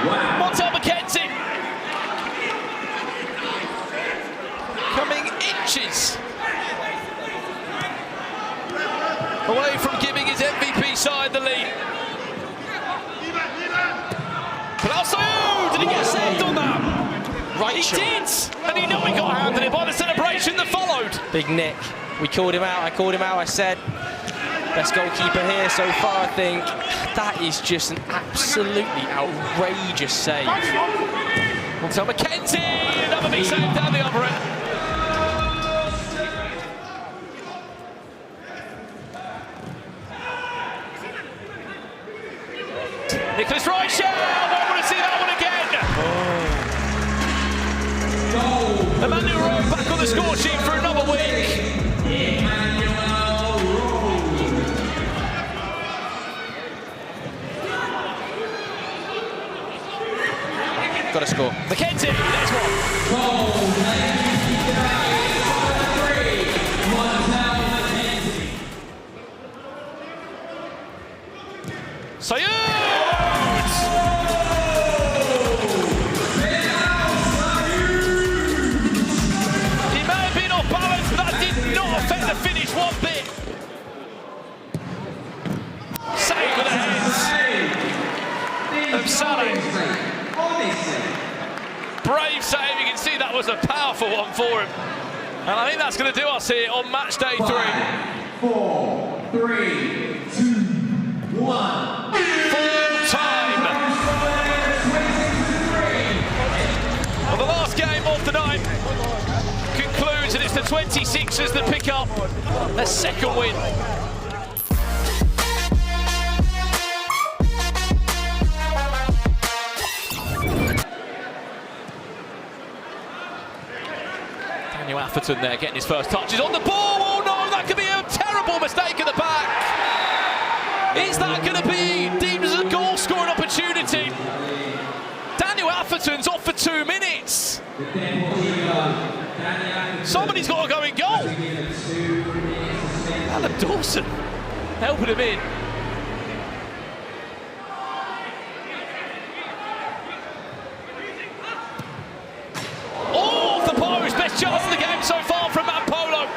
Montel McKenzie coming inches away from giving his MVP side the lead. Did he get saved on that? Right, he did, and he knew he got handed it by the celebration that followed. Big Nick, we called him out. I called him out. I said, best goalkeeper here so far. I think that is just an absolutely outrageous save. Montel McKenzie, another big save down the other end. Nicholas Reichel, I want to see that one again. Oh. Emmanuel Rowe back on the score sheet for another week. Got to score. McKenzie, next one. Sayud! He may have been off balance, but that did not affect the finish one bit. Save with the hands of Salah. Brave save, you can see that was a powerful one for him. And I think that's going to do us here on match day 3. 5, 4, 3, 2, 1. Full time. Well, the last game of the night concludes, and it's the 26ers that pick up a second win. Daniel Atherton there getting his first touches on the ball. Oh no, that could be a terrible mistake at the back. Is that going to be deemed as a goal scoring opportunity? Daniel Atherton's off for 2 minutes. Somebody's got to go in goal. Alan Dawson helping him in. Oh, off the post, best chance of the game so far from Mampolo.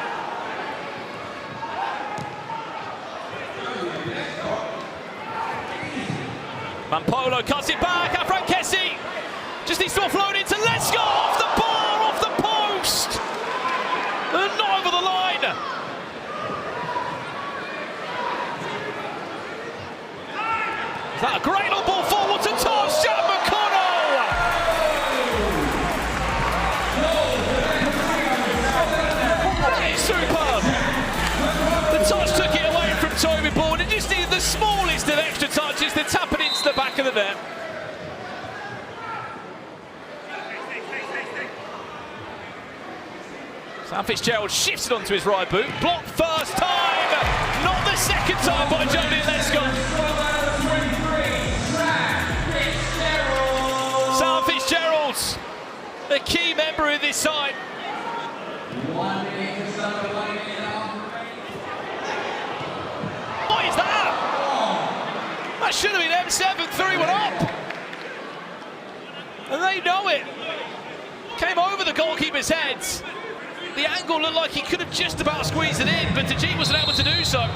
Mampolo cuts it back, Afran Kessie just needs to offload it to Let's Go, off the bar, off the post, and not over the line. Is that a great long ball forward to toss, Jack McConnell? That is superb. The touch took it away from Toby Bourne, and just needed the smallest of extra touches to tap it into the back of the net. Sam Fitzgerald shifts it onto his right boot. Blocked first time, not the second time by Jody Lesko. Sam Fitzgerald's a key member of this side. What is that? That should have been M7, 3-1 up. And they know it. Came over the goalkeeper's head. The angle looked like he could have just about squeezed it in, but Tajik wasn't able to do so.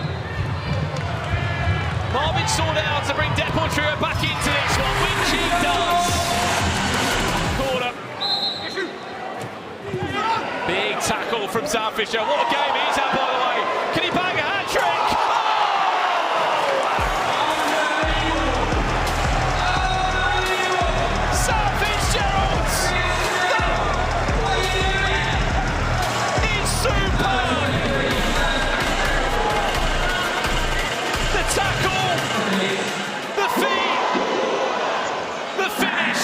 Marvin sought out to bring Deportrio back into this one, which he does. Corner. Big tackle from Sam Fisher. What a game he's had, by the way. Can he bang a hat-trick? Sam Fitzgerald! Superb! The tackle, the feet, the finish.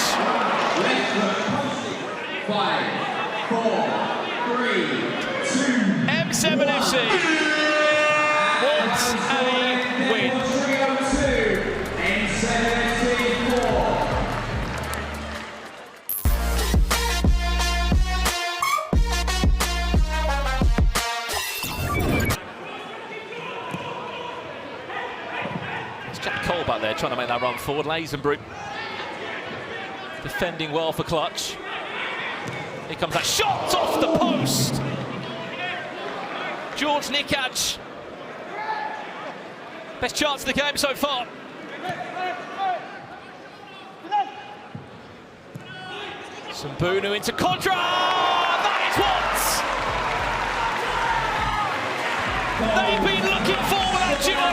5, 4, 3, 2. M7 FC. What a win. M7 FC 4. Jack Cole back there trying to make that run forward. Lazenbrook Defending well for Clutch. Here comes that shot off the post. George Nikaj. Best chance of the game so far. Sambunu into Contra. That is what they've been looking for with that duo.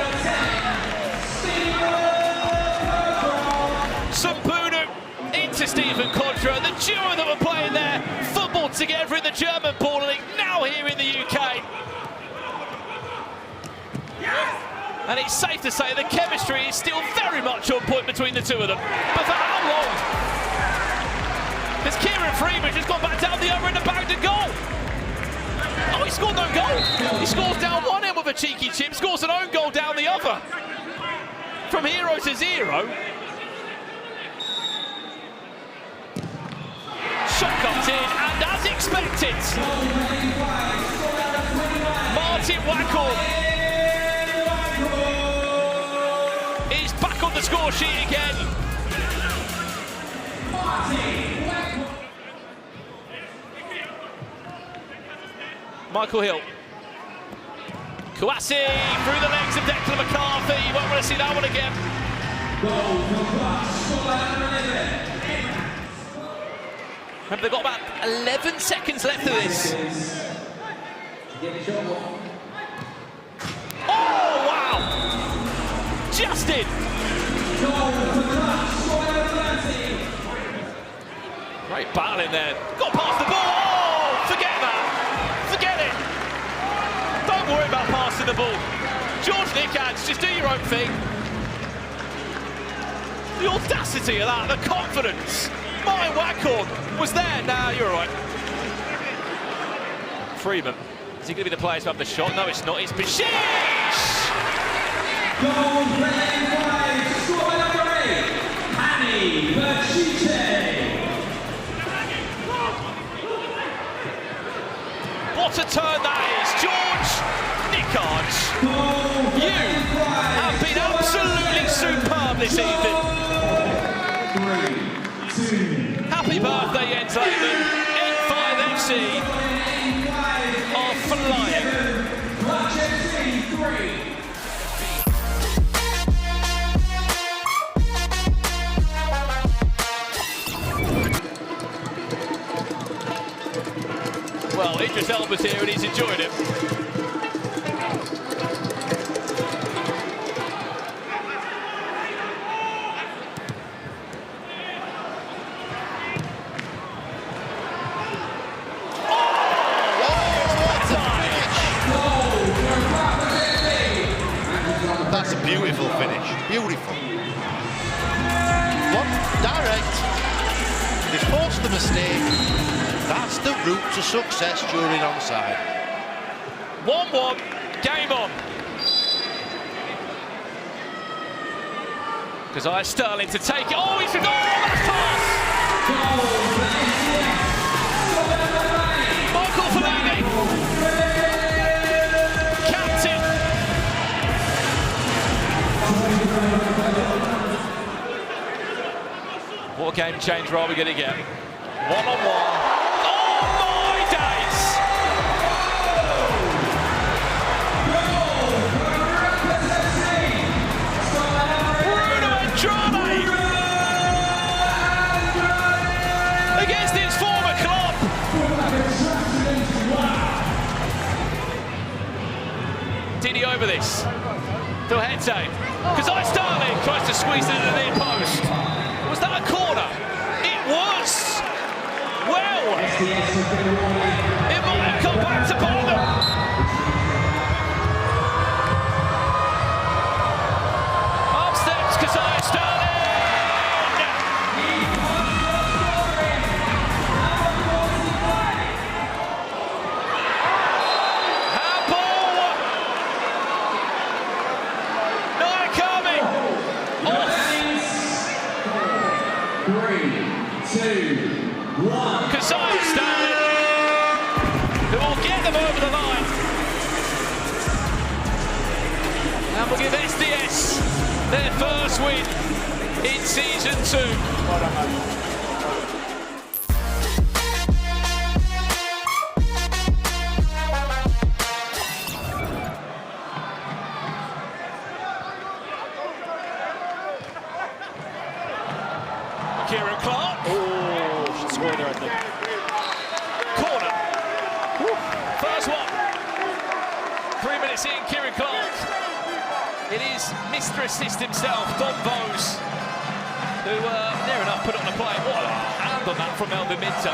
Sambunu into Stephen Contra. The duo that were playing their football together in the German Ball League, now here in the UK. And it's safe to say the chemistry is still very much on point between the two of them. But for how long? There's Kieran Freeman just gone back down the other end and bagged a goal. Oh, he scored no goal. He scores down one end with a cheeky chip, scores an own goal down the other. From 0 to 0. Shot comes in, and as expected, Martin Wackle is back on the score sheet again. Michael Hill. Kouassi through the legs of Declan McCarthy. You won't want to see that one again. Remember, they've got about 11 seconds left of this. Oh, wow! Just in. Great battle in there. Got past the ball. Oh, forget that. Forget it. Don't worry about passing the ball. George Nikaj, just do your own thing. The audacity of that, the confidence. Martin Waghorn was there. Nah, you're all right. Freeman. Is he going to be the player to have the shot? No, it's not. It's Bashish. Goal playing wide, score number 8, Hani Bashish. What a turn that is, George Nikaj. You have been absolutely superb this evening. 3, 2. Happy birthday, Jens Lehmann. N5 FC are flying. Clutch FC 3. Well, Idris Elba's here and he's enjoyed it. That's a beautiful finish, beautiful. One, direct. They forced the mistake. That's the route to success during onside. 1-1, game on. Keziah Sterling to take it. Oh, he's a goal! That's pass! Michael Fellaini. Captain. What game changer are we going to get? 1-on-1. Against his former club. Did he over this? To Hete. Keziah Sterling tries to squeeze it into the near post. Was that a corner? It was. Well, it might have come back to bite them. Up steps Keziah Sterling. Keziah Sterling, who will get them over the line. And will give SDS their first win in season 2. Kieran Clark. Oh, should score there, I think. Corner. Woo. First one. 3 minutes in, Kieran Clark. It is Mr. Assist himself, Don Vos, who near enough put it on the play. What a hand on that from Melvin Minter.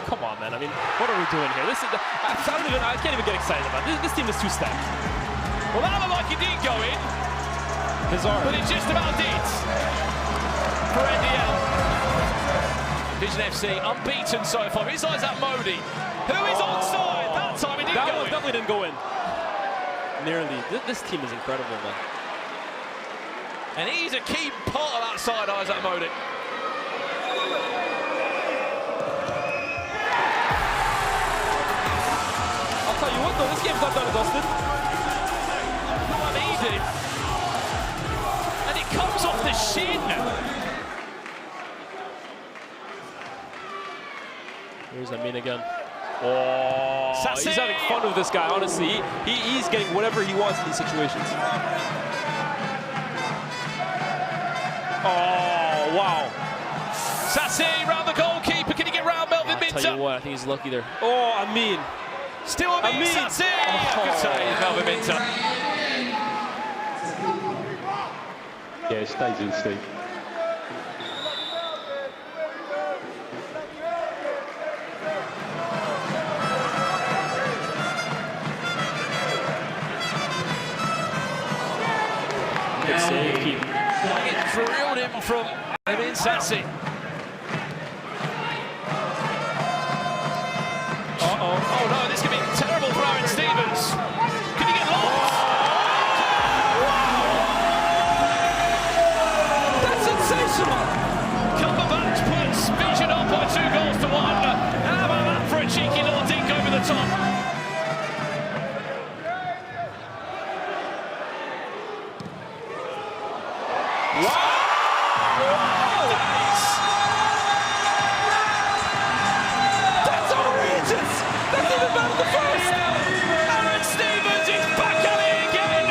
Come on, man. I mean, what are we doing here? This is I can't even get excited about this. This team is too stacked. Well, that looked like it did go in, Bizarre. but it just about did for NDL. VZN FC unbeaten so far. His eyes at Modi, who is onside. That time it didn't That go one in. definitely didn't go in. Nearly. This team is incredible, man. And he's a key part of that side, Isaac Modi. I'll tell you what, though, this game's not done and dusted. Needed. And it comes off the shin. Here's Amin again. Oh, he's having fun with this guy, honestly. He's getting whatever he wants in these situations. Oh, wow. Sassi round the goalkeeper. Can he get round Melvin Minter? I'll tell you what, I think he's lucky there. Oh, Amin. Still Amin Sassi. Good save, Melvin Minter. Yeah, it stays in, Steve. Good save, keep. It drilled him from Amin Sassi. Uh-oh. Oh no, this could be terrible for Aaron Stevens. Can he get lost? That's sensational! Cumberbatch puts Vision up by 2 goals to 1. How about that for a cheeky little dink over the top? That's outrageous! That's even better than the first! Aaron Stevens is back at it again!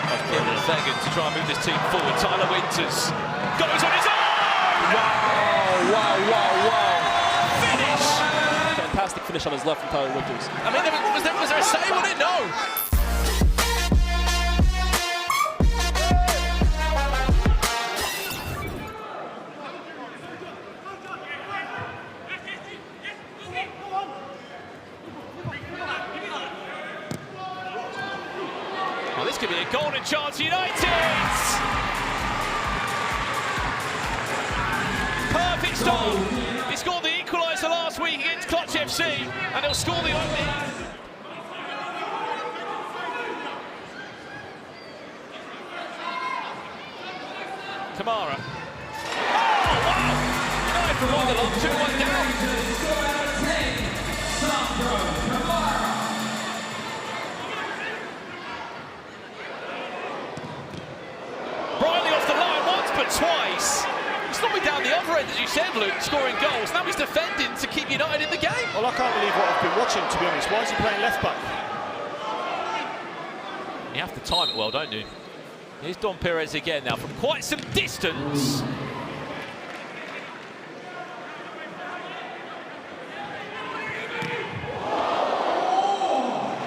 That's Kieran Fagan to try and move this team forward. Tyler Winters goes on his own! Wow. Finish! Fantastic finish on his left from Tyler Winters. I mean, was there a save on it? No! Well, this could be a golden chance for United! Perfect start! He scored the equaliser last week against Clutch FC, and he'll score the opening. Kamara. Oh, wow! United from all along, 2-1 down. Briley off the line once, but twice. He's not been down the other end, as you said, Luke, scoring goals. Now he's defending to keep United in the game. Well, I can't believe what I've been watching, to be honest. Why is he playing left back? You have to time it well, don't you? Here's Don Perez again now from quite some distance.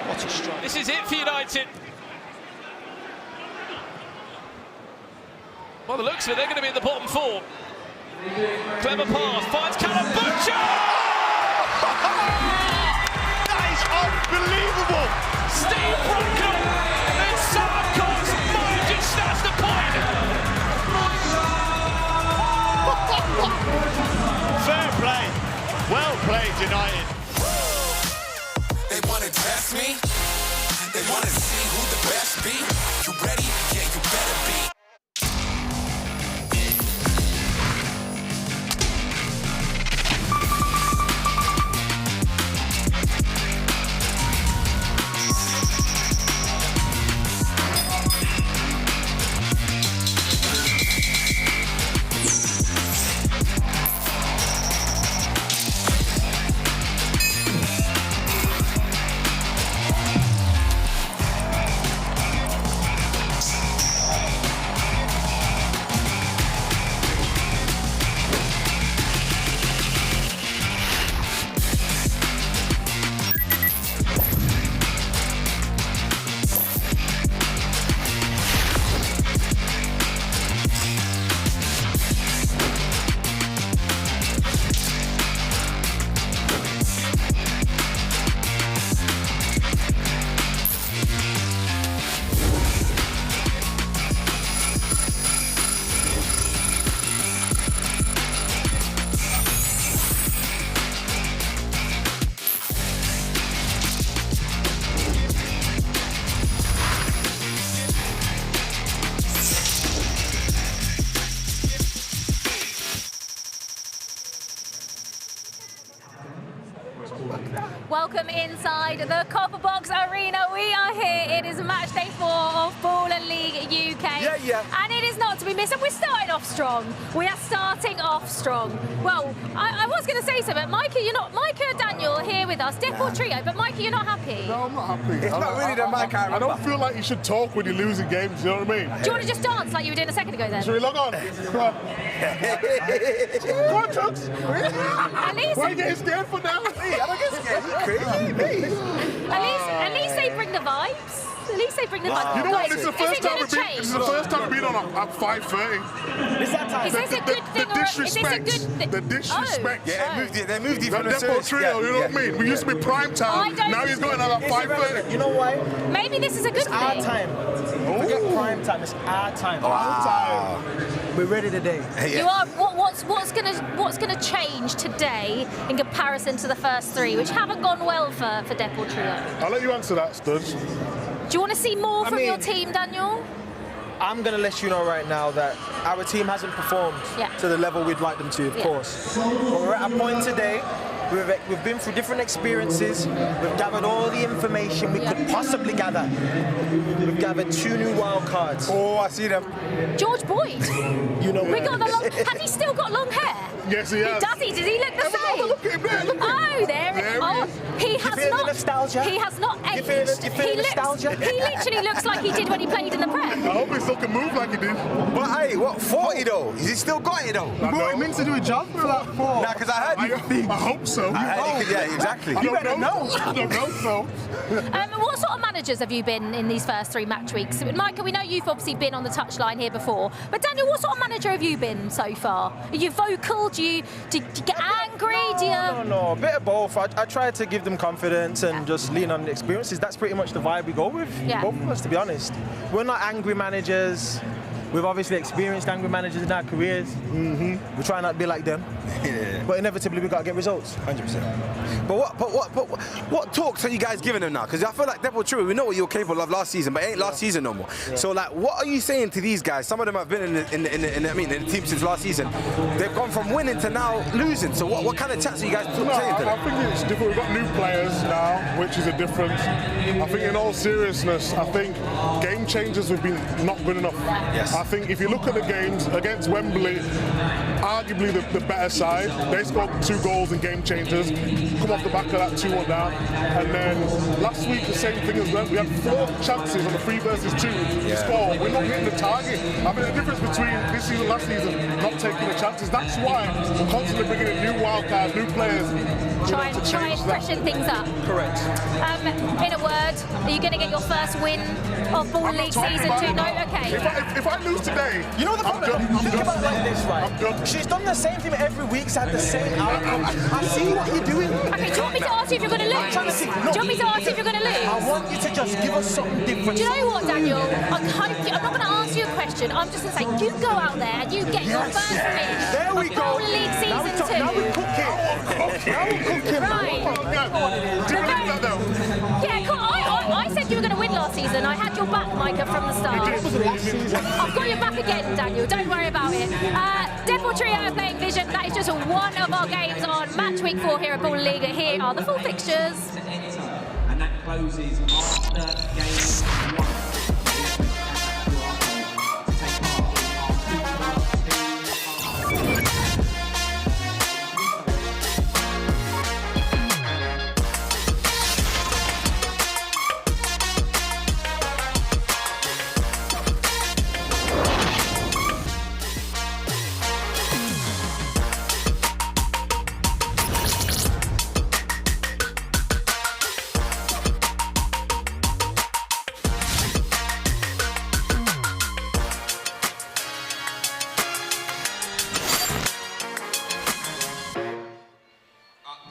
What a strike. This is it for United. By the looks of it, they're going to be in the bottom 4. Clever pass, finds Callum Butcher! That is unbelievable! Steve Brunkham and Sam Cox might have just snatched the point! Fair play. Well played, United. They wanna test me. They wanna see who the best be. You ready? Yeah, you better be. inside the Copper Box Arena. We are here. It is match day 4 of Ball and League UK. And it is not to be missed. And we're starting off strong. We are starting off strong. Well, I was going to say so, but Micah, you're not. Micah, Daniel here with us. Deportrio, but Micah, you're not happy. No, I'm not happy. It's not really the mic. I don't feel like you should talk when you're losing games. You know what I mean? Do you want to just dance like you were doing a second ago then? Should we log on? Come on. Come on, Tux. At least. Why are you getting scared for now? I don't get scared. You crazy? At least they bring the vibes. At least they bring the vibes. You know what? This is the Is first it time going to change? This is the first time we've been on at 5:30. Is that time? Is this a good thing or is this a good thing? The disrespect. Yeah, they moved it from the Depot Trio, you know what I mean? We used to be prime time. Now he's going on at 5:30. You know why? Maybe this is a good It's our thing. time. Forget prime time. It's our time. Our time. We're ready today. You are. What's gonna change today in comparison to the first 3, which haven't gone well for Deportrio? I'll let you answer that, Studs. Do you want to see more from your team, Daniel? I'm going to let you know right now that our team hasn't performed to the level we'd like them to, of course. But we're at a point today. We've been through different experiences. We've gathered all the information we could possibly gather. We've gathered 2 new wild cards. Oh, I see them. George Boyd. You know we got the long. Has he still got long hair? Yes, he has. Does he? Does he look the same? Look at him there. Look at him. He has feel the not. nostalgia? He has not aged. You feel the nostalgia? He literally looks like he did when he played in the Prem. I hope he still can move like he did. But hey, what, 40 though? Is he still got it though? What it means to do a job for that 4. Nah, because I heard you think. I hope so. Yeah, exactly. I don't know. I don't know so. What sort of managers have you been in these first 3 match weeks? Micah, we know you've obviously been on the touchline here before, but Daniel, what sort of manager have you been so far? Are you vocal? Do you get angry? No, a bit of both. I try to give them confidence and just lean on the experiences. That's pretty much the vibe we go with, both of us, to be honest. We're not angry managers. We've obviously experienced angry managers in our careers. We try not to be like them. But inevitably we got to get results. 100%. But what talks are you guys giving them now? Because I feel like Deportrio, we know what you were capable of last season, but it ain't last season no more. So like, what are you saying to these guys? Some of them have been in the team since last season. They've gone from winning to now losing. So what kind of chats are you guys saying to them? I think it's different. We've got new players now, which is a difference. I think in all seriousness, I think game changers have been not good enough. Yes. I think if you look at the games against Wembley, arguably the better side, they scored 2 goals in game changers, come off the back of that 2-1 down. And then last week, the same thing as well. We had 4 chances on the 3 versus 2 to score. We're not hitting the target. I mean, the difference between this season and last season, not taking the chances. That's why we're constantly bringing in new wild cards, new players. Try and freshen things up. Correct. In a word, are you going to get your first win of Ball League season 2? No? Okay. If I lose today, you know the problem? Think about it like this, right? I'm done. She's done the same thing every week, she's had the same outcome. I see what you're doing. Okay, do you want me to ask you if you're going to lose? Do you want me to ask you if you're going to lose? I want you to just give us something different. Do you know what, Daniel? I'm not going to ask you a question. I'm just going to say, you go out there and you get your first win of Ball League season 2. Now we're cooking. Now we're cooking. Right. Yeah, cool. I said you were going to win last season. I had your back, Micah, from the start. I've got your back again, Daniel. Don't worry about it. Deportrio playing Vision. That is just one of our games on match week 4 here at Ball League. Here are the full fixtures. And that closes after game 1.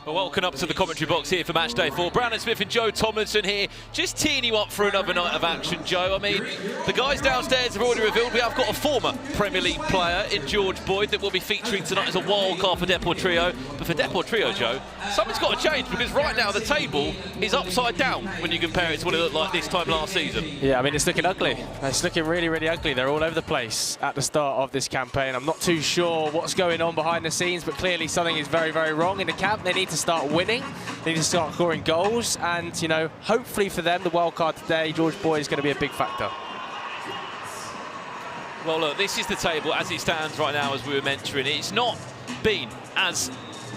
Welcome up to the commentary box here for Matchday 4. Brandon Smith and Joe Tomlinson here, just teeing you up for another night of action, Joe. I mean, the guys downstairs have already revealed we have got a former Premier League player in George Boyd that will be featuring tonight as a wild card for Deportrio. But for Deportrio, Joe, something's got to change, because right now the table is upside down when you compare it to what it looked like this time last season. Yeah, I mean, it's looking ugly. It's looking really, really ugly. They're all over the place at the start of this campaign. I'm not too sure what's going on behind the scenes, but clearly something is very, very wrong in the camp. They need to start start winning. They need to start scoring goals. And, you know, hopefully for them, the wild card today, George Boyd is going to be a big factor. Well, look, this is the table as it stands right now, as we were mentioning. It's not been as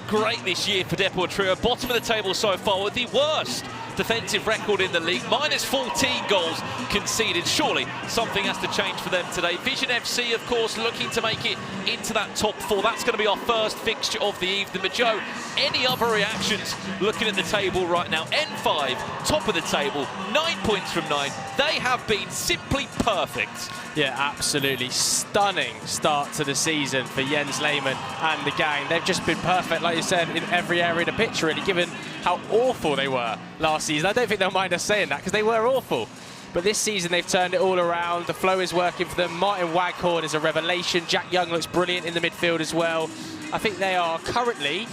great this year for Deportrio. Bottom of the table so far with the worst defensive record in the league. Minus 14 goals conceded. Surely something has to change for them today. VZN FC, of course, looking to make it into that top 4. That's going to be our first fixture of the evening. But Joe, any other reactions looking at the table right now? N5, top of the table, 9 points from 9. They have been simply perfect. Yeah, absolutely stunning start to the season for Jens Lehmann and the gang. They've just been perfect, like you said, in every area of the pitch, really, given how awful they were last season. I don't think they'll mind us saying that, because they were awful. But this season, they've turned it all around. The flow is working for them. Martin Waghorn is a revelation. Jack Young looks brilliant in the midfield as well. I think they are currently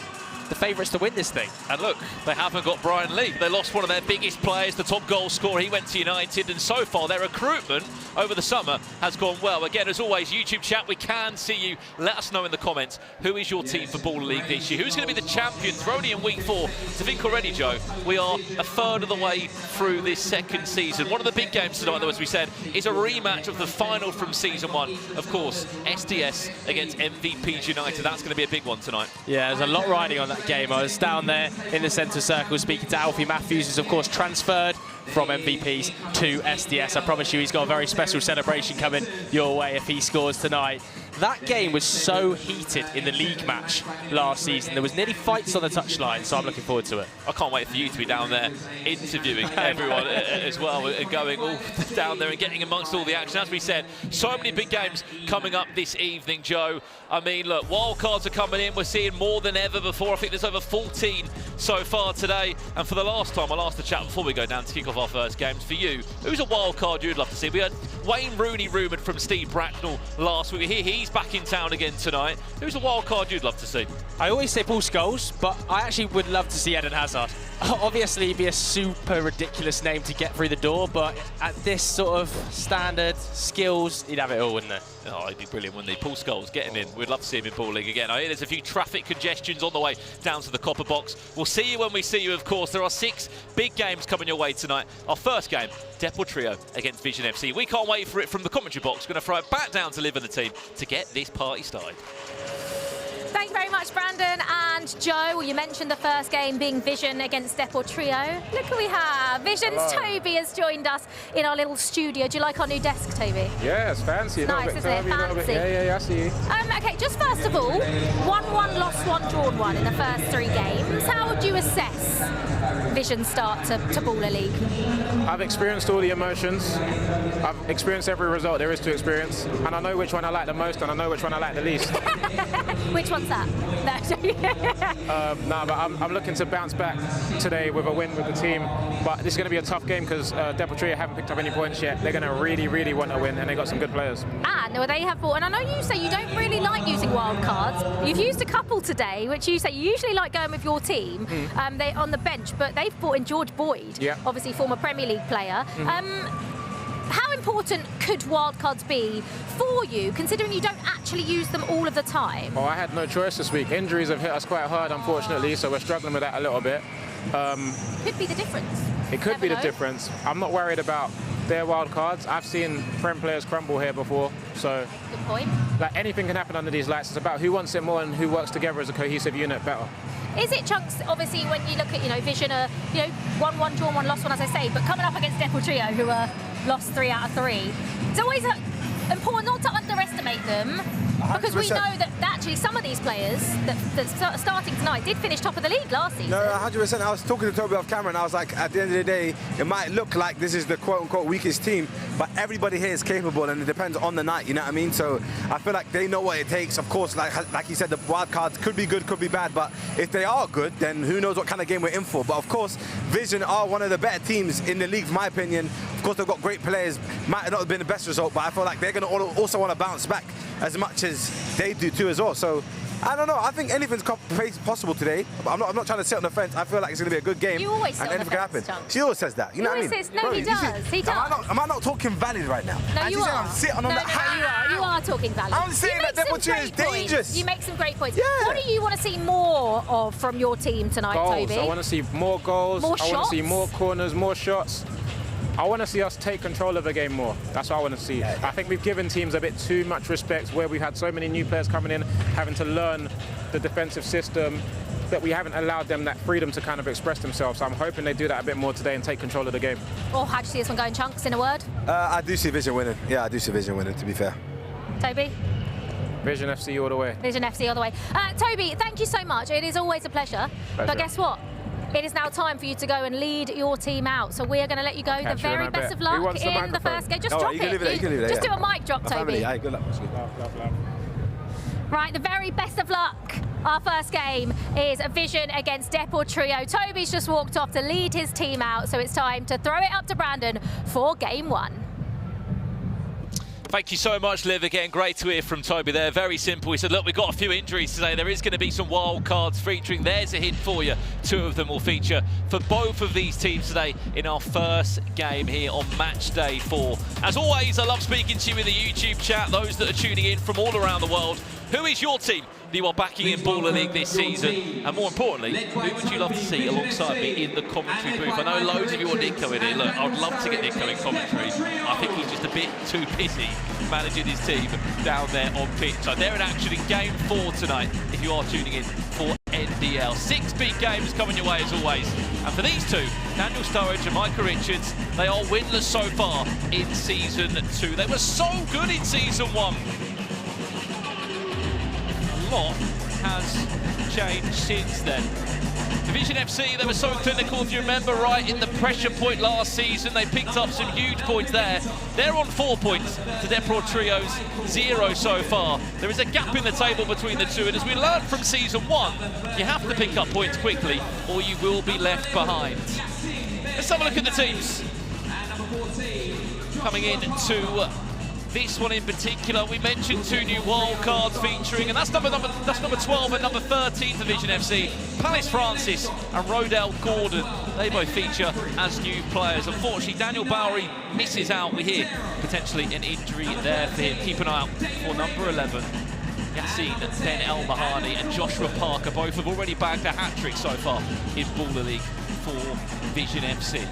the favourites to win this thing. And look, they haven't got Brian Lee. They lost one of their biggest players, the top goal scorer. He went to United, and so far their recruitment over the summer has gone well. Again, as always, YouTube chat, we can see you. Let us know in the comments, who is your team for Baller League this year? Who's going to be the champions? We're only in week 4. To think already, Joe, we are a third of the way through this second season. One of the big games tonight, though, as we said, is a rematch of the final from season 1. Of course, SDS against MVPs United. That's going to be a big one tonight. Yeah, there's a lot riding on that game. I was down there in the centre circle speaking to Alfie Matthews, who's of course transferred from MVPs to SDS. I promise you he's got a very special celebration coming your way if he scores tonight. That game was so heated in the league match last season. There was nearly fights on the touchline, so I'm looking forward to it. I can't wait for you to be down there interviewing everyone as well, and going all down there and getting amongst all the action. As we said, so many big games coming up this evening, Joe. I mean, look, wildcards are coming in. We're seeing more than ever before. I think there's over 14 so far today. And for the last time, I'll ask the chat before we go down to kick off our first games. For you, who's a wildcard you'd love to see? We had Wayne Rooney rumoured from Steve Bracknell last week. He's back in town again tonight. Who's a wildcard you'd love to see? I always say Paul Scholes, but I actually would love to see Eden Hazard. Obviously, it'd be a super ridiculous name to get through the door, but at this sort of standard skills, he'd have it all, wouldn't he? Oh, he'd be brilliant, wouldn't he? Paul Scholes, get him in. We'd love to see him in Ball League again. I hear there's a few traffic congestions on the way down to the Copper Box. We'll see you when we see you, of course. There are 6 big games coming your way tonight. Our first game, Deportrio against VZN FC. We can't wait for it from the commentary box. Going to throw it back down to Liv and the team to get this party started. Thank you very much, Brandon and Joe. Well, you mentioned the first game being VZN against Deportrio. Look who we have. VZN's Toby has joined us in our little studio. Do you like our new desk, Toby? Yeah, it's fancy. Nice, isn't it? Fancy. Yeah, I see you. Okay, just first of all, 1-1, lost 1, drawn 1 in the first 3 games. How would you assess VZN's start to Baller League? I've experienced all the emotions. I've experienced every result there is to experience. And I know which one I like the most, and I know which one I like the least. Which one's that? No, but I'm looking to bounce back today with a win with the team. But this is going to be a tough game because Deportrio haven't picked up any points yet. They're going to really, really want to win, and they've got some good players. And they have bought, and I know you say you don't really like using wild cards. You've used a couple today, which you say you usually like going with your team. They're on the bench, but they've brought in George Boyd, obviously former Premier League player. How important could wildcards be for you, considering you don't actually use them all of the time? Well, I had no choice this week. Injuries have hit us quite hard, unfortunately, so we're struggling with that a little bit. Could be the difference. It could be the difference. I'm not worried about their wildcards. I've seen Prem players crumble here before, so... Good point. Like, anything can happen under these lights. It's about who wants it more and who works together as a cohesive unit better. Is it chunks, obviously, when you look at, VZN, 1-1, drawn 1, lost 1, as I say, but coming up against Deportrio, who are lost 3 out of 3, it's always important not to underestimate them, because we know that actually some of these players that starting tonight did finish top of the league last season. No, 100%. I was talking to Toby off camera, and I was like, at the end of the day, it might look like this is the quote-unquote weakest team, but everybody here is capable, and it depends on the night, you know what I mean? So I feel like they know what it takes. Of course, like you said, the wild cards could be good, could be bad, but if they are good, then who knows what kind of game we're in for. But of course, VZN are one of the better teams in the league, in my opinion. Of course, they've got great players. Might not have been the best result, but I feel like they're going to also want to bounce back as much as they do too as well. So I don't know. I think anything's possible today. But I'm not trying to sit on the fence. I feel like it's going to be a good game. You always sit and on the anything can fence, happen. John. She always says that. You know what I mean? No, Bro, he does. He does. Am I not talking valid right now? No, and you she's are. saying I'm sitting on that. You are talking valid. I'm saying that Deportrio is dangerous. You make some great points. Yeah. What do you want to see more of from your team tonight, Goals. Toby? I want to see more goals. More I want shots? to see more corners, more shots. I want to see us take control of the game more. That's what I want to see. I think we've given teams a bit too much respect where we've had so many new players coming in, having to learn the defensive system, that we haven't allowed them that freedom to kind of express themselves. So I'm hoping they do that a bit more today and take control of the game. Or how do you see this one going, Chunks, in a word? I do see Vision winning. Yeah, I do see Vision winning, to be fair. Toby? Vision FC all the way. Vision FC all the way. Toby, thank you so much. It is always a pleasure. But guess what? It is now time for you to go and lead your team out. So we are going to let you go. The very best of luck in the first game. Just drop it. Just do a mic drop, Toby. Good luck. Love. Right, the very best of luck. Our first game is Vision against Deportrio. Toby's just walked off to lead his team out, so it's time to throw it up to Brandon for game one. Thank you so much, Liv. Again, great to hear from Toby there. Very simple. He said, look, we've got a few injuries today. There is going to be some wild cards featuring. There's a hint for you. 2 of them will feature for both of these teams today in our first game here on Matchday 4. As always, I love speaking to you in the YouTube chat, those that are tuning in from all around the world. Who is your team that you are backing in Baller League this season? And more importantly, who would you love to see alongside me in the commentary booth? I know loads of you want Nico in here. Look, I would love to get Nico in commentary. I think he's just a bit too busy managing his team down there on pitch. So they're in action in game 4 tonight, if you are tuning in for NDL. 6 big games coming your way as always. And for these 2, Daniel Sturridge and Micah Richards, they are winless so far in Season 2. They were so good in Season 1. A lot has changed since then. Division FC, they were so clinical, if you remember right, in the pressure point last season. They picked up some huge points there. They're on 4 points to Deportrio's 0 so far. There is a gap in the table between the 2, and as we learned from Season 1, you have to pick up points quickly or you will be left behind. Let's have a look at the teams. Coming in to this one in particular, we mentioned 2 new wild cards featuring, and that's number 12 and number 13 Division FC. Palace Francis and Rodell Gordon, they both feature as new players. Unfortunately, Daniel Bowery misses out. We hear potentially an injury there for him. Keep an eye out for number 11. Yassine Ben El Mahani and Joshua Parker both have already bagged a hat-trick so far in Baller League for Vision FC.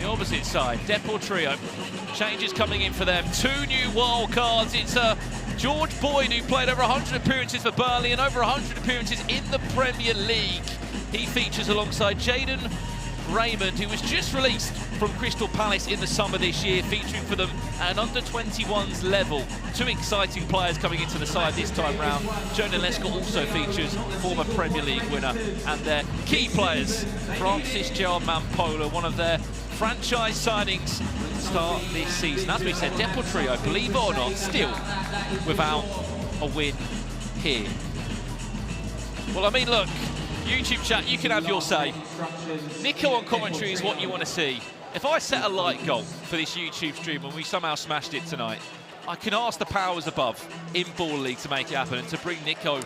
The opposite side, Deportrio, changes coming in for them. 2 new wild cards. It's George Boyd, who played over 100 appearances for Burnley and over 100 appearances in the Premier League. He features alongside Jaden Raymond, who was just released from Crystal Palace in the summer this year, featuring for them at an under-21s level. 2 exciting players coming into the side this time round. Jonah Lescott also features former Premier League winner, and their key players, Francis Gerald Mampola, one of their franchise signings to start this season. As we said, Deportrio, believe it or not, still without a win here. Well, I mean, look, YouTube chat, you can have your say. Nico on commentary is what you want to see. If I set a light goal for this YouTube stream and we somehow smashed it tonight, I can ask the powers above in Baller League to make it happen and to bring Nico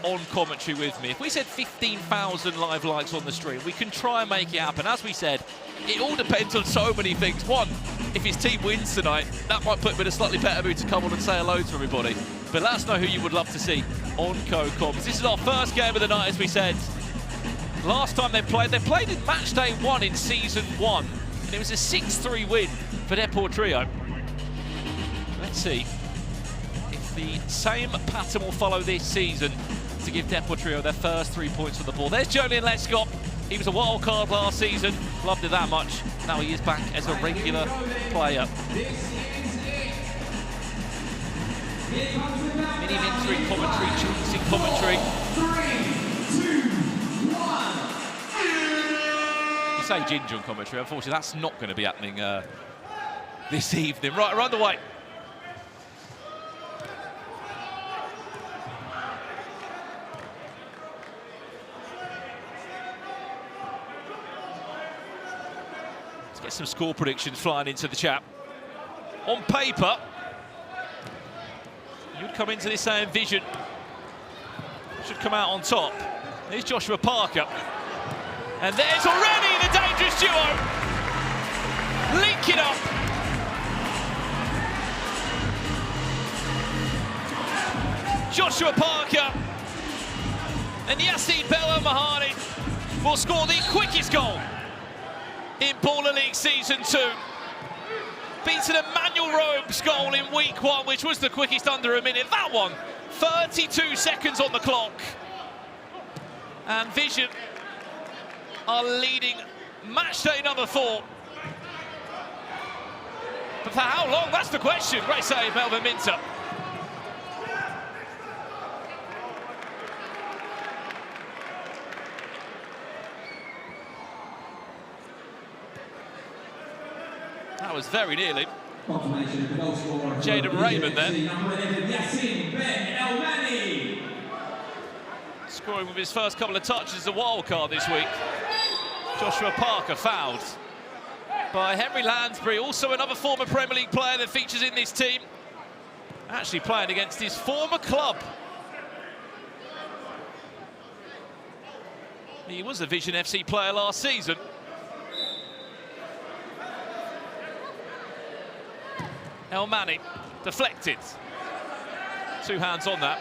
on commentary with me. If we said 15,000 live likes on the stream, we can try and make it happen. As we said, it all depends on so many things. One, if his team wins tonight, that might put him in a slightly better mood to come on and say hello to everybody. But let us know who you would love to see on Co-Coms. This is our first game of the night, as we said. Last time they played in Matchday 1 in Season 1, and it was a 6-3 win for Deportrio. Let's see if the same pattern will follow this season to give Deportrio their first 3 points on the ball. There's Julian Lescott. He was a wild card last season, loved it that much. Now he is back as a regular player. Mini-mentoring commentary, choosing commentary. 3, 2, 1. You say Ginger on commentary, unfortunately that's not going to be happening this evening. Right, we're underway. Get some score predictions flying into the chat. On paper, You'd come into this saying Vision should come out on top. Here's Joshua Parker. And there's already the dangerous duo. Link it up. Joshua Parker and Yanited Mahani will score the quickest goal in Baller League Season 2. Beating Emmanuel Rogue's goal in week 1, which was the quickest under a minute. That one, 32 seconds on the clock. And Vision are leading matchday number 4. But for how long? That's the question. Great save, Melvin Minter. That was very nearly. Jaden Raymond then. Scoring with his first couple of touches, a wild card this week. Joshua Parker fouled by Henry Lansbury, also another former Premier League player that features in this team. Actually playing against his former club. He was a Vision FC player last season. El Mani deflected. 2 hands on that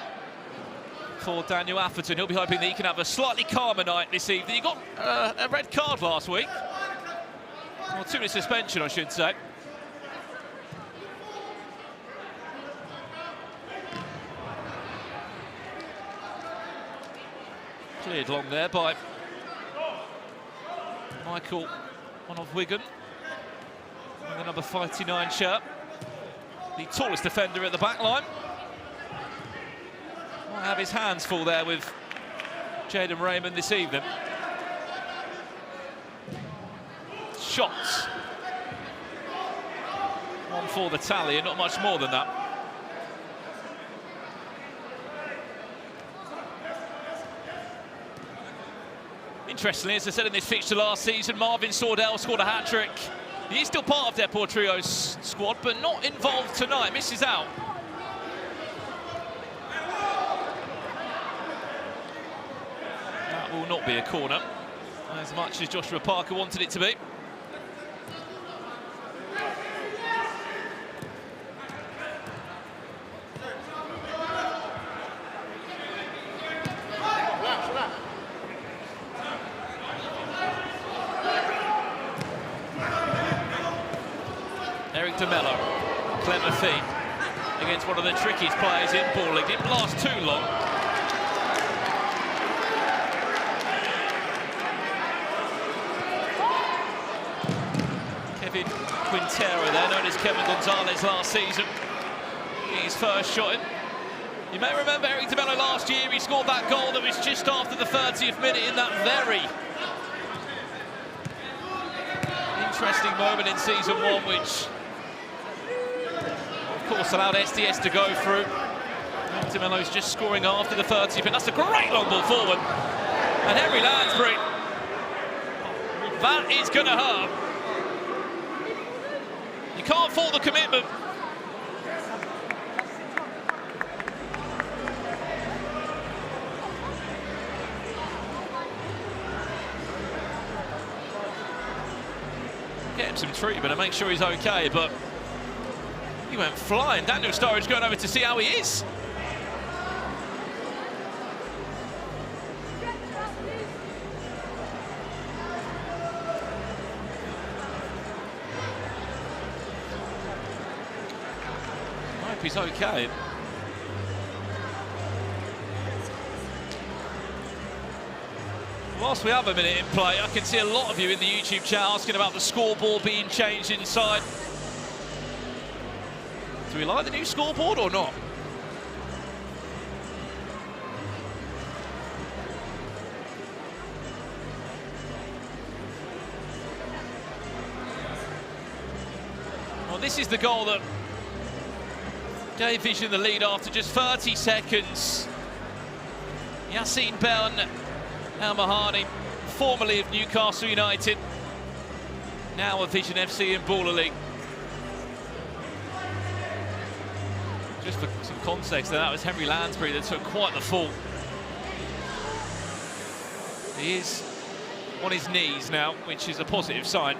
for Daniel Atherton. He'll be hoping that he can have a slightly calmer night this evening. He got a red card last week. Well, 2-minute suspension, I should say. Cleared long there by Michael, one of Wigan, in the number 59 shirt. The tallest defender at the back line. Might have his hands full there with Jaden Raymond this evening. Shots. 1 for the tally and not much more than that. Interestingly, as I said in this fixture last season, Marvin Sordell scored a hat-trick. He is still part of Deportrio's squad, but not involved tonight. Misses out. That will not be a corner, as much as Joshua Parker wanted it to be. Eric DeMello, clever feet against one of the trickiest players in Ball League. Didn't last too long. Kevin Quintero there, known as Kevin Gonzalez last season. His first shot in. You may remember Eric DeMello last year, he scored that goal that was just after the 30th minute in that very interesting moment in Season 1, which of course allowed SDS to go through. DeMello's just scoring after the 30th, but that's a great long ball forward. And Henry Lansbury, that is going to hurt. You can't fault the commitment. Get him some treatment and make sure he's okay, but he went flying. Daniel Sturridge going over to see how he is. I hope he's okay. Whilst we have a minute in play, I can see a lot of you in the YouTube chat asking about the scoreboard being changed inside. Do we like the new scoreboard or not? Well, this is the goal that gave Vision the lead after just 30 seconds. Yassine Bell Al Mahani, formerly of Newcastle United, now of Vision FC in Baller League. Just for some context, that was Henry Lansbury that took quite the fall. He is on his knees now, which is a positive sign.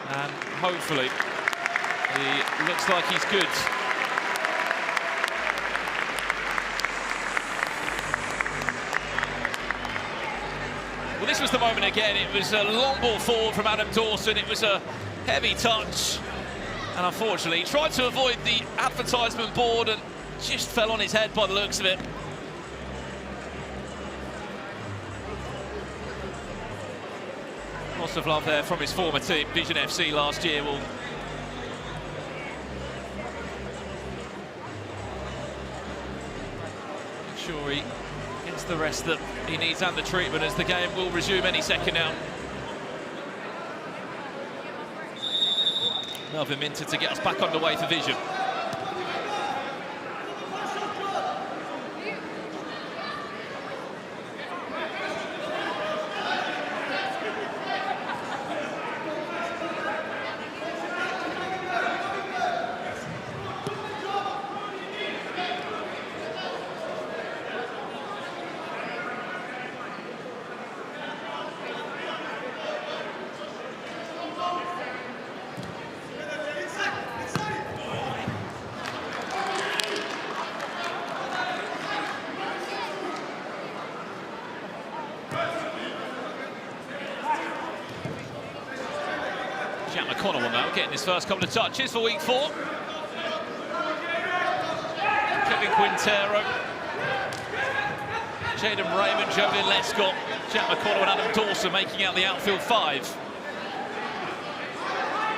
And hopefully, he looks like he's good. Well, this was the moment again. It was a long ball forward from Adam Dawson. It was a heavy touch. And unfortunately, he tried to avoid the advertisement board and just fell on his head by the looks of it. Lots of love there from his former team, VZN FC last year. Will make sure he gets the rest that he needs and the treatment, as the game will resume any second now. Melvin Minter to get us back underway for Vision. Jack McConnell on that, getting his first couple of touches for week 4. Kevin Quintero, Jaden Raymond, Jovian Lescott, Jack McConnell and Adam Dawson making out the outfield 5.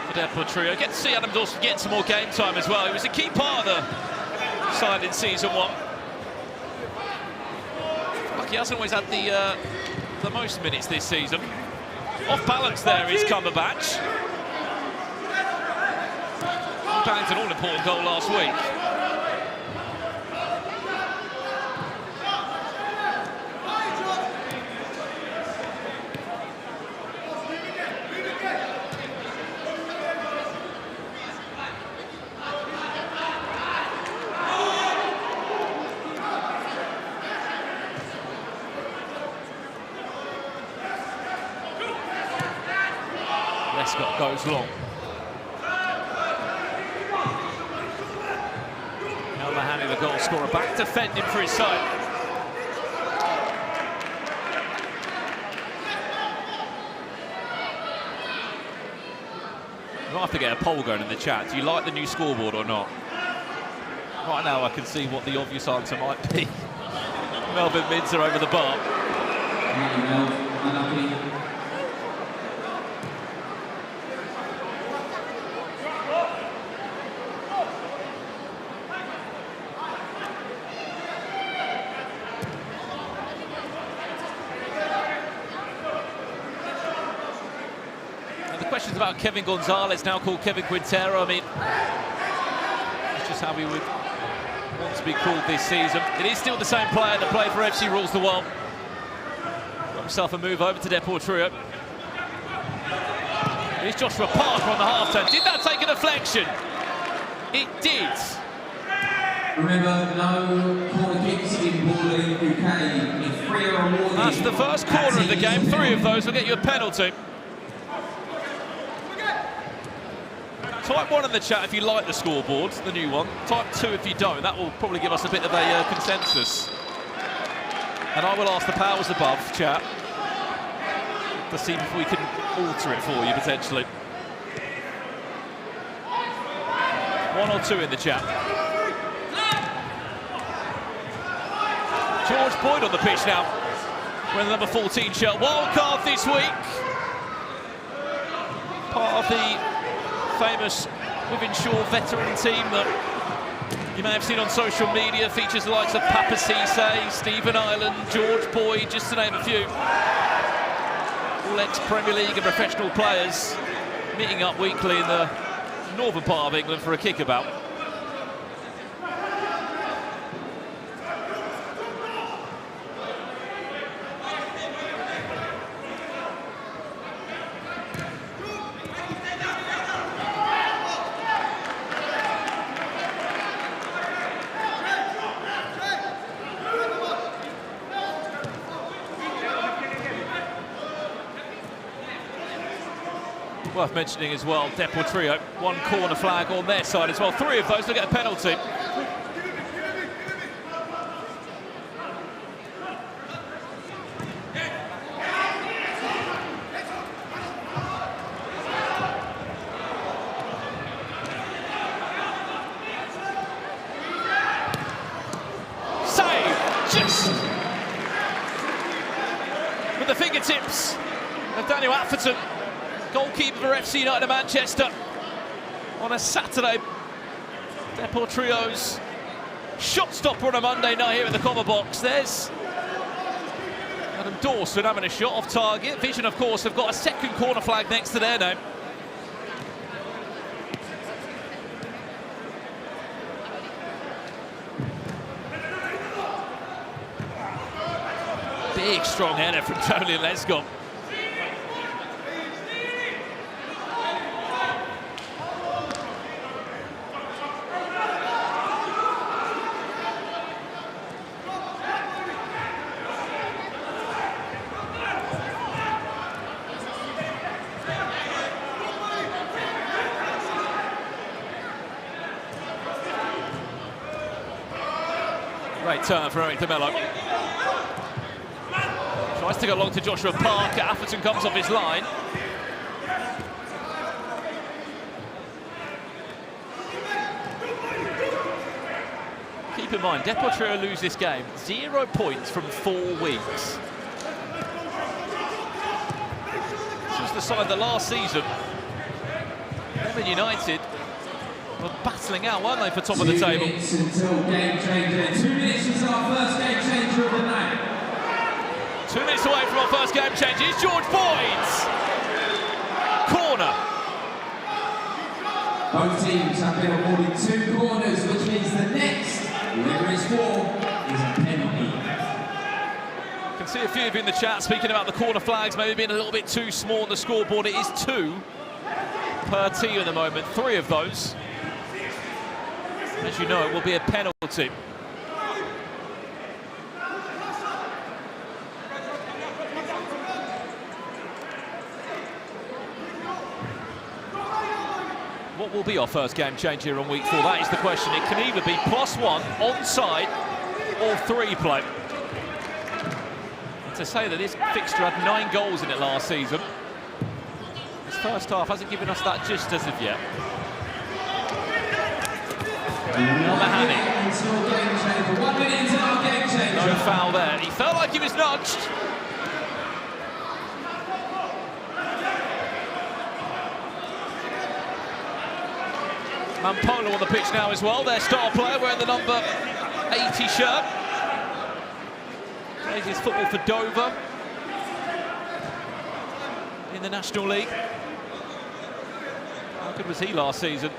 For Deportrio. Get to see Adam Dawson getting some more game time as well. He was a key part of the side in season 1. Like he hasn't always had the most minutes this season. Off balance there is Cumberbatch. Banged an all-important goal last week. Lescott goes long. Handing the goal scorer back, defending for his side. We'll have to get a poll going in the chat. Do you like the new scoreboard or not? Right now I can see what the obvious answer might be. Melvin Minter over the bar. Questions about Kevin Gonzalez, now called Kevin Quintero. I mean, that's just how he would want to be called this season. It is still the same player that played for FC rules the world. Got himself a move over to Deportrio. Here's Joshua Parker on the half-turn. Did that take a deflection? It did. Remember, no corner kicks in Wembley, UK. If 3 are awarded, that's the first corner of the game. 3 of those will get you a penalty. Type 1 in the chat if you like the scoreboard, the new one. Type 2 if you don't. That will probably give us a bit of a consensus. And I will ask the powers above, chat, to see if we can alter it for you, potentially. 1 or 2 in the chat. George Boyd on the pitch now. With the number 14 shirt. Wild card this week. Part of the famous Wivenshaw veteran team that you may have seen on social media. Features the likes of Papa Cisse, Stephen Ireland, George Boyd, just to name a few. All ex-Premier League and professional players meeting up weekly in the northern part of England for a kickabout. Worth mentioning as well, Deportrio, one corner flag on their side as well. 3 of those to get a penalty. Just with the fingertips of Daniel Atherton, goalkeeper for FC United of Manchester. On a Saturday, Deportrio's shot stopper on a Monday night here at the Comma Box. There's Adam Dawson having a shot off target. Vision, of course, have got a second corner flag next to their name. Big, strong header from Tony Lescott. Great turn for Eric DeMello. Tries to go long to Joshua Parker. Atherton comes off his line. Keep in mind, Deportrio lose this game 0 points from 4 weeks. This was the side that last season, Wembley United were battling out, weren't they, for top of the table? 2 minutes until game changer. 2 minutes is our first game changer of the night. 2 minutes away from our first game change. It's George Boyd's corner. Both teams have been awarded 2 corners, which means the next, whoever is 4, is a penalty. You can see a few of you in the chat speaking about the corner flags maybe being a little bit too small on the scoreboard. It is 2 per team at the moment. 3 of those, as you know, it will be a penalty. What will be our first game change here on week 4? That is the question. It can either be +1 onside or 3 play. To say that this fixture had 9 goals in it last season, this first half hasn't given us that just as of yet. No foul there. He felt like he was nudged. Mampolo on the pitch now as well, their star player wearing the number 80 shirt. Plays his football for Dover in the National League. How good was he last season?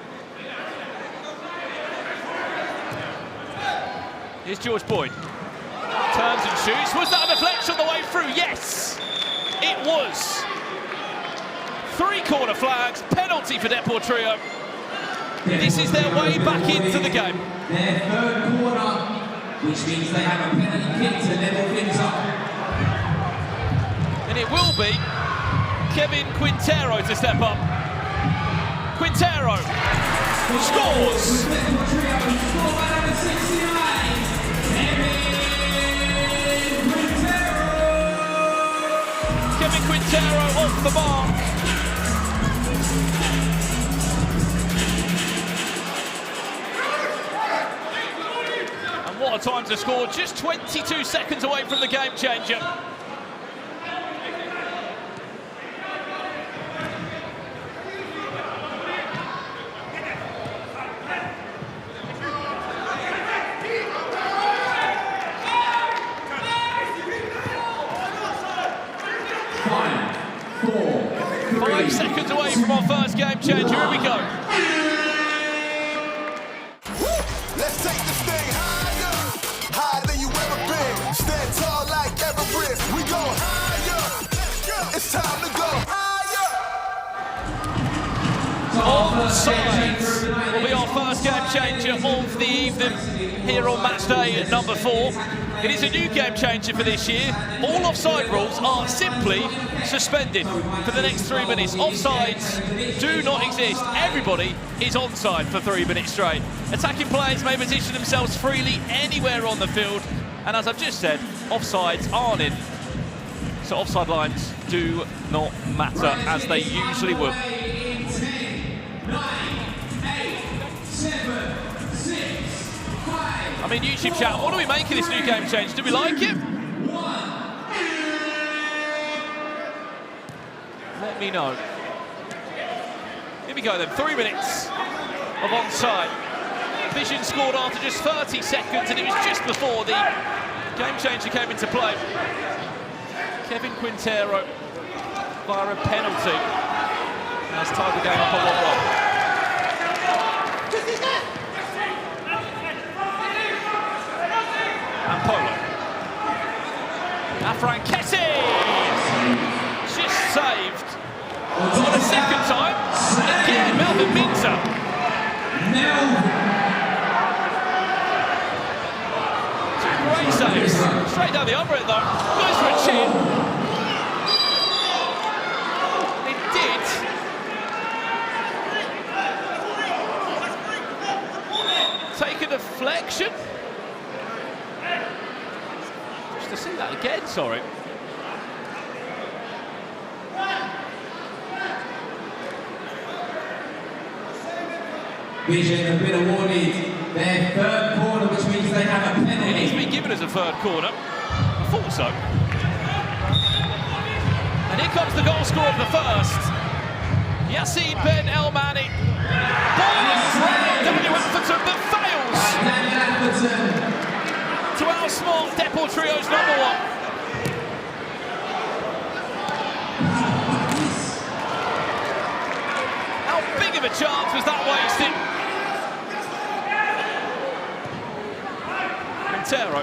Here's George Boyd. Turns and shoots. Was that a deflection on the way through? Yes, it was. 3 corner flags, penalty for Deportrio. This is their way back into the game. Their 3rd corner, which means they have a penalty kick to level things up. And it will be Kevin Quintero to step up. Quintero scores! Kevin Quintero off the mark. What a time to score, just 22 seconds away from the game changer. Five seconds away from our first game changer, here we go. Let's take this thing higher, higher than you ever been. Stand tall like Everest. We go higher. It's time to go higher. Oh, Offsides will be our first game changer of the evening here on match day at number 4. It is a new game changer for this year. All offside rules are simply suspended for the next 3 minutes. Offsides do not exist. Everybody is onside for 3 minutes straight. Attacking players may position themselves freely anywhere on the field. And as I've just said, offsides aren't in. So offside lines do not matter as they usually would. 9, 8, 7, 6, 5. I mean, YouTube chat, what do we make of this new game change? Do we like it? Let me know. Here we go then, 3 minutes of onside. Vision scored after just 30 seconds, and it was just before the game changer came into play. Kevin Quintero via a penalty has tied the game up at 1-1. And Polo. Afranchetti! Just saved. For the second time. Again, Melvin Minter. Two great saves. Straight down the other end though. Goes for a chin. It did. Take a deflection. Just to see that again, sorry. Vision have been awarded their third corner, which means they have a penalty. It needs to be given as a third corner. I thought so. And here comes the goal scorer of the first. Yassine Ben Elmani. W. Atherton that fails to outsmart Deportrio's number 1. How big of a chance was that wasted? Montero.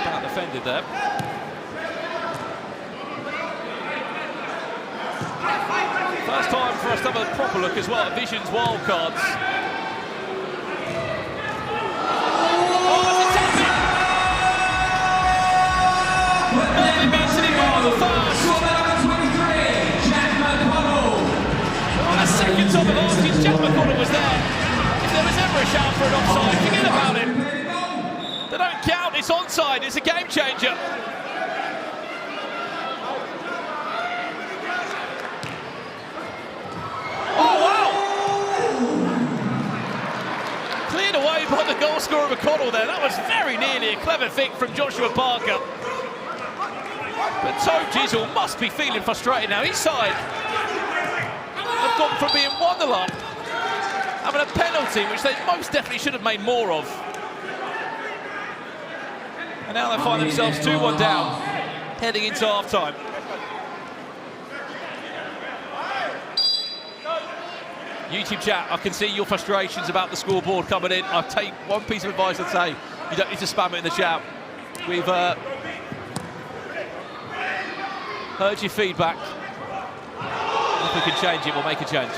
About defended there. First time for us to have a proper look as well at Vision's wildcards. Oh, it's a tapping! Melvin Minter in the first. A second time of advantage, Jack McConnell was there. If there was ever a shout for an offside, forget about it. They don't count, it's onside, it's a game changer. Oh, wow! Cleared away by the goal scorer McConnell there. That was very nearly a clever thing from Joshua Parker. But Toe Jizzle must be feeling frustrated now. His side have gone from being 1-0 up, having a penalty, which they most definitely should have made more of. And now they find themselves 2-1 down, heading into half-time. YouTube chat, I can see your frustrations about the scoreboard coming in. I'll take one piece of advice I'd say, you don't need to spam it in the chat. We've heard your feedback. If we can change it, we'll make a change.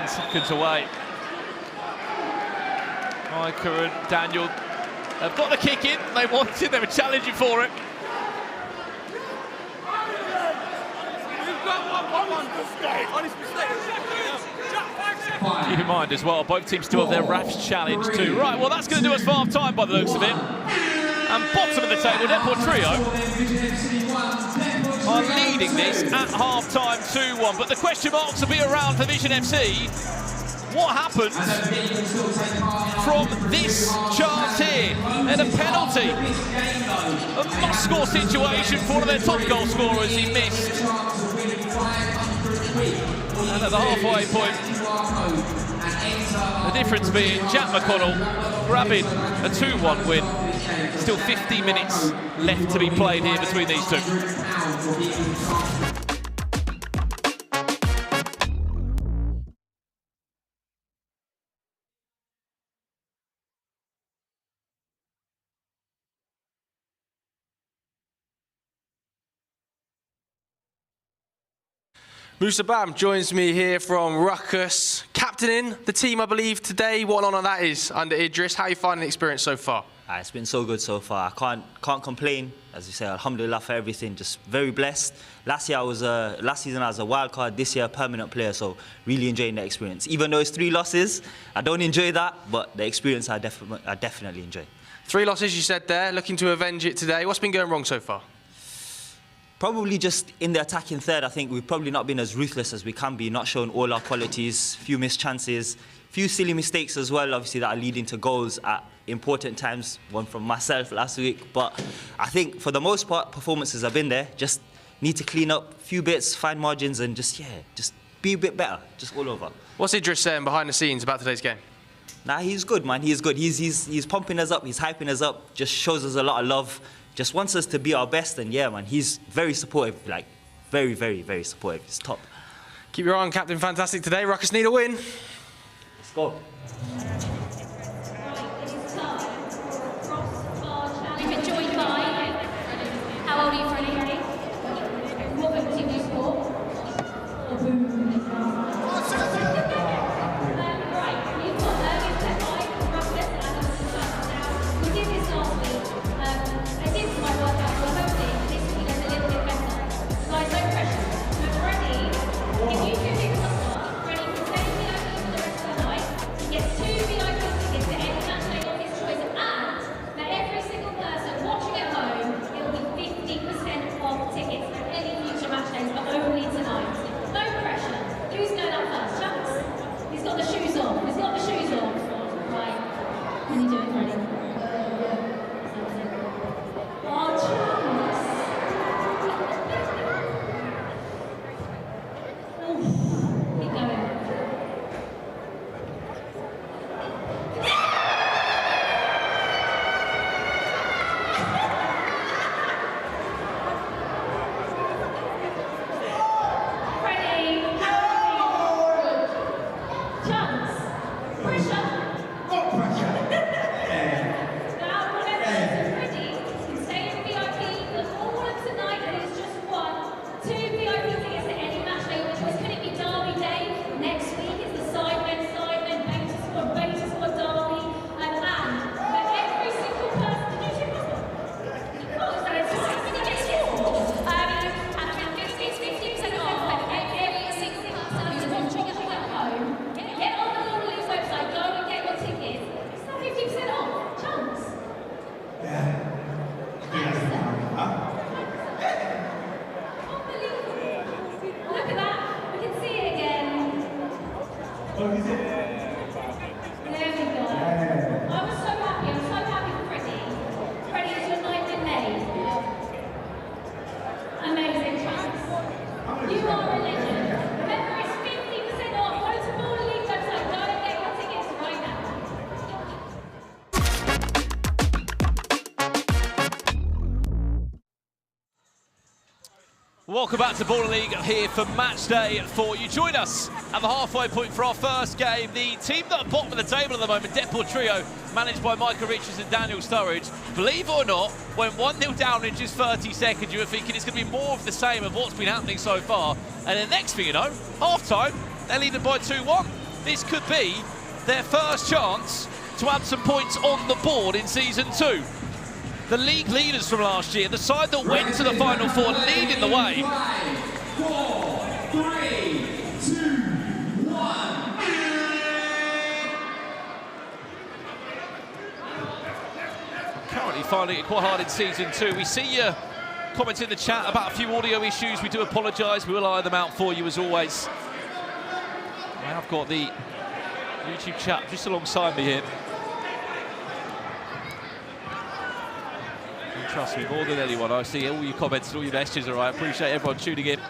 Seconds away. Micah and Daniel have got the kick in. They wanted, they were challenging for it. Keep in mind as well, both teams still have their refs challenge too. Right, well that's going to do us for half time by the looks of it. And bottom of the table, Deportrio are leading this at half-time 2-1. But the question marks will be around for Vision FC. What happened from this chance here? And a penalty. A must-score situation for one of their top goal scorers. He missed. And at the halfway point, the difference being Jack McConnell grabbing a 2-1 win. Still 50 minutes left to be played here between these two. Musa Bam joins me here from Rukkas, captaining the team, I believe, today. What an honour that is under Idris. How are you finding the experience so far? It's been so good so far. I can't complain. As you say, alhamdulillah for everything. Just very blessed. Last season I was a wild card. This year, a permanent player. So really enjoying the experience. Even though it's 3 losses, I don't enjoy that, but the experience I definitely enjoy. 3 losses, you said there. Looking to avenge it today. What's been going wrong so far? Probably just in the attacking third. I think we've probably not been as ruthless as we can be, not showing all our qualities, few missed chances, few silly mistakes as well, obviously, that are leading to goals at important times, one from myself last week. But I think for the most part, performances have been there. Just need to clean up a few bits, find margins, and just be a bit better, just all over. What's Idris saying behind the scenes about today's game? Nah, he's good, man. He's good. He's pumping us up, he's hyping us up, just shows us a lot of love. Just wants us to be our best, and yeah, man, he's very supportive, like very, very, very supportive. He's top. Keep your eye on Captain Fantastic today. Rukkas need a win. Let's go. You've been joined by, how old are you, Freddie? What book do you score? Welcome back to Baller League here for match day 4. You join us at the halfway point for our first game. The team that are bottom of the table at the moment, Deportrio, managed by Micah Richards and Daniel Sturridge. Believe it or not, when 1-0 down in just 30 seconds, you were thinking it's going to be more of the same of what's been happening so far. And the next thing you know, half-time, they're leading by 2-1. This could be their first chance to add some points on the board in Season 2. The league leaders from last year, the side that went to the Final Four, leading the way. 5, 4, 3, 2, 1. Currently finding it quite hard in Season 2. We see you comment in the chat about a few audio issues. We do apologise. We will iron them out for you as always. I've got the YouTube chat just alongside me here. Trust me, more than anyone, I see all your comments and all your messages, all right. I appreciate everyone tuning in.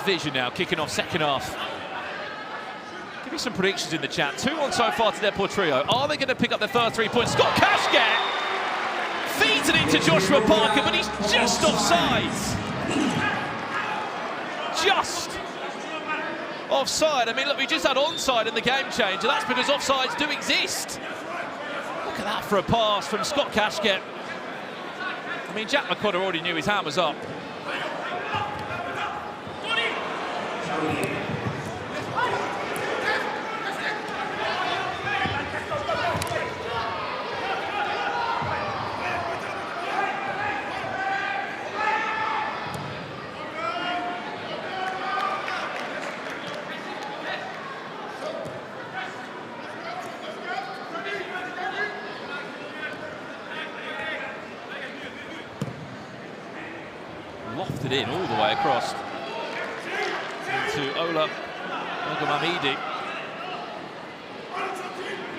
Vision now, kicking off second half. Give me some predictions in the chat. 2-1 so far to Deportrio. Are they going to pick up their first 3 points? Scott Kashket feeds it into Joshua Parker, but he's just offside. Just offside. I mean, look, we just had onside in the game changer. That's because offsides do exist. Look at that for a pass from Scott Kashket. I mean, Jack McConnell already knew his hand was up. Lofted in all the way across to Ola Ogamamidi.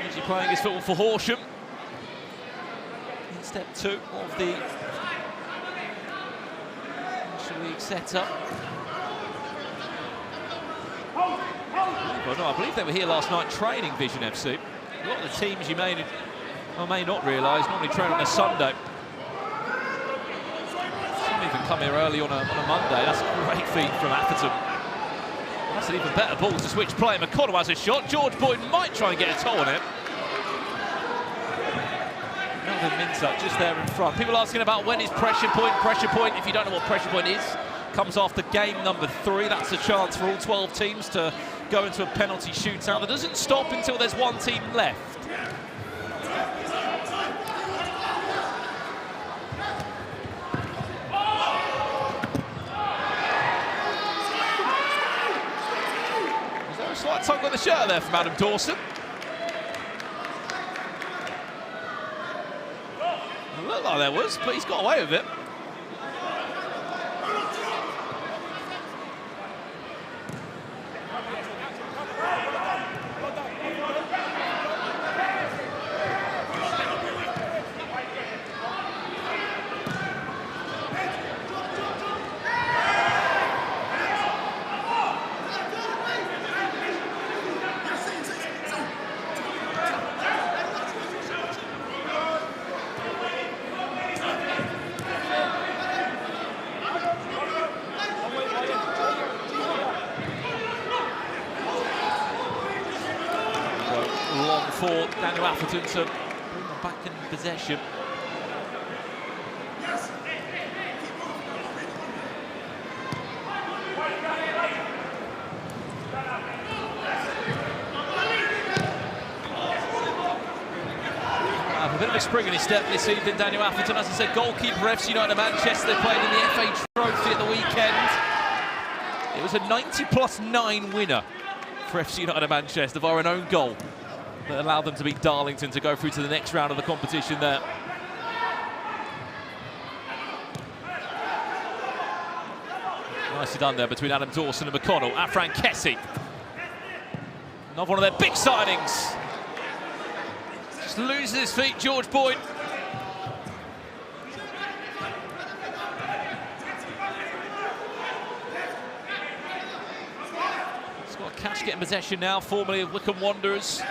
Usually playing his football for Horsham. In step 2 of the National League setup. Well, no, I believe they were here last night training Vision FC. A lot of the teams you may or may not realise normally train on a Sunday. Even come here early on a Monday. That's a great feat from Atherton. That's an even better ball to switch play. McConnell has a shot. George Boyd might try and get a toe on it. Melvin Mintup just there in front. People asking about when is pressure point. Pressure point, if you don't know what pressure point is, comes after game number 3. That's a chance for all 12 teams to go into a penalty shootout. That doesn't stop until there's one team left. Slight tug on the shirt there from Adam Dawson. It looked like there was, but he's got away with it. For Daniel Atherton to bring them back in possession. A bit of a spring in his step this evening, Daniel Atherton. As I said, goalkeeper FC United Manchester. They played in the FA Trophy at the weekend. It was a 90+9 winner for FC United Manchester via an own goal that allowed them to beat Darlington to go through to the next round of the competition there. Nicely done there between Adam Dawson and McConnell. Afran Kessie. Another one of their big signings. Just loses his feet, George Boyd. Scott Cash getting possession now, formerly of Wycombe Wanderers.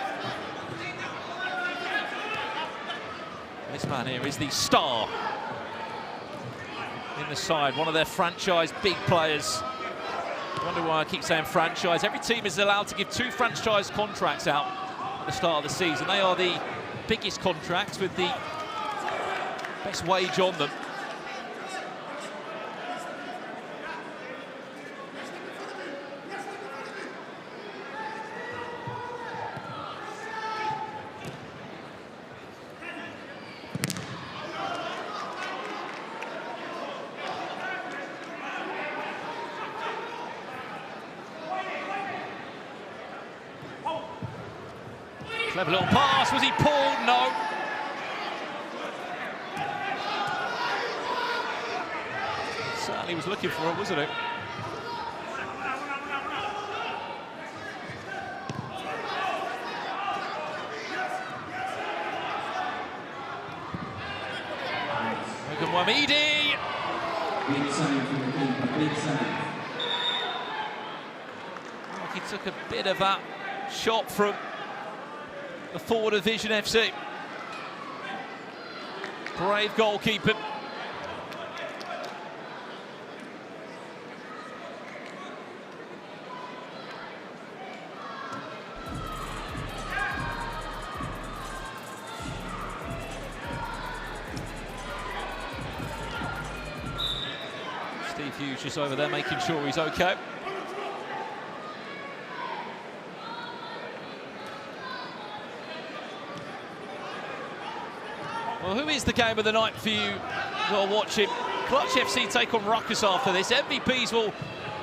This man here is the star in the side, one of their franchise big players. I wonder why I keep saying franchise. Every team is allowed to give 2 franchise contracts out at the start of the season. They are the biggest contracts with the best wage on them. Clever little pass. Was he pulled? No. Certainly was looking for it, wasn't it? Wamidi. He took a bit of that shot from the forward of VZN FC. Brave goalkeeper. Steve Hughes just over there making sure he's okay. Well, who is the game of the night for you who are watching? Clutch FC take on Rukkas after this. MVPs will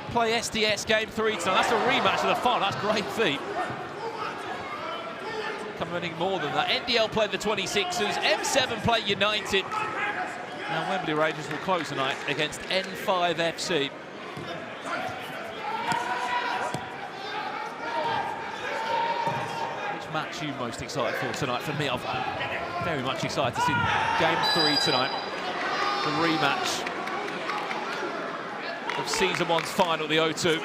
play SDS Game 3 tonight. That's a rematch of the final. That's great feat. Coming more than that. NDL play the 26ers. M7 play Yanited. Now Wembley Rangers will close tonight against N5 FC. Which match are you most excited for tonight? For me, I'm very much excited to see Game 3 tonight. The rematch of Season 1's final, the O2.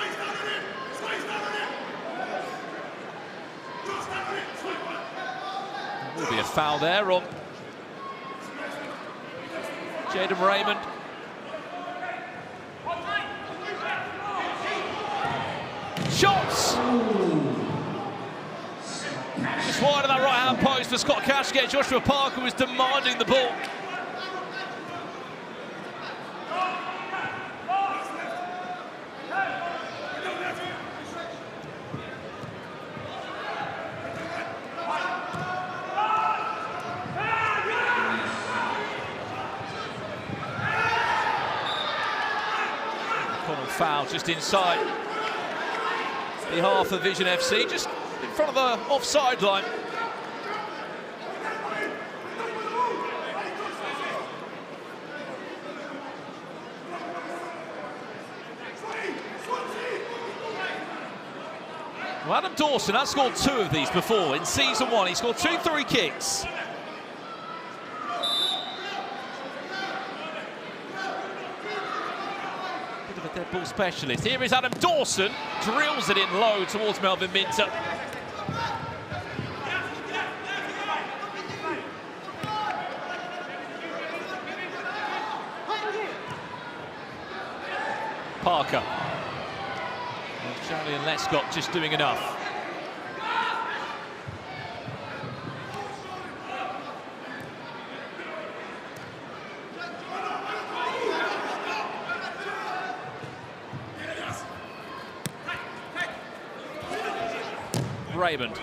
There will be a foul there on Jaden Raymond. Shots! Just wide of that right-hand post for Scott Cashgate. Joshua Parker was demanding the ball. Foul just inside the half of VZN FC, just in front of the offside line. Well, Adam Dawson has scored 2 of these before. In Season 1, he scored 2 free kicks. Dead ball specialist. Here is Adam Dawson, drills it in low towards Melvin Minter. Parker. And Charlie and Lescott just doing enough. Raymond.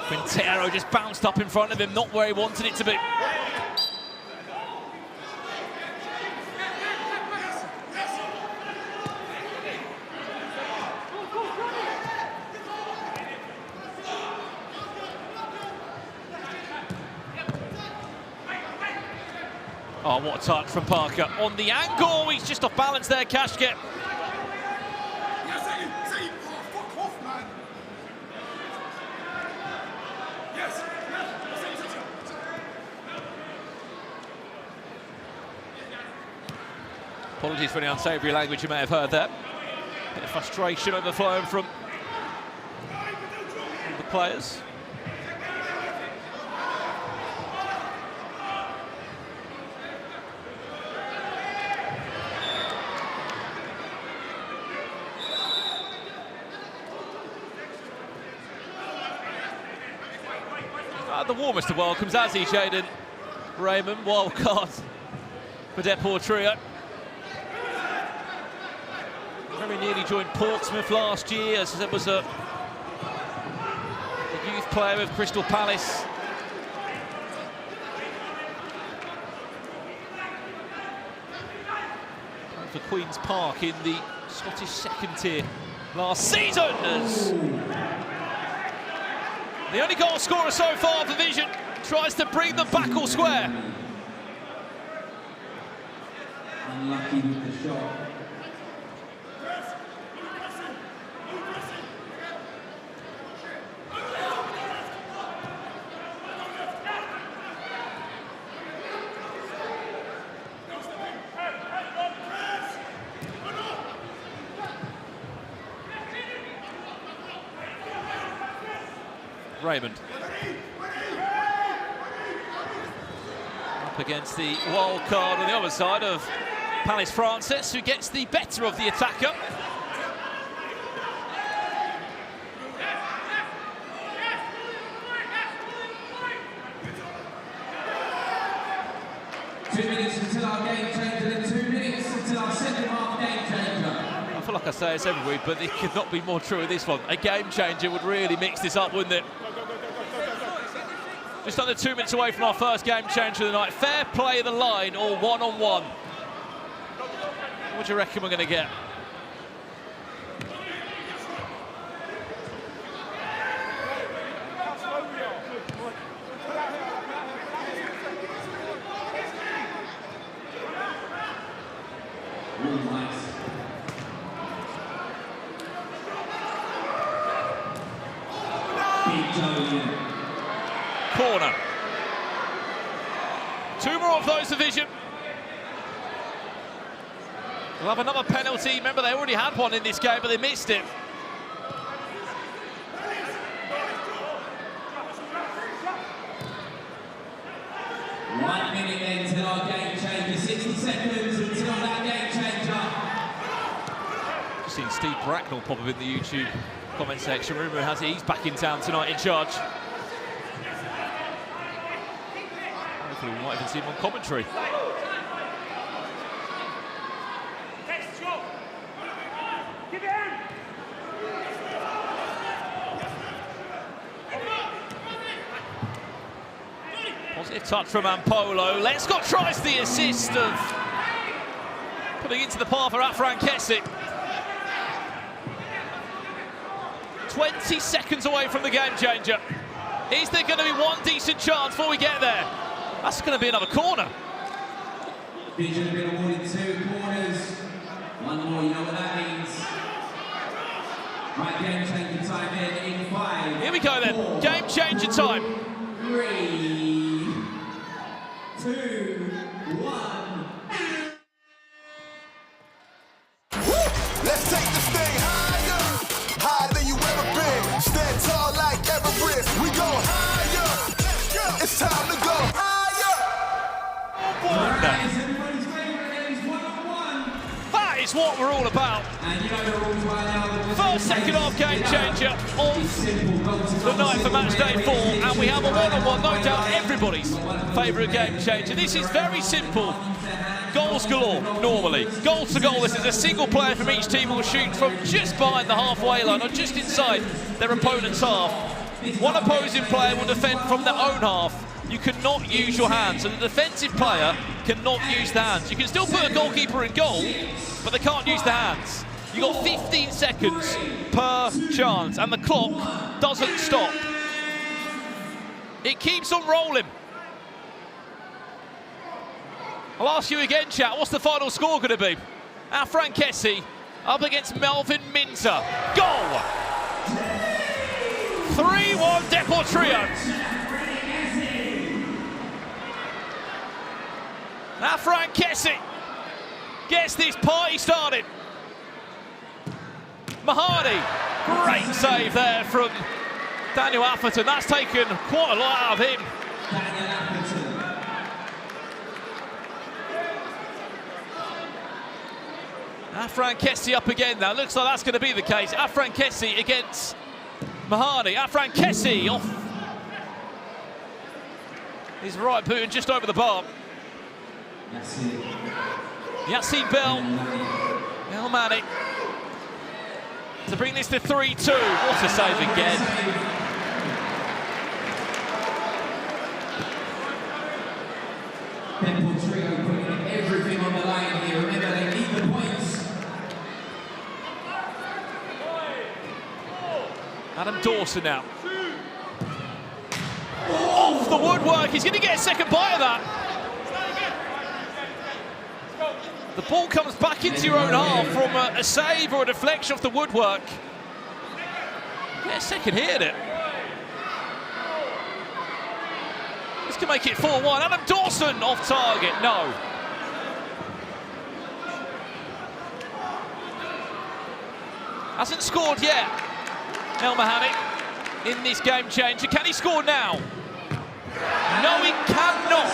Quintero just bounced up in front of him, not where he wanted it to be. Oh, what a touch from Parker. On the angle, he's just off balance there, Cashgate. Apologies for any unsavoury language you may have heard there. Bit of frustration overflowing from the players. The warmest of welcomes, as he, Jaden Raymond, wild card for Deportrio. Very nearly joined Portsmouth last year, as it was a youth player of Crystal Palace. Played for Queen's Park in the Scottish second tier last season. As the only goal scorer so far for VZN tries to bring them back all square. Unlucky with the shot. Raymond. Up against the wild card on the other side of Palace Francis, who gets the better of the attacker. Until our game changer, then 2 minutes until our second half game changer. I feel like I say this every week, but it could not be more true of this one. A game changer would really mix this up, wouldn't it? Just under 2 minutes away from our first game changer of the night. Fair play of the line or one-on-one. What do you reckon we're going to get? Corner. 2 more of those division. We'll have another penalty. Remember, they already had one in this game, but they missed it. One minute until our game changer. 60 seconds until that game changer. Just seen Steve Bracknell pop up in the YouTube comment section. Rumour has it he's back in town tonight in charge. Hopefully we might even see him on commentary. Positive touch from Ampolo. Lescott tries the assist of putting into the path for Afran Kessie. 20 seconds away from the game changer. Is there going to be one decent chance before we get there? That's going to be another corner. Vision have been awarded 2 corners. One more, you know what that means. Right, game changer time in 5. Here we go then. 4, game changer time. 3, 2, 1. Let's take this thing higher, higher than you ever been. Stand tall like Everest. We go higher. It's time to go higher. That is what we're all about. First, second half game changer of the night for Matchday 4, and we have a one-on-one, no doubt everybody's favourite game changer. This is very simple. Goals galore, normally. Goal to goal, this is a single player from each team will shoot from just behind the halfway line or just inside their opponent's half. One opposing player will defend from their own half. You cannot use your hands, so the defensive player cannot use the hands. You can still put a goalkeeper in goal, but they can't use the hands. You've got 15 seconds per chance, and the clock doesn't stop. It keeps on rolling. I'll ask you again, chat, what's the final score going to be? Afran Kessie up against Melvin Minter. Goal! 3-1 Deportrio. Afran Kessie gets this party started. Mahadi, great save there from Daniel Atherton. That's taken quite a lot out of him. Afran Kessie up again now. Looks like that's going to be the case. Afran Kessie against Mahadi. Afran Kessie off his right boot and just over the bar. Yassine Bell, El Mani to bring this to 3-2. What a save again. Deportrio putting everything on the line here. Remember, they need the points. Adam Dawson now. Off the woodwork, he's going to get a second bite of that. The ball comes back into your own half from a save or a deflection off the woodwork. Get a second here at it. This can make it 4-1. Adam Dawson off target, no. Hasn't scored yet. El Mahani in this game changer. Can he score now? No, he cannot.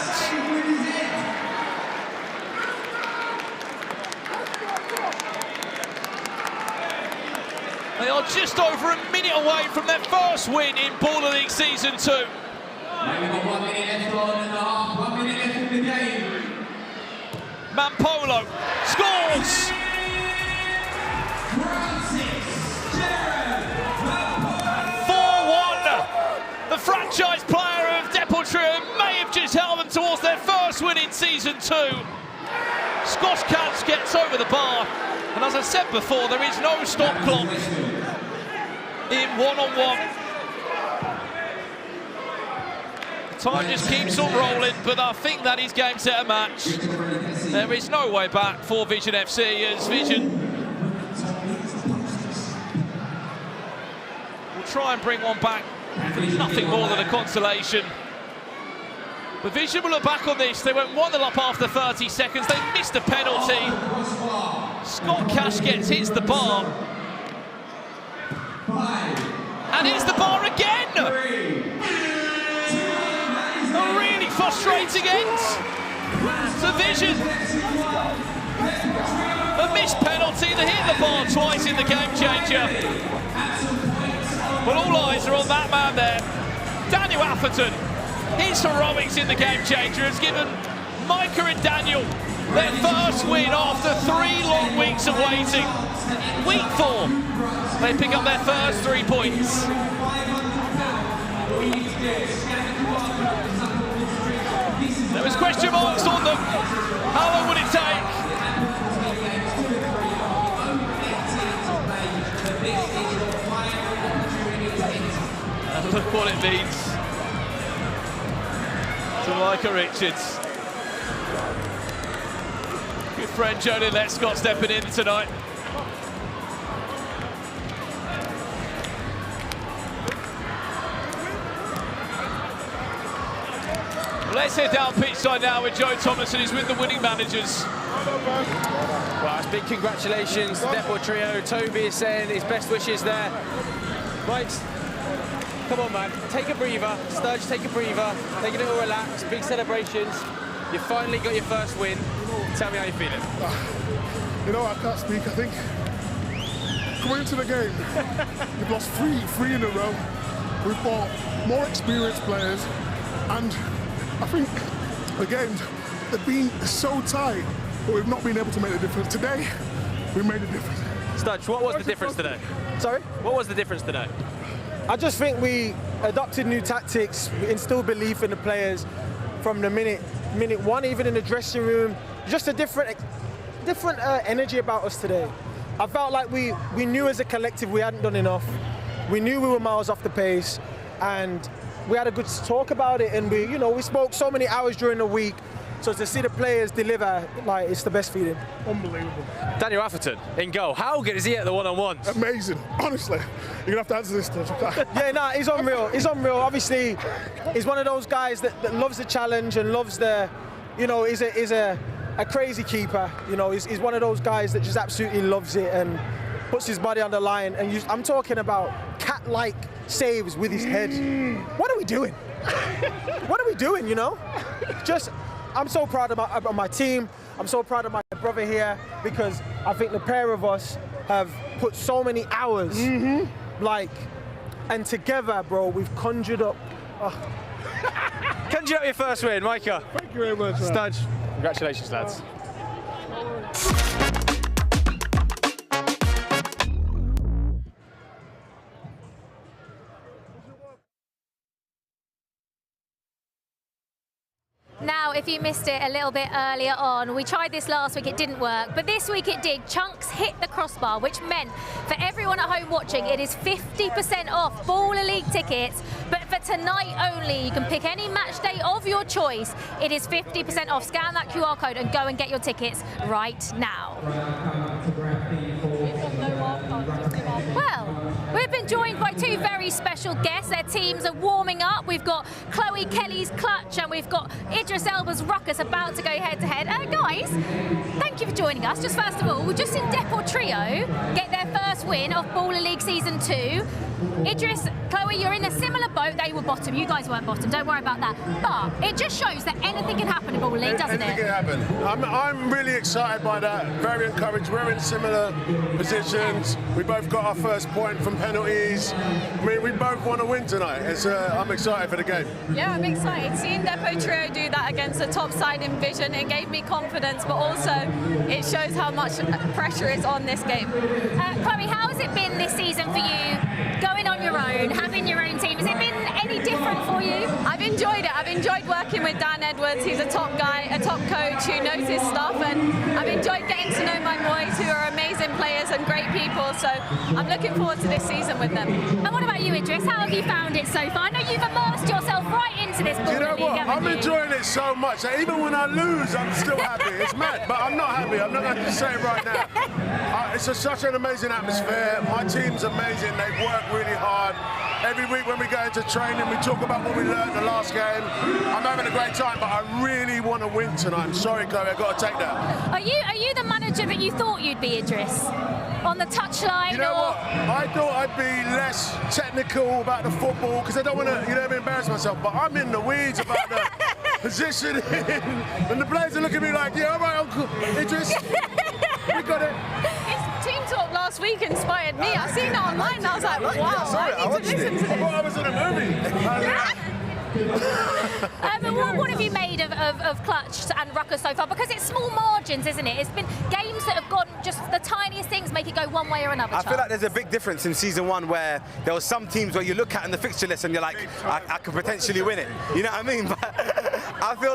They are just over a minute away from their first win in Baller League Season 2. We've got 1 minute left on and a half, 1 minute left in the game. Mampolo scores! 4-1! The franchise player of Deportrio may have just held them towards their first win in Season 2. Scott Katz gets over the bar, and as I said before, there is no stop clock in one-on-one. Time just keeps on rolling, but I think that is game, set, and match. There is no way back for VZN FC, as VZN will try and bring one back for nothing more than a consolation. But VZN will look back on this. They went 1-0 up after 30 seconds. They missed a penalty. Scott Cash hits the bar. And hits the bar again! A really frustrating end to VZN. A missed penalty, they hit the bar twice in the game changer. But all eyes are on that man there. Daniel Atherton, his heroics in the game changer has given Micah and Daniel their first win after 3 long weeks of waiting. Week 4, they pick up their first 3 points. There was question marks on them. How long would it take? And look what it means to Micah Richards. Good friend Jody Lettscott stepping in tonight. Let's head down pitch side now with Joe Thomason, who's with the winning managers. Well, it's big congratulations to Deportrio. Toby is saying his best wishes there. Right, come on, man. Take a breather. Sturge, take a breather. Take a little relax. Big celebrations. You finally got your first win. Tell me how you're feeling. You know, I can't speak. I think coming into the game, we've lost three in a row. We've bought more experienced players, and I think the games have been so tight, but we've not been able to make a difference. Today, we made a difference. Studge, what was the difference today? Sorry? What was the difference today? I just think we adopted new tactics, we instilled belief in the players from the minute 1, even in the dressing room. Just a different energy about us today. I felt like we knew as a collective we hadn't done enough. We knew we were miles off the pace, and we had a good talk about it, and we spoke so many hours during the week. So to see the players deliver, like, it's the best feeling. Unbelievable. Daniel Atherton in goal. How good is he at the one-on-ones? Amazing, honestly. You're gonna have to answer this stuff. Yeah, nah, he's unreal. He's unreal. Obviously, he's one of those guys that loves the challenge and loves the, he's a crazy keeper. He's one of those guys that just absolutely loves it and puts his body on the line. And I'm talking about cat-like saves with his head. What are we doing? What are we doing, Just, I'm so proud of my team. I'm so proud of my brother here, because I think the pair of us have put so many hours, and together, bro, we've conjured up. Conjured up your first win, Micah. Thank you very much, Studge. Congratulations, lads. Now, if you missed it a little bit earlier on, we tried this last week, it didn't work, but this week it did. Chunks hit the crossbar, which meant for everyone at home watching, it is 50% off Baller League tickets, but for tonight only, you can pick any match day of your choice. It is 50% off. Scan that QR code and go and get your tickets right now. Well, we've been joined by 2 very special guests. Their teams are warming up. We've got Chloe Kelly's Clutch and we've got Idris Elba's Rukkas about to go head-to-head. Guys, thank you for joining us. Just first of all, we've just seen Deportrio get their first win of Baller League Season 2. Idris, Chloe, you're in a similar boat. They were bottom. You guys weren't bottom. Don't worry about that. But it just shows that anything can happen in Ball League, doesn't it? Anything can happen. I'm really excited by that. Very encouraged. We're in similar positions. We both got our first point from penalties. I mean, we both want to win tonight. I'm excited for the game. Yeah, I'm excited. Seeing Deportrio do that against the top side in Vision, it gave me confidence, but also it shows how much pressure is on this game. Chloe, how has it been this season for you, going on your own, having your own team? Has it been any different for you? I've enjoyed it. I've enjoyed working with Dan Edwards. He's a top guy, a top coach who knows his stuff, and I've enjoyed getting to know my boys who are amazing players and great people, so I'm looking forward to this season with them. And what about you, Idris? How have you found it so far? I know you've immersed yourself right into this Ball League. You know what? I'm enjoying it so much that even when I lose, I'm still happy. It's mad, but I'm not happy. I'm not going to say it right now. It's such an amazing atmosphere. My team's amazing. They've worked really hard. Every week when we go into training, we talk about what we learned the last game. I'm having a great time, but I really want to win tonight. I'm sorry, Chloe, I've got to take that. Are you the manager that you thought you'd be, Idris? On the touchline? You know what? I thought I'd be less technical about the football because I don't want to, embarrass myself. But I'm in the weeds about the positioning, and the players are looking at me like, yeah, all right, Uncle Idris, we got it. Team Talk last week inspired me. I've seen it online and I was like, wow, I need to listen to this. I thought I was in a movie. What have you made of Clutch and Rukkas so far? Because it's small margins, isn't it? It's been games that have gone just the tiniest things make it go one way or another. I feel like there's a big difference in season one where there were some teams where you look at in the fixture list and you're like, I could potentially win it. You know what I mean? But I feel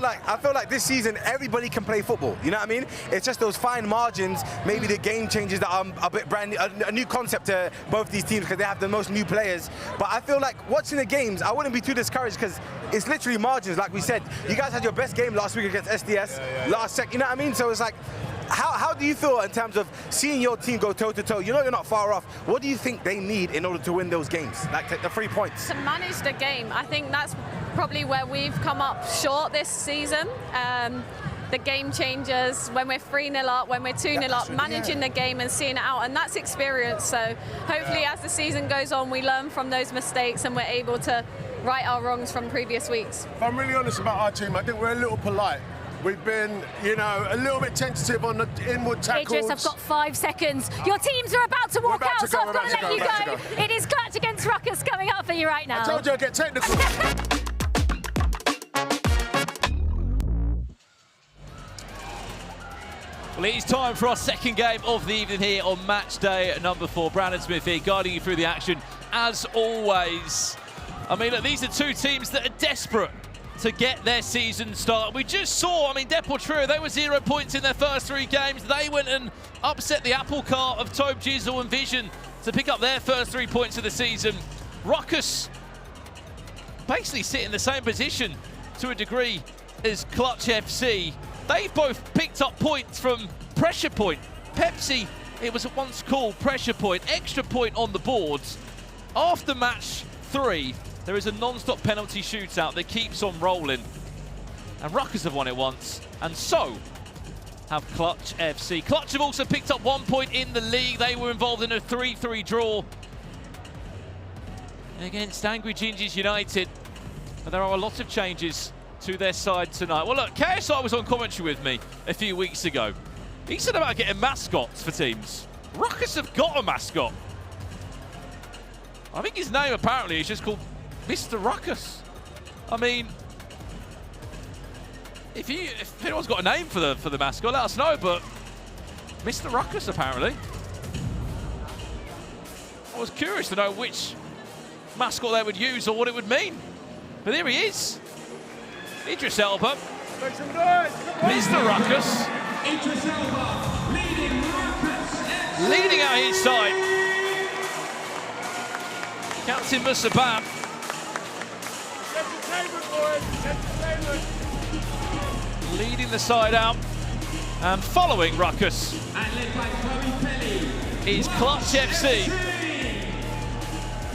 like this season everybody can play football. You know what I mean? It's just those fine margins, maybe the game changes that are a bit brand new, a new concept to both these teams because they have the most new players. But I feel like watching the games, I wouldn't be too discouraged because it's literally margins, like we said. You guys had your best game last week against SDS, last sec, you know what I mean? So it's like, how do you feel in terms of seeing your team go toe-to-toe? You know you're not far off. What do you think they need in order to win those games, like the 3 points? To manage the game, I think that's probably where we've come up short this season. The game changers, when we're 3-0 up, when we're 2-0 up, managing the game and seeing it out, and that's experience. So hopefully as the season goes on, we learn from those mistakes and we're able to right our wrongs from previous weeks. If I'm really honest about our team, I think we're a little polite. We've been, a little bit tentative on the inward tackles. Idris, I've got 5 seconds. Your teams are about to walk out, so I've got to let you go. It is Clutch against Rukkas coming up for you right now. I told you I'd get technical. Well, it is time for our second game of the evening here on match day number 4. Brandon Smith here, guiding you through the action as always. I mean, look, these are two teams that are desperate to get their season started. We just saw, Deportrio, they were 0 points in their first 3 games. They went and upset the apple cart of Tobe Jizzle and Vision to pick up their first 3 points of the season. Rukkas basically sit in the same position to a degree as Clutch FC. They've both picked up points from pressure point. Pepsi, it was once called pressure point, extra point on the boards. After match 3, there is a non-stop penalty shootout that keeps on rolling. And Rukkas have won it once, and so have Clutch FC. Clutch have also picked up 1 point in the league. They were involved in a 3-3 draw against Angry Gingers United. But there are a lot of changes to their side tonight. Well, look, KSI was on commentary with me a few weeks ago. He said about getting mascots for teams. Rukkas have got a mascot. I think his name apparently is just called Mr. Rukkas. I mean, if anyone's got a name for the mascot, let us know. But Mr. Rukkas apparently. I was curious to know which mascot they would use or what it would mean. But there he is. Idris Elba. Mr. Rukkas. Idris Elba leading Rukkas. Leading out his side. Captain Musabab. Leading the side out. And following Rukkas is Clutch FC.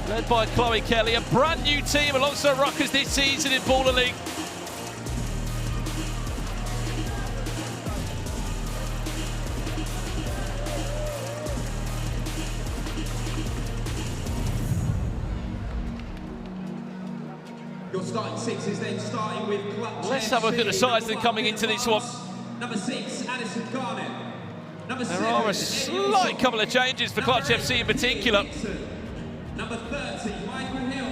Led by Chloe Kelly, a brand new team alongside Rukkas this season in Baller League. Your starting six is then starting with Clutch Let's have a look at the sides then coming into this one. Number 6, Addison Garnett. Number 7, There are a slight couple of changes for Clutch FC in particular. Number 30, Michael Hill.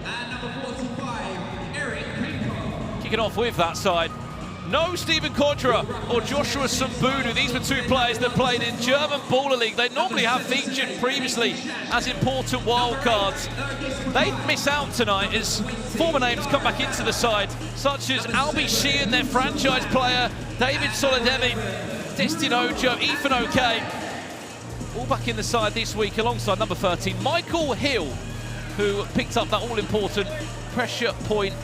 And number 45, Eric Pinker. Kicking off with that side. No Stephen Kodra or Joshua Sambudu. These were two players that played in German Baller League. They normally have featured previously as important wildcards. They miss out tonight as former names come back into the side, such as Albi Sheehan, their franchise player, David Soledemi, Destin Ojo, Ethan O'Kay. All back in the side this week alongside number 13, Michael Hill, who picked up that all-important pressure point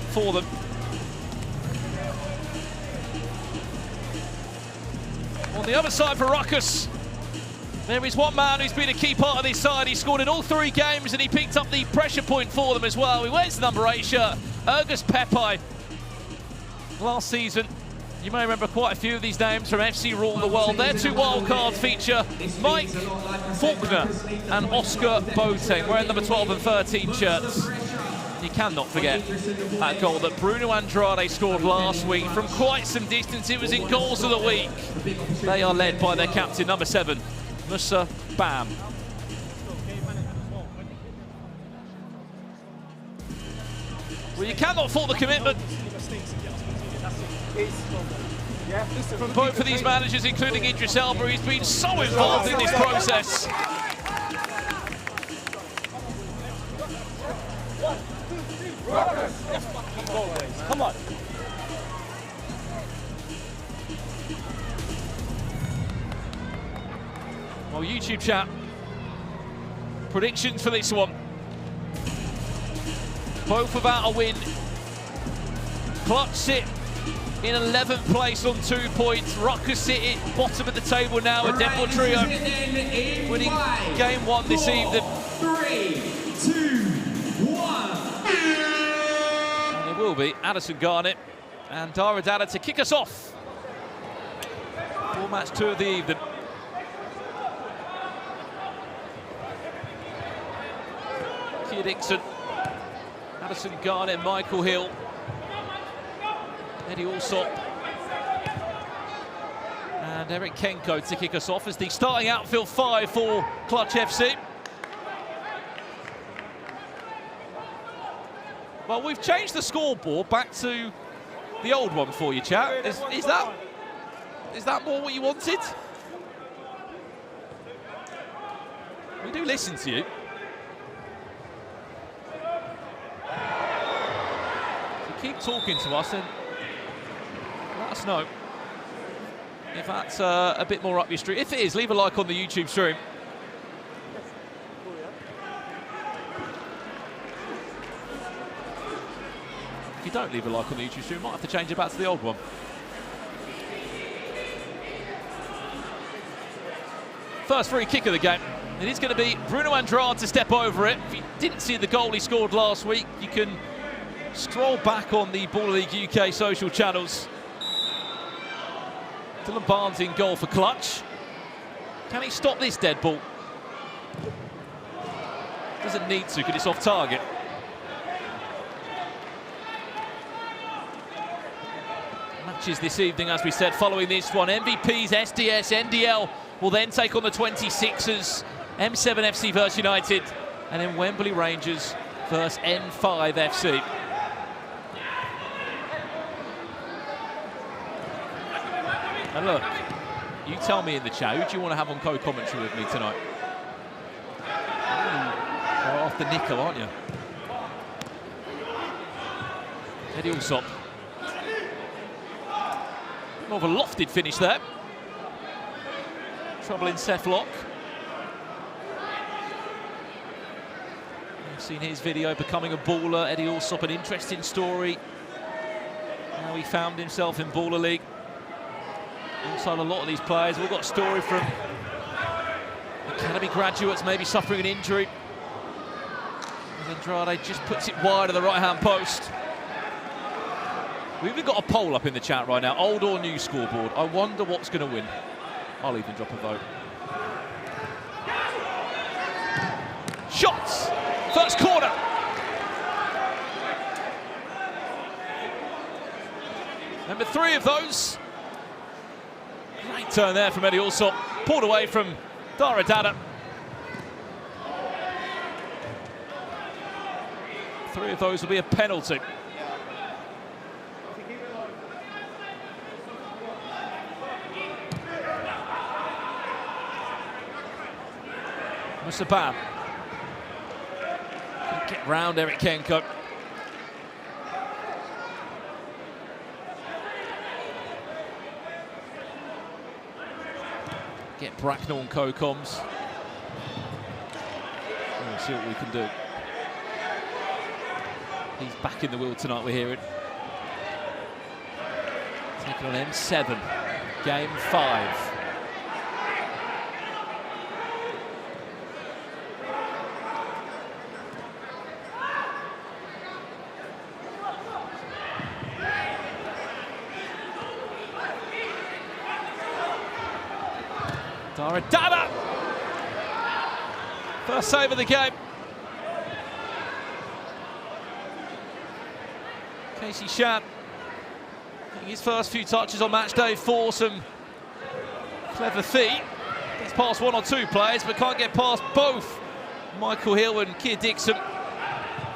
for them. On the other side for Rukkas, there is one man who's been a key part of this side. He scored in all 3 games and he picked up the pressure point for them as well. He wears the number 8 shirt, Ergus Pepe. Last season, you may remember quite a few of these names from FC Rule the World. Their 2 wildcards feature Mike Faulkner and Oscar Boateng, wearing number 12 and 13 shirts. You cannot forget that goal that Bruno Andrade scored last week from quite some distance. It was in goals of the week. They are led by their captain, number 7, Musa Bam. Well, you cannot fault the commitment from both of these managers, including Idris Elba. He's been so involved in this process. Come on. Well, YouTube chat, predictions for this one. Both without a win. Clutch sit in 11th place on 2 points. Rukkas sit at bottom of the table now with Deportrio winning game 1 this evening. 3, 2, 1. And it will be Addison Garnett and Dara Dada to kick us off for match 2 of the evening. Kia Dixon, Addison Garnett, Michael Hill, Eddie Allsop and Eric Kenko to kick us off as the starting outfield 5 for Clutch FC. Well, we've changed the scoreboard back to the old one for you, chat. Is that more what you wanted? We do listen to you. So keep talking to us and let us know if that's a bit more up your street. If it is, leave a like on the YouTube stream. If you don't leave a like on the YouTube stream, we might have to change it back to the old one. First free kick of the game. It is going to be Bruno Andrade to step over it. If you didn't see the goal he scored last week, you can scroll back on the Baller League UK social channels. Dylan Barnes in goal for Clutch. Can he stop this dead ball? Doesn't need to because it's off target. Matches this evening, as we said, following this one. MVPs, SDS, NDL will then take on the 26ers. M7 FC versus Yanited. And then Wembley Rangers versus N5 FC. And look, you tell me in the chat, who do you want to have on co-commentary with me tonight? You're off the nickel, aren't you? Eddie Allsop. More of a lofted finish there. Trouble in Seth Locke. I've seen his video, Becoming a Baller. Eddie Allsop, an interesting story. How he found himself in Baller League. Alongside a lot of these players, we've got a story from academy graduates maybe suffering an injury. As Andrade just puts it wide of the right-hand post. We've even got a poll up in the chat right now, old or new scoreboard. I wonder what's going to win. I'll even drop a vote. Shots! First corner! but 3 of those. Great turn there from Eddie Allsop. Pulled away from Dara. 3 of those will be a penalty. Musabam. Get round Eric Kenko. Get Bracknell and co-coms. We'll see what we can do. He's back in the wheel tonight, we're hearing. Taking on M7, game 5. Dara. First save of the game. Casey Shan, his first few touches on match day for some clever feet. Gets past 1 or 2 players, but can't get past both Michael Hill and Keir Dixon.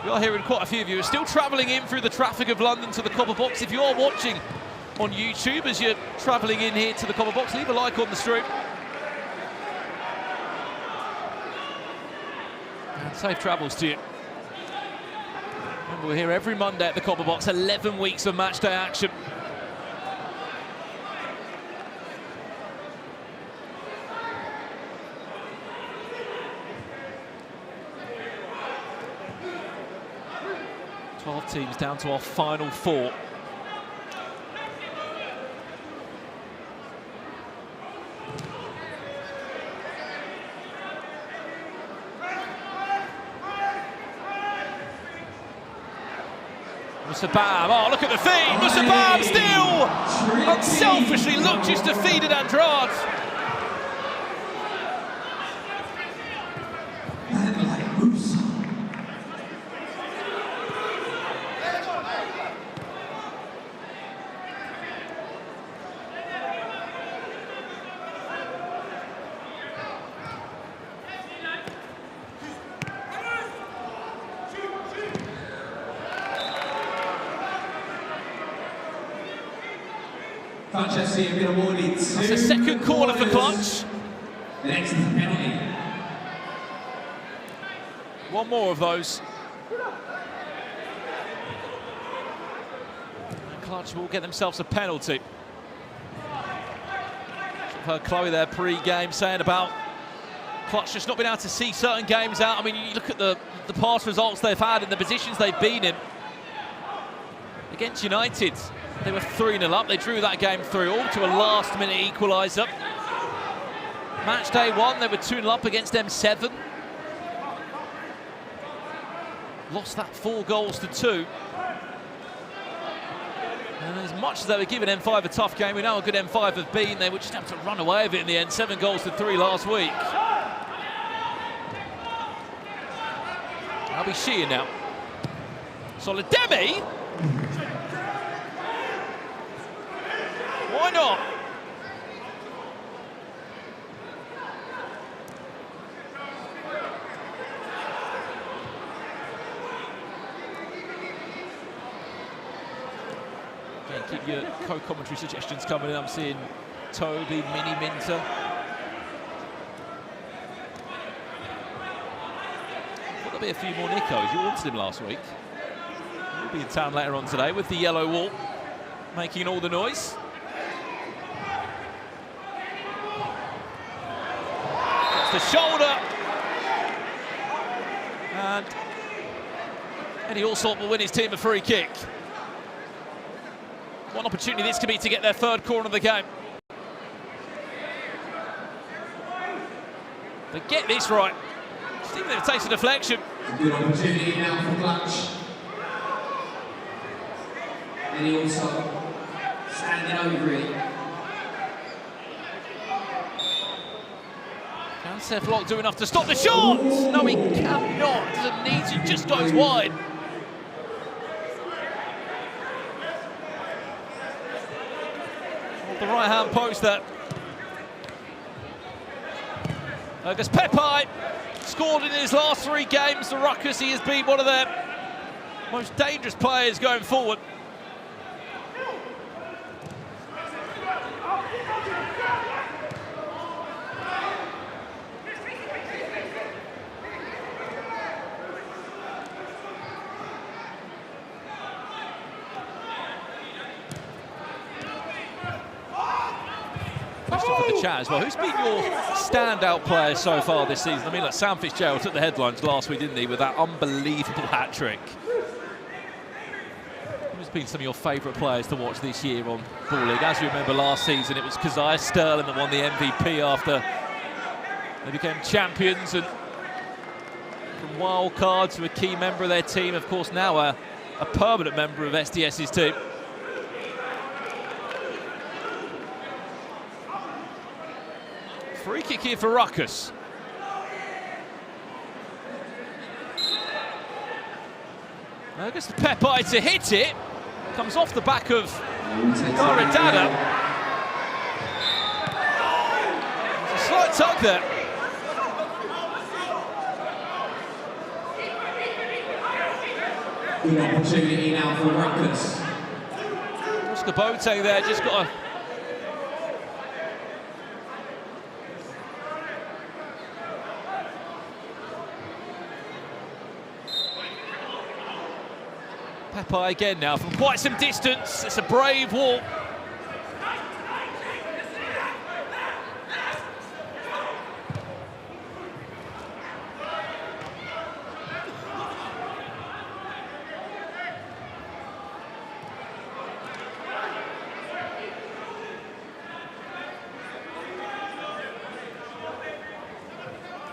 We are hearing quite a few of you are still travelling in through the traffic of London to the Copper Box. If you are watching on YouTube as you're travelling in here to the Copper Box, leave a like on the stream. And safe travels to you. Remember, we're here every Monday at the Copper Box, 11 weeks of match day action. Teams down to our final 4. Musabam, oh look at the feed, Musabam still unselfishly looked just to feed it Andrade. Clutch FC have been awarded 2. That's a second corner for Clutch. The next is a penalty. One more of those. And Clutch will get themselves a penalty. I've heard Chloe there pre-game saying about Clutch just not being able to see certain games out. I mean, you look at the past results they've had and the positions they've been in. Against United, they were 3-0 up. They drew that game 3-3 to a last-minute equaliser. Match day 1, they were 2-0 up against M7. Lost that 4-2. And as much as they were giving M5 a tough game, we know how good M5 have been. They would just have to run away with it in the end. 7-3 last week. I'll be Sheehan now. Solidemi. Why not? Again, keep your co-commentary suggestions coming in. I'm seeing Toby, Mini Minter. Thought there'll be a few more Nicos. You wanted him last week. He'll be in town later on today with the yellow wall, making all the noise. The shoulder, and Eddie Allsop will win his team a free kick. One opportunity this could be to get their 3rd corner of the game. They get this right. Just even if it takes a deflection. Good opportunity now for Clutch. Eddie Allsop standing over it. Can Seth Locke do enough to stop the shot? No, he cannot. Doesn't need to, just goes wide. The right-hand post there. Rukkas Pepsi scored in his last 3 games for Rukkas. He has been one of their most dangerous players going forward. For the chat as well. Who's been your standout player so far this season? I mean, look, Sam Fitzgerald took the headlines last week, didn't he, with that unbelievable hat-trick. Who's been some of your favourite players to watch this year on Ball League? As you remember last season, it was Keziah Sterling that won the MVP after they became champions, and from wild card to a key member of their team, of course now a permanent member of SDS's team. Free kick here for Rukkas. Rukkas Pepsi to hit it. Comes off the back of Yanited. There's a slight tug there. Good opportunity now for Rukkas. Oscar Boateng there, just got a... Pepsi again now from quite some distance. It's a brave walk.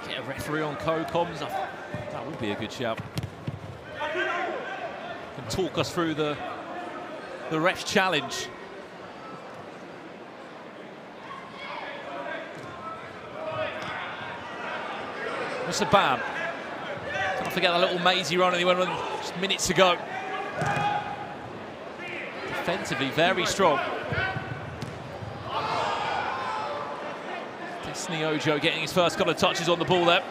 Get a referee on co-coms. That would be a good shout. Can talk us through the ref's challenge. Mr. Bam. Can't forget that little mazy run he went on just minutes ago. Defensively very strong. Destiny Ojo getting his first couple of touches on the ball there.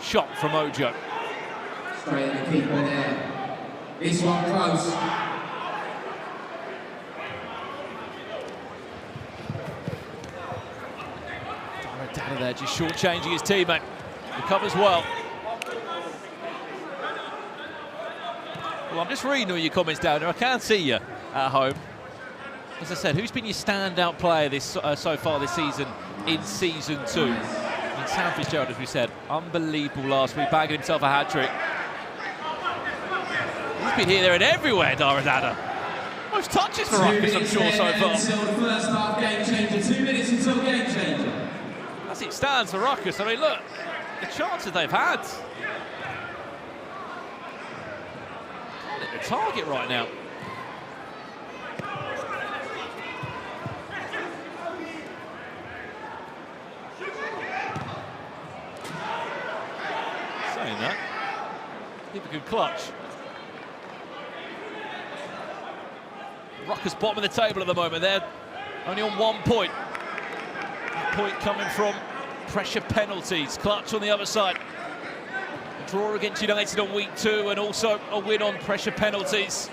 Shot from Ojo. Straight at the keeper there. This one close. Dada there just short-changing his teammate. Recovers well. Well, I'm just reading all your comments down there. I can't see you at home. As I said, who's been your standout player this so far this season in Season 2? Sam Fitzgerald, as we said, unbelievable last week, bagging himself a hat-trick. He's been here, there and everywhere, Dada. Most touches for Rukkas, I'm sure, so far. Until the first half game changer. 2 minutes until game changer. As it stands for Rukkas, I mean, look, the chances they've had. Can't hit the target right now. That. Keep a good clutch. Rukkas bottom of the table at the moment. They're only on 1 point. That point coming from pressure penalties. Clutch on the other side. A draw against United on week 2 and also a win on pressure penalties.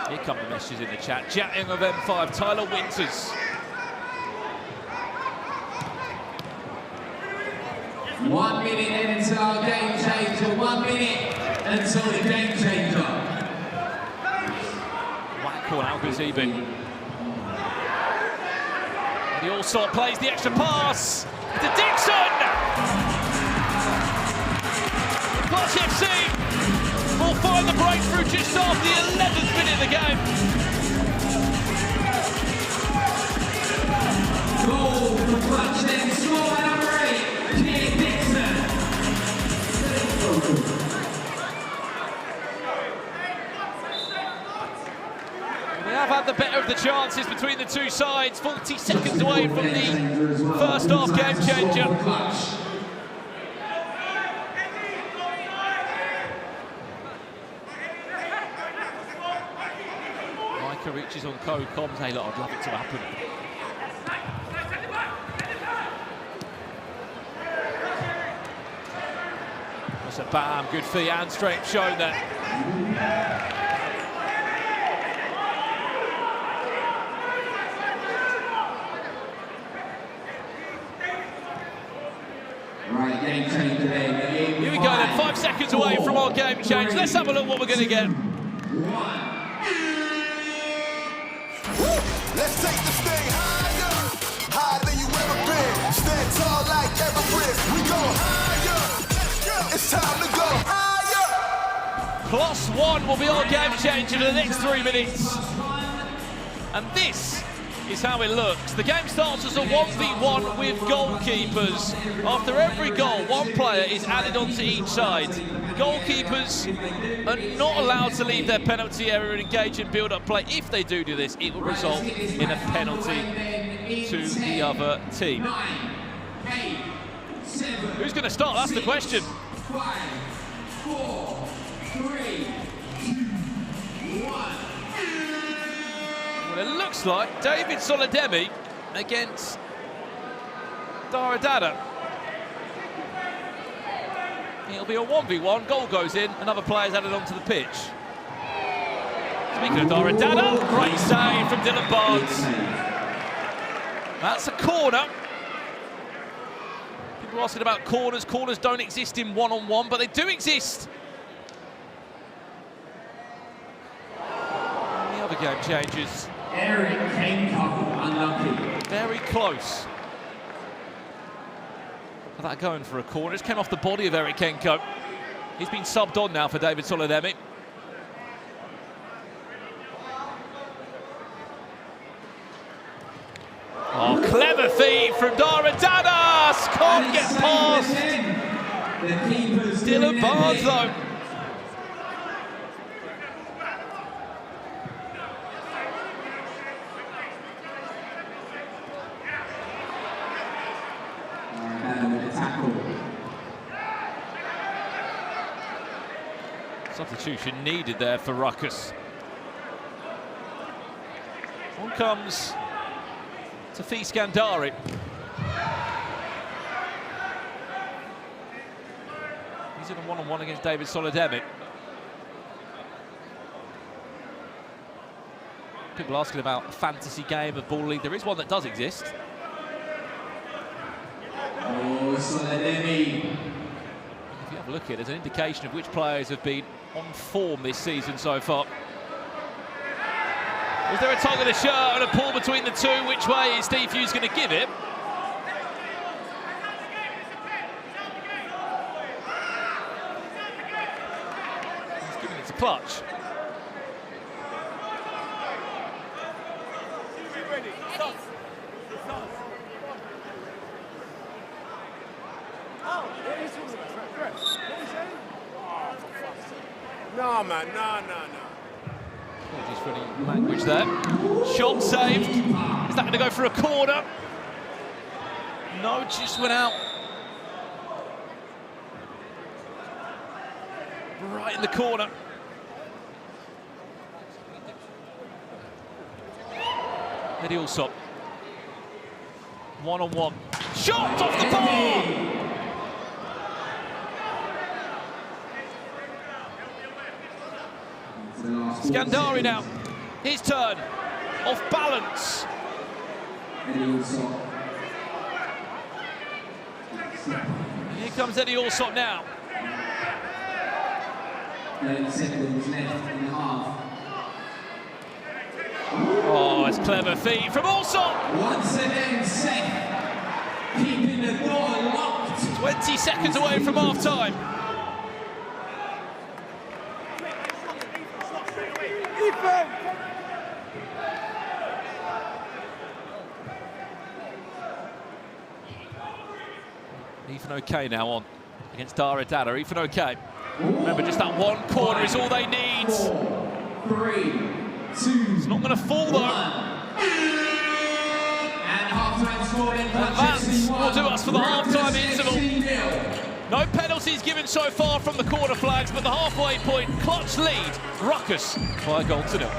Here come the messages in the chat. Jack Young of M5, Tyler Winters. One minute until our game changer. 1 minute until the game changer. Whack call out Gazibin. The Allsop plays the extra pass to Dixon. Rukkas FC will find the breakthrough just after the 11th minute of the game. Goal for Matchday, score by number 8, Dixon. They have had the better of the chances between the two sides. 40 seconds away from the first half game changer. Micah reaches on co-coms. Hey, look, I'd love it to happen. That's a bam, good feet and straight shown there. Right, game change today. Here we go then, 5 seconds away from our game change. Let's have a look what we're going to get. Let's take this thing higher, higher than you ever been. Stand tall like Everest. We go higher. It's time to go higher. +1 will be our game changer for the next 3 minutes. And this is how it looks. The game starts as a 1v1 with goalkeepers. After every goal, one player is added onto each side. Goalkeepers are not allowed to leave their penalty area and engage in build-up play. If they do this, it will result in a penalty to the other team. Who's going to start? That's the question. 5, 4, 3, 2, 1. Well, it looks like David Soledemi against Daradada. It'll be a 1v1, goal goes in, another player's added onto the pitch. Speaking of Daradada, great save from Dylan Barnes. That's a corner. People are asking about corners. Corners don't exist in one-on-one, but they do exist. And the other game changes. Eric Kenko, unlucky. Very close. That going for a corner. Just came off the body of Eric Kenko. He's been subbed on now for David Soledemi. Oh, clever feed from Daradada. Can't get past Dylan Barnes though. Substitution needed there for Rukkas. On comes Tafi Skandari. He's in a one-on-one against David Soledemi. People asking about a fantasy game of Ball League. There is one that does exist. Oh, Soledemi. If you have a look at it, there's an indication of which players have been on form this season so far. Was there a tug of the shirt and a pull between the two? Which way is Steve Hughes going to give it? He's giving it to Clutch. No, man, no. Apologies for any language there. Shot saved. Is that going to go for a corner? No, just went out. Right in the corner. Eddie Allsop. One-on-one. Shot off the ball! Skandari now, his turn, off balance. Here comes Eddie Allsop now. 30 seconds left in the half. Oh, it's clever feet from Olson. Once again, Seth keeping the door locked. 20 seconds away from half-time. Ethan OK now on against Dara Dada. Ethan OK. Remember, just that one corner is all they need. 4, 3, 2, it's not going to fall though. And half-time score in and that will do us for the half-time interval. No penalties given so far from the corner flags, but the halfway point clutch lead. Rukkas by a goal to 0.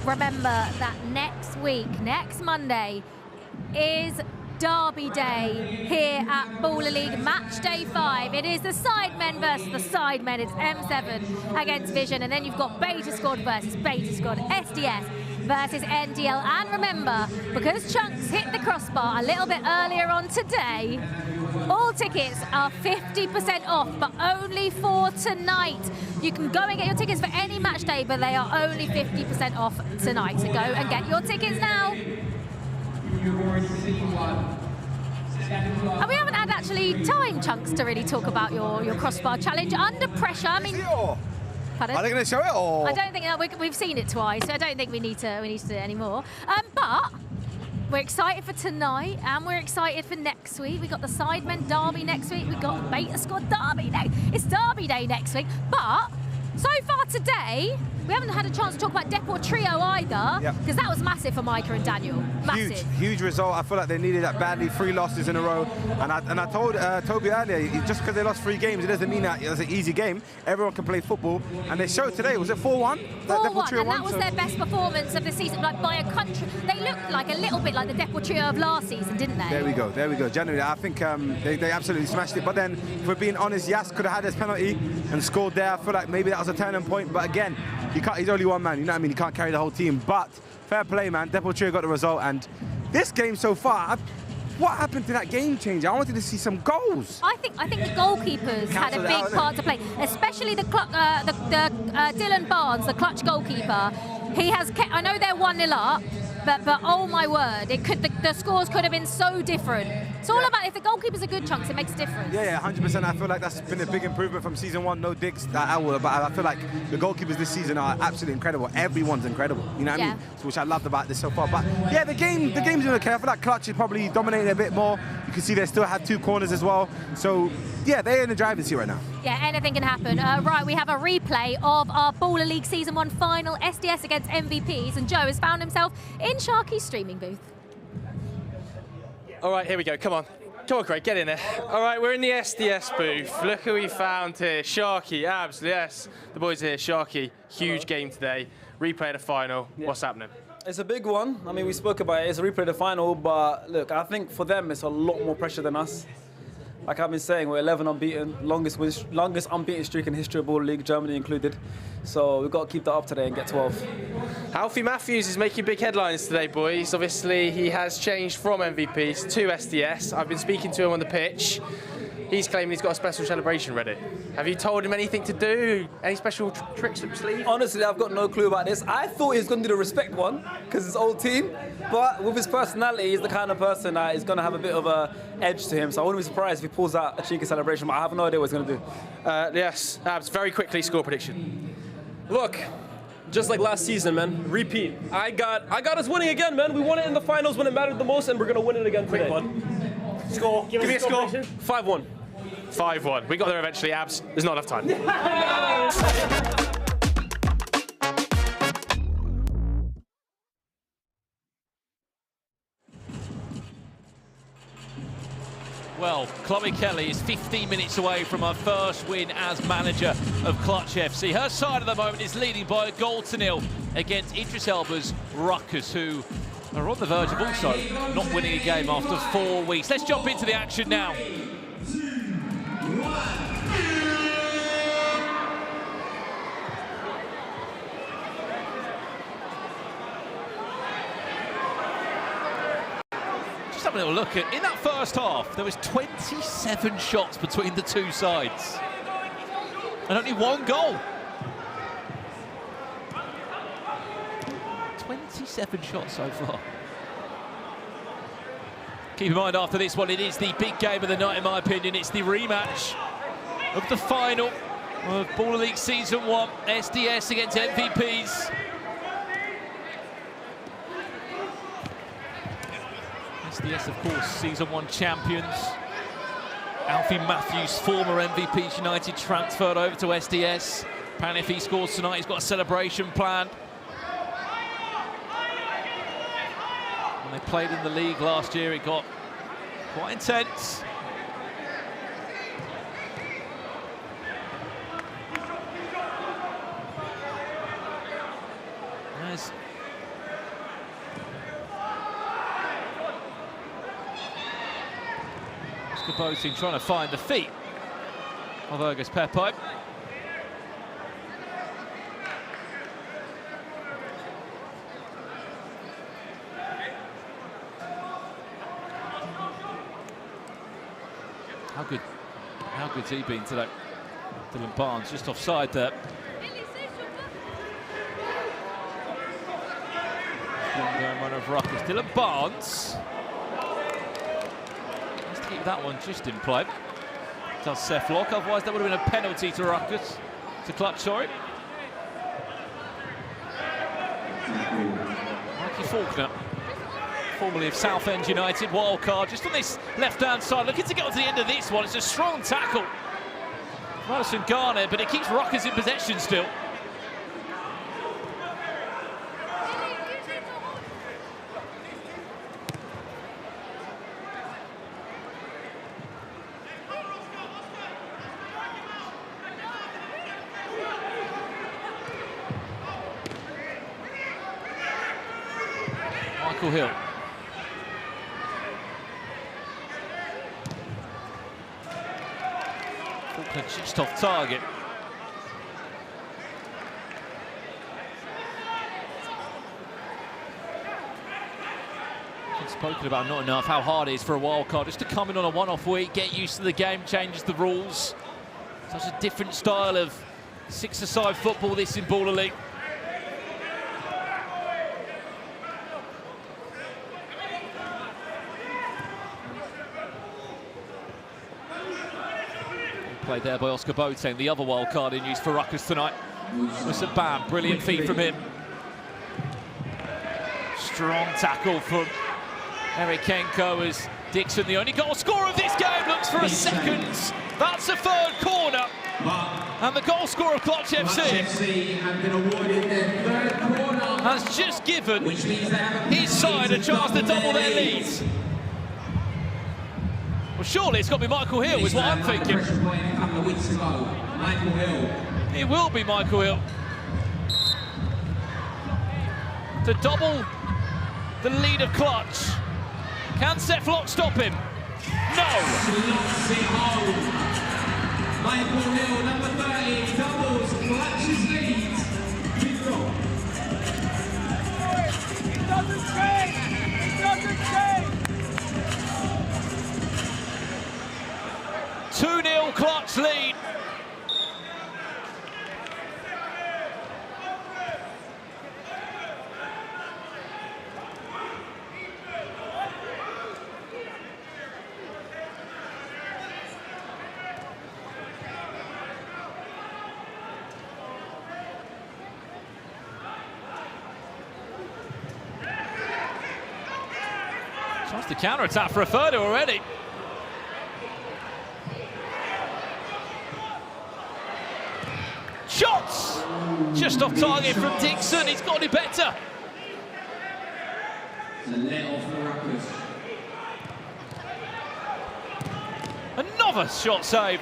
Remember that next week, next Monday, is Derby Day here at Baller League, match day 5. It is the Sidemen versus the Sidemen. It's M7 against Vision, and then you've got Beta Squad versus Beta Squad, SDS versus NDL. And remember, because Chunks hit the crossbar a little bit earlier on today, all tickets are 50% off, but only for tonight. You can go and get your tickets for any match day, but they are only 50% off tonight. So go and get your tickets now. And we haven't had actually time, Chunks, to really talk about your crossbar challenge under pressure. I mean, pardon? Are they going to show it? Or? I don't think we've seen it twice, so I don't think we need to do it anymore. But we're excited for tonight, and we're excited for next week. We've got the Sidemen Derby next week. We've got Beta Squad Derby next. It's Derby Day next week. But so far today, we haven't had a chance to talk about Deportrio either, because that was massive for Micah and Daniel. Massive. Huge result. I feel like they needed that badly. 3 losses in a row. And I told Toby earlier, just because they lost 3 games, it doesn't mean that it's an easy game. Everyone can play football. And they showed today, was it 4-1? 4-1, and that was their best performance of the season, like by a country. They looked like a little bit like the Deportrio of last season, didn't they? There we go. Generally, I think they absolutely smashed it. But then, if we're being honest, Yas could have had his penalty and scored there. I feel like maybe that was a turning point. But again, he's only one man, you know what I mean? He can't carry the whole team. But fair play, man. Deportrio got the result. And this game so far, what happened to that game changer? I wanted to see some goals. I think the goalkeepers had a big part to play, especially the Dylan Barnes, the clutch goalkeeper. He has kept, I know they're 1-0 up, but oh my word, the scores could have been so different. It's all about, if the goalkeepers are good, Chunks, it makes a difference. Yeah, 100%. I feel like that's been a big improvement from season 1. No digs, but I feel like the goalkeepers this season are absolutely incredible. Everyone's incredible, you know what I mean? Which I loved about this so far. But yeah, the game's doing okay. I feel like Clutch is probably dominating a bit more. You can see they still have 2 corners as well. So yeah, they're in the driving seat right now. Yeah, anything can happen. Right, we have a replay of our Baller League Season 1 final, SDS against MVPs, and Joe has found himself in Sharky's streaming booth. All right, here we go. Come on, Craig, get in there. All right, we're in the SDS booth. Look who we found here. Sharky, Abs, yes. The boys are here. Sharky, huge game today. Replay of the final. Yeah. What's happening? It's a big one. I mean, we spoke about it. It's a replay of the final, but look, I think for them, it's a lot more pressure than us. Like I've been saying, we're 11 unbeaten, longest unbeaten streak in history of Baller League, Germany included. So we've got to keep that up today and get 12. Alfie Matthews is making big headlines today, boys. Obviously, he has changed from MVPs to SDS. I've been speaking to him on the pitch. He's claiming he's got a special celebration ready. Have you told him anything to do? Any special tricks up his sleeve? Honestly, I've got no clue about this. I thought he was going to do the respect one, because it's old team. But with his personality, he's the kind of person that is going to have a bit of a edge to him. So I wouldn't be surprised if he pulls out a cheeky celebration, but I have no idea what he's going to do. Yes, Abs, very quickly, score prediction. Look, just like last season, man, repeat. I got us winning again, man. We won it in the finals when it mattered the most, and we're going to win it again today. Quick one. Score. Give me a score. 5-1. 5-1. We got there eventually, Abs. There's not enough time. Well, Chloe Kelly is 15 minutes away from her first win as manager of Clutch FC. Her side at the moment is leading by a goal to 0 against Idris Elba's Rukkas, who are on the verge of also not winning a game after 4 weeks. Let's jump into the action now. have a little look at, in that first half, there was 27 shots between the two sides. And only one goal. 27 shots so far. Keep in mind, after this one, it is the big game of the night, in my opinion. It's the rematch of the final of Baller League Season 1, SDS against MVPs. SDS, of course, Season 1 champions. Alfie Matthews, former MVPs United, transferred over to SDS. Apparently, if he scores tonight, he's got a celebration planned. When they played in the league last year, it got quite intense. There's Skabotin trying to find the feet of Ergus Pepe. How good's he been today? Dylan Barnes just offside there. Ongoing run of Rukkas. Dylan Barnes has to keep that one just in play. Does Seth Lock, otherwise that would have been a penalty to Rukkas. To Clutch, sorry. Mikey Faulkner, formerly of Southend United, wild card, just on this left-hand side, looking to get on to the end of this one. It's a strong tackle. Madison Garner, but it keeps Rukkas in possession still. Michael Hill. Faulkner just off target. We've spoken about not enough how hard it is for a wild card just to come in on a one-off week, get used to the game, changes the rules. Such a different style of six-a-side football, this in Baller League. Played there by Oscar Boateng, the other wild card in use for Rukkas tonight. Listen, bam, brilliant feet from him. Strong tackle from Eric Kenko as Dixon, the only goal scorer of this game, looks for a second. That's a third corner. And the goal scorer of Clutch FC has just given his side a chance to double their lead. Well, surely it's got to be Michael Hill, is what I'm thinking. It will be Michael Hill. To double the lead of Clutch. Can Seth Lock stop him? No! Michael Hill, number 30, doubles Clutch's lead. It doesn't change! It doesn't change! 2-0 Clutch lead. Chance to counter-attack for a third already. Shots! Just off target from Dixon, he's got it better. Another shot save.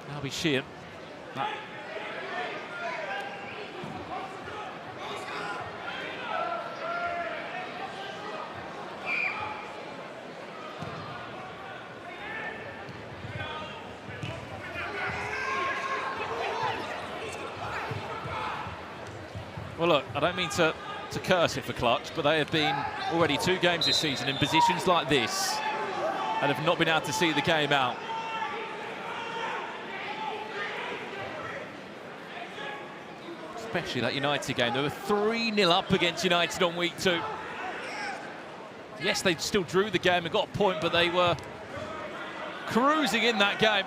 Now we Sheehan. Well, look, I don't mean to curse it for Clutch, but they have been already 2 games this season in positions like this and have not been able to see the game out. Especially that United game. They were 3-0 up against United on week 2. Yes, they still drew the game and got a point, but they were cruising in that game.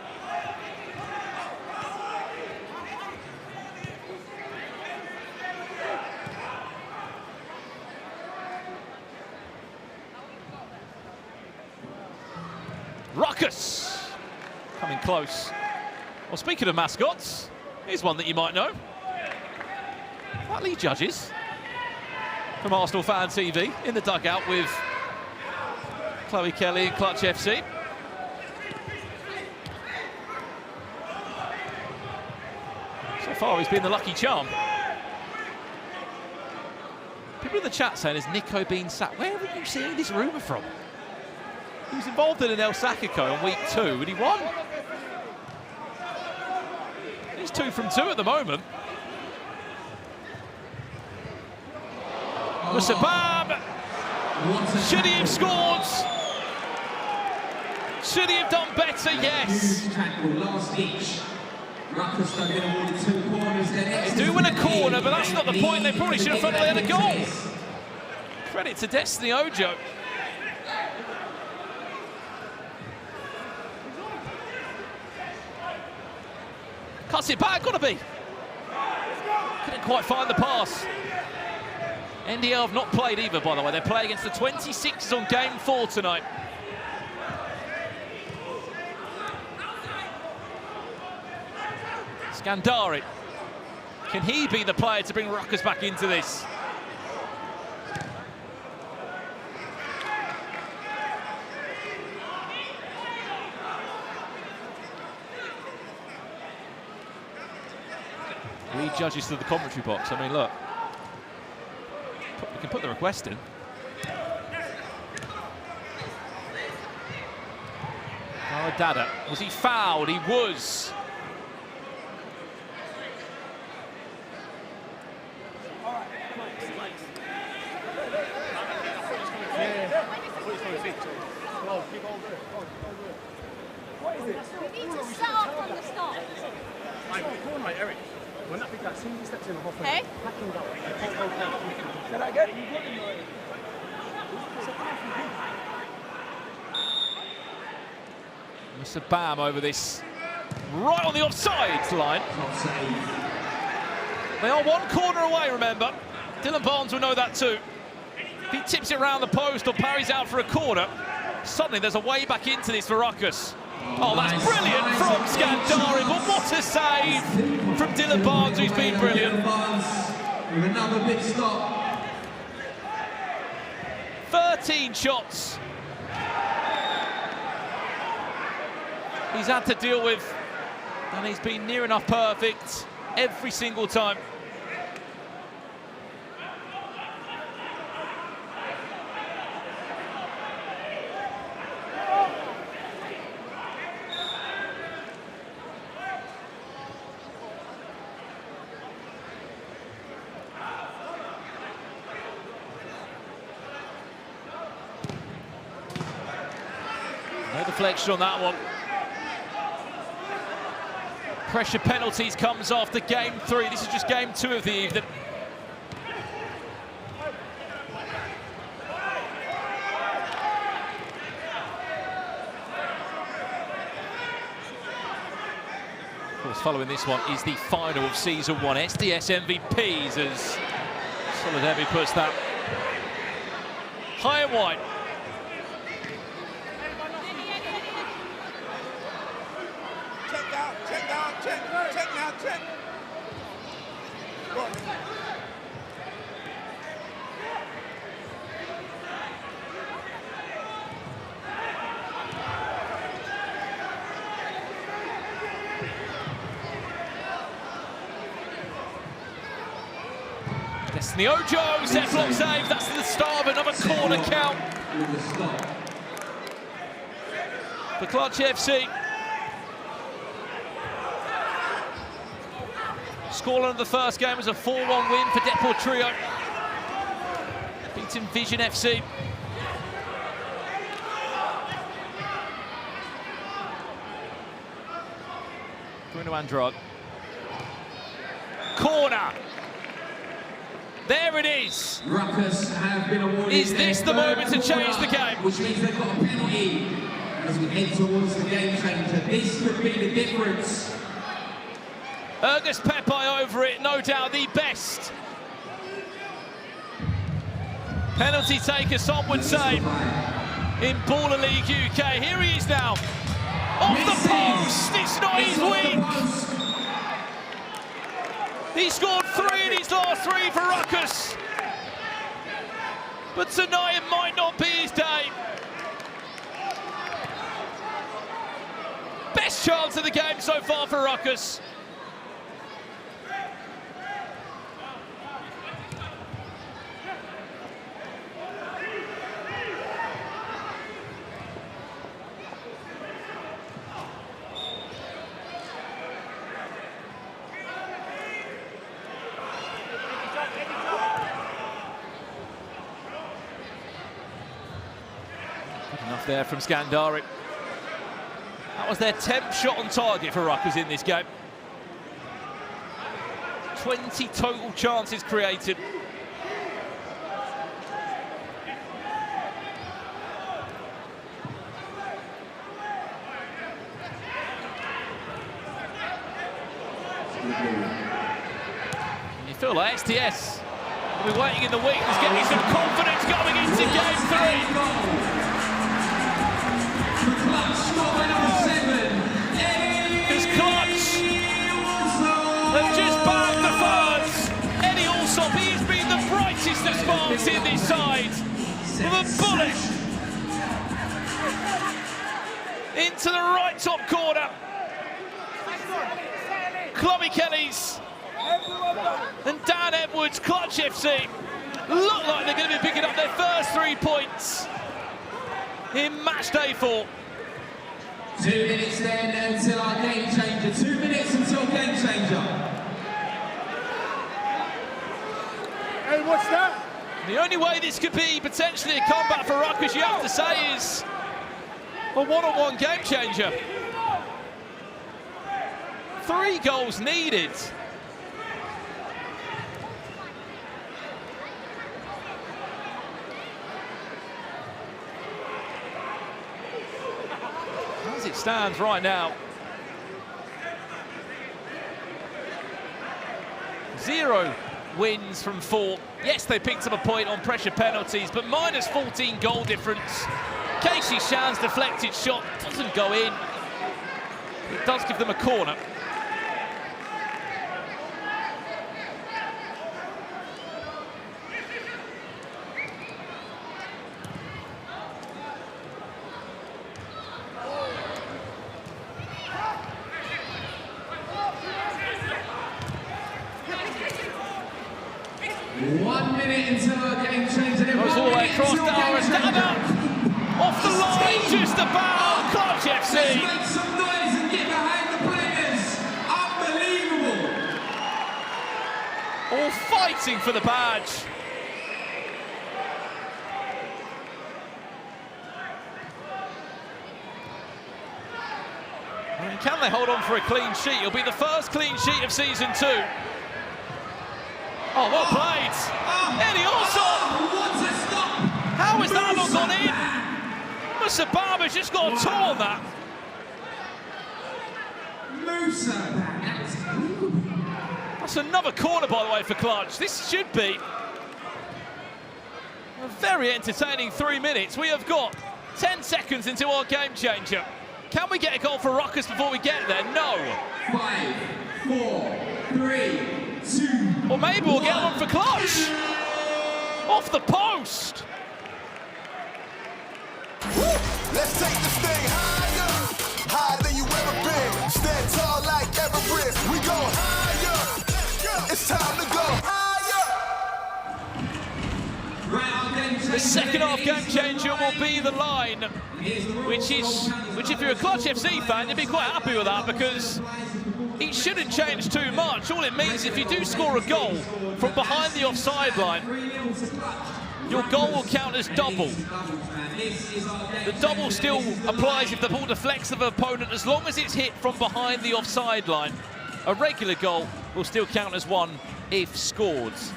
Rukkas coming close. Well, speaking of mascots, here's one that you might know. Lead judges from Arsenal Fan TV in the dugout with Chloe Kelly and Clutch FC. So far, he's been the lucky charm. People in the chat saying, has Nico been sacked? Where are you seeing this rumour from? He was involved in an El Sakiko on week 2 and he won. He's 2 from 2 at the moment. Musabam! Should he have scored? Should he have done better? Yes. They do win a corner, but that's not the point. They probably should have thought they had a goal. Credit to Destiny Ojo. Cuts it back, gotta be. Couldn't quite find the pass. NDL have not played either, by the way. They're playing against the 26s on game 4 tonight. Scandari. Can he be the player to bring Rukkas back into this? Lead judges to the commentary box. I mean, look. We can put the request in. Oh, Dada. Was he fouled? He was. What is it? We need to set up from the start. Eric. When that big guy, as soon as he steps in the halfway, hey? backing down. Say that again? Musabam over this, right on the offside line. They are 1 corner away, remember. Dylan Barnes will know that too. If he tips it around the post or parries out for a corner, suddenly there's a way back into this for Rukkas. Oh, that's brilliant from Scandari, but what a save from Dylan Barnes, who's been brilliant. With another big stop. 13 shots he's had to deal with, and he's been near enough perfect every single time. No deflection on that one. Pressure penalties comes after game 3. This is just game 2 of the evening. Of course, following this one is the final of season 1. SDS MVPs, as Solidemi puts that high and wide. Check. Destiny Ojo, set block save. That's the start of another corner count for Clutch FC. Scoreline of the first game was a 4-1 win for Deportrio, beating VZN FC. Bruno Andrade. Corner. There it is. Rukkas have been awarded. Is this the moment to change the game? Which means they've got a penalty as we head towards the game changer. This could be the difference. Ergus Pepe over it, no doubt the best penalty taker, some would say, in Baller League UK. Here he is now. Off the post, it's not his week. He scored 3 in his last 3 for Rukkas. But tonight it might not be his day. Best chance of the game so far for Rukkas. Enough there from Skandari. That was their 10th shot on target for Rukkas in this game. 20 total chances created. And you feel like SDS will be waiting in the wings, getting some confidence going into game 3. Because Clutch have just bagged the first. Eddie Allsop, he's been the brightest of sparks in this side. With a bullet into the right top corner. Clubby Kellys and Dan Edwards, Clutch FC, look like they're going to be picking up their first 3 points in Matchday 4. 2 minutes then until our game changer. 2 minutes until game changer. Hey, what's that? The only way this could be potentially a comeback for Rukkas, you have to say, is a one-on-one game changer. 3 goals needed. As it stands right now, 0 wins from 4. Yes, they picked up a point on pressure penalties, but minus 14 goal difference. Casey Shan's deflected shot doesn't go in. It does give them a corner. Game changer. Goes all the way across Dara. Dana off the line, just about. Clutch FC. Let's make some noise and get behind the players. Unbelievable. All fighting for the badge. And can they hold on for a clean sheet? It'll be the first clean sheet of season 2. Oh, well played. Eddie Allsop. How has that not gone in? Musababa's just got a toe on that. That's another corner, by the way, for Clutch. This should be a very entertaining 3 minutes. We have got 10 seconds into our game changer. Can we get a goal for Rukkas before we get there? No. 5, 4, 3, 2. Or maybe we'll get one for Clutch. Off the post. Let's take this thing higher, higher than you ever been. Stand tall like Everest. We go higher. It's time to go higher. The second half game changer will be the line, which if you're a Clutch FC fan, you'd be quite happy with that, because it shouldn't change too much. All it means, if you do score a goal from behind the offside line, your goal will count as double. The double still applies if the ball deflects the opponent, as long as it's hit from behind the offside line. A regular goal will still count as one if scored. Stay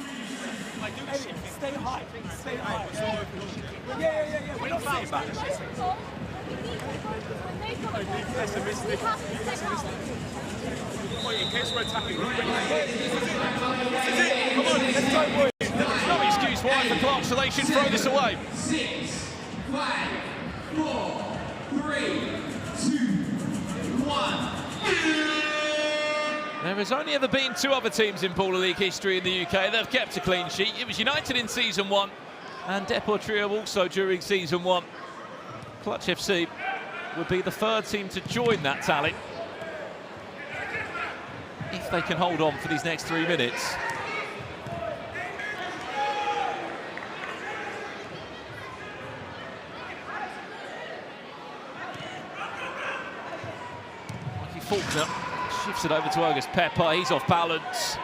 high. Stay high. Yeah. We're not sitting back. In case we're attacking. Come on, let's go, boys. There's no excuse why for Clark, so they should throw this away. 6, 5, 4, 3, 2, 1. There has only ever been 2 other teams in Baller League history in the UK that have kept a clean sheet. It was Yanited in Season 1 and Deportrio also during Season 1. Clutch FC would be the 3rd team to join that tally, if they can hold on for these next 3 minutes. Faulkner shifts it over to Rukkas Pepper. He's off balance,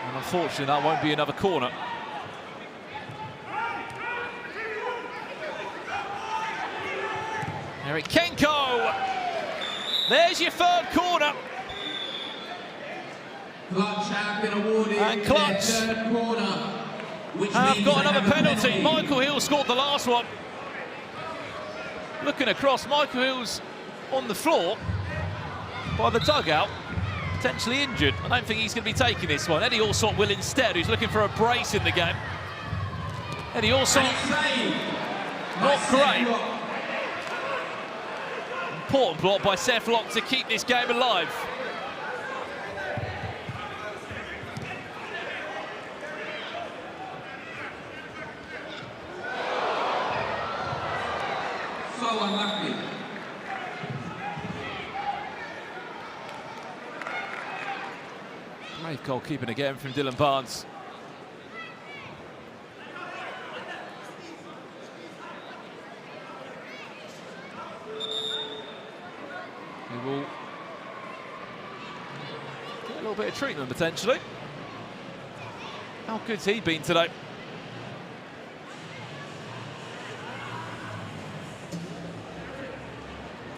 and unfortunately that won't be another corner. Eric Kenko, there's your 3rd corner. Clutch have been awarded and Clutch their 3rd corner, which have got another penalty. Michael Hill scored the last one. Looking across, Michael Hill's on the floor by the dugout, potentially injured. I don't think he's going to be taking this one. Eddie Allsop will instead, who's looking for a brace in the game. Eddie Allsop, not great. Important block by Seth Locke to keep this game alive. So unlucky. Great goalkeeping again from Dylan Barnes. He will get a little bit of treatment potentially. How good's he been today?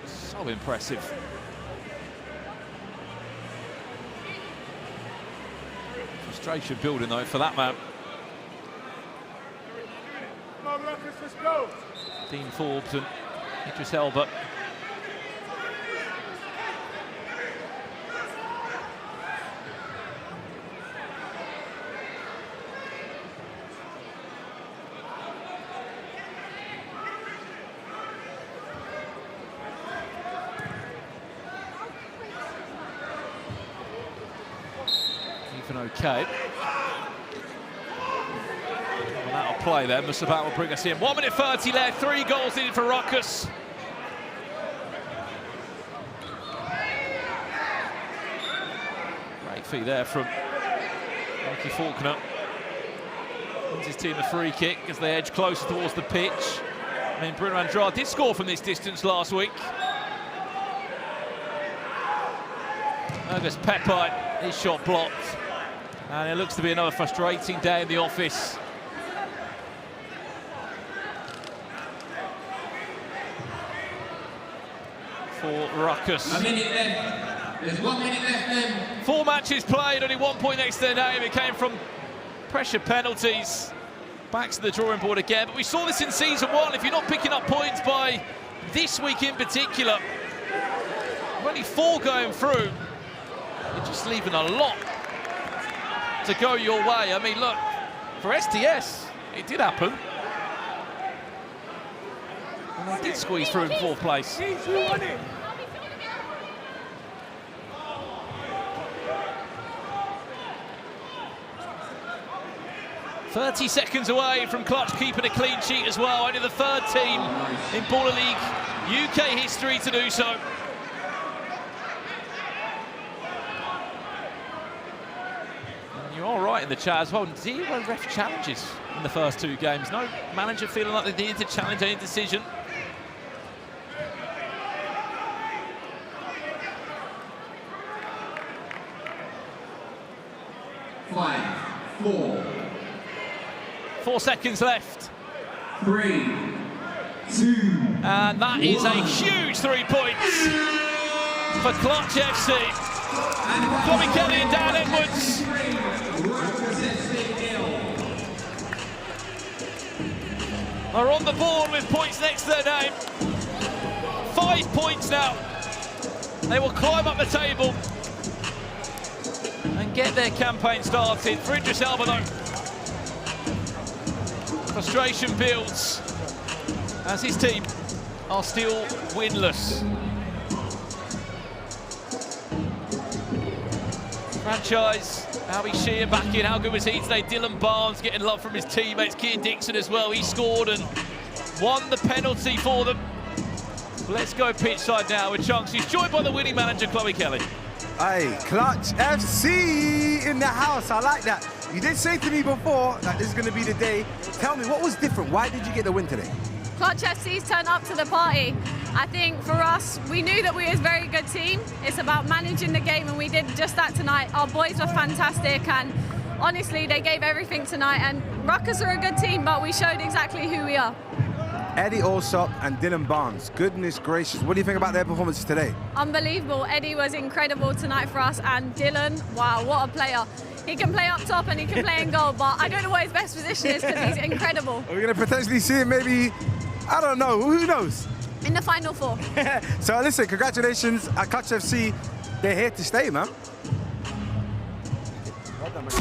So impressive. Frustration building though for that man. Come on, Rukkas, let's go. Dean Forbes and Idris Elba. Okay. Well, that'll play then. Musabat will bring us in. 1 minute 30 left. 3 goals needed for Rukkas. Great feat there from Mikey Faulkner. Wins his team a free kick as they edge closer towards the pitch. I mean, Bruno Andrade did score from this distance last week. Rukkas Pepper, his shot blocked. And it looks to be another frustrating day in the office. For Rukkas. A minute left. There's 1 minute left then. 4 matches played, only 1 point next to their name. It came from pressure penalties. Back to the drawing board again. But we saw this in Season 1. If you're not picking up points by this week in particular, only 4 going through. You're just leaving a lot to go your way. I mean, look, for SDS, it did happen. And they did squeeze through in 4th place. 30 seconds away from Clutch keeping a clean sheet as well. Only the 3rd team in Baller League UK history to do so. You're all right in the chat as well. 0 ref challenges in the first 2 games. No manager feeling like they needed to challenge any decision. 5, 4. 4 seconds left. 3, 2. And that is a huge 3 points for Clutch FC. Tommy Kelly and Dan Edwards. Are on the board with points next to their name. 5 points now. They will climb up the table and get their campaign started. For Idris Elba, though, frustration builds as his team are still winless. Franchise, Howie Sheehan back in. How good was he today? Dylan Barnes getting love from his teammates. Kean Dixon as well. He scored and won the penalty for them. Let's go pitch side now with Chunks. He's joined by the winning manager, Chloe Kelly. Hey, Clutch FC in the house. I like that. You did say to me before that this is going to be the day. Tell me, what was different? Why did you get the win today? Clutch FC's turned up to the party. I think for us, we knew that we was a very good team. It's about managing the game, and we did just that tonight. Our boys were fantastic, and honestly, they gave everything tonight. And Rukkas are a good team, but we showed exactly who we are. Eddie Allsop and Dylan Barnes. Goodness gracious. What do you think about their performances today? Unbelievable. Eddie was incredible tonight for us, and Dylan, wow, what a player. He can play up top and he can play in goal, but I don't know what his best position is because he's incredible. Are we going to potentially see him maybe, I don't know, who knows? In the final 4. So listen, congratulations at Clutch FC. They're here to stay, man. Well done, man.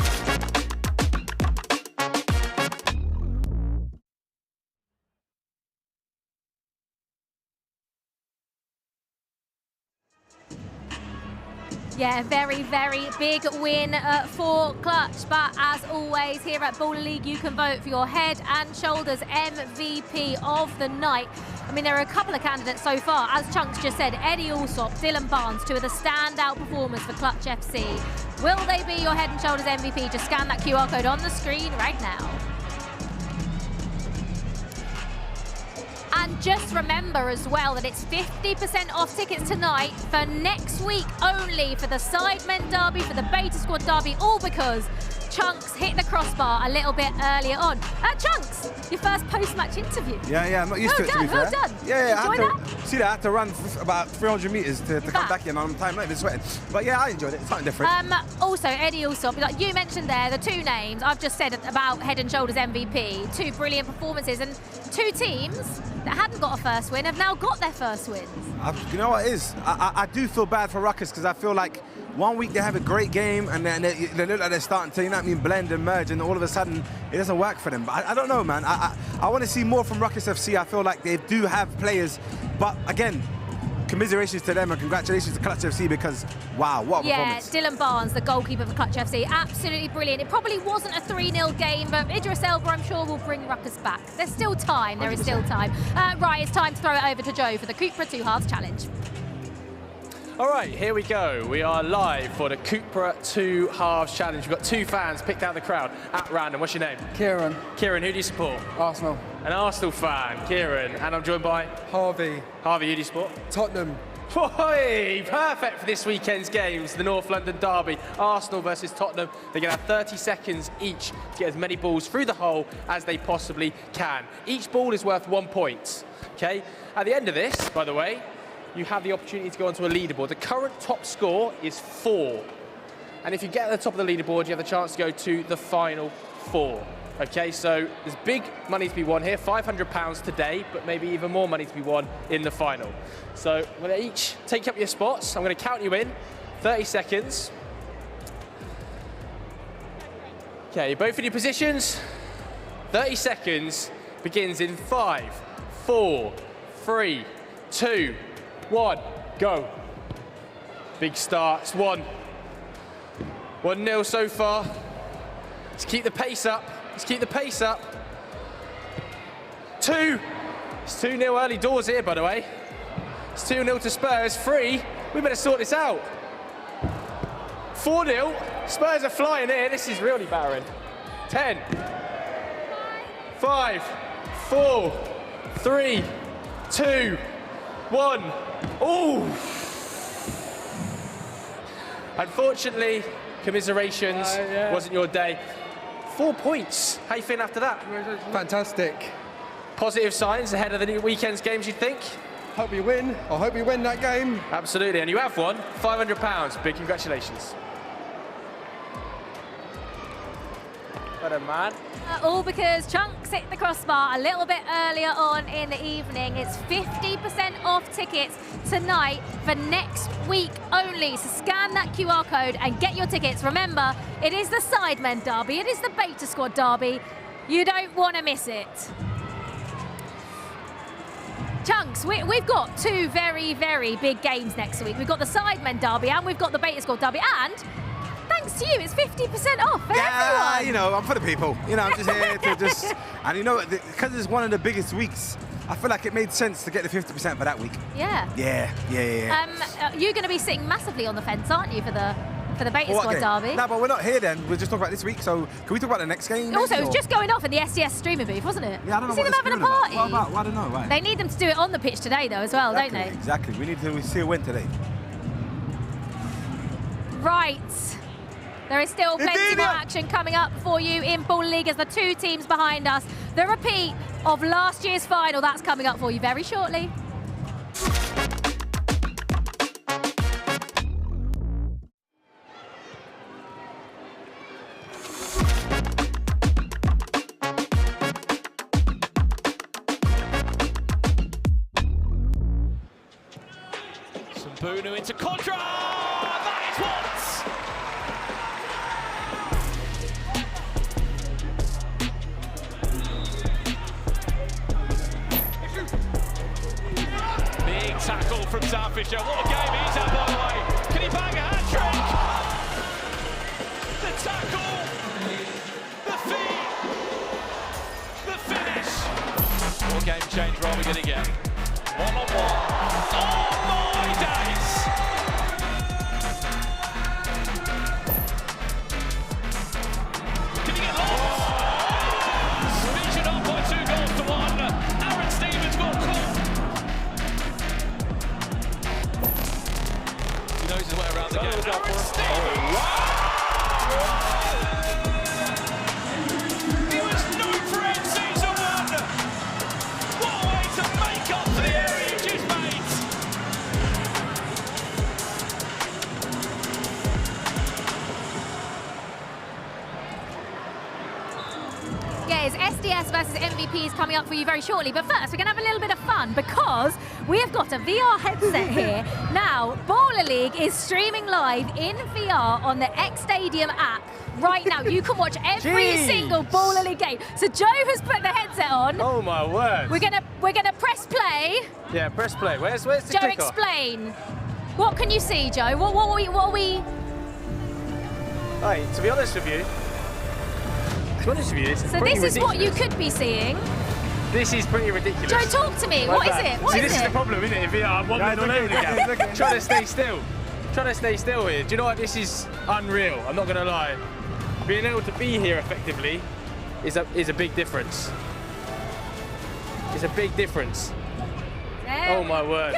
Yeah, very, very big win for Clutch. But as always, here at Baller League, you can vote for your head and shoulders MVP of the night. I mean, there are a couple of candidates so far. As Chunks just said, Eddie Allsop, Dylan Barnes, 2 of the standout performers for Clutch FC. Will they be your head and shoulders MVP? Just scan that QR code on the screen right now. And just remember as well that it's 50% off tickets tonight for next week only for the Sidemen Derby, for the Beta Squad Derby, all because Chunks hit the crossbar a little bit earlier on. Chunks, your first post-match interview. Yeah, I'm not used to it, to be fair. Well done. Yeah, I had to run about 300 meters to come back in on time, not even sweating. But yeah, I enjoyed it. It's something different. Also, Eddie Allsop, like you mentioned there, the 2 names I've just said about head and shoulders MVP, 2 brilliant performances, and 2 teams that hadn't got a first win have now got their first wins. You know what it is? I do feel bad for Rukkas because I feel like one week they have a great game and then they look like they're starting to, you know what I mean, blend and merge, and all of a sudden it doesn't work for them. But I don't know, man. I want to see more from Rukkas FC. I feel like they do have players, but again, commiserations to them and congratulations to Clutch FC because, wow, what a performance. Yeah, Dylan Barnes, the goalkeeper for Clutch FC, absolutely brilliant. It probably wasn't a 3-0 game, but Idris Elba, I'm sure, will bring Rukkas back. There's still time. There 100%. Is still time. Right, it's time to throw it over to Joe for the Cupra 2 Halves Challenge. All right, here we go. We are live for the Cupra 2 Halves Challenge. We've got 2 fans picked out of the crowd at random. What's your name? Kieran. Kieran, who do you support? Arsenal. An Arsenal fan, Kieran. And I'm joined by? Harvey. Harvey, who do you support? Tottenham. Boy, perfect for this weekend's games, the North London Derby, Arsenal versus Tottenham. They're going to have 30 seconds each to get as many balls through the hole as they possibly can. Each ball is worth 1 point, okay? At the end of this, by the way, you have the opportunity to go onto a leaderboard. The current top score is 4. And if you get at the top of the leaderboard, you have the chance to go to the final 4. Okay, so there's big money to be won here, £500 today, but maybe even more money to be won in the final. So I'm going to each take up your spots. I'm going to count you in, 30 seconds. Okay, you're both in your positions. 30 seconds begins in 5, 4, 3, 2, 1, go. Big start, it's 1-0 so far. Let's keep the pace up. Let's keep the pace up. 2. It's 2-0 early doors here, by the way. It's 2-0 to Spurs. 3. We better sort this out. 4-0. Spurs are flying here. This is really barren. 10. 5, 4, 3, 2, 1. Ooh. Unfortunately, commiserations, wasn't your day. 4 points. How you feeling after that? Fantastic. Positive signs ahead of the weekend's games, you'd think? Hope you win. I hope you win that game. Absolutely, and you have won. £500. Big congratulations. What a man. All because Chunks hit the crossbar a little bit earlier on in the evening. It's 50% off tickets tonight for next week only. So scan that QR code and get your tickets. Remember, it is the Sidemen derby. It is the Beta Squad derby. You don't want to miss it. Chunks, we've got 2 very, very big games next week. We've got the Sidemen derby and we've got the Beta Squad derby. And thanks to you, it's 50% off for everyone. You know, I'm for the people. You know, I'm just here to just... And you know, because it's one of the biggest weeks, I feel like it made sense to get the 50% for that week. Yeah. Yeah. You're going to be sitting massively on the fence, aren't you, for the Beta Squad derby? No, but we're not here then. We're just talking about this week. So can we talk about the next game? Also, it was just going off in the SDS streaming booth, wasn't it? Yeah, I don't know. See them having a party. What about? I don't know. Why? They need them to do it on the pitch today, though, as well, don't they? Exactly. We need to see a win today. Right. There is still plenty more action coming up for you in Ball League as the 2 teams behind us. The repeat of last year's final, that's coming up for you very shortly. Bunu into Contra! That is what! Big tackle from Sam Fisher. What a game he's had, by the way. Can he bang a hat-trick? The tackle, the feed, the finish. What game changer are we going to get? One-on-one. Oh my days! Can he get lost? Speeded up by 2 goals to 1. Aaron Stevens got caught. He knows his way around the game. Aaron Stevens! He was known for it in season 1. What a way to make up for the area he just made. Yeah, it's SDS versus MVPs coming up for you very shortly. But first, we're going to have a little bit of fun because we have got a VR headset here. Now, Baller League is streaming live in VR on the X Stadium app. Right now, you can watch every single Baller League game. So Joe has put the headset on. Oh my word! We're gonna press play. Yeah, press play. Where's the Joe, clicker? explain. What can you see, Joe? What are we? Hey, to be honest with you, it's So pretty this is what you ridiculous. could be seeing. This is pretty ridiculous. Joe, talk to me. Like What is that. it? What See, is this is it? the problem, isn't it? In VR, I'm wobbling all over the gap. Trying to stay still. Trying to stay still here. Do you know what? This is unreal. I'm not going to lie. Being able to be here effectively is a big difference. It's a big difference. Oh my word.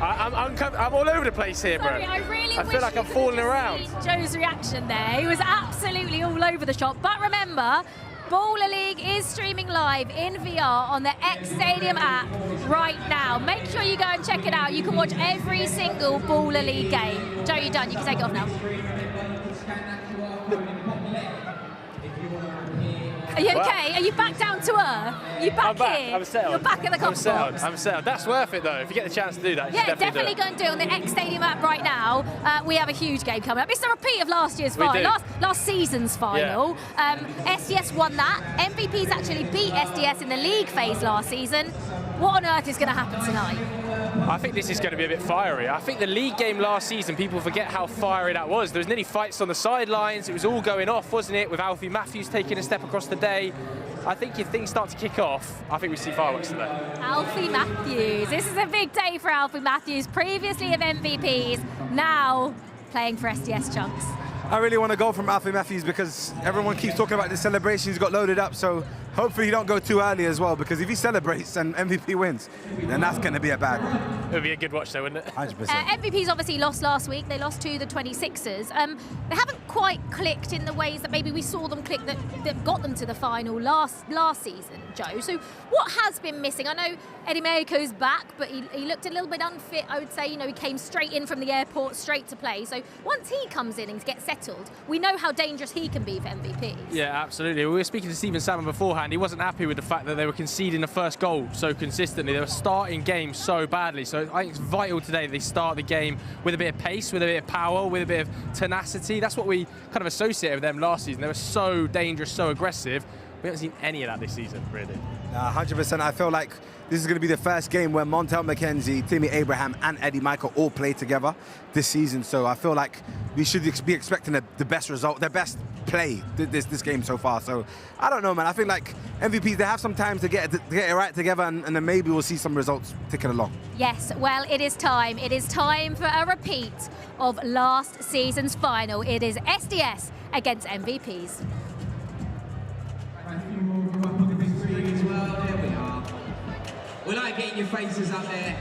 I'm all over the place here, Sorry, bro. I really I wish feel like you I'm could falling have around. seen Joe's reaction there. He was absolutely all over the shop. But remember, Baller League is streaming live in VR on the X Stadium app right now. Make sure you go and check it out. You can watch every single Baller League game. Joe, you're done. You can take it off now. Are you okay? Are you back down to earth? You back, I'm back. here? I'm settled. You're back at the cock box. I'm settled. That's worth it though. If you get the chance to do that, you Yeah, should definitely definitely go and do it on the X Stadium app right now. We have a huge game coming up. It's a repeat of last year's We final, do. last season's final. SDS won that. MVPs actually beat SDS in the league phase last season. What on earth is going to happen tonight? I think this is going to be a bit fiery. I think the league game last season, people forget how fiery that was. There was nearly fights on the sidelines. It was all going off, wasn't it? With Alfie Matthews taking a step across the day. I think if things start to kick off, I think we see fireworks today. Alfie Matthews. This is a big day for Alfie Matthews, previously of MVPs, now playing for SDS Chunks. I really want to go from Alfie Matthews because everyone keeps talking about the celebration. He's got loaded up, so hopefully he don't go too early as well, because if he celebrates and MVP wins, then that's going to be a bad one. It would be a good watch though, wouldn't it? 100%. MVPs obviously lost last week. They lost to the 26ers. They haven't quite clicked in the ways that maybe we saw them click that got them to the final last season, Joe. So what has been missing? I know Eddie Mayoko's back, but he looked a little bit unfit, I would say. You know, he came straight in from the airport, straight to play. So once he comes in and gets settled, we know how dangerous he can be for MVPs. Yeah, absolutely. We were speaking to Stephen Salmon beforehand. He wasn't happy with the fact that they were conceding the first goal so consistently. They were starting games so badly. So I think it's vital today they start the game with a bit of pace, with a bit of power, with a bit of tenacity. That's what we kind of associated with them last season. They were so dangerous, so aggressive. We haven't seen any of that this season, really. 100%. I feel like this is going to be the first game where Montel McKenzie, Timmy Abraham, and Eddie Michael all play together this season. So I feel like we should be expecting the best result, the best play this game so far. So I don't know, man. I think like MVPs, they have some time to get it right together, and then maybe we'll see some results ticking along. Yes, well, it is time. It is time for a repeat of last season's final. It is SDS against MVPs. We like getting your faces up there.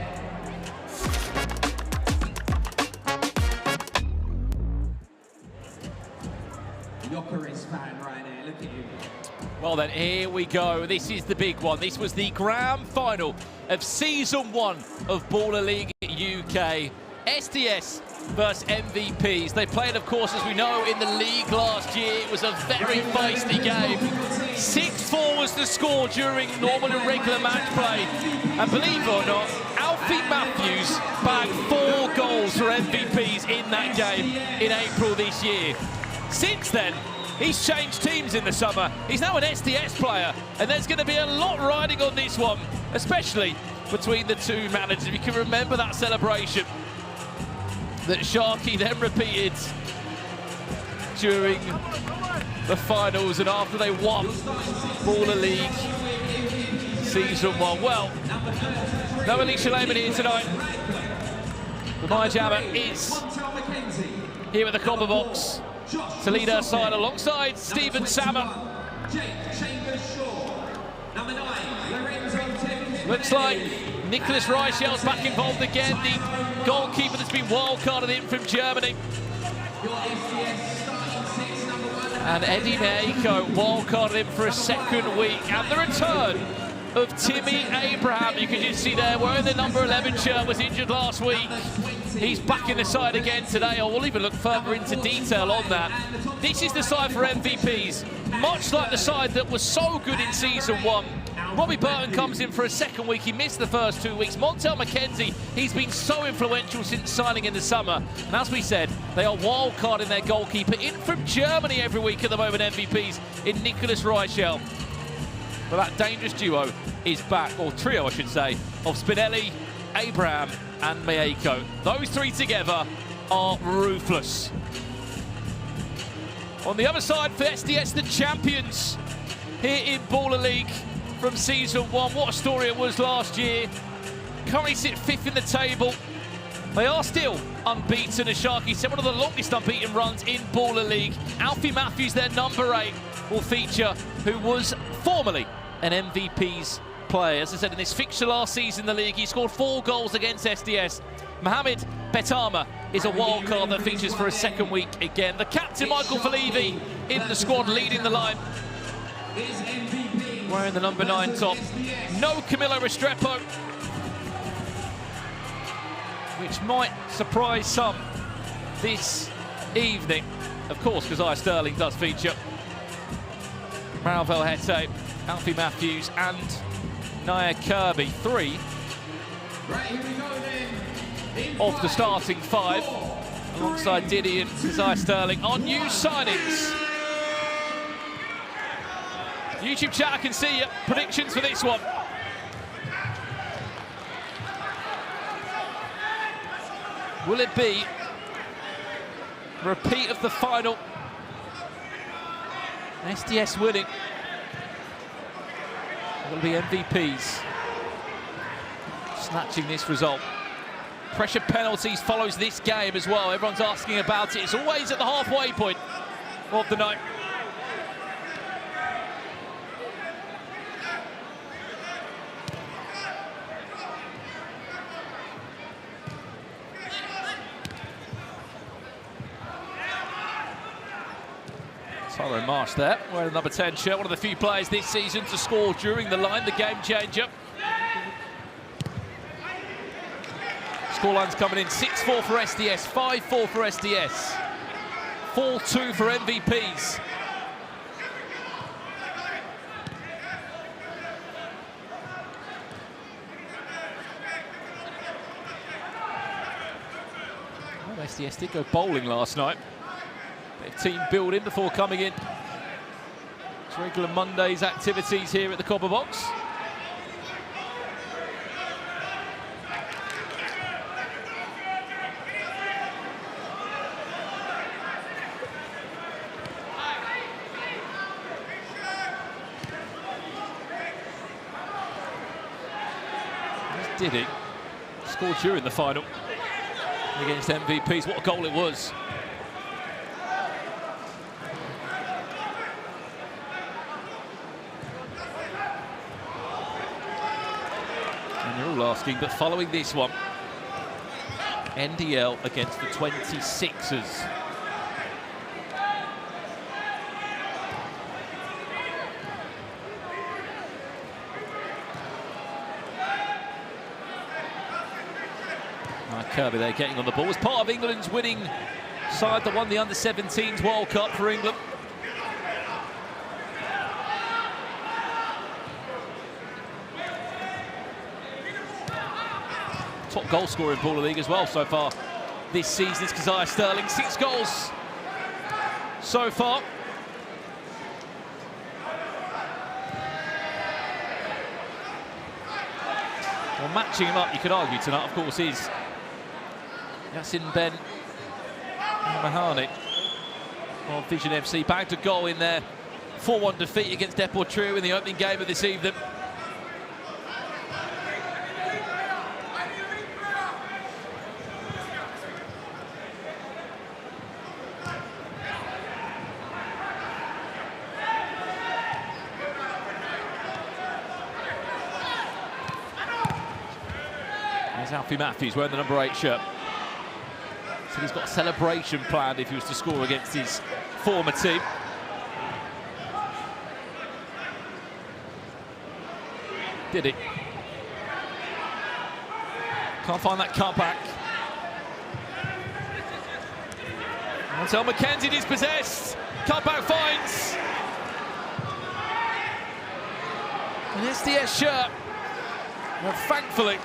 Rukkas fan right there, look at you. Well then, here we go. This is the big one. This was the grand final of Season 1 of Baller League UK. SDS versus MVPs. They played, of course, as we know, in the league last year. It was a very feisty game. 6-4 was the score during normal and regular match play. And believe it or not, Alfie Matthews bagged 4 goals for MVPs in that game in April this year. Since then, he's changed teams in the summer. He's now an SDS player, and there's going to be a lot riding on this one, especially between the two managers. If you can remember that celebration that Sharky then repeated during the finals and after they won Baller League Season 1. Well, no Alicia Lehman here tonight. The My Jammer is here at the copper box to lead her side alongside Stephen Salmon. Looks like Nicholas Reichel's back involved again, the goalkeeper that's been wildcarded in from Germany. And Eddie Maiko wildcarded in for a second week. And the return of Timmy Abraham, you can just see there, wearing the number 11 shirt, was injured last week. He's back in the side again today, or we'll even look further into detail on that. This is the side for MVPs, much like the side that was so good in Season 1. Robbie Burton comes in for a second week. He missed the first 2 weeks. Montel McKenzie, he's been so influential since signing in the summer. And as we said, they are wildcarding their goalkeeper in from Germany every week at the moment, MVPs, in Nicholas Reichel. But that dangerous duo is back, or trio, I should say, of Spinelli, Abraham, and Maiko. Those three together are ruthless. On the other side for SDS, the champions here in Baller League from Season 1. What a story it was last year. Currently sit 5th in the table. They are still unbeaten, as Sharky said, one of the longest unbeaten runs in Baller League. Alfie Matthews, their number 8, will feature, who was formerly an MVP's player. As I said, in this fixture last season in the league, he scored 4 goals against SDS. Mohamed Betama is a wild card that features for a second week again. The captain, Michael Falevi, in the squad, leading the line, wearing the number 9 top. No Camilo Restrepo, which might surprise some this evening. Of course, Keziah Sterling does feature. Marvel Hete, Alfie Matthews, and Nia Kirby. 3 of the starting 5, alongside Diddy and Keziah Sterling, are new signings. YouTube chat, I can see you. Predictions for this one. Will it be a repeat of the final? SDS winning. It will be MVPs snatching this result. Pressure penalties follows this game as well. Everyone's asking about it. It's always at the halfway point of the night. Tyler Marsh there, wearing the number 10 shirt, one of the few players this season to score during the line, the game changer. Scoreline's coming in 6-4 for SDS, 5-4 for SDS, 4-2 for MVPs. Well, SDS did go bowling last night. Bit of team building before coming in. It's regular Monday's activities here at the Copper Box. Did he? Scored during the final against MVPs. What a goal it was. And you're all asking, but following this one, NDL against the 26ers. Kirby there getting on the ball. Was part of England's winning side that won the Under-17s World Cup for England. Top goal scorer in Baller League as well so far this season is Keziah Sterling. 6 goals so far. Well, matching him up, you could argue tonight, of course, is Yasin Ben Mahani of VZN FC. Bagged a goal in their 4-1 defeat against Deportrio in the opening game of this evening. There's Alfie Matthews wearing the number 8 shirt. So he's got a celebration planned if he was to score against his former team. Did it? Can't find that cutback. Until McKenzie dispossessed. Cutback finds. An SDS shirt. Well, thankfully.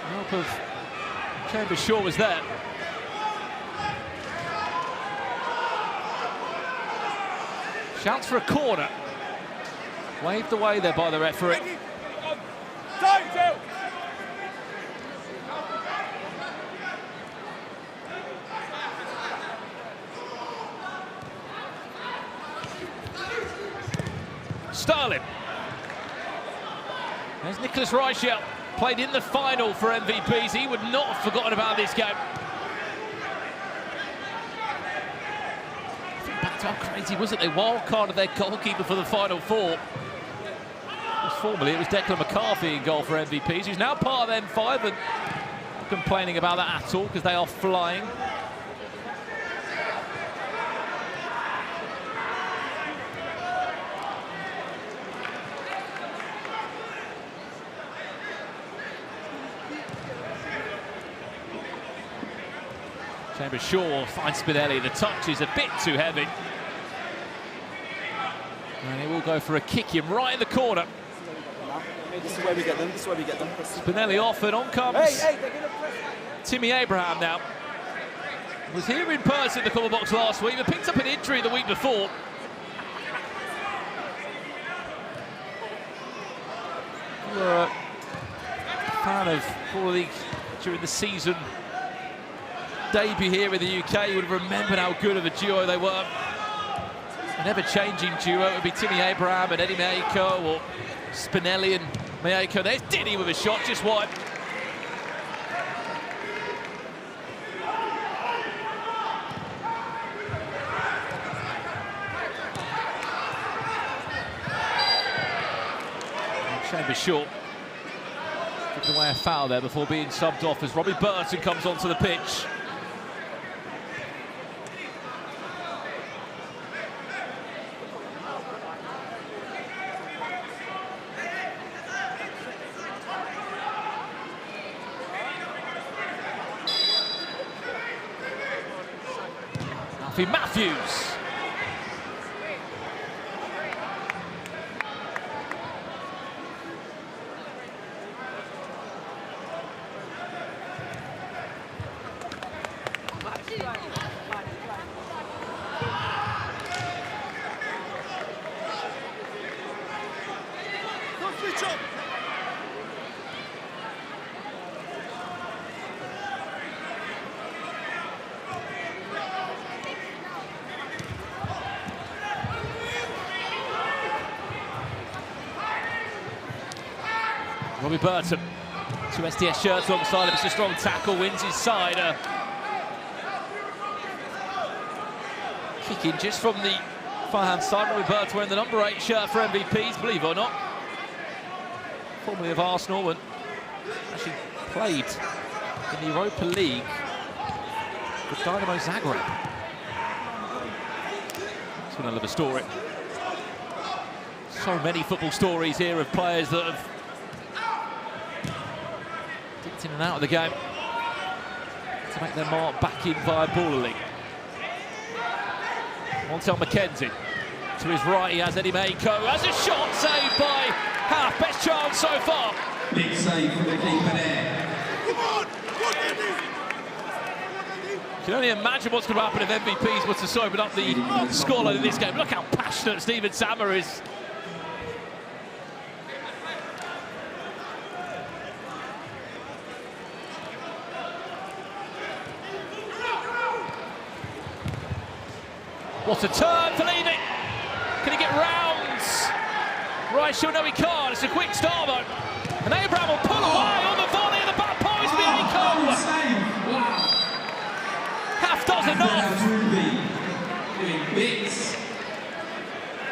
Help of Chambers Shaw was there. Shouts for a corner. Waved away there by the referee. Sterling. There's Nicholas Reichelt. Played in the final for MVPs. He would not have forgotten about this game. Think back to how crazy was it? They wildcarded their goalkeeper for the Final Four. Formerly it was Declan McCarthy in goal for MVPs, who's now part of M5 and not complaining about that at all because they are flying. Chambers Shaw finds Spinelli. The touch is a bit too heavy. And he will go for a kick him right in the corner. This is where we get them. This is where we get them. Spinelli off and on comes Timmy Abraham now. Was here in person at the Copper Box last week, but picked up an injury the week before. If you were a fan of Baller League during the season debut here in the UK, you would have remembered how good of a duo they were. A never-changing duo. It would be Timmy Abraham and Eddie Mayako, or Spinelli and Mayako. There's Diddy with a shot, just wide. Chambers short. Chipped away a foul there before being subbed off as Robbie Burton comes onto the pitch. Matthews. Robbie Burton, 2 SDS shirts alongside him. It's a strong tackle, wins his side. Kicking just from the far-hand side. Robbie Burton wearing the number 8 shirt for MVPs, believe it or not. Formerly of Arsenal and actually played in the Europa League with Dynamo Zagreb. It's one hell of a story. So many football stories here of players that have dipped in and out of the game to make their mark back in via Baller League. Montel McKenzie to his right, he has Eddie Mako, has a shot saved by Half, best chance so far. Big save from the keeper there. You can only imagine what's going to happen if MVPs were to open up the scoreline in this game. Look how passionate Stephen Sammer is. What a turn for Levy. Can he get rounds? Right, sure, no he can't. It's a quick start though. And Abraham will pull away on the volley of the back post. Bianco. Half does enough.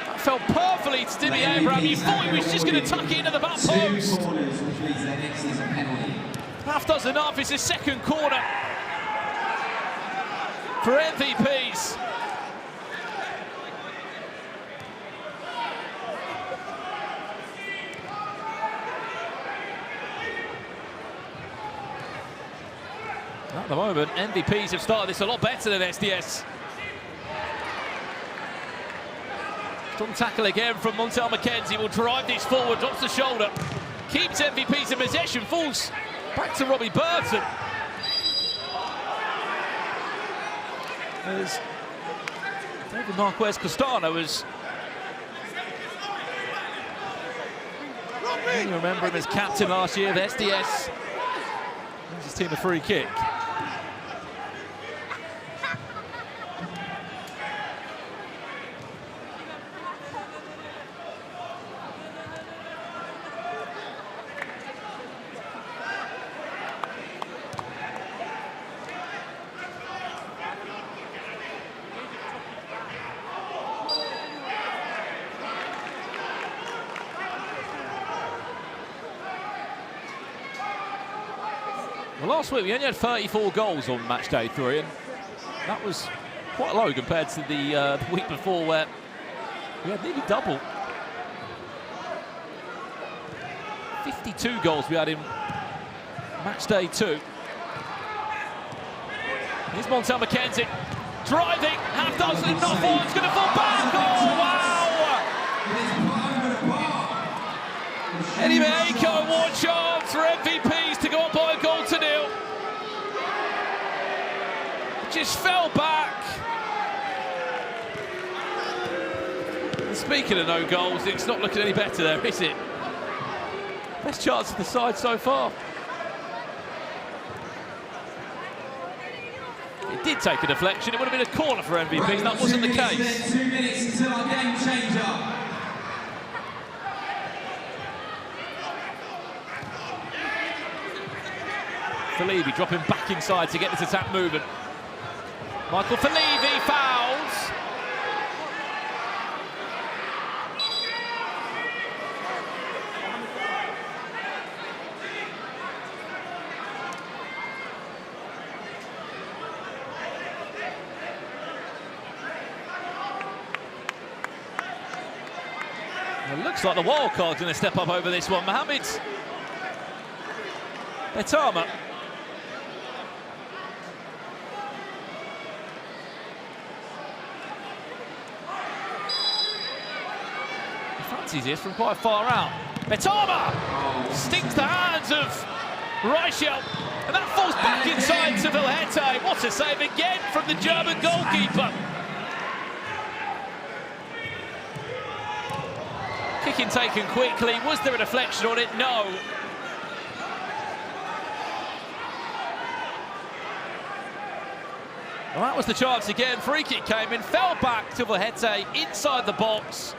That fell perfectly to Timmy Abraham. You thought he was just going to tuck it into the back post. Half does enough. It's his second corner for MVPs. At the moment, MVPs have started this a lot better than SDS. Strong tackle again from Montel McKenzie, will drive this forward, drops the shoulder, keeps MVPs in possession, falls back to Robbie Burton. As David Marquez Costano was... You remember him as captain last year of SDS. Gives his team a free kick. Well, last week we only had 34 goals on Matchday 3, and that was quite low compared to the week before where we had nearly double. 52 goals we had in Matchday 2. Here's Montel McKenzie driving, half does enough for, it's going to fall back. Oh, wow! Eddie Mako, one chance for MVPs to go up by a goal to nil. Just fell back. And speaking of no goals, it's not looking any better there, is it? Best chance of the side so far. It did take a deflection. It would have been a corner for MVPs. That wasn't the case. 2 minutes until our game changer. Felivi dropping back inside to get this attack moving. Michael Felivi fouls. It looks like the wild card's going to step up over this one. Mohamed Betama. He fancies this from quite far out. Betama stings the hands of Reichel, and that falls back inside to Vilhete. What a save again from the German goalkeeper. Kicking taken quickly. Was there a deflection on it? No. Well, that was the chance again. Free kick came in, fell back to Vilhete inside the box.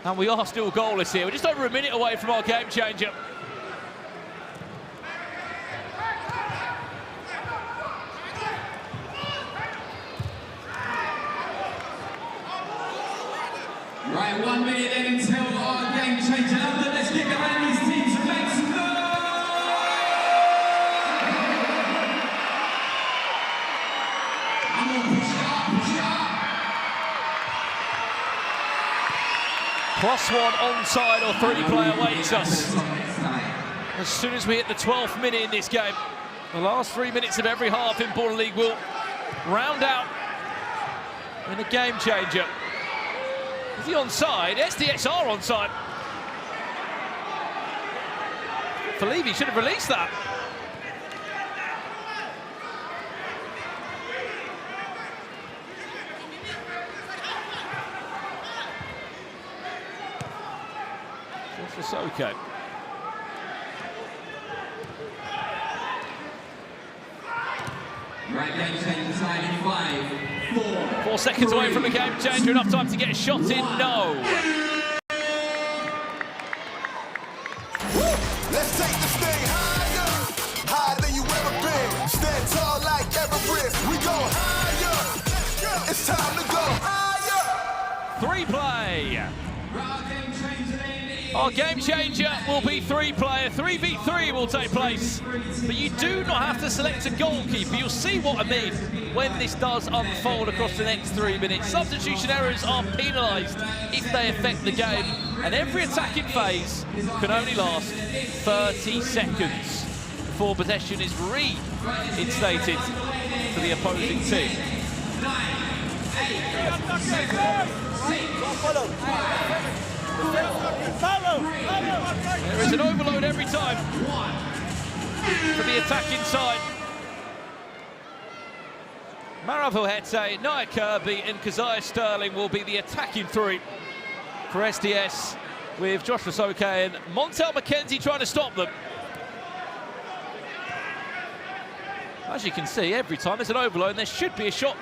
And we are still goalless here. We're just over a minute away from our game changer. Right, 1 minute then until our game changer. Let's get behind these teams and make some noise! Come on, push it up, push it up! +1 onside or 3-play awaits us. As soon as we hit the 12th minute in this game, the last 3 minutes of every half in Baller League will round out in a game changer. Is he onside? SDS are onside. Felivi should have released that. Okay. Right, game changer side in 5, 4. 4 seconds away from the game changer. Enough time to get a shot in? No. Let's take this thing higher, higher than you ever been. Stand tall like Everest. We go higher. It's time to go higher. 3-play. Our game changer will be 3-player. 3v3 will take place. But you do not have to select a goalkeeper. You'll see what I mean when this does unfold across the next 3 minutes. Substitution errors are penalised if they affect the game. And every attacking phase can only last 30 seconds before possession is reinstated for the opposing team. 9, 8, 6, 5, There is an overload every time for the attacking side. Mara Vilhete, Nia Kirby and Keziah Sterling will be the attacking 3 for SDS, with Josh Rasoke and Montel McKenzie trying to stop them. As you can see, every time there's an overload, there should be a shot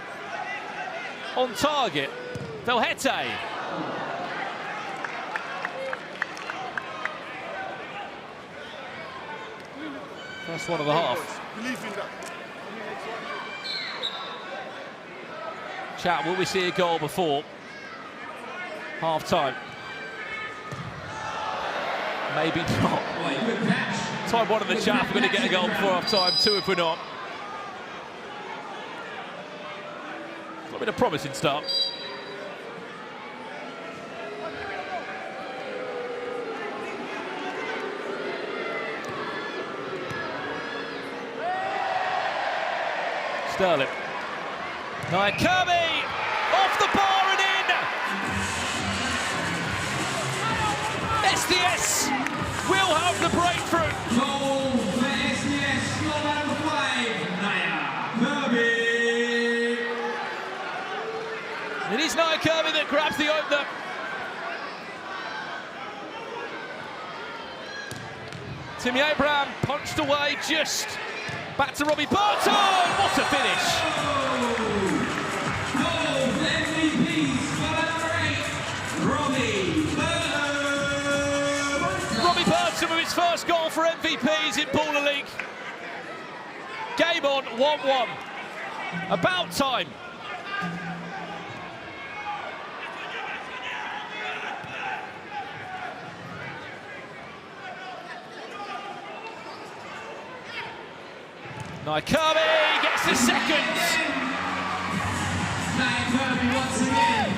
on target. Vilhete. First one of the half. Chat, will we see a goal before half-time? Maybe not. Time 1 in the chat, we're going to get a goal before half-time, 2 if we're not. It's not been a promising start. Sterling. Nia Kirby off the bar and in. SDS will have the breakthrough. Goal for SDS, goal number 5, Nia Kirby. It is Nia Kirby that grabs the opener. Timmy Abraham punched away, just back to Robbie Burton. What a finish! Goal for MVPs for number 8, Robbie Burton with his first goal for MVPs in Baller League. Game on, 1-1. About time. Nia Kirby gets the second. Nia Kirby once again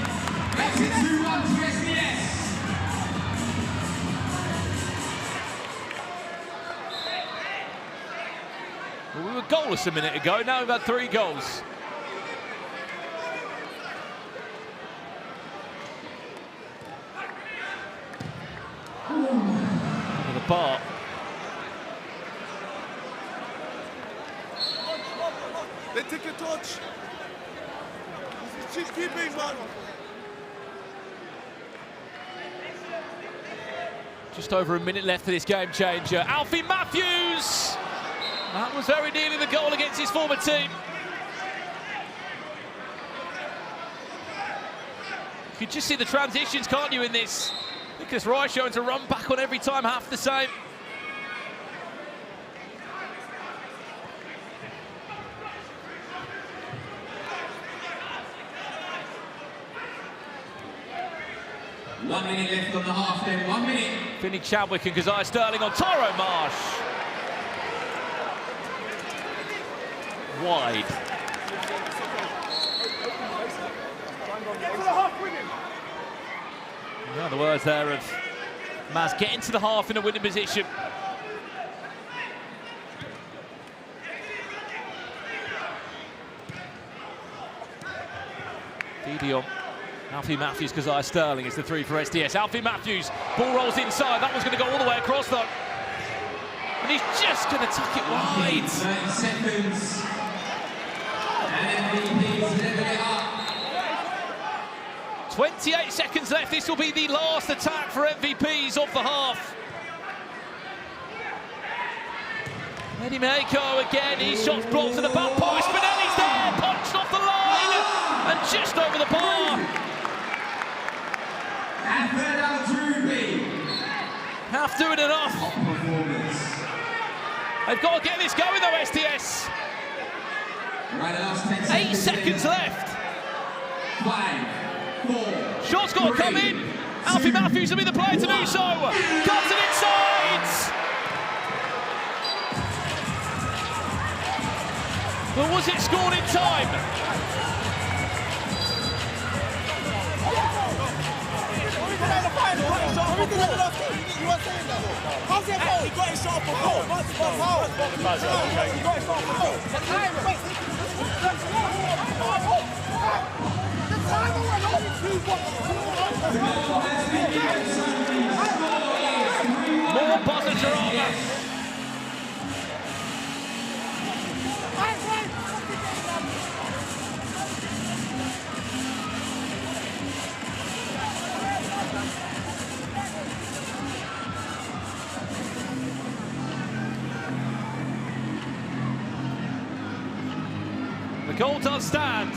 makes it 2-1 to SDS. Well, we were goalless a minute ago, now we've had 3 goals. With a bar. They take a touch. She's keeping, man. Just over a minute left for this game changer. Alfie Matthews! That was very nearly the goal against his former team. You can just see the transitions, can't you, in this? Nicholas Rice showing to run back on every time, half the same. One minute left on the half then, 1 minute. Finney Chadwick and Keziah Sterling on Toro Marsh. Wide. Yeah, the words there of Maz getting to the half in a winning position. Didion. Alfie Matthews, Keziah Sterling is the 3 for SDS. Alfie Matthews, ball rolls inside. That one's going to go all the way across though. And he's just going to tuck it wide. 30 seconds. And MVP's level it up. 28 seconds left. This will be the last attack for MVPs of the half. Eddie Mako again. His shot's blocked to the back post. Spinelli's there, punched off the line and just over the bar. Half doing enough. They've got to get this going though, SDS. 8 seconds left. 5, 4. Shot's got to come in. Alfie Matthews will be the player to do so. Cuts it inside. But was it scored in time? More Bozzagerana. The goal does stand.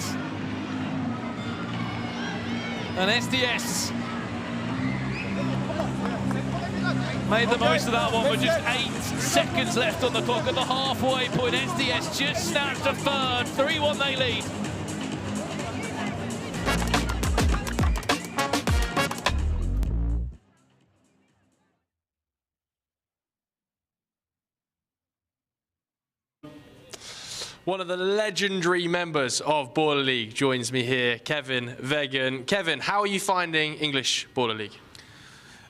And SDS made the most of that one with just 8 seconds left on the clock at the halfway point. SDS just snapped a third. 3-1 they lead. One of the legendary members of Baller League joins me here, Kevin Vegan. Kevin, how are you finding English Baller League?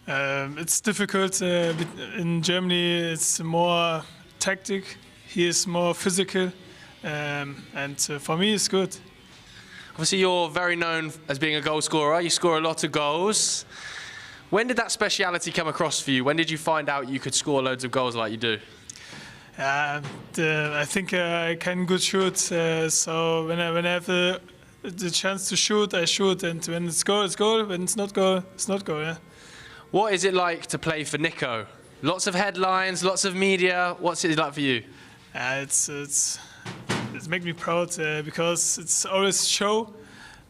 It's difficult. In Germany, it's more tactic. Here is more physical. And for me, it's good. Obviously, you're very known as being a goal scorer. You score a lot of goals. When did that speciality come across for you? When did you find out you could score loads of goals like you do? I think I can good shoot. So when I have the chance to shoot, I shoot. And when it's goal, it's goal. When it's not goal, it's not goal. Yeah. What is it like to play for Nico? Lots of headlines, lots of media. What's it like for you? It makes me proud because it's always show,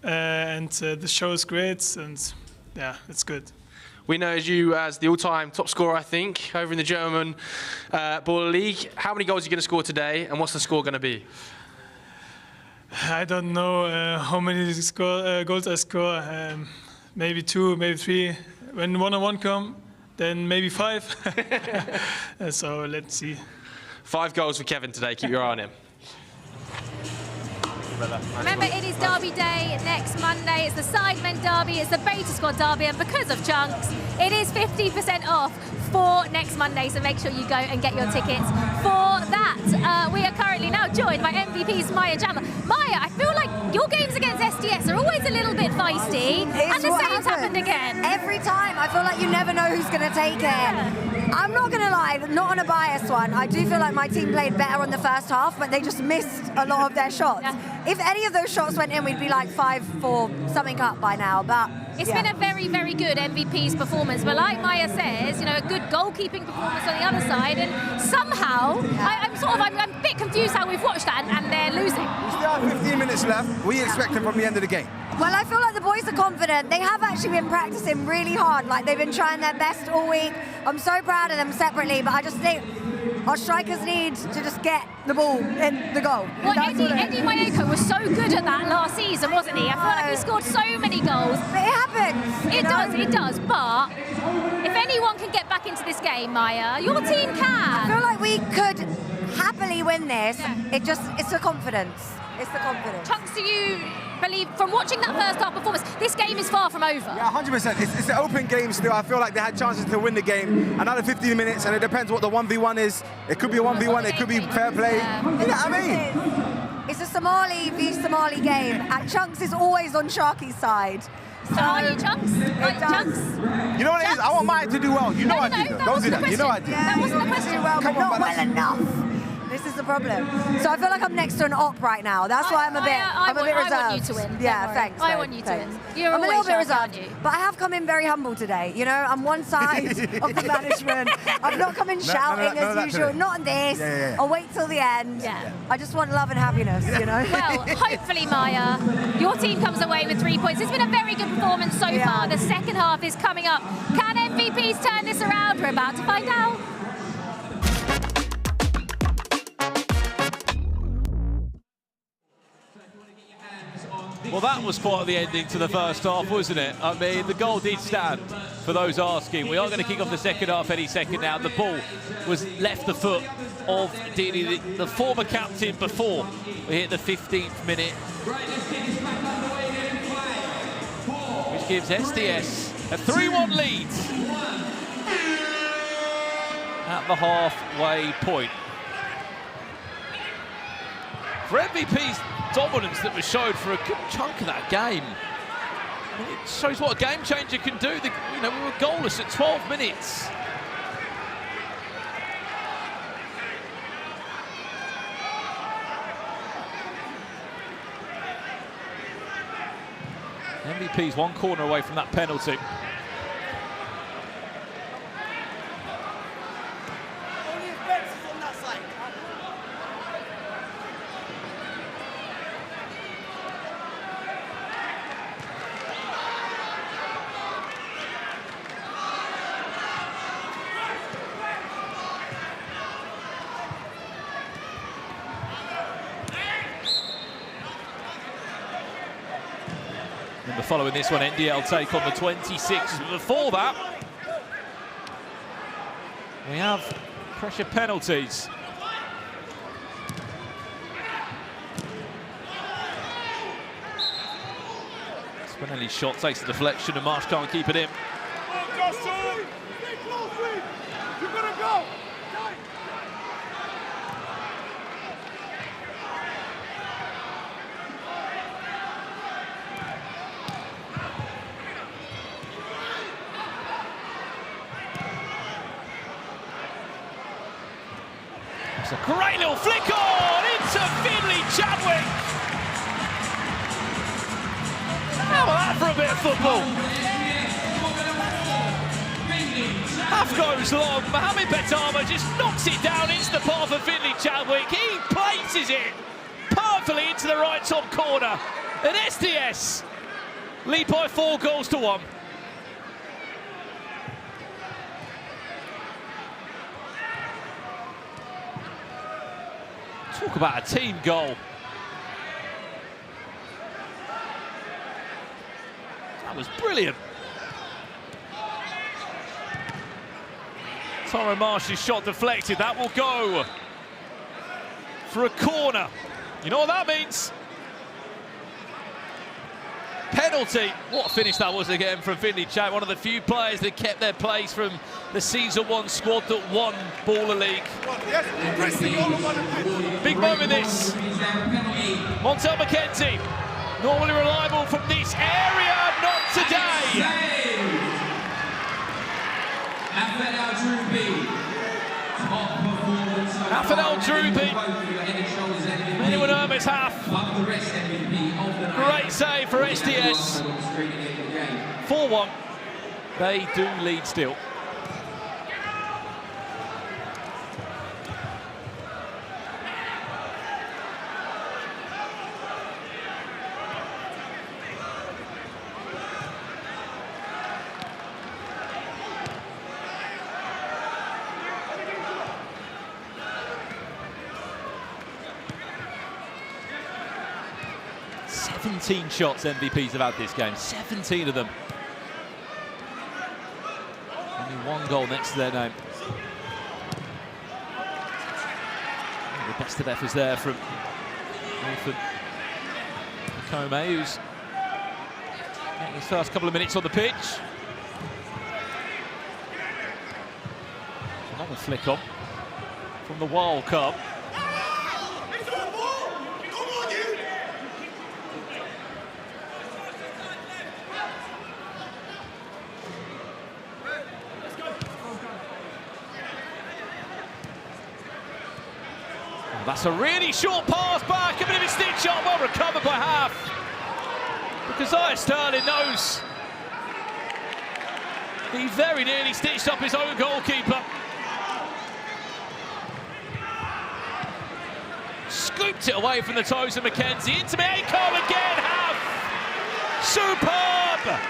and the show is great, and yeah, it's good. We know you as the all-time top scorer, I think, over in the German Baller League. How many goals are you going to score today, and what's the score going to be? I don't know how many goals I score. Maybe 2, maybe 3. When one-on-one come, then maybe 5. So let's see. 5 goals for Kevin today. Keep your eye on him. Remember, it is Derby Day next Monday. It's the Sidemen Derby, it's the Beta Squad Derby, and because of Chunks, it is 50% off for next Monday. So make sure you go and get your tickets for that. We are currently joined by MVP's Maya Jama. Maya, I feel like your games against SDS are always a little bit feisty, and the same's happened again. Every time, I feel like you never know who's going to take it. I'm not going to lie, not on a biased one. I do feel like my team played better on the first half, but they just missed a lot of their shots. If any of those shots went in, we'd be like 5-4 something up by now. But it's been a very, very good MVP's performance. But like Maya says, you know, a good goalkeeping performance on the other side, and somehow I'm a bit confused how we've watched that and they're losing. We still have 15 minutes left. What are you expecting from the end of the game? Well, I feel like the boys are confident. They have actually been practicing really hard. Like, they've been trying their best all week. I'm so proud of them separately, but I just think our strikers need to just get the ball in the goal. Well, Eddie Mayoko was so good at that last season, wasn't he? I feel like he scored so many goals. But it happens. It does. But if anyone can get back into this game, Maya, your team can. I feel like we could happily win this. It's the confidence. It's the confidence. Chunks, do you believe, from watching that first half performance, this game is far from over? Yeah, 100%. It's an open game still. I feel like they had chances to win the game. Another 15 minutes, and it depends what the 1v1 is. It could be a 1v1, it could be fair play. You know what I mean? It's a Somali v Somali game, and Chunks is always on Sharky's side. So are you, Chunks? Chunks? You know what it is? I want mine to do well. You know I do. Don't do that. You know I do. That wasn't the question. Well, but not well enough. This is the problem. So I feel like I'm next to an op right now. That's why I'm a bit reserved. I want you to win. Yeah, thanks. I want you to win. You're I'm a little bit always reserved, aren't you? but I have come in very humble today. You know, I'm one side of the management. I've not come in shouting as usual. Not on this. I'll wait till the end. Yeah. I just want love and happiness, you know? Well, hopefully, Maya, your team comes away with 3 points. It's been a very good performance so far. The second half is coming up. Can MVPs turn this around? We're about to find out. Well, that was quite the ending to the first half, wasn't it? I mean, the goal did stand, for those asking. We are going to kick off the second half any second now. The ball was left the foot of Dini, the former captain, before we hit the 15th minute, which gives SDS a 3-1 lead at the halfway point. For MVP's dominance that was showed for a good chunk of that game, it shows what a game changer can do. You know, we were goalless at 12 minutes. MVP's one corner away from that penalty. Following this one, NDL take on the 26th. But before that, we have pressure penalties. Spinelli's shot takes the deflection and Marsh can't keep it in. You're gonna go! It's a great little flick on into Finley Chadwick. How about that for a bit of football? Half goes long. Mohamed Betama just knocks it down into the path of Finley Chadwick. He places it perfectly into the right top corner. And SDS lead by 4-1. Talk about a team goal. That was brilliant. Tyrone Marsh's shot deflected. That will go for a corner. You know what that means? Penalty. What a finish that was again from Finley Chadwick. One of the few players that kept their place from the Season 1 squad that won Baller League. Big moment this. Montel McKenzie, normally reliable from this area, not today. Afidel Druby. Anyone Hermes half. Great save for SDS. 4-1. They do lead still. .17 shots MVPs have had this game, 17 of them. Only one goal next to their name. The best of efforts there from Nathan Kome, who's getting his first couple of minutes on the pitch. Another flick on from the Wild Cup. That's a really short pass back, a bit of a stitch up, well recovered by half. Because Sterling knows he very nearly stitched up his own goalkeeper. Scooped it away from the toes of McKenzie. Into Meiko again, half. Superb!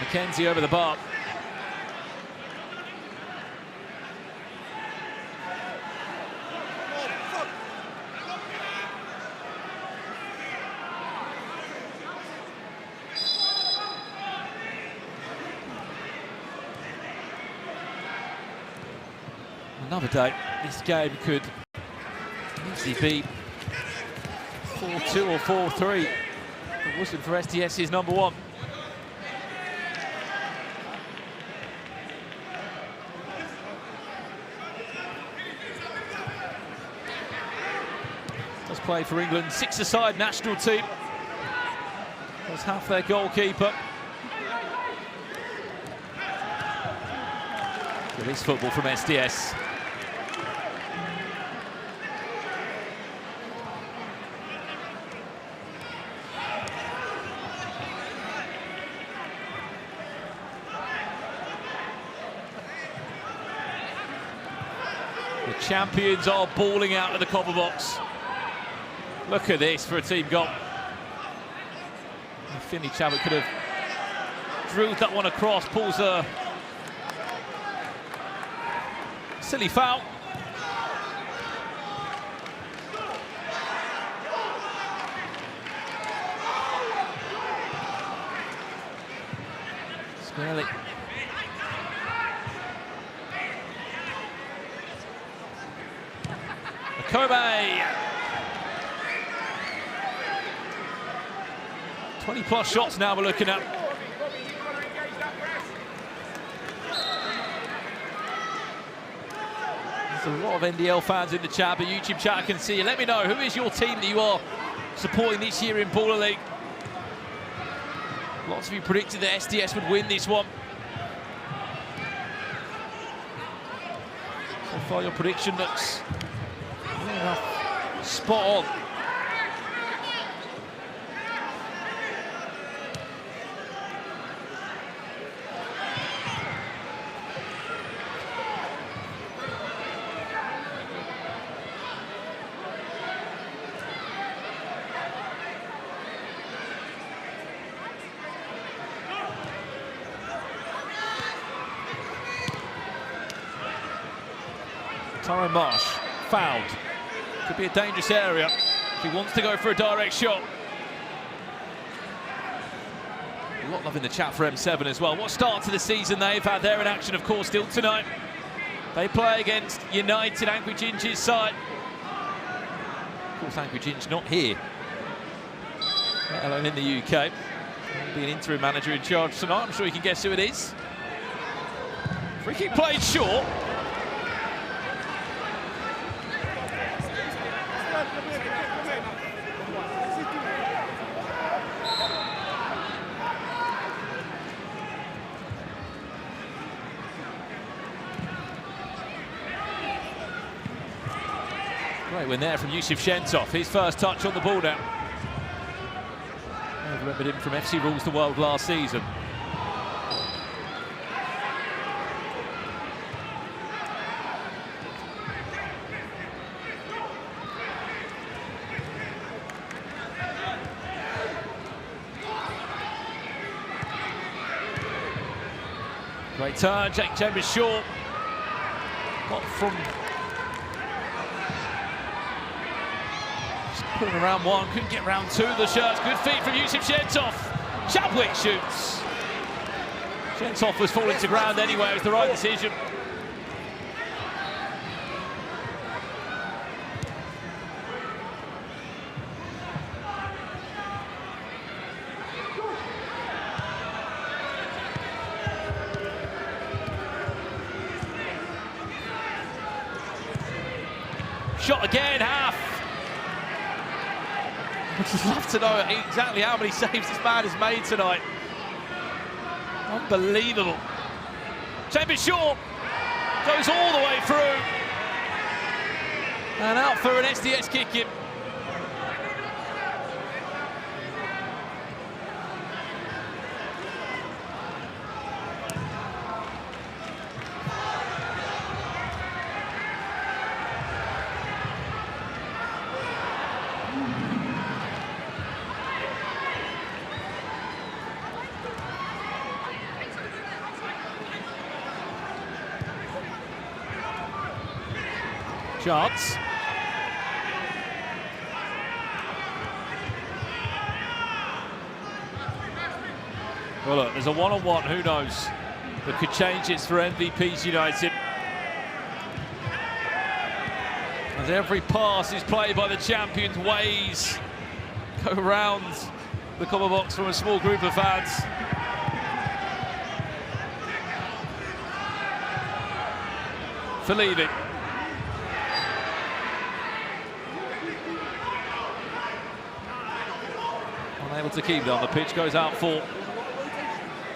McKenzie over the bar. Another day, this game could easily be 4-2 or 4-3. If it wasn't for SDS's number one. Does play for England, six-a-side national team. Does half their goalkeeper. Release football from SDS. The champions are balling out of the copper box. Look at this for a team goal. Finley Chabot could have drilled that one across, pulls a silly foul. Smelly. Kobe. 20+ shots now we're looking at. There's a lot of NDL fans in the chat, but YouTube chat I can see you. Let me know, who is your team that you are supporting this year in Baller League? Lots of you predicted that SDS would win this one. So far your prediction looks spot on. Tyrone Marsh fouled. Could be a dangerous area if he wants to go for a direct shot. A lot of love in the chat for M7 as well. What start to the season they've had there in action, of course, still tonight. They play against Yanited, Angry Ginger's side. Of course, Angry Ginger's not here, let alone in the UK. He'll be an interim manager in charge tonight. I'm sure you can guess who it is. Free kick played short. Great win there from Yusuf Shentov. His first touch on the ball now. I remembered him from FC Rules the World last season. Great turn, Jake Chambers short. Got from putting around one, couldn't get round two of the shirts. Good feet from Yusuf Shentov. Chadwick shoots. Shentov was falling to ground anyway, it was the right decision. Shot again, half. I'd just love to know exactly how many saves this man has made tonight. Unbelievable. Chambers short. Goes all the way through. And out for an SDS kick in. Chance. Well, look, there's a one-on-one, who knows, that could change it for MVPs United. As every pass is played by the champions, ways go round the cover box from a small group of fans. For leaving. Unable to keep it on the pitch, goes out for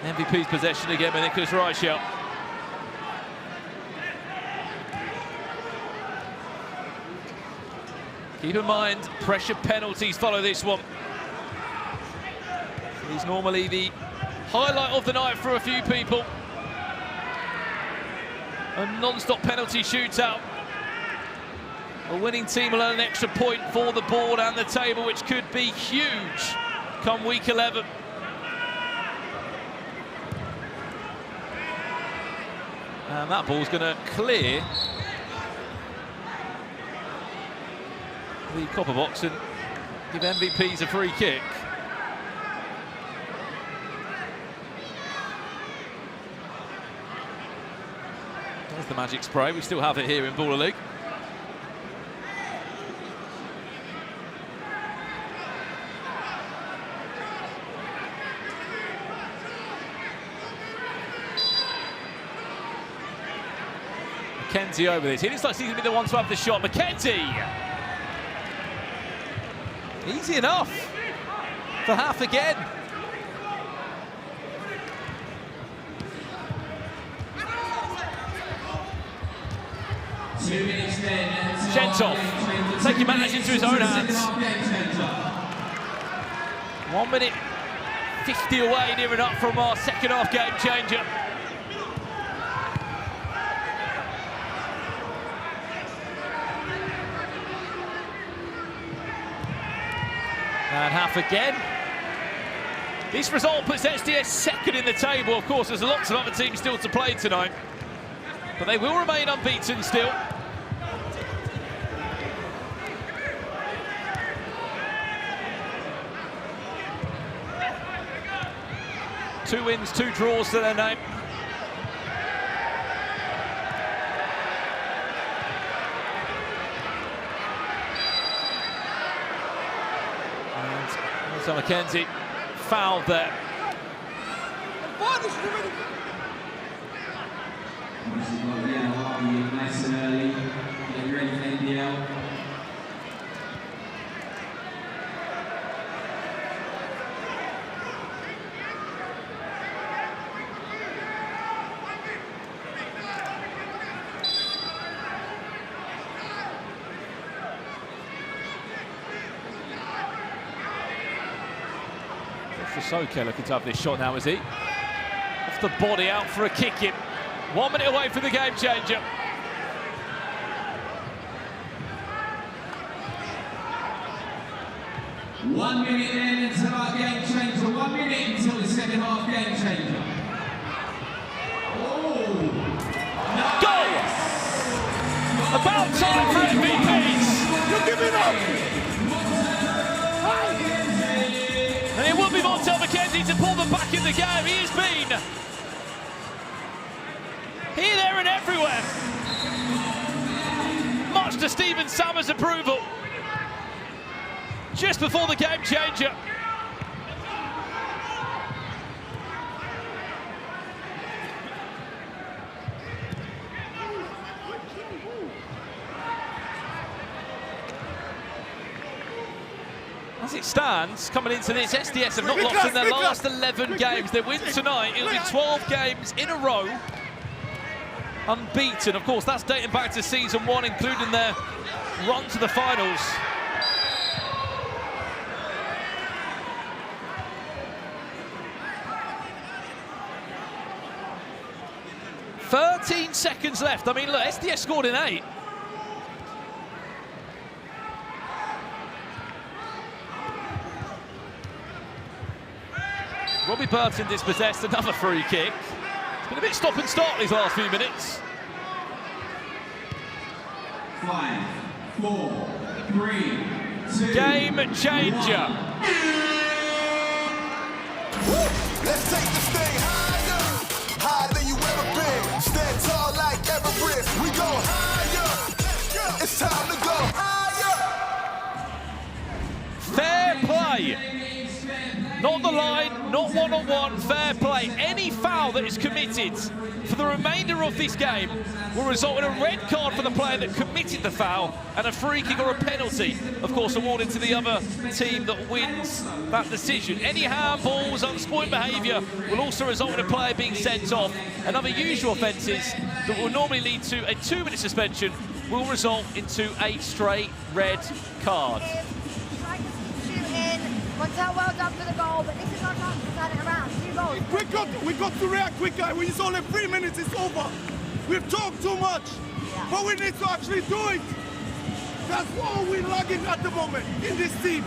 MVP's possession again with Nicholas Reichel. Keep in mind, pressure penalties follow this one. He's normally the highlight of the night for a few people. A non-stop penalty shootout. A winning team will earn an extra point for the board and the table, which could be huge come week 11. And that ball's going to clear the copper box and give MVPs a free kick. There's the magic spray. We still have it here in Baller League. McKenzie over this. He looks like he's going to be the one to have the shot. McKenzie! Easy enough for half again. Shentov taking matters into his own hands. 1 minute 50 away, near enough from our second half game changer. And half again. This result puts SDS second in the table. Of course, there's lots of other teams still to play tonight, but they will remain unbeaten still. Two wins, two draws to their name. So McKenzie fouled there. Nice and early. Get ready for NDL. Soke looking to have this shot now, is he? Off the body, out for a kick in. 1 minute away from the game changer. One minute then until our game changer. 1 minute until the second half game changer. Oh! Nice. Goal! About time for MVPs. You're giving up! And it will be Montel McKenzie to pull them back in the game. He has been here, there and everywhere. Much to Stephen Summers' approval. Just before the game changer. As it stands, coming into this, SDS have not lost in their last 11 games. They win tonight, it'll be 12 games in a row unbeaten. Of course, that's dating back to season 1, including their run to the finals. "13 seconds left." I mean, look, SDS scored in 8. Robbie Burton dispossessed, another free kick. It's been a bit stop and start these last few minutes. 5, 4, 3, 2. Game changer. Let's take this thing higher than you ever been. Stand tall like Everest. We go higher. It's time to go higher. Fair play. Not the line, not one-on-one, fair play. Any foul that is committed for the remainder of this game will result in a red card for the player that committed the foul and a free kick or a penalty, of course, awarded to the other team that wins that decision. Any handballs, unspoiled behaviour will also result in a player being sent off, and other usual offences that will normally lead to a 2-minute suspension will result into a straight red card. Montel, well done for the goal, but this is our chance to turn it around. 2 goals. We got to react quicker. When it's only 3 minutes, it's over. We've talked too much, but we need to actually do it. That's all we're lagging at the moment in this team.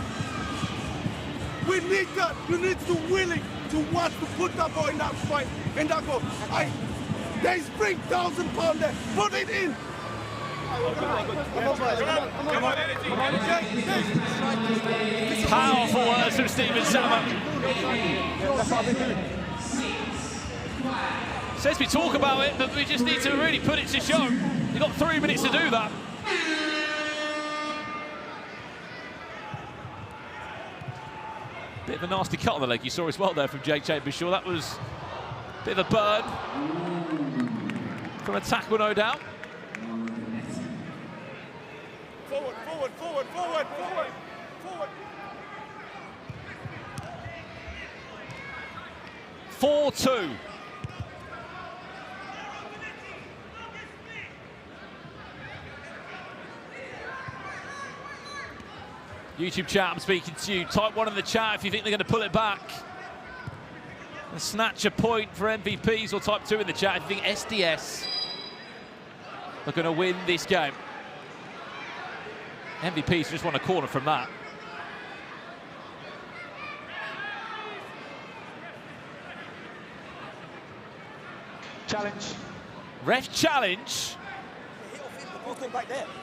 We need that. You need to be willing to want to put that ball in that fight, in that goal. They spring £1,000 there. Put it in. Powerful words from Stephen Sammer. Says we talk about it, but we just need to really put it to show. You've got 3 minutes to do that. Bit of a nasty cut on the leg you saw as well there from Jake Chambers-Shaw. That was a bit of a burn from a tackle, no doubt. Forward, forward, forward, forward, forward, forward. 4-2. YouTube chat, I'm speaking to you. Type 1 in the chat if you think they're going to pull it back and snatch a point for MVPs, or type 2 in the chat if you think SDS are going to win this game. MVPs just want a corner from that. Challenge. Ref challenge.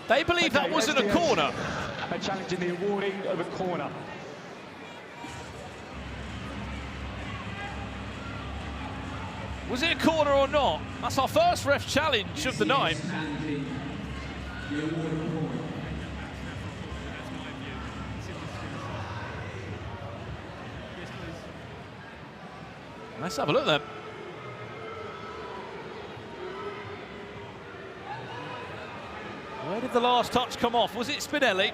They believe that wasn't a corner. A challenge in the awarding of a corner. Was it a corner or not? That's our first ref challenge of the night. Let's have a look then. Where did the last touch come off? Was it Spinelli?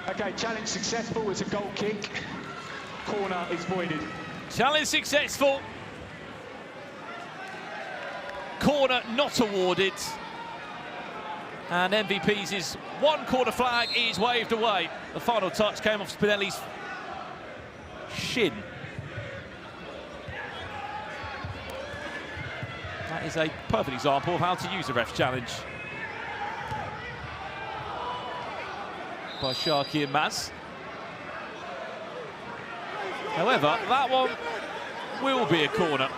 Okay, challenge successful. It's a goal kick. Corner is voided. Challenge successful. Corner not awarded. And MVP's one corner flag is waved away. The final touch came off Spinelli's shin. That is a perfect example of how to use a ref challenge. By Sharky and Maz. However, that one will be a corner.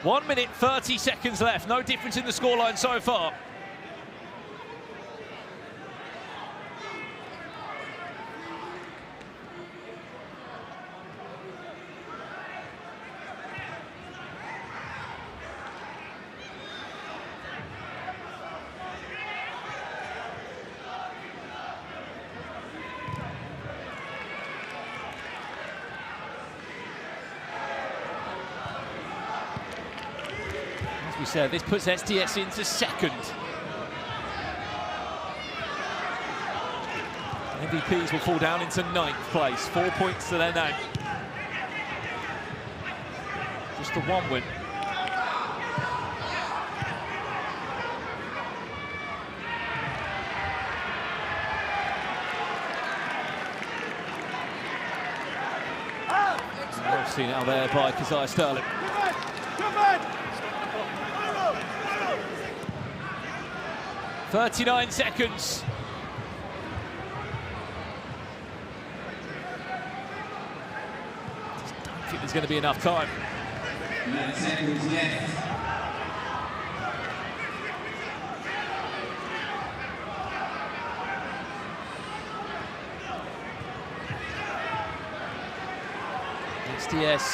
One minute, 30 seconds left. No difference in the scoreline so far. We said this puts SDS into second. MVPs will fall down into 9th place, 4 points to their name. Just the one win. Well seen out there by Keziah Sterling. 39 seconds. Just don't think there's going to be enough time. 11 seconds left. SDS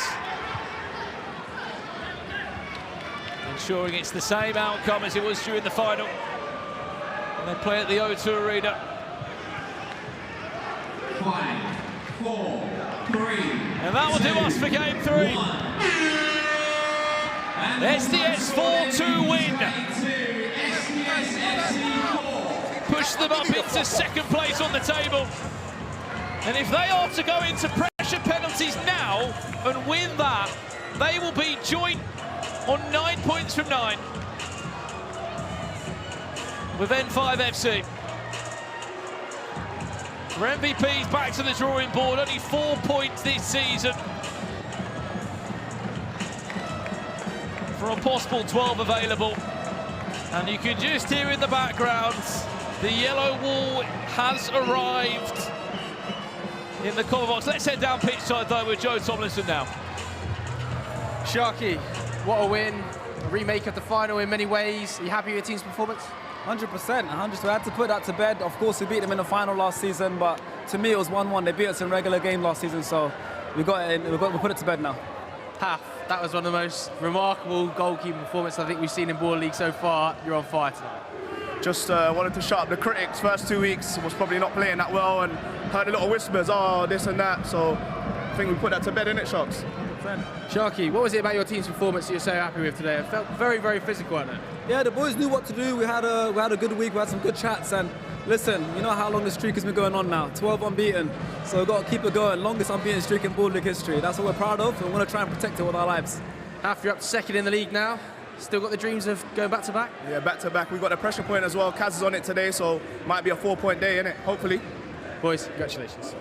ensuring it's the same outcome as it was during the final. They play at the O2 Arena. 5, 4, 3. And that will do us for game 3. SDS 4-2 win. Push them up into second place on the table. And if they are to go into pressure penalties now and win that, they will be joint on 9 points from 9. With N5 FC. For MVPs back to the drawing board, only 4 points this season. For a possible 12 available. And you can just hear in the background, the yellow wall has arrived in the corner box. Let's head down pitch side though with Joe Tomlinson now. Sharky, what a win. A remake of the final in many ways. Are you happy with your team's performance? 100%, 100%. I had to put that to bed. Of course, we beat them in the final last season, but to me, it was 1-1. They beat us in regular game last season, so we put it to bed now. Haf, that was one of the most remarkable goalkeeping performances I think we've seen in Ball League so far. You're on fire tonight. Just wanted to shut up the critics. First 2 weeks was probably not playing that well, and heard a lot of whispers, oh, this and that. So I think we put that to bed, innit, Sharks? Sharky, what was it about your team's performance that you're so happy with today? It felt very, very physical, wasn't it? Yeah, the boys knew what to do. We had a good week. We had some good chats, and listen, you know how long the streak has been going on now? 12 unbeaten. So we've got to keep it going. Longest unbeaten streak in Ball League history. That's what we're proud of, and we want to try and protect it with our lives. Haf, you're up to second in the league now. Still got the dreams of going back to back? Yeah, back to back. We've got the pressure point as well. Kaz is on it today, so might be a 4-point day, innit? Hopefully. Boys, congratulations.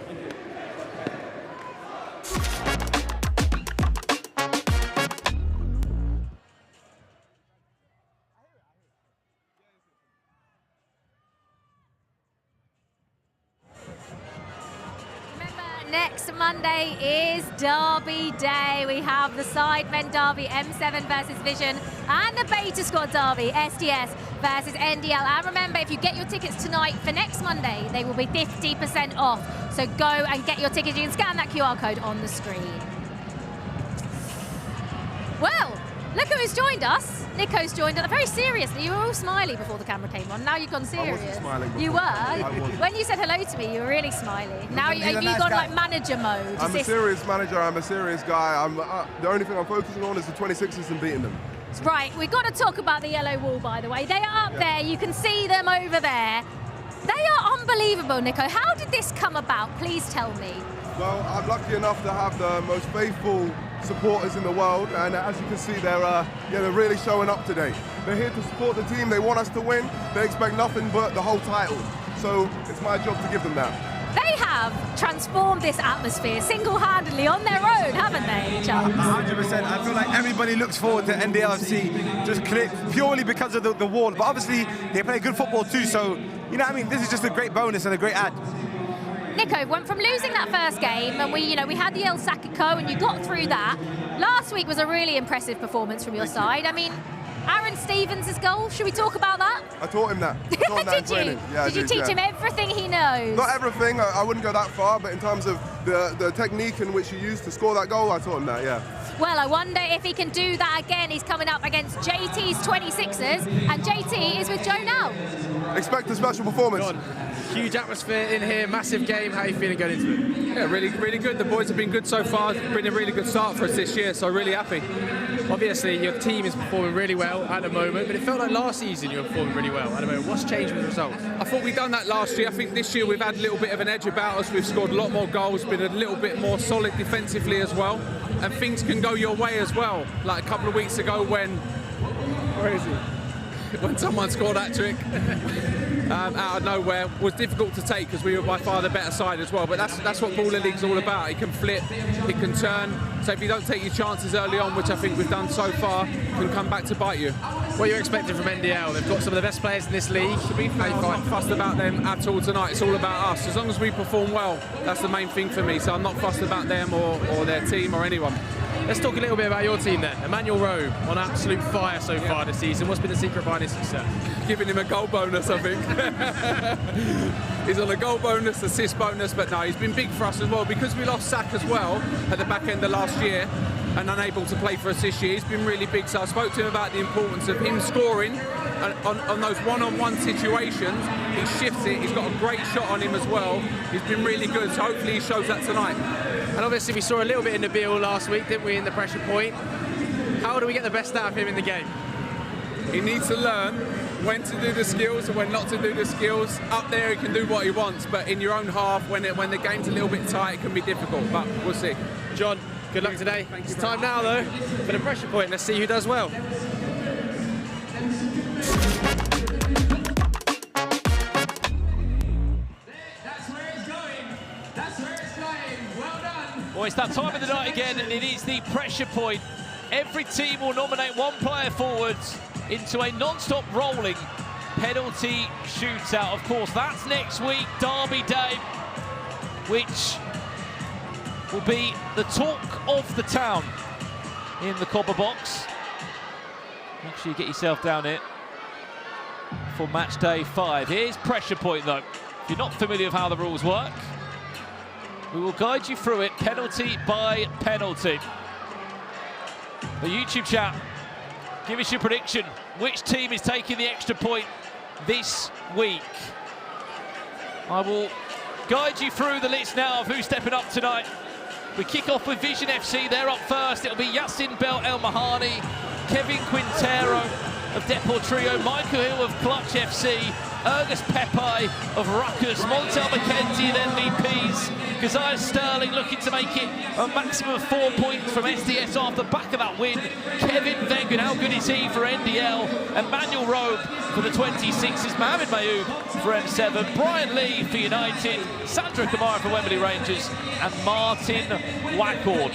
Next Monday is Derby Day. We have the Sidemen Derby, M7 versus Vision, and the Beta Squad Derby, SDS versus NDL. And remember, if you get your tickets tonight for next Monday, they will be 50% off. So go and get your tickets. You can scan that QR code on the screen. Well, look who's joined us. Nico's joined us. Very seriously. You were all smiley before the camera came on. Now you've gone serious. I wasn't smiling before. You were? I wasn't. When you said hello to me, you were really smiley. Now you've gone like manager mode. I'm a serious manager. I'm a serious guy. The only thing I'm focusing on is the 26ers and beating them. Right, we've got to talk about the yellow wall, by the way. They are up there. You can see them over there. They are unbelievable, Nico. How did this come about? Please tell me. Well, I'm lucky enough to have the most faithful supporters in the world, and as you can see, they're really showing up today. They're here to support the team. They want us to win. They expect nothing but the whole title. So it's my job to give them that. They have transformed this atmosphere single-handedly on their own, haven't they, Charles? 100%. I feel like everybody looks forward to NDL FC just purely because of the wall. But obviously, they play good football too. So, you know what I mean? This is just a great bonus and a great ad. Nico, went from losing that first game, and we had the El Sacico, and you got through that. Last week was a really impressive performance from your side. I mean, Aaron Stevens' goal, should we talk about that? I taught him that. Did you? Yeah, did you teach him everything he knows? Not everything, I wouldn't go that far, but in terms of the technique in which he used to score that goal, I taught him that, yeah. Well, I wonder if he can do that again. He's coming up against JT's 26ers, and JT is with Joe now. Expect a special performance. Huge atmosphere in here, massive game. How are you feeling going into it? Yeah, really good. The boys have been good so far. It's been a really good start for us this year, so really happy. Obviously, your team is performing really well at the moment, but it felt like last season you were performing really well at the moment. What's changed with the results? I thought we'd done that last year. I think this year we've had a little bit of an edge about us. We've scored a lot more goals, been a little bit more solid defensively as well, and things can go your way as well. Like a couple of weeks ago where is he? When someone scored that trick out of nowhere, was difficult to take because we were by far the better side as well. But that's what Baller League's all about. It can flip, it can turn. So if you don't take your chances early on, which I think we've done so far, it can come back to bite you. What are you expecting from NDL? They've got some of the best players in this league. To be fair, I'm not fussed about them at all tonight. It's all about us. As long as we perform well, that's the main thing for me. So I'm not fussed about them or their team or anyone. Let's talk a little bit about your team then. Emmanuel Rowe on absolute fire so far this season. What's been the secret behind his success? Giving him a goal bonus, I think. He's on a goal bonus, assist bonus, but no, he's been big for us as well. Because we lost Sack as well at the back end of last year and unable to play for us this year, he's been really big. So I spoke to him about the importance of him scoring on those one-on-one situations. He shifts it, he's got a great shot on him as well. He's been really good, so hopefully he shows that tonight. And obviously we saw a little bit in Nabil last week, didn't we, in the pressure point? How do we get the best out of him in the game? He needs to learn when to do the skills and when not to do the skills. Up there he can do what he wants, but in your own half, when the game's a little bit tight, it can be difficult, but we'll see. John, good luck today. It's time now though for the pressure point. Let's see who does well. Well, it's that time of the night again, and it is the pressure point. Every team will nominate one player forwards into a non-stop rolling penalty shootout. Of course, that's next week, Derby Day, which will be the talk of the town in the Copper Box. Make sure you get yourself down here for match day 5. Here's pressure point, though. If you're not familiar with how the rules work, we will guide you through it penalty by penalty. The YouTube chat, give us your prediction. Which team is taking the extra point this week? I will guide you through the list now of who's stepping up tonight. We kick off with VZN FC, they're up first. It'll be Yassin Bel El Mahani, Kevin Quintero of Deportrio, Michael Hill of Clutch FC, Ergus Pepe of Rukkas, Montel McKenzie of MVPs, Keziah Sterling looking to make it a maximum of 4 points from SDS off the back of that win. Kevin Vengan, how good is he for NDL? Emmanuel Rowe for the 26ers, Mohamed Mayoub for M7, Brian Lee for Yanited, Sandra Kamara for Wembley Rangers, and Martin Wackord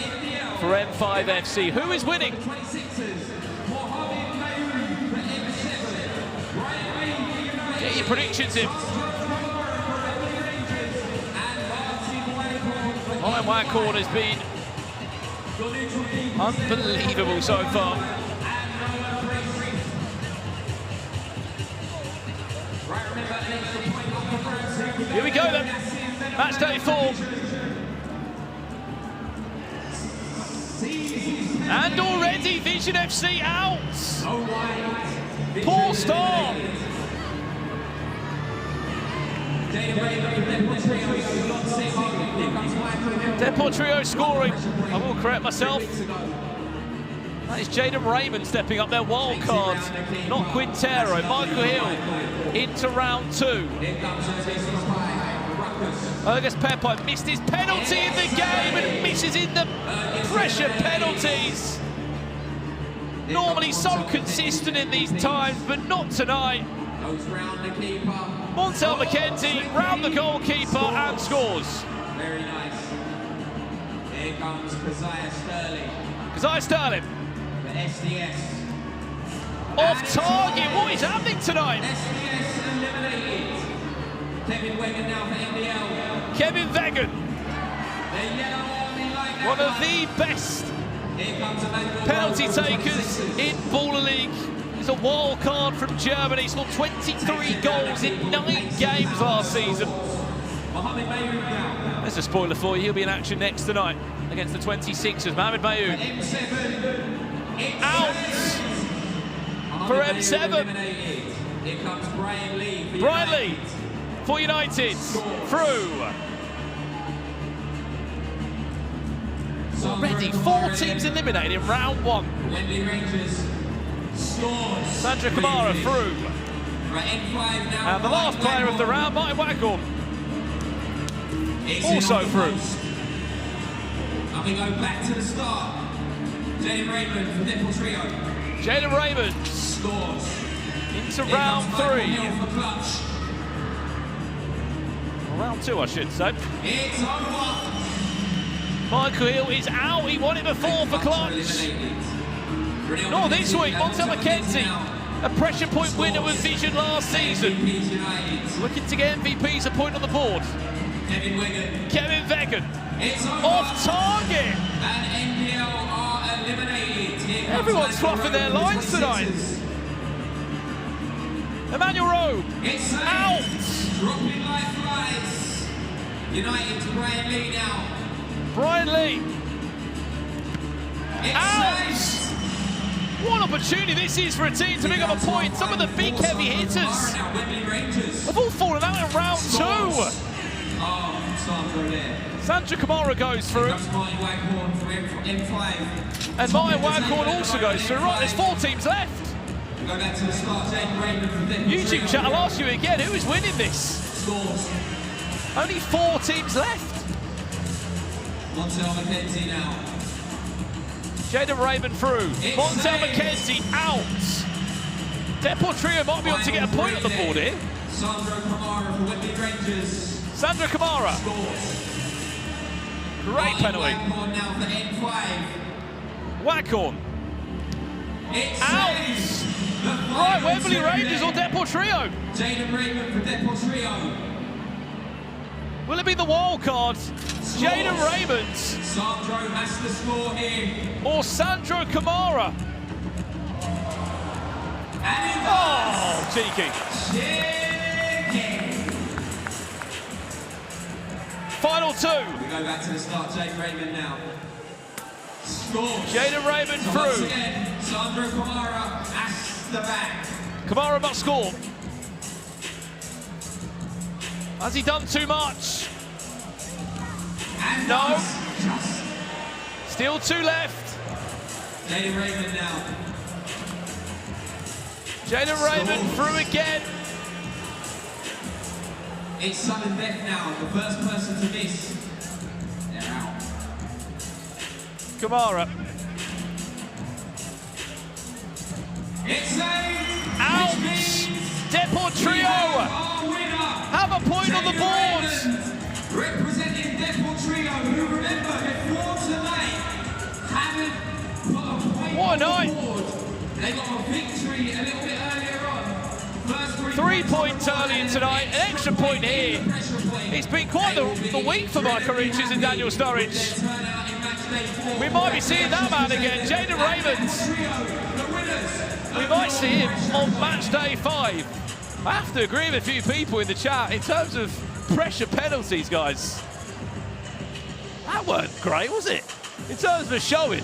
for M5 FC. Who is winning? Get your predictions in. Ryan Wackord has been unbelievable so far. Here we go then. Match day 4. And already VZN FC out. Poor start. Deportrio scoring. I will correct myself. That is Jaden Raymond stepping up their wild card. Not Quintero. Michael Hill into round 2. Rukkas Pepsi missed his penalty in the game and misses in the pressure penalties. Normally so consistent in these times, but not tonight. Montel McKenzie round the goalkeeper and scores. Very nice. Here comes Keziah Sterling. Keziah Sterling. For SDS. Off target. What is happening tonight? SDS eliminated. Kevin Wegan now for NDL. Kevin Wegan. One of the best penalty takers in Baller League. He's a wild card from Germany. He scored 23 goals in 9 games last season. There's a spoiler for you. He'll be in action next tonight against the 26ers. Mohamed Mayoud out for M7. Here comes Brian Lee. Brian Lee for United. Through. Already 4 teams eliminated in round 1. Wembley Rangers scores. Sandra Kamara through. And the last player of the round, Martin Waghorn. Also through. And we go back to the start. Jaden Raymond from Deportrio. Jaden Raymond scores. Into round 3. Round 2, I should say. It's over. Michael Hill is out. He won it before for clutch. Nor this week, Montel McKenzie, a pressure point winner with VZN last season. Looking to get MVP's a point on the board. Kevin Wegan. Off target. And NDL are eliminated. Everyone's fluffing their lines tonight. Emmanuel Rowe. Out. Dropping like flies. United's Brian Lee now. Brian Lee. Out. What opportunity this is for a team to pick up a point. Some of the big heavy hitters have all fallen out in round 2. Sandra Kamara goes through. And Martin Waghorn also goes through. Right, there's 4 teams left. YouTube chat, I'll ask you again, who is winning this? Only 4 teams left. Montel McKenzie now. Jaden Raymond through. Montel McKenzie out. Deportrio might be on to get a point on the board here. Sandra Kamara for Wembley Rangers. Sandra Kamara. Great penalty. Waghorn now for N5. Waghorn. Out. Right, Wembley Rangers or Deportrio? Jaden Raymond for Deportrio. Will it be the wild card? Jaden Raymond. Sandro has to score here. Or Sandro Kamara. Oh, cheeky. Final 2. We go back to the start. Jaden Raymond now. Scores. Jaden Raymond through. Once again, Sandro Kamara has the back. Kamara must score. Has he done too much? And no. Still 2 left. Jaden Raymond now. Jaden Raymond through again. It's sudden death now. The first person to miss, they're out. Kamara. It's out. Deportrio have a point on the board. Representing Deportrio, who remember before tonight haven't put a point what a on night. the board. They got a victory a little bit earlier on. First 3 points earlier tonight, an extra point here. It's been quite the week for Michael Richards and Daniel Sturridge. We might be seeing that man again, Jaden Raymond. We might see him on match day 5. I have to agree with a few people in the chat in terms of pressure penalties, guys. That weren't great, was it? In terms of a showing.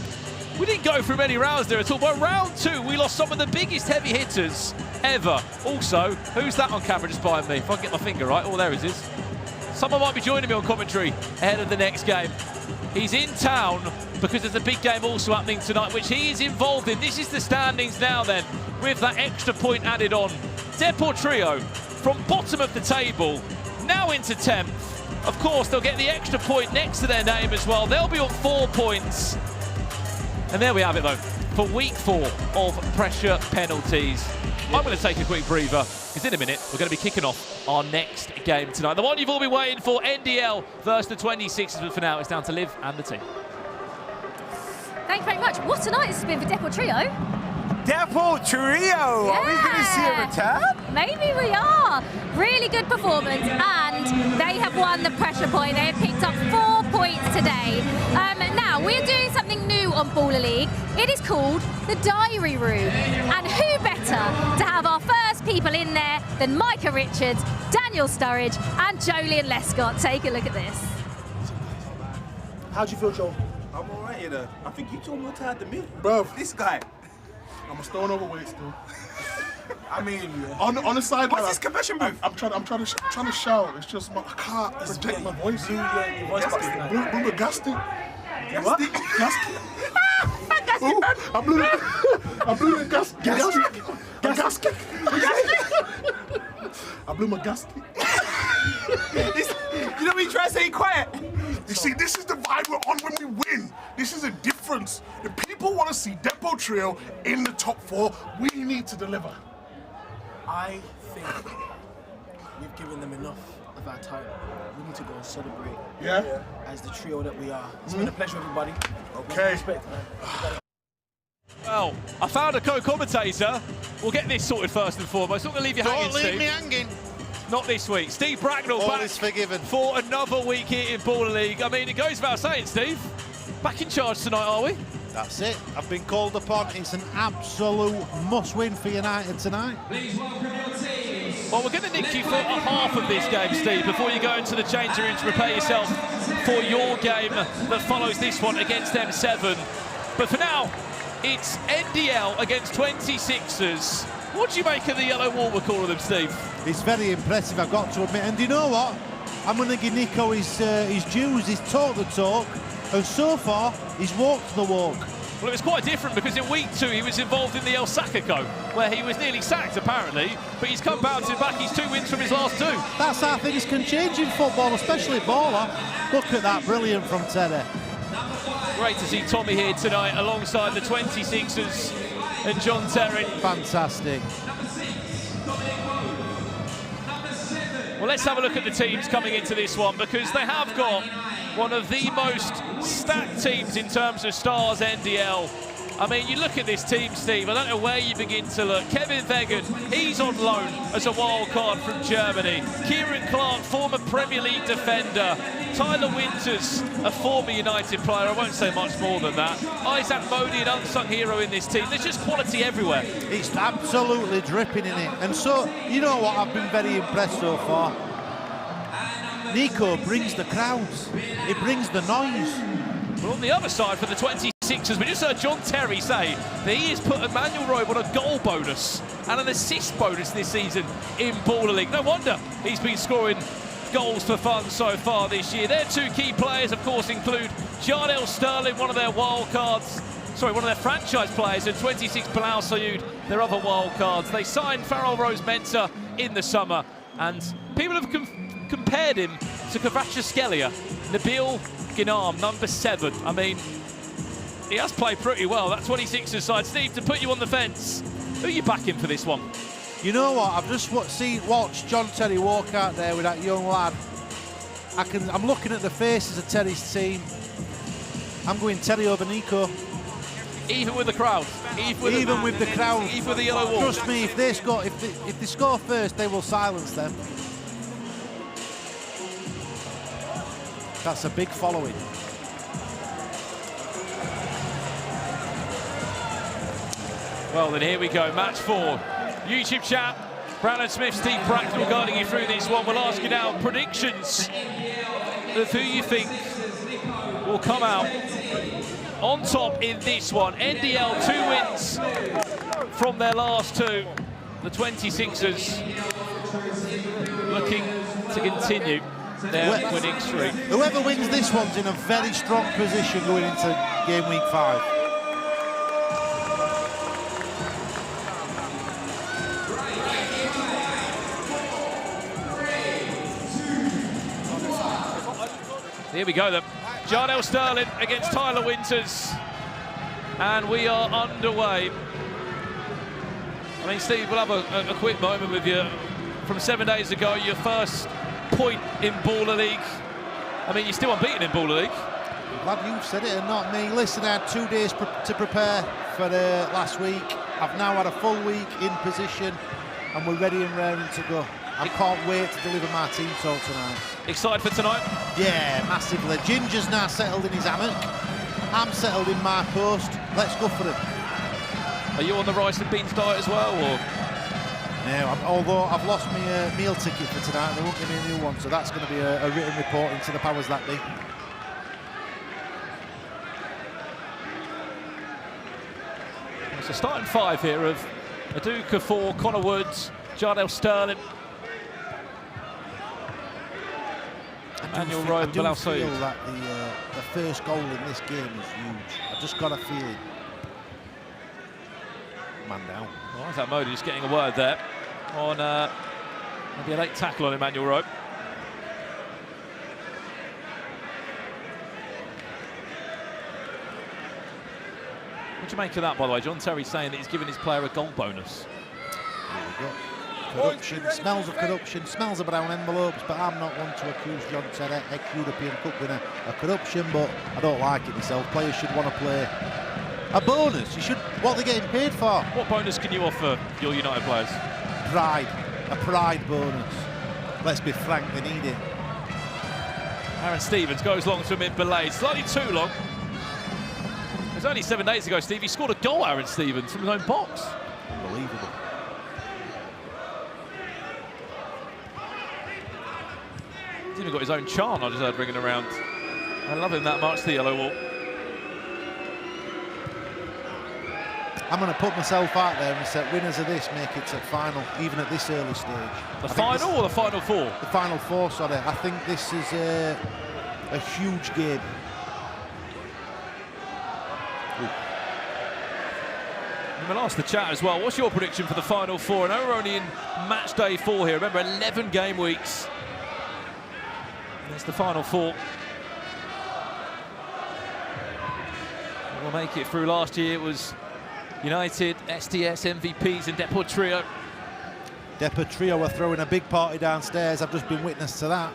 We didn't go through many rounds there at all, but round 2, we lost some of the biggest heavy hitters ever. Also, who's that on camera just behind me? If I can get my finger right. Oh, there it is. Someone might be joining me on commentary ahead of the next game. He's in town because there's a big game also happening tonight, which he is involved in. This is the standings now then, with that extra point added on. Deportrio from bottom of the table, now into 10th. Of course, they'll get the extra point next to their name as well. They'll be on 4 points. And there we have it though, for week 4 of pressure penalties. I'm going to take a quick breather, because in a minute, we're going to be kicking off our next game tonight. The one you've all been waiting for, NDL versus the 26ers, but for now, it's down to Liv and the team. Thank you very much. What a night this has been for Deportrio. Deportrio! Yeah. Are we going to see a return? Maybe we are. Really good performance, and they have won the pressure point. They have picked up 4 points today. Now, we're doing something new on Baller League. It is called the Diary Room. And who better to have our first people in there than Micah Richards, Daniel Sturridge, and Jolien Lescott. Take a look at this. How do you feel, Joel? I'm alright, you know. I think you two are more tired than me. Bro. This guy. I'm a stone overweight still. I mean, on the side. What's this confession booth? I'm trying to shout. It's just I can't project my voice. Your voice box tonight. Blew the gasting. What? Gasting. I blew the gasket. I blew my gasket. You know me trying to say quiet. You see, this is the vibe we're on when we win. This is a difference. If people want to see Deportrio in the top 4, we need to deliver. I think we've given them enough of our time. We need to go and celebrate. Yeah? As the trio that we are. It's been a pleasure, everybody. Okay. Respect, man. Well, I found a co-commentator. We'll get this sorted first and foremost. Not going to leave you hanging, Steve. Don't leave me hanging. Not this week. Steve Bracknell All back is forgiven. For another week here in Baller League. I mean, it goes without saying, Steve. Back in charge tonight, are we? That's it. I've been called upon. It's an absolute must-win for United tonight. Well, we're going to nick you for a half of this game, Steve, before you go into the changing room to prepare yourself for your game that follows this one against M7. But for now, it's NDL against 26ers. What do you make of the yellow wall, we're calling them, Steve? It's very impressive, I've got to admit. And you know what? I'm going to give Nico his dues. He's talked the talk, and so far, he's walked the walk. Well, it was quite different because in week 2 he was involved in the El Sacaco, where he was nearly sacked apparently, but he's come bouncing back. He's 2 wins from his last 2. That's how things can change in football, especially baller. Look at that, brilliant from Teddy. Great to see Tommy here tonight alongside the 26ers and John Terry. Fantastic. Well, let's have a look at the teams coming into this one, because they have got one of the most stacked teams in terms of stars, NDL. I mean, you look at this team, Steve, I don't know where you begin to look. Kevin Vegan, he's on loan as a wild card from Germany. Kieran Clark, former Premier League defender. Tyler Winters, a former United player, I won't say much more than that. Isaac Modi, an unsung hero in this team. There's just quality everywhere. It's absolutely dripping in it. And so, you know what, I've been very impressed so far. Nico brings the crowds. He brings the noise. Well, on the other side for the 26ers, we just heard John Terry say that he has put Emmanuel Rowe on a goal bonus and an assist bonus this season in Baller League. No wonder he's been scoring goals for fun so far this year. Their 2 key players, of course, include Jardel Sterling, one of their one of their franchise players, and 26 Bilal Sayoud, their other wild cards. They signed Farrell Rose-Mensah in the summer, and people have compared him to Kvaratskhelia, Nabil Ghinam, number 7. I mean, he has played pretty well. That 26ers side. Steve, to put you on the fence, who are you backing for this one? You know what? I've just watched John Terry walk out there with that young lad. I'm looking at the faces of Terry's team. I'm going Terry over Nico. Even with the crowd. Even with the crowd. Even with the yellow wall. Trust me, if they score first, they will silence them. That's a big following. Well, then here we go. Match 4. YouTube chat. Brandon Smith, Steve Bracknell guiding you through this one. We'll ask you now predictions of who you think will come out on top in this one. NDL 2 wins from their last 2. The 26ers looking to continue their winning streak. Whoever wins this one's in a very strong position going into game week 5. Here we go then. Jardel Sterling against Tyler Winters. And we are underway. I mean, Steve, we'll have a quick moment with you. From 7 days ago, your first point in Baller League. I mean, you're still unbeaten in Baller League. I'm glad you've said it and not me. Listen, I had 2 days to prepare for last week. I've now had a full week in position and we're ready and raring to go. I can't wait to deliver my team talk tonight. Excited for tonight? Yeah, massively. Ginger's now settled in his hammock. I'm settled in my post. Let's go for it. Are you on the rice and beans diet as well, or? No, although I've lost my meal ticket for tonight, they won't give me a new one, so that's going to be a written report into the powers that be. It's a starting 5 here of Aduka 4, Connor Woods, Jardel Sterling, Manuel Rowe, I do Bilal feel Said. that the first goal in this game is huge. I just got a feeling. Man down. Well, Isaac Modi just getting a word there on maybe a late tackle on Emmanuel Rowe. What do you make of that, by the way? John Terry saying that he's giving his player a goal bonus. Here we go. Corruption, smells of corruption, smells of brown envelopes, but I'm not one to accuse John Terry, ex-European Cup winner, of corruption, but I don't like it myself. Players should want to play a bonus. You should, what they're getting paid for. What bonus can you offer your United players? Pride, a pride bonus. Let's be frank, they need it. Aaron Stevens goes long to him in Belay, slightly too long. It was only 7 days ago, Steve, he scored a goal, Aaron Stevens, from his own box. Unbelievable. He's even got his own chant I just heard ringing around. I love him that much, the yellow wall. I'm going to put myself out there and say winners of this make it to the final, even at this early stage. The final or the Final Four? The Final Four, sorry. I think this is a huge game. And we'll ask the chat as well, what's your prediction for the Final Four? I know we're only in match day 4 here. Remember, 11 game weeks. There's the Final Four. We'll make it through. Last year it was Yanited, SDS, MVPs and Deportrio. Deportrio are throwing a big party downstairs. I've just been witness to that.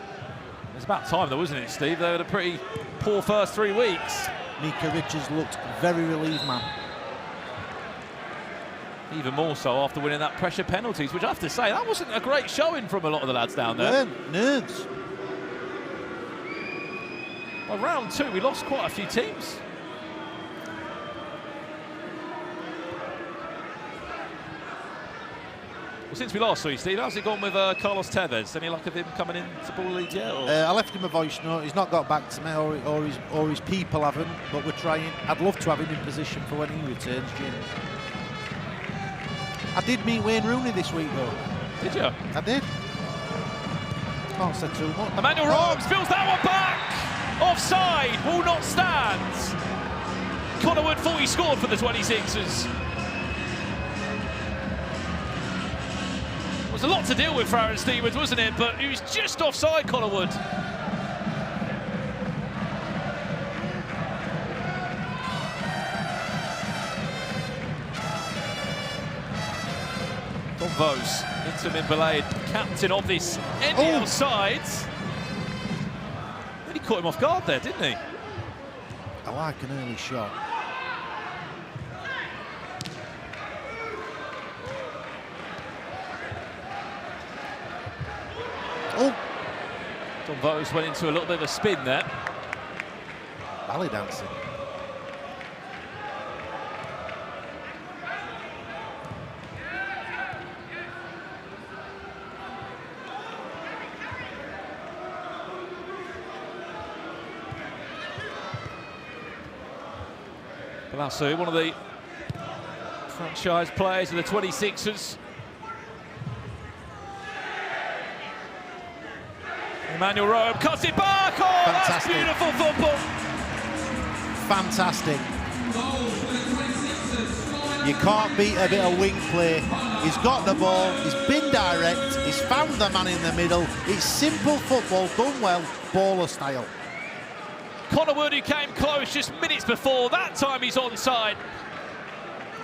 It's about time though, wasn't it, Steve? They had a pretty poor first 3 weeks. Mika Richards looked very relieved, man. Even more so after winning that pressure penalties, which I have to say, that wasn't a great showing from a lot of the lads down there. Nerds. Well, round 2, we lost quite a few teams. Well, since we last saw you, Steve, how's it gone with Carlos Tevez? Any luck of him coming into Ball League yet? Or? I left him a voice note. He's not got back to me, or his people haven't, but we're trying. I'd love to have him in position for when he returns, Jim. I did meet Wayne Rooney this week, though. Did you? I did. Can't say too much. Emmanuel Rowe spills that one back! Offside, will not stand. Connor Wood thought he scored for the 26ers. It was a lot to deal with for Aaron Stevens, wasn't it? But he was just offside, Connor Wood. Don Vos, Inter Belay, captain of this NDL side. Really caught him off guard there, didn't he? I like an early shot. Oh! Don Vos went into a little bit of a spin there. Ballet dancing. Galasso, one of the franchise players of the 26ers. Emmanuel Rowe cuts it back. Oh, Fantastic. That's beautiful football. Fantastic. You can't beat a bit of wing play. He's got the ball, he's been direct, he's found the man in the middle. It's simple football, done well, baller style. Connor Wood, who came close just minutes before, that time he's onside.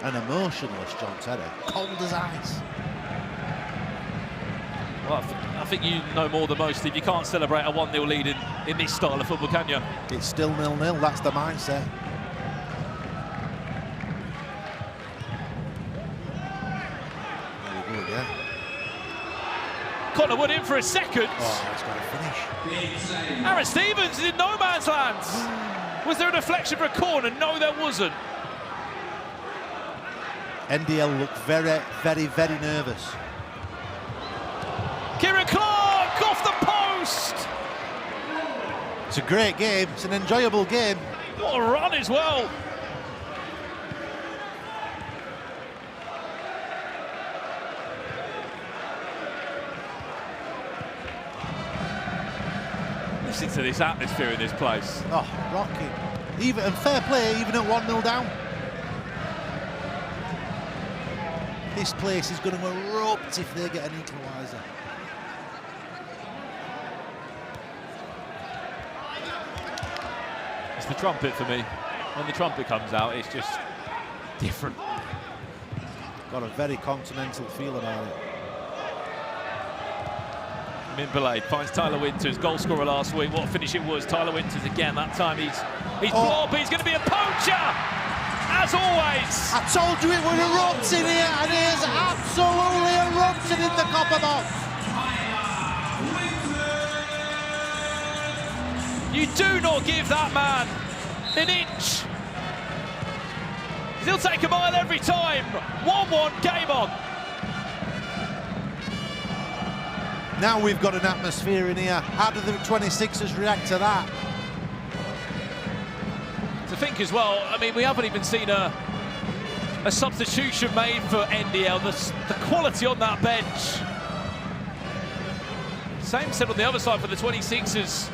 An emotionless John Terry, cold as ice. Well, I think you know more than most, Steve. You can't celebrate a 1-0 lead in this style of football, can you? It's still 0-0, that's the mindset. Very good, yeah. Connor Wood in for a second. Oh, he's got to finish. Aaron Stevens is in no man's land. Was there a deflection for a corner? No, there wasn't. NDL looked very, very, very nervous. Kieran Clark off the post. It's a great game. It's an enjoyable game. What a run as well. Listen to this atmosphere in this place. Oh, rocking. Even and fair play, even at 1-0 down. This place is going to erupt if they get an equaliser. It's the trumpet for me. When the trumpet comes out, it's just different. Got a very continental feel about it. Mimbalade finds Tyler Winters, goal scorer last week. What a finish it was. Tyler Winters again. That time he's blobbed, but he's going to be a poacher, as always. I told you it would erupt in here, and it is absolutely erupted in the copper box. You do not give that man an inch. He'll take a mile every time. 1-1, game on. Now we've got an atmosphere in here. How do the 26ers react to that? To think as well, I mean, we haven't even seen a substitution made for NDL. The quality on that bench. Same said on the other side for the 26ers.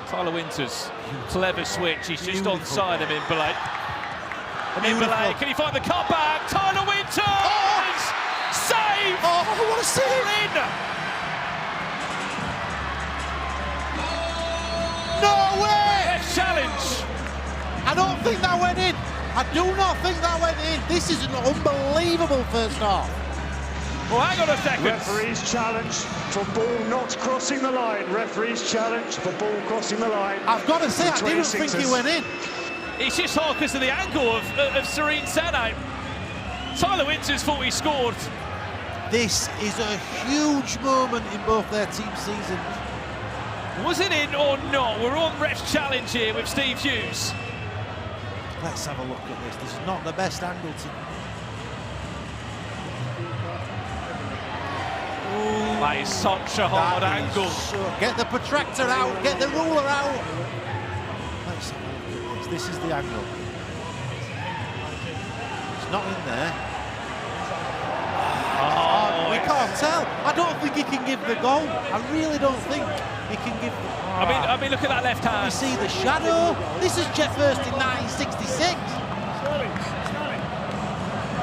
Tyler Winters, clever switch. He's just onside of Mimbalade. Mimbalade, can he find the cutback? Tyler Winters! Oh! Save! Oh, what a save! In! No way! Next challenge. I don't think that went in. I do not think that went in. This is an unbelievable first half. Well, hang on a second. Referee's challenge for ball not crossing the line. Referee's challenge for ball crossing the line. I've got to say, I didn't think he went in. It's just harkens to the angle of Serene Sene. Tyler Winters thought he scored. This is a huge moment in both their team seasons. Was it in or not? We're on ref's challenge here with Steve Hughes. Let's have a look at this. This is not the best angle to... That is such a hard angle. Get the protractor out, get the ruler out. Let's have a look at this. This is the angle. It's not in there. Oh, we can't tell. I don't think he can give the goal. I really don't think he can give the... I mean, look at that left hand. We see the shadow. This is Jeff Hurst in 1966.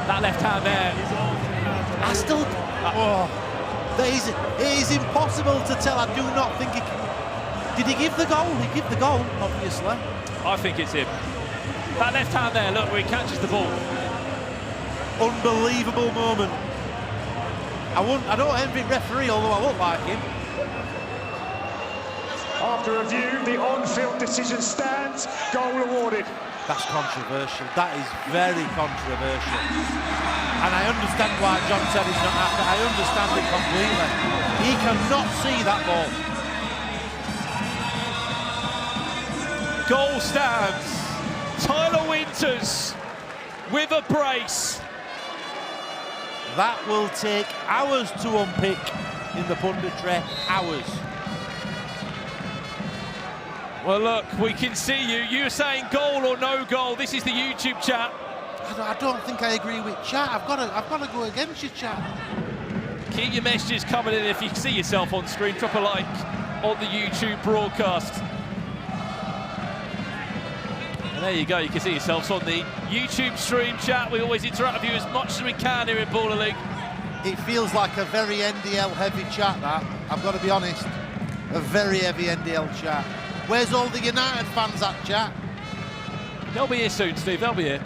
That left hand there. I still... It is impossible to tell. I do not think he can... Did he give the goal? He gave the goal, obviously. I think it's him. That left hand there, look, where he catches the ball. Unbelievable moment. I don't envy referee, although I won't like him. After review, the on-field decision stands. Goal awarded. That's controversial. That is very controversial. And I understand why John said he's not happy. I understand it completely. He cannot see that ball. Goal stands. Tyler Winters with a brace. That will take hours to unpick in the punditry. Hours. Well, look, we can see you. You're saying goal or no goal. This is the YouTube chat. I don't think I agree with chat. I've got to go against your chat. Keep your messages coming in. If you see yourself on screen, drop a like on the YouTube broadcast. And there you go. You can see yourselves on the YouTube stream chat. We always interact with you as much as we can here in Baller League. It feels like a very NDL heavy chat, that. I've got to be honest. A very heavy NDL chat. Where's all the United fans at, chat? They'll be here soon, Steve. They'll be here.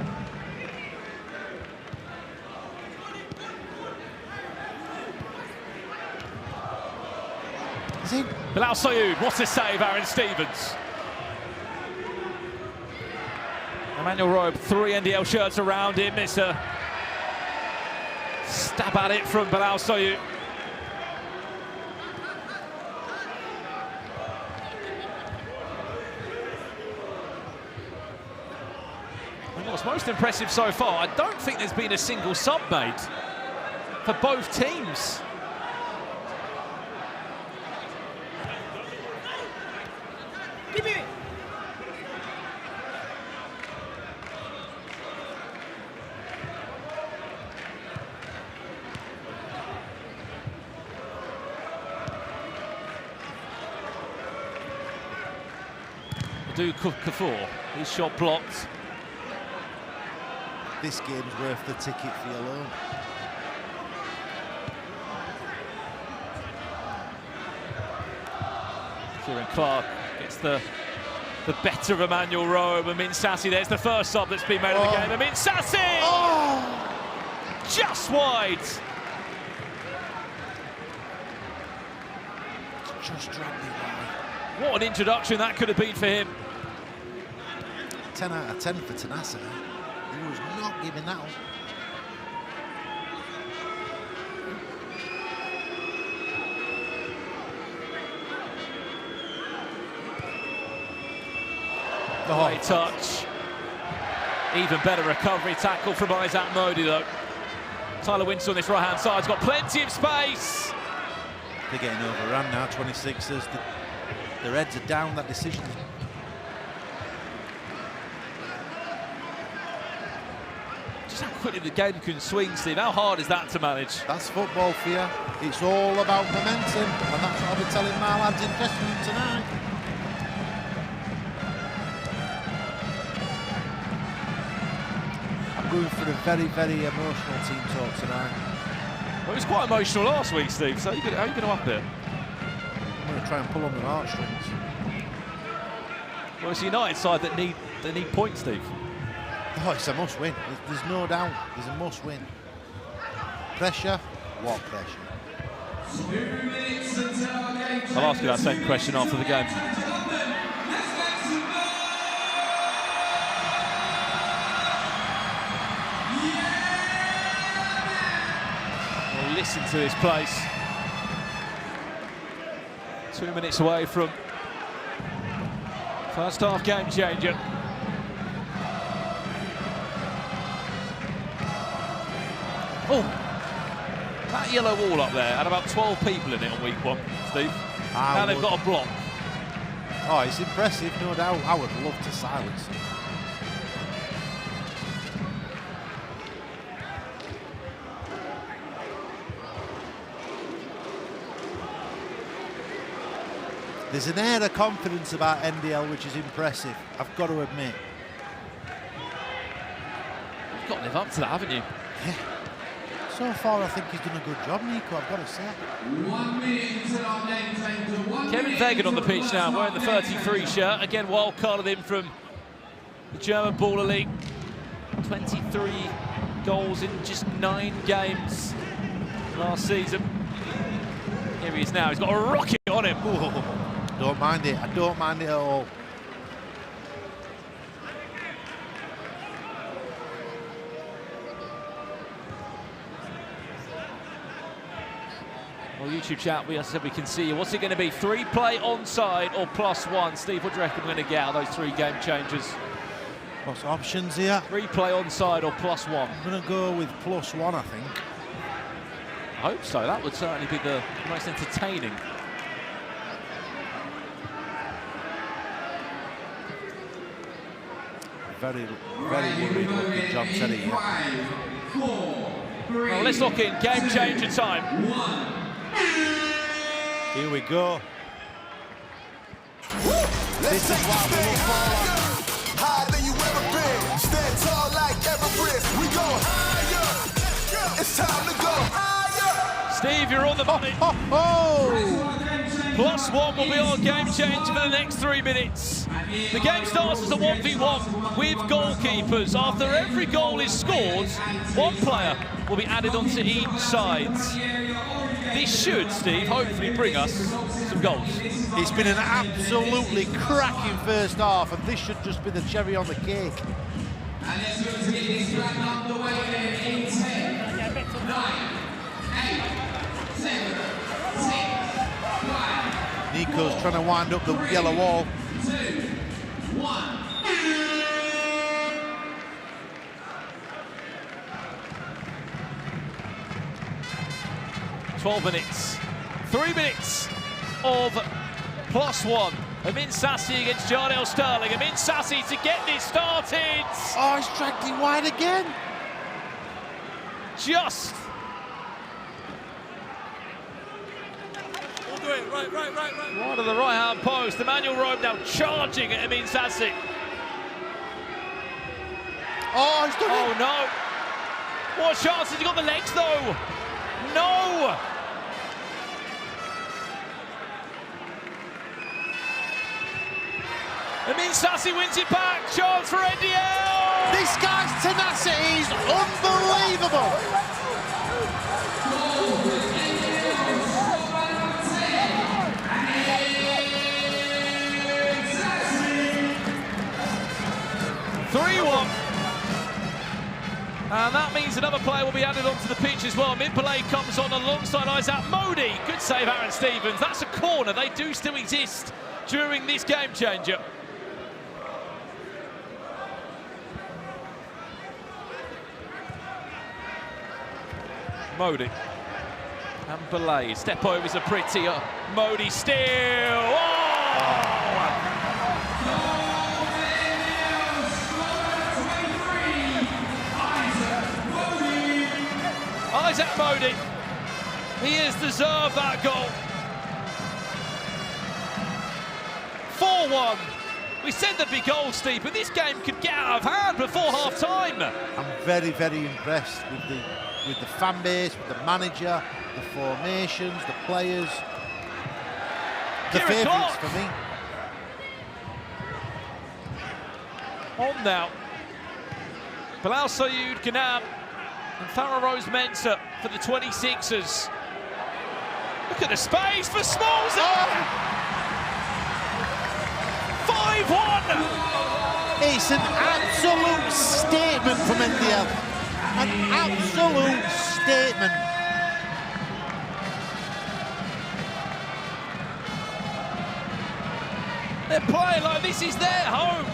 Bilal Sayoud, what a save, Aaron Stevens. Emmanuel Robe, 3 NDL shirts around him. It's a stab at it from Bilal Sayoud. And what's most impressive so far, I don't think there's been a single sub made for both teams. Do Kafour, his shot blocked. This game's worth the ticket fee alone. Kieran Clark gets the better of Emmanuel Rowe. Amin Sassi, there's the first sub that's been made of the game. Amin Sassi! Just wide. Just dragged me wide. What an introduction that could have been for him. 10 out of 10 for Tanasa. He was not giving that up. Great touch. Even better recovery tackle from Isaac Modi, though. Tyler Winston on this right-hand side's got plenty of space. They're getting overrun now, 26ers. Their heads are down, that decision. Just how quickly the game can swing, Steve. How hard is that to manage? That's football for you. It's all about momentum, and that's what I'll be telling my lads in dressing room tonight. I'm going for a very, very emotional team talk tonight. Well, it was quite emotional last week, Steve, so how are you going to up it? I'm going to try and pull on the heartstrings. Well, it's a United side that need points, Steve. Oh, it's a must-win. There's no doubt. There's a must-win. Pressure? What pressure? 2 minutes until our game. I'll ask you that same question after the game. Well, listen to this place. 2 minutes away from first half game changer. Oh, that yellow wall up there had about 12 people in it on week 1, Steve. Now they've got a block. Oh, it's impressive, no doubt. I would love to silence them. There's an air of confidence about NDL which is impressive, I've got to admit. You've got to live up to that, haven't you? Yeah. So far, I think he's done a good job, Nico, I've got to say. 1 minute until our game changer. Kevin Vegan on the pitch now, wearing the 33 shirt. Again, wild carded in from the German Baller League. 23 goals in just 9 games last season. Here he is now, he's got a rocket on him. Ooh, don't mind it, I don't mind it at all. Well, YouTube chat, as I said, we can see you. What's it going to be? 3 play onside or +1? Steve, what do you reckon we're going to get out of those 3 game changes? What's options here? 3 play onside or +1? I'm going to go with +1, I think. I hope so. That would certainly be the most entertaining. very worried looking, John Terry. Well, let's look in. Game changer time. Here we go. This is why we look forward. Higher than you ever been. Stand tall like Everest. We go higher. It's time to go higher. Steve, you're on the money. +1 will be our game changer for the next 3 minutes. The game starts as a 1v1 with goalkeepers. After every goal is scored, one player will be added onto each side. This should, Steve, hopefully bring us some goals. It's been an absolutely cracking first half, and this should just be the cherry on the cake. And let's go to get this back underway in 10, 9, 8, 7, 6, 5. Nico's trying to wind up the yellow wall. 2, 1. 12 minutes. 3 minutes of +1. Amin Sassi against Jardel Sterling. Amin Sassi to get this started. Oh, he's dragged it wide again. Just. We'll do it. Right. Wide of the right-hand post. Emmanuel Rome now charging at Amin Sassi. Oh, he's done it. Oh, no. What chance? Has he got the legs, though? No. Amin Sassi wins it back. Chance for NDL. This guy's tenacity is unbelievable. And that means another player will be added onto the pitch as well. Minpele comes on alongside Isaac Modi. Good save, Aaron Stevens. That's a corner. They do still exist during this game changer. Modi and Belay. Step overs are prettier. Modi still. Oh! Isaac Modi. He has deserved that goal. 4-1. We said there'd be goals, Steve, but this game could get out of hand before half-time. I'm very, very impressed with the fan base, with the manager, the formations, the players. The favourites for me. On now. Bilal Sayoud, Ganab and Farah Rose Mensah for the 26ers. Look at the space for Smalls. 5-1. It's an absolute statement from NDL. An absolute statement. They're playing like this is their home.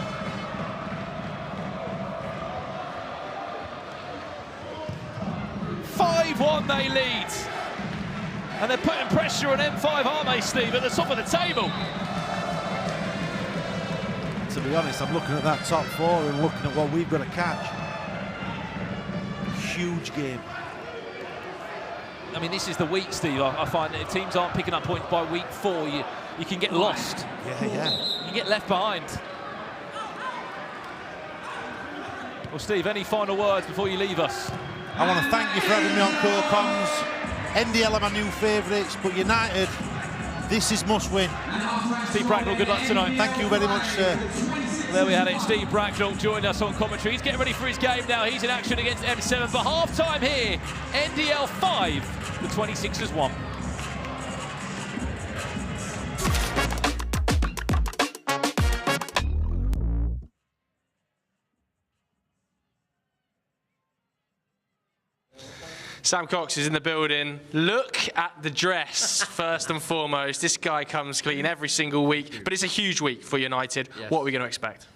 They lead. And they're putting pressure on M5, aren't they, Steve, at the top of the table? To be honest, I'm looking at that top four and looking at what we've got to catch. Huge game. I mean, this is the week, Steve. I find that if teams aren't picking up points by week 4, you can get lost. Yeah. You get left behind. Well, Steve, any final words before you leave us? I want to thank you for having me on Core Comms. NDL are my new favourites, but United, this is must win. Steve Bracknell, good luck tonight. Thank you very much, sir. There we had it. Steve Bracknell joined us on commentary. He's getting ready for his game now. He's in action against M7 for half-time here. NDL 5, the 26ers 1. Sam Cox is in the building. Look at the dress, first and foremost. This guy comes clean every single week, but it's a huge week for United. Yes. What are we going to expect?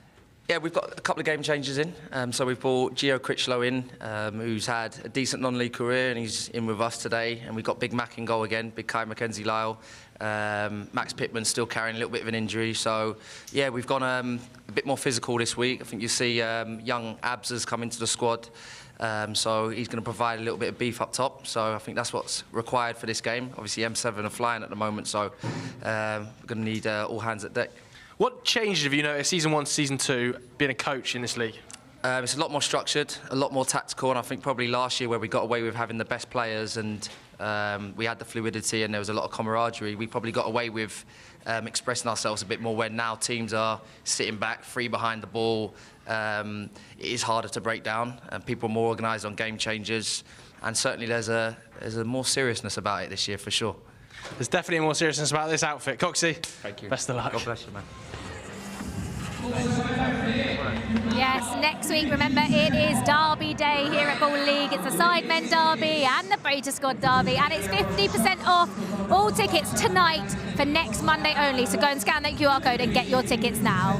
Yeah, we've got a couple of game changers in. So we've brought Gio Critchlow in, who's had a decent non-league career, and he's in with us today. And we've got Big Mac in goal again, Big Kai Mackenzie-Lyle. Max Pittman's still carrying a little bit of an injury. So, yeah, we've gone a bit more physical this week. I think you see young Abs has come into the squad. So he's going to provide a little bit of beef up top. So I think that's what's required for this game. Obviously, M7 are flying at the moment, so we're going to need all hands at deck. What changes have you noticed, season 1 to season 2, being a coach in this league? It's a lot more structured, a lot more tactical, and I think probably last year where we got away with having the best players and we had the fluidity and there was a lot of camaraderie, we probably got away with expressing ourselves a bit more, when now teams are sitting back, free behind the ball. It is harder to break down, and people are more organised on game changers, and certainly there's a more seriousness about it this year for sure. There's definitely more seriousness about this outfit. Coxie, thank you. Best of luck. God bless you, man. Yes, next week, remember, it is Derby Day here at Ball League. It's the Sidemen Derby and the Beta Squad Derby, and it's 50% off all tickets tonight for next Monday only. So go and scan that QR code and get your tickets now.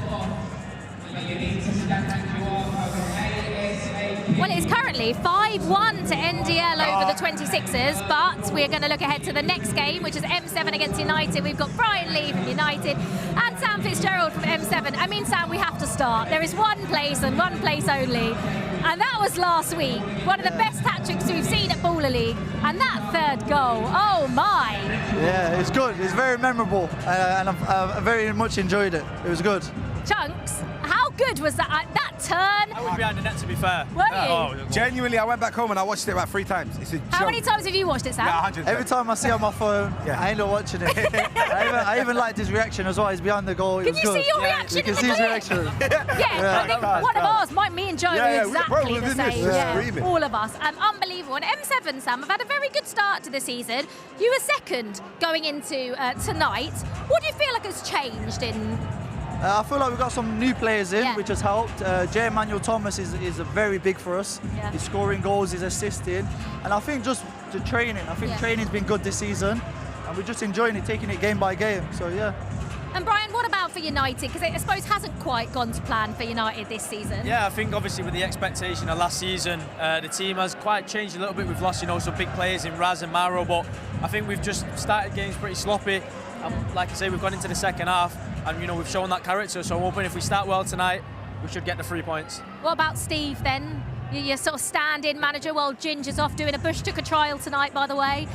Well, it's currently 5-1 to NDL over the 26ers, but we're going to look ahead to the next game, which is M7 against United. We've got Brian Lee from United and Sam Fitzgerald from M7. I mean, Sam, we have to start. There is one place and one place only, and that was last week. One of the best hat-tricks we've seen at Baller League, and that third goal, oh my! Yeah, it's good. It's very memorable, and I very much enjoyed it. It was good. Chunks, how good was that turn? I was behind the net, to be fair. Were you? Genuinely, I went back home and I watched it about 3 times. It's a How joke. many times have you watched it, Sam? Yeah, 100. Every time I see it on my phone, I end up watching it. I even liked his reaction as well. He's behind the goal. Can you see your reaction? You can see his reaction. I think one of ours, me and Joe, are exactly the same. Yeah, all of us. Unbelievable. And M7, Sam, have had a very good start to the season. You were second going into tonight. What do you feel like has changed in... I feel like we've got some new players in, which has helped. J. Emmanuel Thomas is very big for us. Yeah. He's scoring goals, he's assisting. And I think just the training. I think training's been good this season. And we're just enjoying it, taking it game by game. So, yeah. And Brian, what about for United? Because it, I suppose, hasn't quite gone to plan for United this season. Yeah, I think obviously with the expectation of last season, the team has quite changed a little bit. We've lost, some big players in Raz and Maro, but I think we've just started games pretty sloppy. Like I say, we've gone into the second half, and we've shown that character. So I'm hoping if we start well tonight, we should get the 3 points. What about Steve then? You're sort of stand-in manager while Ginger's off doing a Bush Tucker trial tonight, by the way.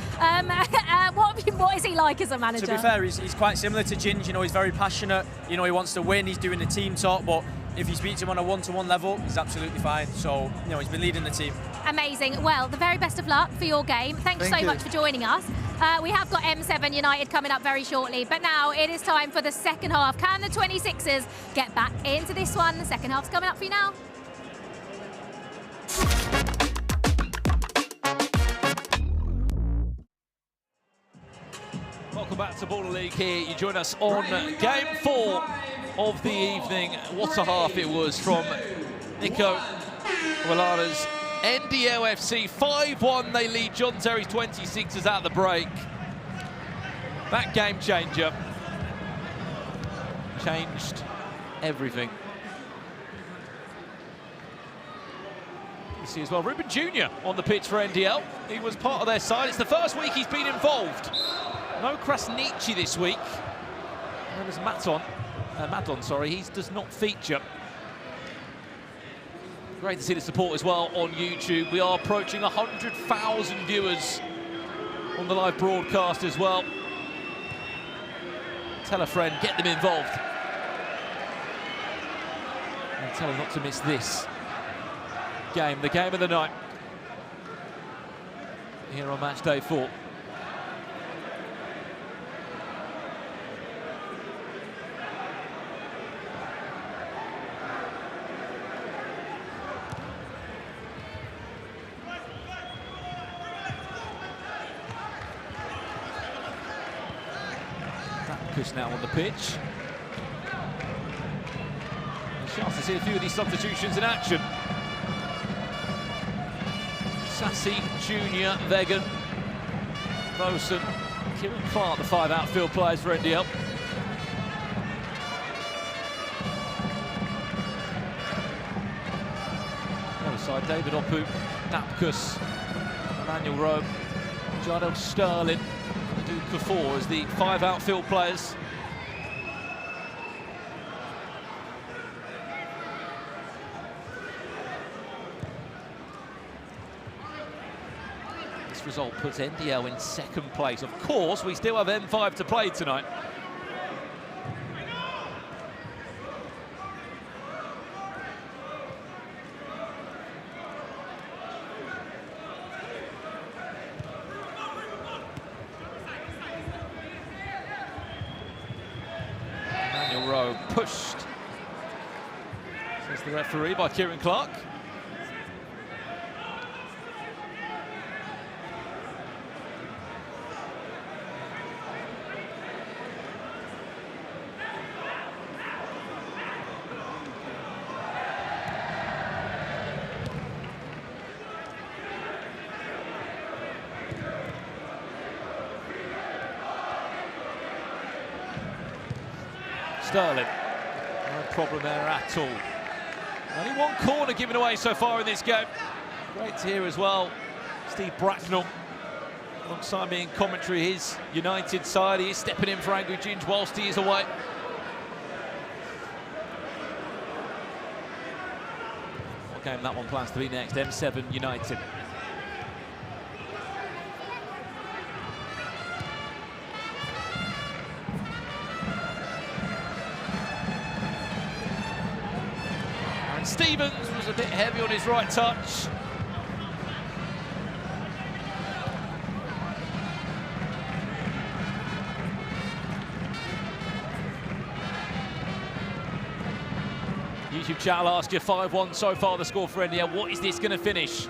What is he like as a manager? To be fair, he's quite similar to Ginger. He's very passionate. He wants to win. He's doing the team talk, but if you speak to him on a one-to-one level, he's absolutely fine. So, he's been leading the team. Amazing. Well, the very best of luck for your game. Thanks so much for joining us. We have got M7 United coming up very shortly, but now it is time for the second half. Can the 26ers get back into this one? The second half's coming up for you now. Welcome back to Baller League here. You join us on game 4 of the evening. What a half it was from Nico Wallada's NDL FC. 5-1, they lead John Terry's 26ers at the break. That game changer changed everything. You see as well, Ruben Jr. on the pitch for NDL. He was part of their side. It's the first week he's been involved. No Krasniqi this week. And there's Madon, sorry, he does not feature. Great to see the support as well on YouTube. We are approaching 100,000 viewers on the live broadcast as well. Tell a friend, get them involved. And tell them not to miss this game, the game of the night. Here on Matchday 4. Now on the pitch. A chance to see a few of these substitutions in action. Sassy, Junior, Vegan, Bosun, Kieran Clark, the 5 outfield players for NDL. Alongside David Opu, Dapkus, Emmanuel Rowe, Jardel Sterling, and Duke Kafour as the 5 outfield players. This result puts NDL in 2nd place. Of course, we still have M5 to play tonight. Pushed, says the referee, by Kieran Clark. Sterling. No problem there at all. Only one corner given away so far in this game. Great to hear as well, Steve Bracknell, alongside me in commentary, his United side. He is stepping in for Angry Ginge whilst he is away. What game that one plans to be next? M7 United. Stevens was a bit heavy on his right touch. YouTube chat, I'll ask you, 5-1 so far the score for NDL. What is this going to finish?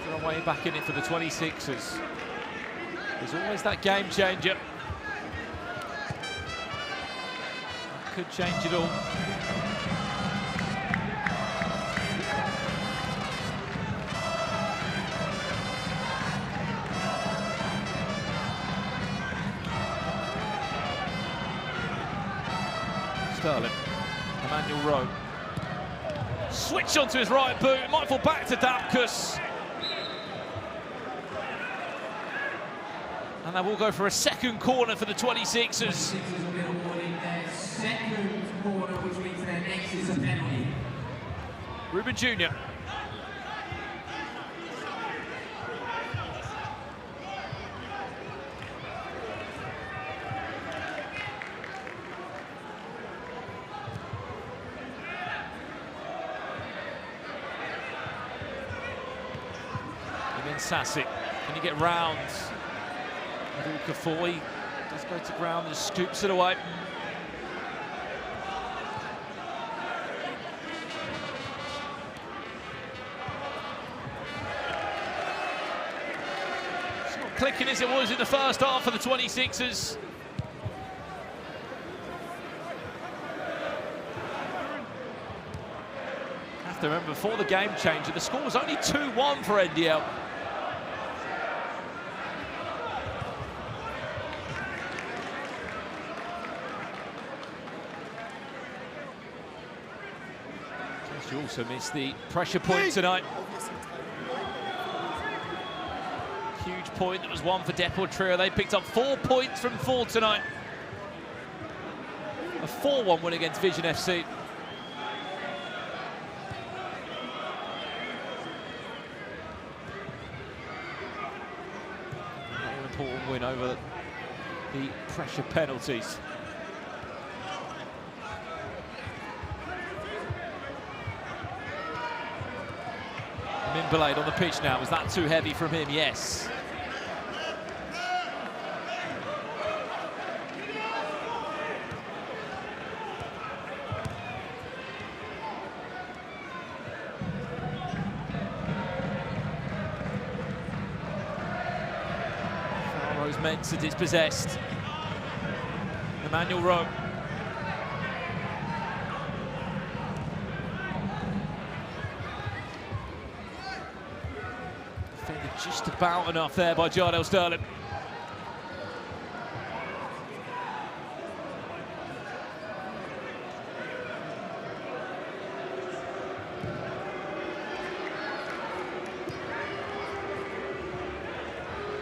They're on way back in it for the 26ers. There's always that game changer. Could change it all. Sterling, Emmanuel Rowe. Switch onto his right boot, it might fall back to Dapkus. And they will go for a 2nd corner for the 26ers. Second corner, which means their next is a penalty. Ruben Jr. And then Sassy. Can you get round? Kafour does go to ground and scoops it away. Clicking as it was in the first half for the 26ers. Have to remember, before the game changer, the score was only 2-1 for NDL. You also missed the pressure point tonight. Huge point that was won for Deportrio. They picked up 4 points from 4 tonight. A 4-1 win against VZN FC. An important win over the pressure penalties. Mimblade on the pitch now. Was that too heavy from him? Yes. Farrow's meant to dispossessed. Emmanuel Rowe. Just about enough there by Jardel Sterling.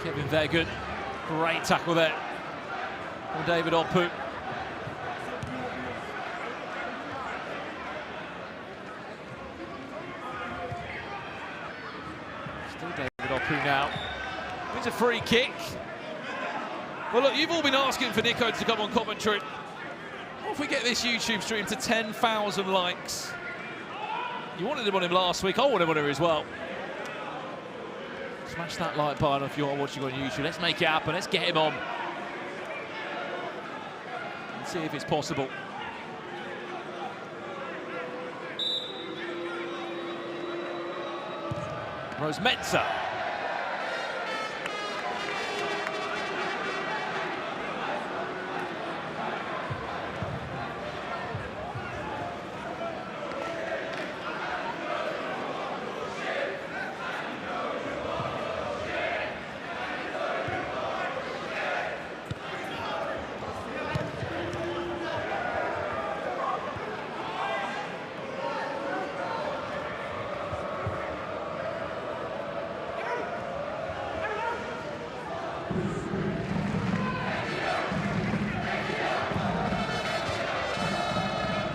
Kevin Vegan, great tackle there from David Opu. Still David Opu now. It's a free kick. Well, look, you've all been asking for Nico to come on commentary. What if we get this YouTube stream to 10,000 likes? You wanted him on him last week. I want him on here as well. Smash that like button if you're watching on YouTube. Let's make it happen. Let's get him on. And see if it's possible. Rose Metza.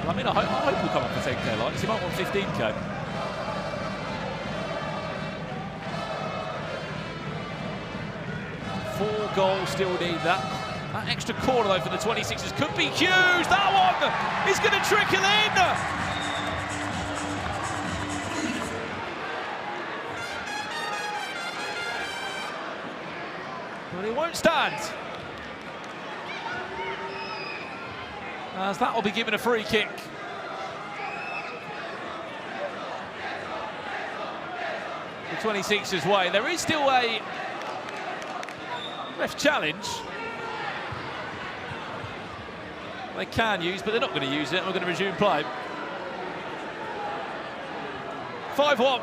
I mean, I hope we'll come up for 10k likes. He might want 15k. Four goals still need that. That extra corner though for the 26ers could be huge. That one is going to trickle in. But it won't stand. As that will be given a free kick. The 26ers way. There is still a ref challenge. They can use, but they're not going to use it. We're going to resume play. 5-1.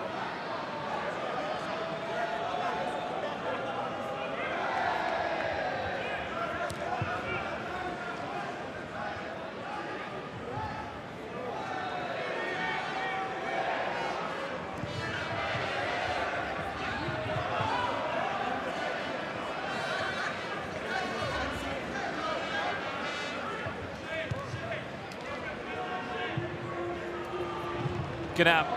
Gnam.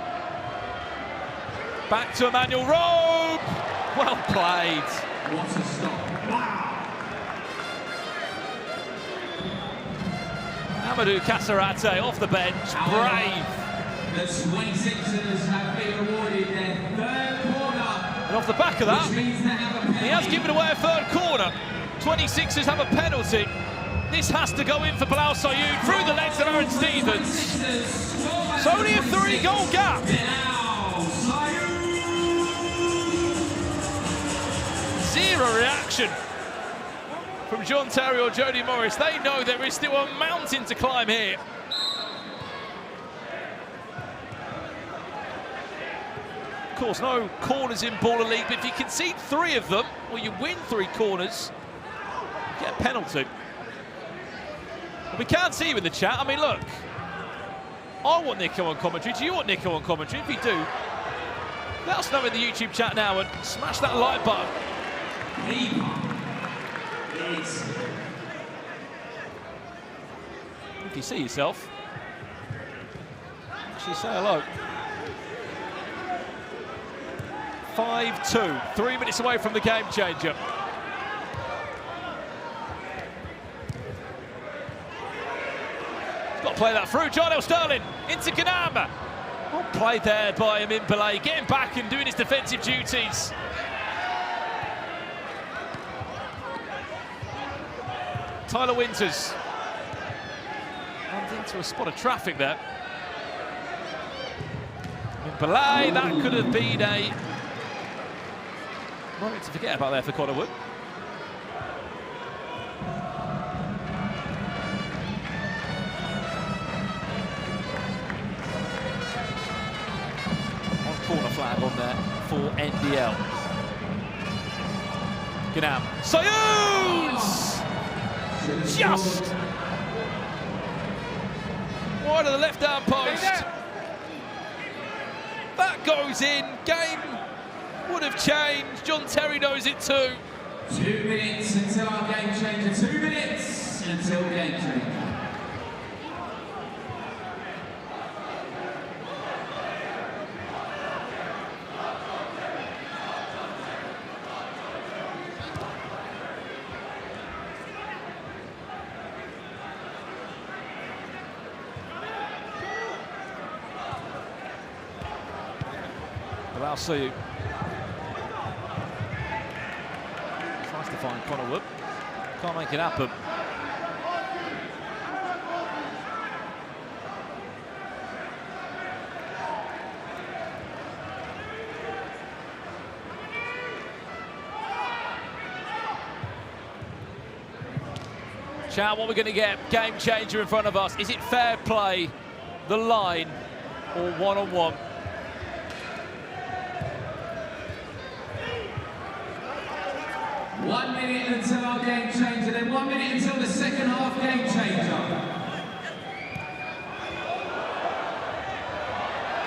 Back to Emmanuel Robe. Well played. What a stop. Wow. Amadou Kasarate off the bench. Brave. The 26ers have been awarded their third corner. And off the back of that, he has given away a third corner. 26ers have a penalty. This has to go in for Bilal Sayoud through the legs of Aaron Stevens. It's only a 3-goal gap. Zero reaction from John Terry or Jody Morris. They know there is still a mountain to climb here. Of course, no corners in Baller League, but if you concede 3 of them, or you win 3 corners, you get a penalty. We can't see you in the chat. I mean, look, I want Nico on commentary. Do you want Nico on commentary? If you do, let us know in the YouTube chat now and smash that like button. If you see yourself, actually say hello. 5-2, 3 minutes away from the game changer. Got to play that through. John Sterling into Kanama. Well played there by Amin Belay, getting back and doing his defensive duties. Tyler Winters. Runs into a spot of traffic there. Amin Belay, that could have been a moment to forget about there for Connor Wood. Corner flag on there for NDL. Gnam. Sayoud! Just wide of the left-hand post. That goes in. Game would have changed. John Terry knows it too. 2 minutes until our game changer. 2 minutes until game changer. Well, I'll see you. Tries to find Connor Wood. Can't make it happen. Chow, what we're going to get? Game changer in front of us. Is it fair play, the line, or one-on-one? One minute until our game changer, then 1 minute until the second half game changer.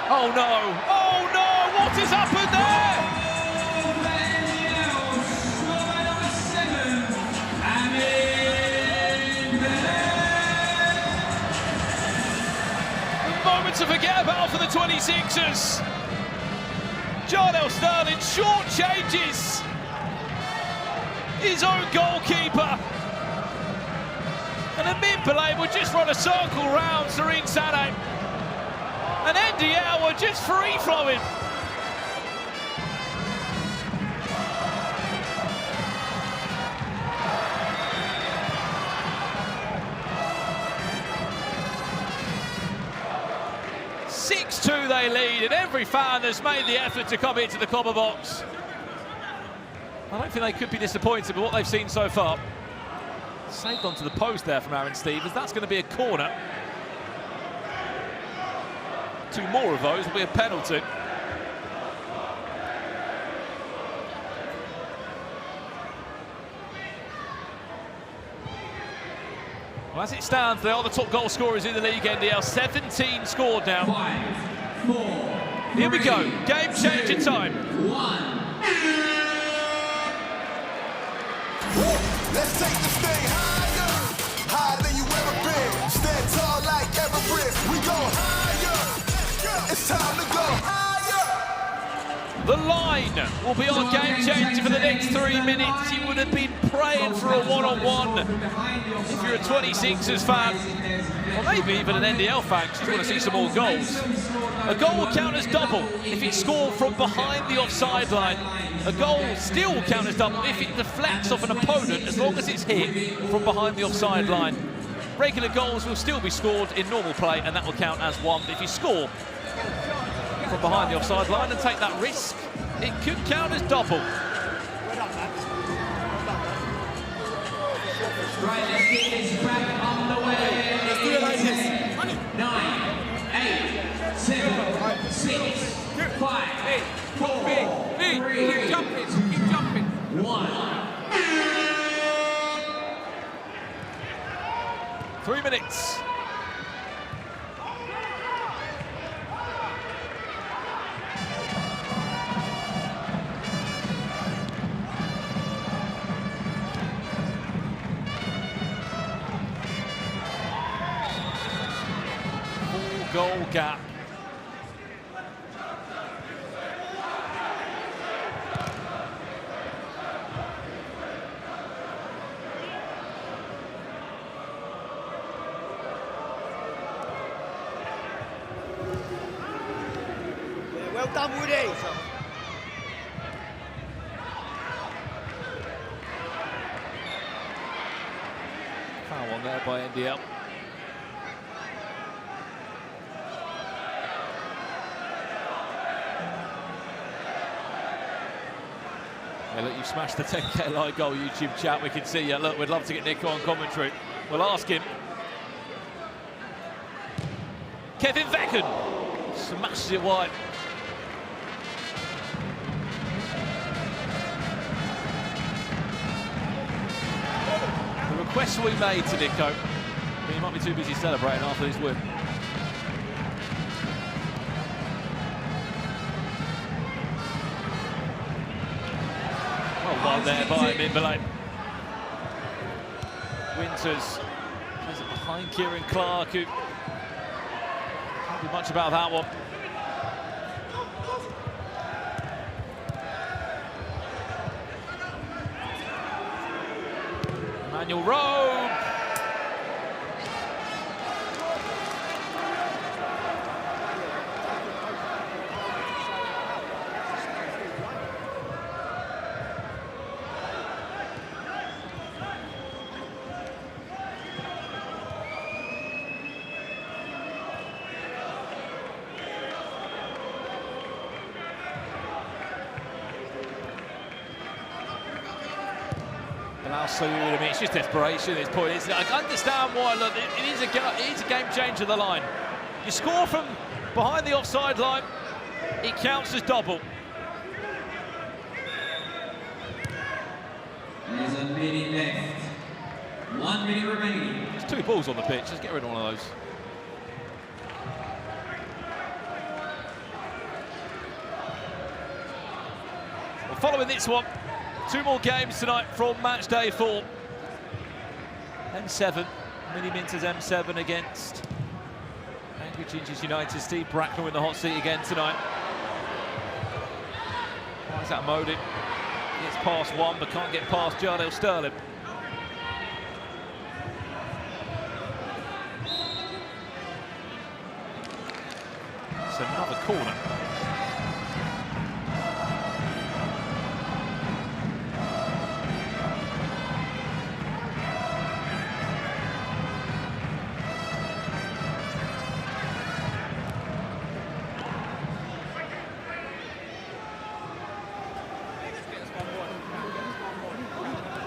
Oh no! Oh no! What has happened there? The moment to forget about for the 26ers. Jarnell Sterling short changes his own goalkeeper. And Amin will just run a circle round Serene Sané. And NDL were just free-flowing. They lead, and every fan has made the effort to come into the copper box. I don't think they could be disappointed with what they've seen so far. Saved onto the post there from Aaron Stevens. That's going to be a corner. 2 more of those will be a penalty. Well, as it stands, they are the top goal scorers in the league, NDL. 17 scored now. 5, 4, Here we go. Game changer time. 1. Let's take this thing higher than you ever been. Stand tall like Everest. We go higher. It's time to go higher. The line will be our game changer for the next 3 minutes. You would have been praying for a one-on-one if you're a 26ers fan, or maybe even an NDL fan, because you want to see some more goals. A goal will count as double if it's scored from behind the offside line. A goal still will count as double if it deflects off an opponent, as long as it's hit from behind the offside line. Regular goals will still be scored in normal play, and that will count as one. But if you score from behind the offside line and take that risk, it could count as double. Right, let's get this back on the way. Let's do it like this. 9, 8, 7, 6, 5, 4, 3, keep jumping. 1. 3 minutes. Goal gap. Yeah, well done, Woody. Foul on there by NDL. Yeah, look, you've smashed the 10K like goal YouTube chat. We can see you. Look, we'd love to get Nico on commentary. We'll ask him. Kevin Vecken smashes it wide. The request we made to Nico, but he might be too busy celebrating after his win. Well one there by Mimberlane. Winters plays it behind Kieran Clark, who can't do much about that one. Emmanuel Rowe. I mean, it's just desperation at this point, isn't it? I can understand why. Look, it is a game changer, the line. You score from behind the offside line, it counts as double. There's a minute left. 1 minute remaining. There's 2 balls on the pitch. Let's get rid of one of those. Well, following this one, 2 more games tonight from Matchday 4. M7, Mini Minters M7 against Angry Gingers United. Steve Bracknell in the hot seat again tonight. Why is that Modin? Gets past one, but can't get past Jardale Sterling. It's another corner.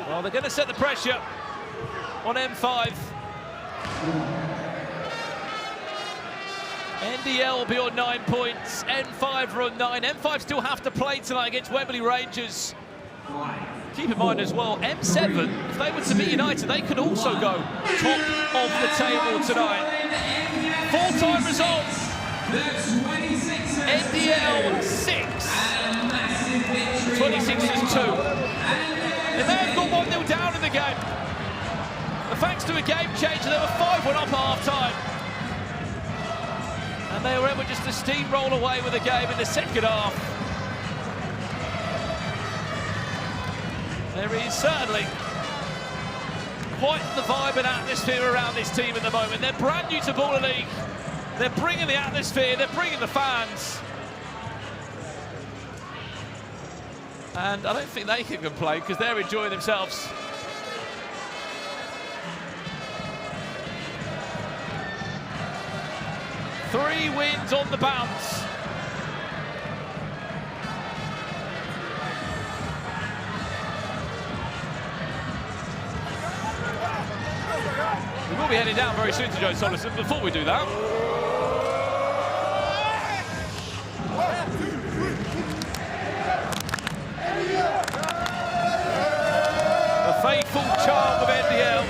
Well, they're going to set the pressure on M5. NDL will be on 9 points, N5 are on 9. M5 still have to play tonight against Wembley Rangers. Keep in mind as well, M7, if they were to beat United, they could also go top of the table tonight. 4-time results. NDL 6, 26ers 2. They may have gone 1-0 down in the game, but thanks to a game changer, they were 5-1 up at half-time. And they were able just to steamroll away with the game in the second half. There is certainly quite the vibe and atmosphere around this team at the moment. They're brand new to Baller League. They're bringing the atmosphere, they're bringing the fans. And I don't think they can complain because they're enjoying themselves. Three wins on the bounce. We will be heading down very soon to Joe Somerson. Before we do that, a faithful child of NDL.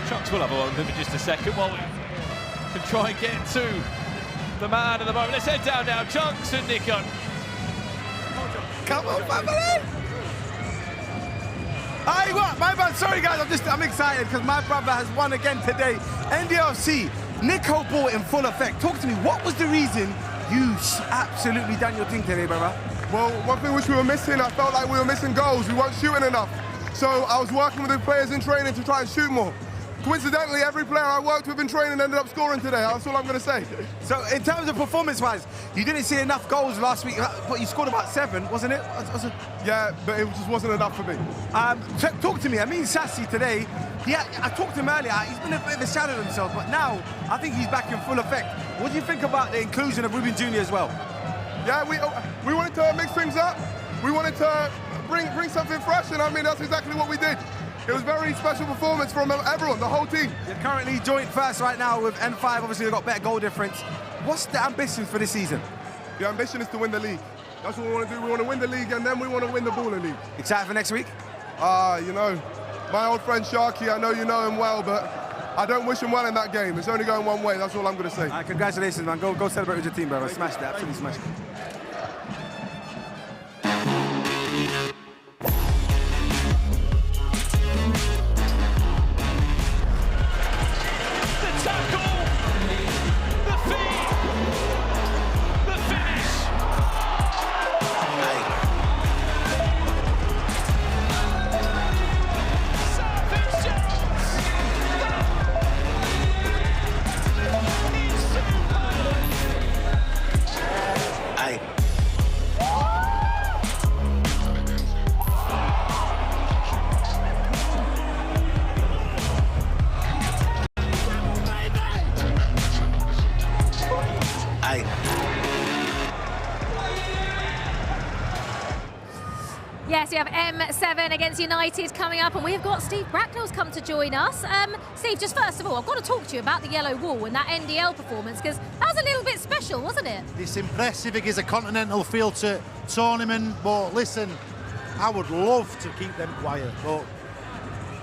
Chucks will have a one in just a second while we can try and get to the man at the moment. Let's head down now. Chunks and Nico. Come on, family! Hey, what? My bad. Sorry, guys. I'm excited because my brother has won again today. NDL FC. Nico ball in full effect. Talk to me. What was the reason you absolutely done your thing today, brother? Well, one thing which we were missing, I felt like we were missing goals. We weren't shooting enough. So I was working with the players in training to try and shoot more. Coincidentally, every player I worked with in training ended up scoring today. That's all I'm going to say. So in terms of performance-wise, you didn't see enough goals last week, but you scored about 7, wasn't it? Yeah, but it just wasn't enough for me. Talk to me. I mean, Sassy today, I talked to him earlier. He's been a bit of a shadow of himself, but now I think he's back in full effect. What do you think about the inclusion of Ruben Jr. as well? Yeah, we wanted to mix things up. We wanted to bring something fresh, and I mean, that's exactly what we did. It was a very special performance from everyone, the whole team. You're currently joint first right now with N5. Obviously, they've got better goal difference. What's the ambitions for this season? The ambition is to win the league. That's what we want to do. We want to win the league, and then we want to win the Baller League. Excited for next week? You know, my old friend Sharky, I know you know him well, but I don't wish him well in that game. It's only going one way. That's all I'm going to say. Congratulations, man. Go celebrate with your team, brother. Smash that. Absolutely smash it. Yes, we have M7 against United coming up, and we've got Steve Bracknell's come to join us. Steve, just first of all, I've got to talk to you about the yellow wall and that NDL performance, because that was a little bit special, wasn't it? It's impressive. It gives a continental feel to tournament, but listen, I would love to keep them quiet, but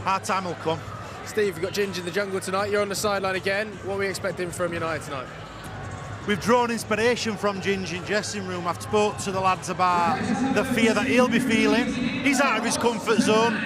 our time will come. Steve, we've got Ginge in the jungle tonight. You're on the sideline again. What are we expecting from United tonight? We've drawn inspiration from Ginge in dressing room. I've spoke to the lads about the fear that he'll be feeling. He's out of his comfort zone.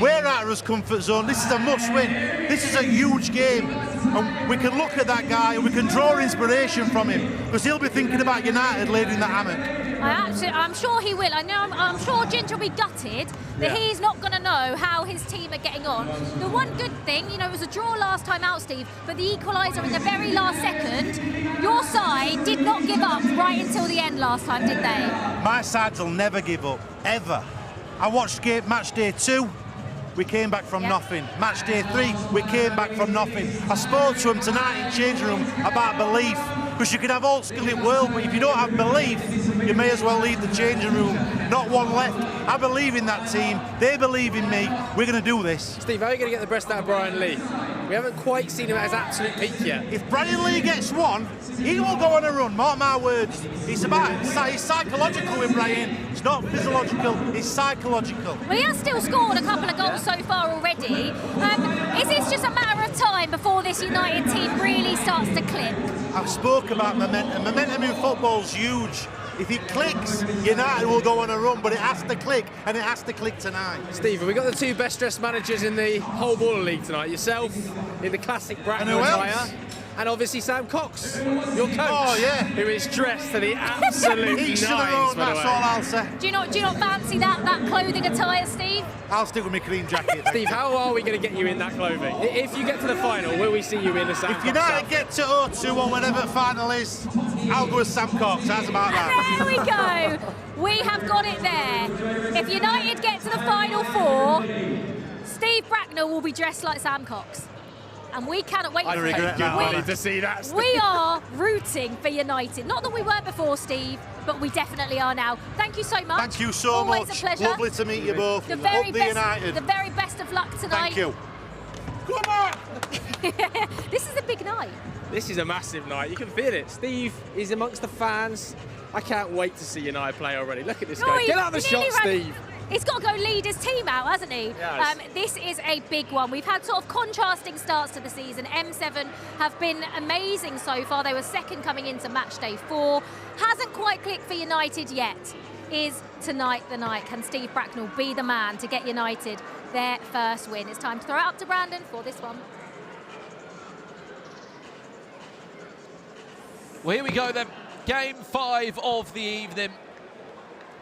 We're out of his comfort zone. This is a must-win. This is a huge game. And we can look at that guy and we can draw inspiration from him, because he'll be thinking about United leading the hammock. I'm sure he will. I'm sure Ginge will be gutted that he's not going to know how his team are getting on. The one good thing, you know, it was a draw last time out, Steve, but the equaliser in the very last second, your side did not give up right until the end last time, did they? My sides will never give up, ever. I watched match day 2. We came back from nothing. Match day 3, we came back from nothing. I spoke to him tonight in changing room about belief, because you can have all skill in the world, but if you don't have belief, you may as well leave the changing room. Not one left. I believe in that team. They believe in me. We're going to do this. Steve, how are you going to get the best out of Brian Lee? We haven't quite seen him at his absolute peak yet. If Brian Lee gets one, he will go on a run, mark my words. It's psychological with Brian. It's not physiological, it's psychological. Well, he has still scored a couple of goals so far already. Is this just a matter of time before this United team really starts to click? I've spoke about momentum. Momentum in football's huge. If it clicks, United will go on a run, but it has to click, and it has to click tonight. Steve, have we got the two best dressed managers in the whole Baller League tonight? Yourself in the classic Bracknell attire, and obviously Sam Cox, your coach, who is dressed to the absolute Each nines, to their own, that's all I'll say. Do you not fancy that clothing attire, Steve? I'll stick with my cream jacket. Steve, how are we going to get you in that clothing? If you get to the final, will we see you in the Sam Cox? If United get to O2 or whatever the final is, I'll go with Sam Cox. How's about that? There we go. We have got it there. If United get to the final 4, Steve Bracknell will be dressed like Sam Cox. And we cannot wait to see that. Steve. We are rooting for United. Not that we were before, Steve, but we definitely are now. Thank you so much. Thank you so Always much. A pleasure. Lovely to meet you both. The very United. best of luck tonight. Thank you. Come on! This is a big night. This is a massive night. You can feel it. Steve is amongst the fans. I can't wait to see United play already. Look at this guy. Get out of the shot, Steve. He's got to go lead his team out, hasn't he? Yes. This is a big one. We've had sort of contrasting starts to the season. M7 have been amazing so far. They were second coming into match day 4. Hasn't quite clicked for United yet. Is tonight the night? Can Steve Bracknell be the man to get United their first win? It's time to throw it up to Brandon for this one. Well, here we go then. Game 5 of the evening.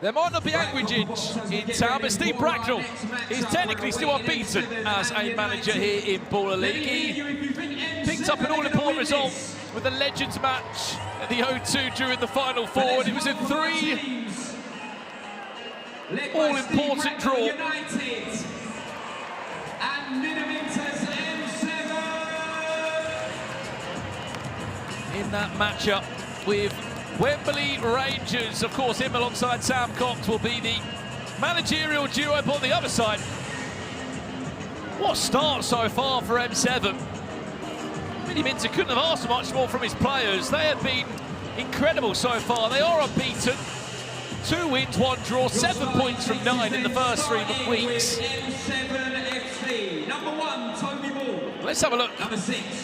There might not be angry Ginge in town, but Steve Bracknell is technically still unbeaten as a manager here in Baller League. He picked up an all-important result with the Legends match at the O2 during the Final 4, and it was a 3 all-important draw. In that matchup with Wembley Rangers, of course, him alongside Sam Cox will be the managerial duo, but on the other side, what start so far for M7. Minnie Minter couldn't have asked much more from his players. They had been incredible so far. They are unbeaten. 2 wins, 1 draw, 7 points from 9 in the first 3 weeks. Let's have a look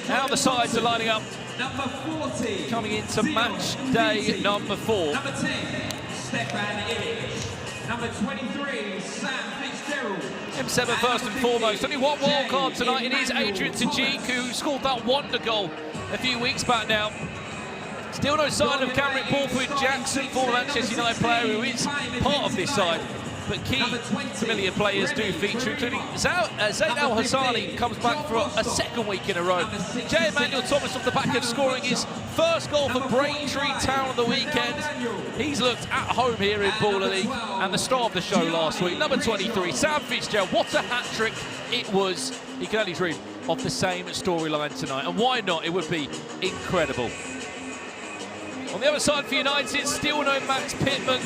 how the sides are lining up. Number 40. Coming into match day number 4. Number 10, Stefan Illich. Number 23, Sam Fitzgerald. M7 first and foremost. Only one wild card tonight. It is Adrian Tajik, who scored that wonder goal a few weeks back now. Still no sign of Cameron Borthwick-Jackson, former Manchester United player who is part of this side. But key familiar players do feature, including Zaid Al-Hassani comes back for a second week in a row. J. Emmanuel Thomas off the back of scoring his first goal for Braintree Town on the weekend. He's looked at home here in Baller League and the star of the show last week. Number 23, Sam Fitzgerald. What a hat-trick it was. You can only dream of the same storyline tonight. And why not? It would be incredible. On the other side for United, still no Max Pittman,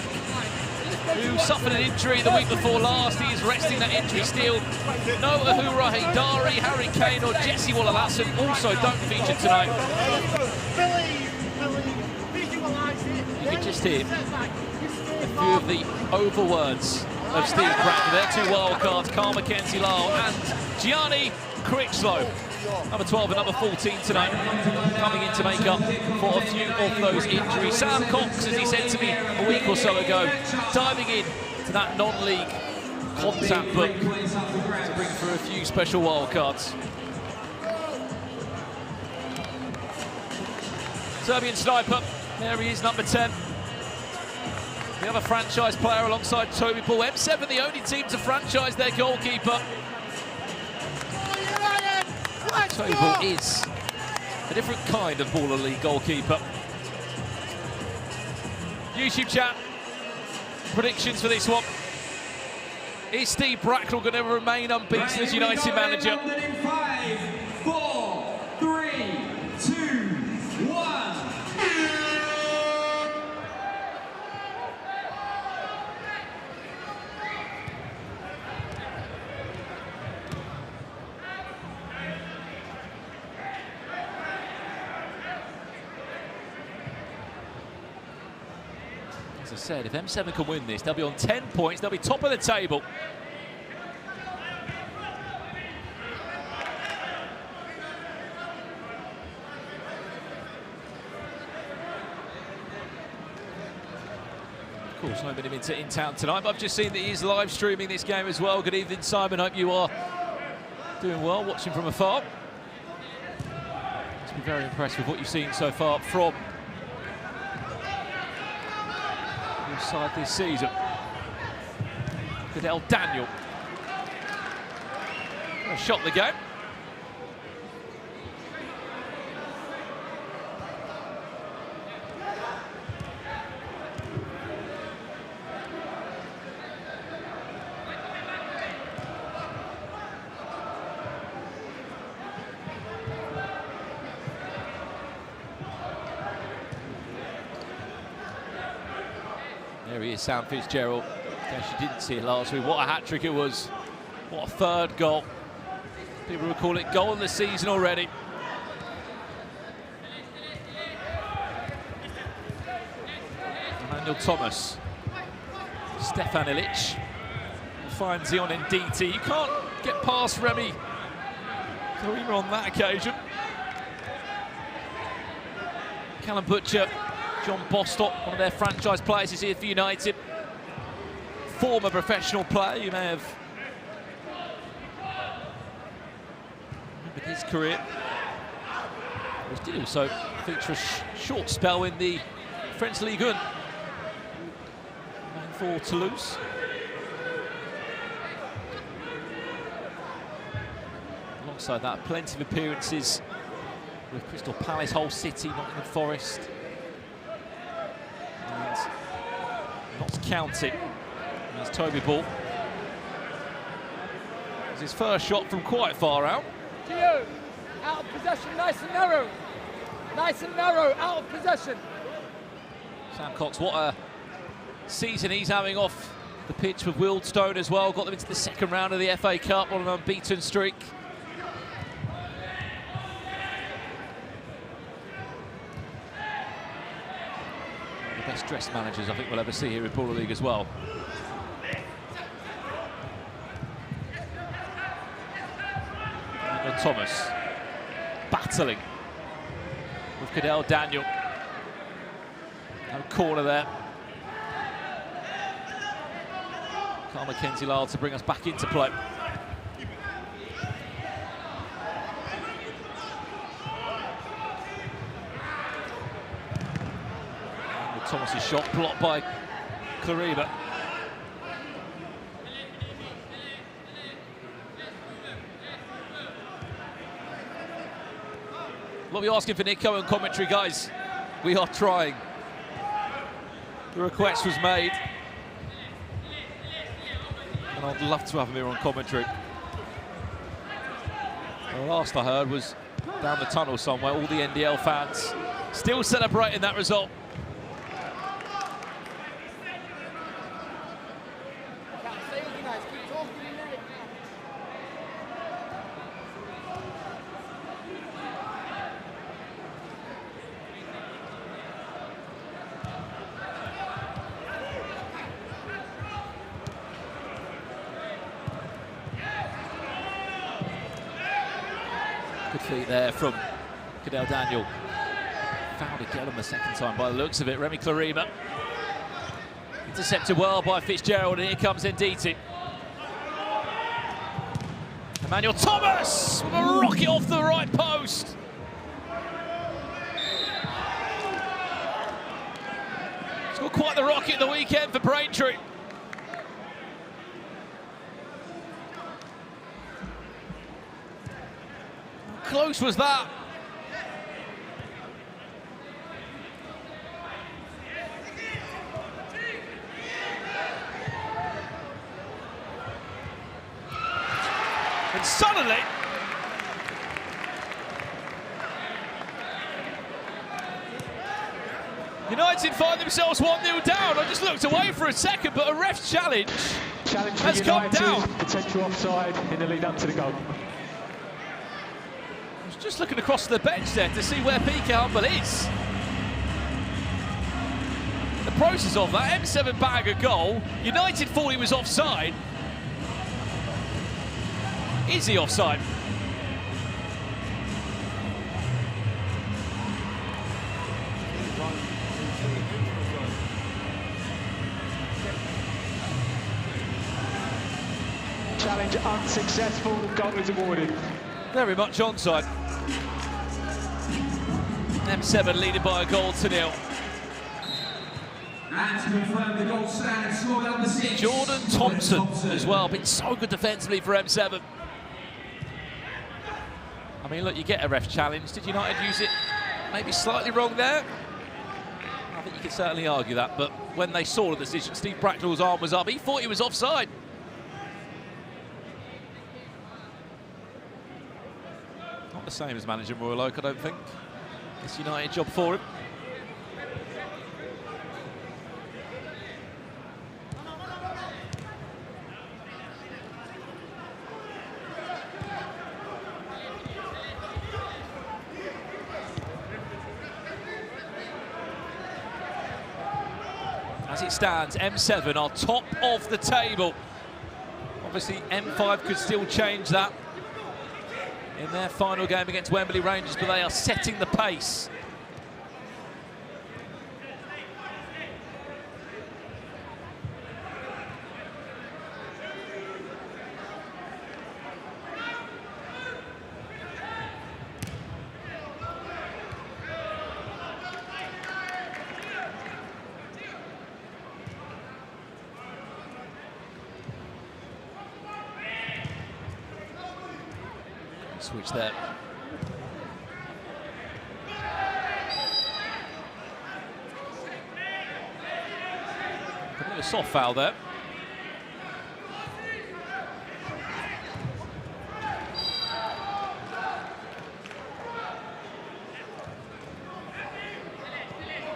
who suffered an injury the week before last. He is resting that injury still. No Ahura Haidari, Harry Kane or Jesse Waller-Lasson also don't feature tonight. You can just hear a few of the over words of Steve Bracknell. Their 2 wild cards, Carl Mackenzie-Lyle and Gianni Critchlow. Number 12 and number 14 tonight, coming in to make up for a few of those injuries. Sam Cox, as he said to me a week or so ago, diving in to that non-league contact book to bring through a few special wildcards. Serbian sniper, there he is, number 10. The other franchise player alongside Toby Ball. M7, the only team to franchise their goalkeeper. Toby Ball is a different kind of Baller League goalkeeper. YouTube chat, predictions for this one. Is Steve Bracknell going to remain unbeaten as United manager? 5, 4, 3, 2, 1. As I said, if M7 can win this, they'll be on 10 points, they'll be top of the table. Of course, I haven't been in town tonight, but I've just seen that he's live streaming this game as well. Good evening, Simon. Hope you are doing well, watching from afar. Must be very impressed with what you've seen so far from your side this season. Goodell Daniel. Shot the game. There he is, Sam Fitzgerald. In case you didn't see it last week, what a hat-trick it was. What a third goal. People will call it goal of the season already. Emmanuel Thomas. Stefan Illich finds Zion in DT. You can't get past Remy Karima on that occasion. Callum Butcher, John Bostock, one of their franchise players, is here for United. Former professional player, you may have remembered his career. He did also feature a short spell in the French Ligue 1 for Toulouse. Alongside that, plenty of appearances with Crystal Palace, Hull City, Nottingham Forest, and Notts County. There's Toby Ball. It's his first shot from quite far out. Gio, out of possession, nice and narrow. Nice and narrow, out of possession. Sam Cox, what a season he's having off the pitch with Wildstone as well. Got them into the second round of the FA Cup on an unbeaten streak. stressed managers I think we'll ever see here in Baller League as well. And Thomas battling with Cadell Daniel. No corner there. Carl Mackenzie-Lyle to bring us back into play. And Thomas's shot blocked by Clariva. What are we asking for Nico and commentary, guys? We are trying. The request was made. And I'd love to have him here on commentary. The last I heard was down the tunnel somewhere, all the NDL fans still celebrating that result. Good feet there from Cadell Daniel. Found again on the second time by the looks of it. Remy Clarima. Intercepted well by Fitzgerald, and here comes Nditi. Emmanuel Thomas with a rocket off the right post. It's got quite the rocket the weekend for Braintree. How close was that? And suddenly, United find themselves 1-0 down. I just looked away for a second, but a ref's challenge has come down. Potential offside in the lead up to the goal. I was just looking across the bench there to see where PK Humble is. The process of that, M7 bag a goal. United thought he was offside. Is he offside? Challenge unsuccessful, goal is awarded. Very much onside. M7 leading by a goal to nil. And to confirm the goal stand, scored number 6. Jordan Thompson as well, been so good defensively for M7. I mean, look, you get a ref challenge. Did United use it maybe slightly wrong there? I think you could certainly argue that, but when they saw the decision, Steve Bracknell's arm was up. He thought he was offside. Not the same as managing Royal Oak, I don't think. It's United job for him. As it stands, M7 are top of the table. Obviously, M5 could still change that in their final game against Wembley Rangers, but they are setting the pace. Switch there. A bit of a soft foul there.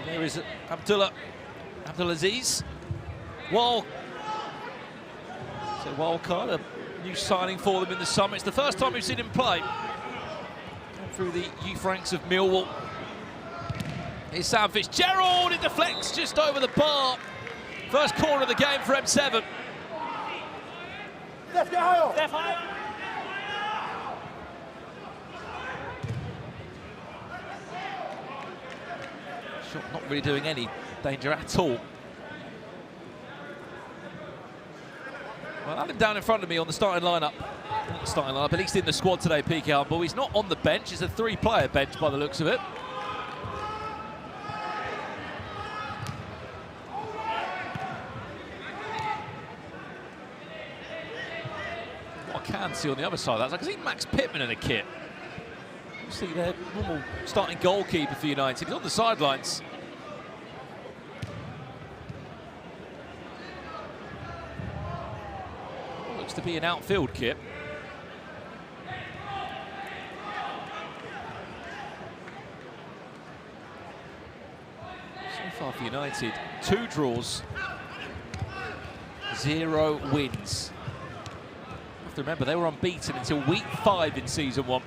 There is Abdulaziz. Wild card, a new signing for them in the summer. It's the first time we've seen him play. Through the youth ranks of Millwall. Here's Sam Fitzgerald, it deflects just over the bar. First corner of the game for M7. Steph, get high up. Steph, high. Shot not really doing any danger at all. Well, I have him down in front of me on the starting lineup. Not the starting lineup, at least in the squad today, PK Humble. He's not on the bench, it's a 3-player bench by the looks of it. What I can see on the other side of that, I can see Max Pittman in a kit. You see their normal starting goalkeeper for United. He's on the sidelines. Looks to be an outfield kit. So far for United, 2 draws, 0 wins. You have to remember, they were unbeaten until week 5 in season 1.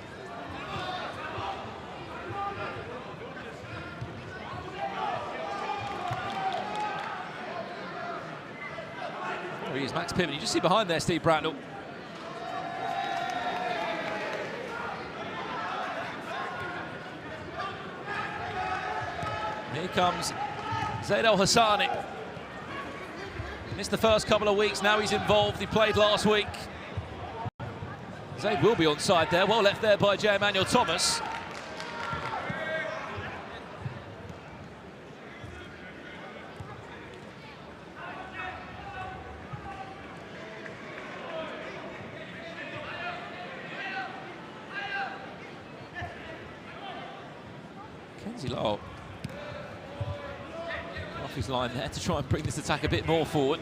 There he is, Max Pittman. You just see behind there, Steve Bracknell. Here comes Zaid El Hassani. Missed the first couple of weeks, now he's involved. He played last week. Zaid will be onside there, well left there by J. Emmanuel Thomas. Kenzie Lyle off his line there to try and bring this attack a bit more forward.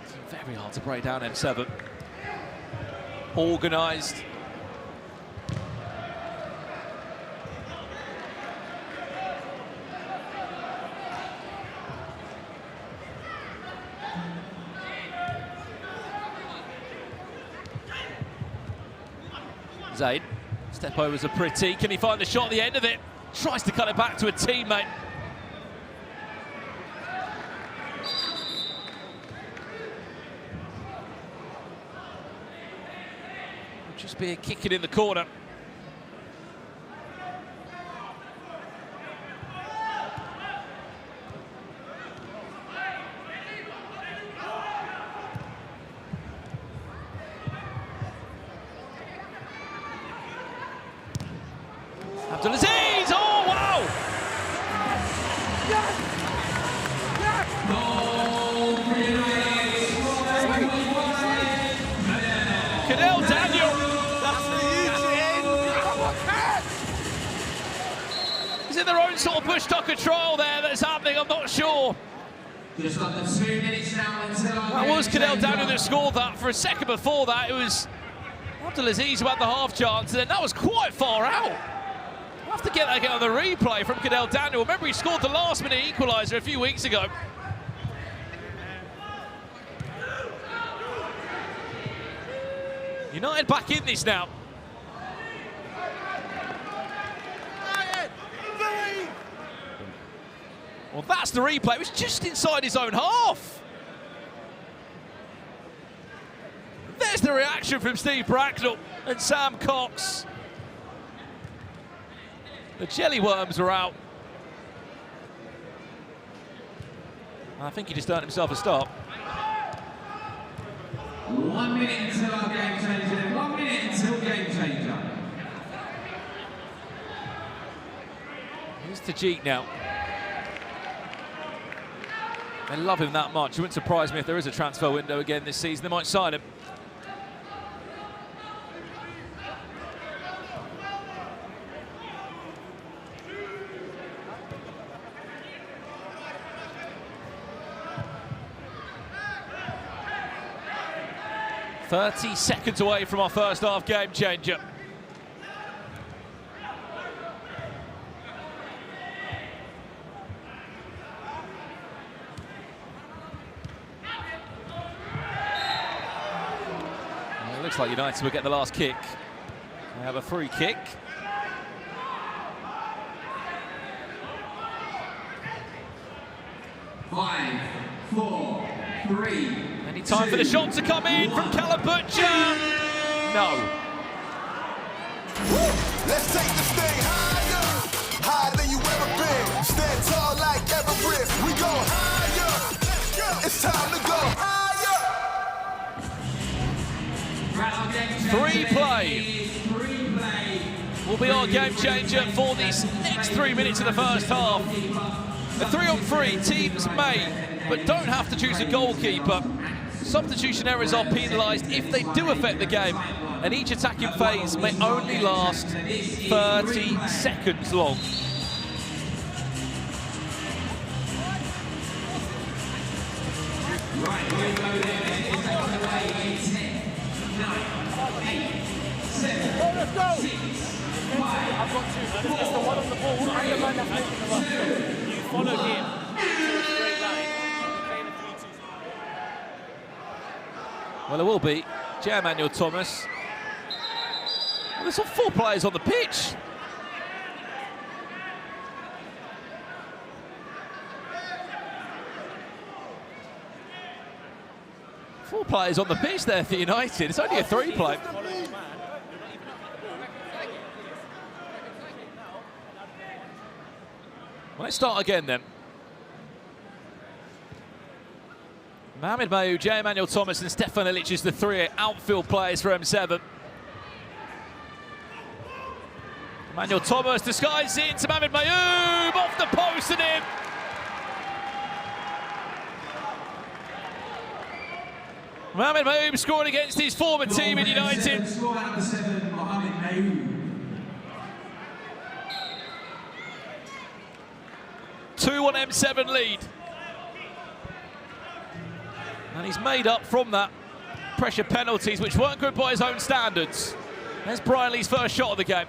It's very hard to break down M7. Organised. Zaid, step overs are pretty. Can he find the shot at the end of it? Tries to cut it back to a teammate. Just be a kick it in the corner. Abdulaziz, oh wow! Cadell Daniel. Is it their own sort of bush-tucker trial there that's happening? I'm not sure. Just under 2 minutes now until that was Cadell Daniel that scored that. For a second before that, it was Abdulaziz who had the half chance, and then that was quite far out. We'll have to get that on the replay from Cadell Daniel. Remember, he scored the last-minute equaliser a few weeks ago. United back in this now. Well, that's the replay. It was just inside his own half. There's the reaction from Steve Bracknell and Sam Cox. The jelly worms are out. I think he just earned himself a stop. 1 minute until our game changer. 1 minute until game changer. Here's Tajik now. They love him that much. It wouldn't surprise me if there is a transfer window again this season. They might sign him. "30 seconds away from our first half game changer." looks like United will get the last kick. They have a free kick. Five, four, three. Any time for the shot to come in from Callum Butcher? No. Let's take this thing higher, higher than you ever been. Stand tall like Everest. We go higher. It's time to go higher. Free play will be our game changer for these next 3 minutes of the first half. A 3-on-3, teams may, but don't have to choose a goalkeeper. Substitution errors are penalised if they do affect the game, and each attacking phase may only last 30 seconds long. Right, here we go then. It's away in 10, 9, 8, 7, 6, 5, I've got two. It's the one on the ball and the man that's making the run. You follow him. Straight line. Well, it will be J-Emmanuel Thomas. Well, there's 4 players on the pitch. Four players on the pitch there for United. It's only a 3-play. Well, let's start again then. Mohamed Mayoub, J-Emmanuel Thomas and Stefan Ilic is the 3 outfield players for M7. Emmanuel Thomas disguises it into Mohamed Mayoub, off the post and in. Mohamed Mayoub scoring against his former team in United. Score number 7, Mohamed Mayoub. 2-1 M7 lead. And he's made up from that pressure penalties, which weren't good by his own standards. There's Brian Lee's first shot of the game.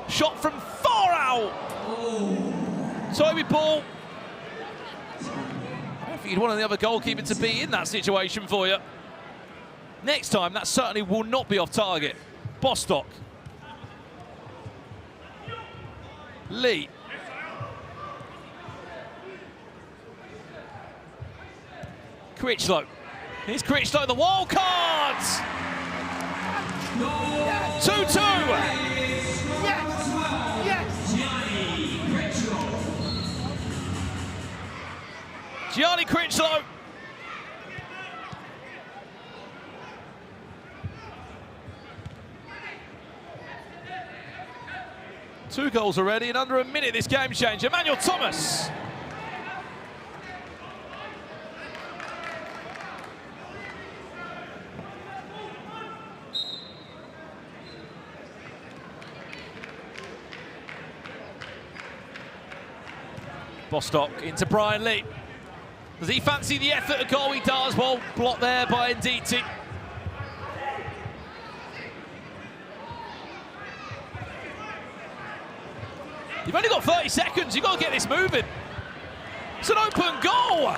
Shot from far out. Toby Ball. I don't think you'd want any other goalkeeper to be in that situation for you. Next time, that certainly will not be off target. Bostock. Lee. Critchlow. Here's Critchlow, the wild cards! 2-2! Gianni Critchlow. Two goals already in under a minute, this game change. Emmanuel Thomas. Bostock into Brian Lee. Does he fancy the effort of goal? He does. Well, blocked there by Nditi. You've only got 30 seconds. You've got to get this moving. It's an open goal.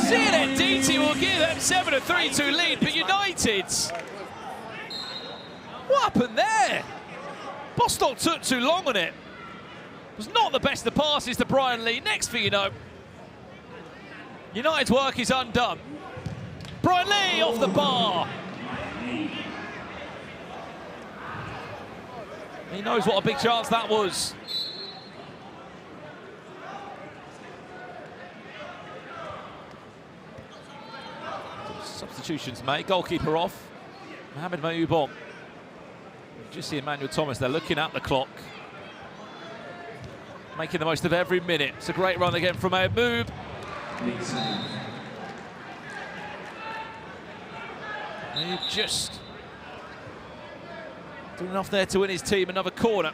Zion Nditi will give M7 a 3-2 lead, but United... What happened there? Bostock took too long on it. It was not the best of passes to Brian Lee. Next thing you know, United's work is undone. Brian Lee off the bar. He knows what a big chance that was. Substitutions made. Goalkeeper off. Mohamed Mayoub on. Just see Emmanuel Thomas there looking at the clock. Making the most of every minute. It's a great run again from Mayoub. Mayoub just doing enough there to win his team another corner.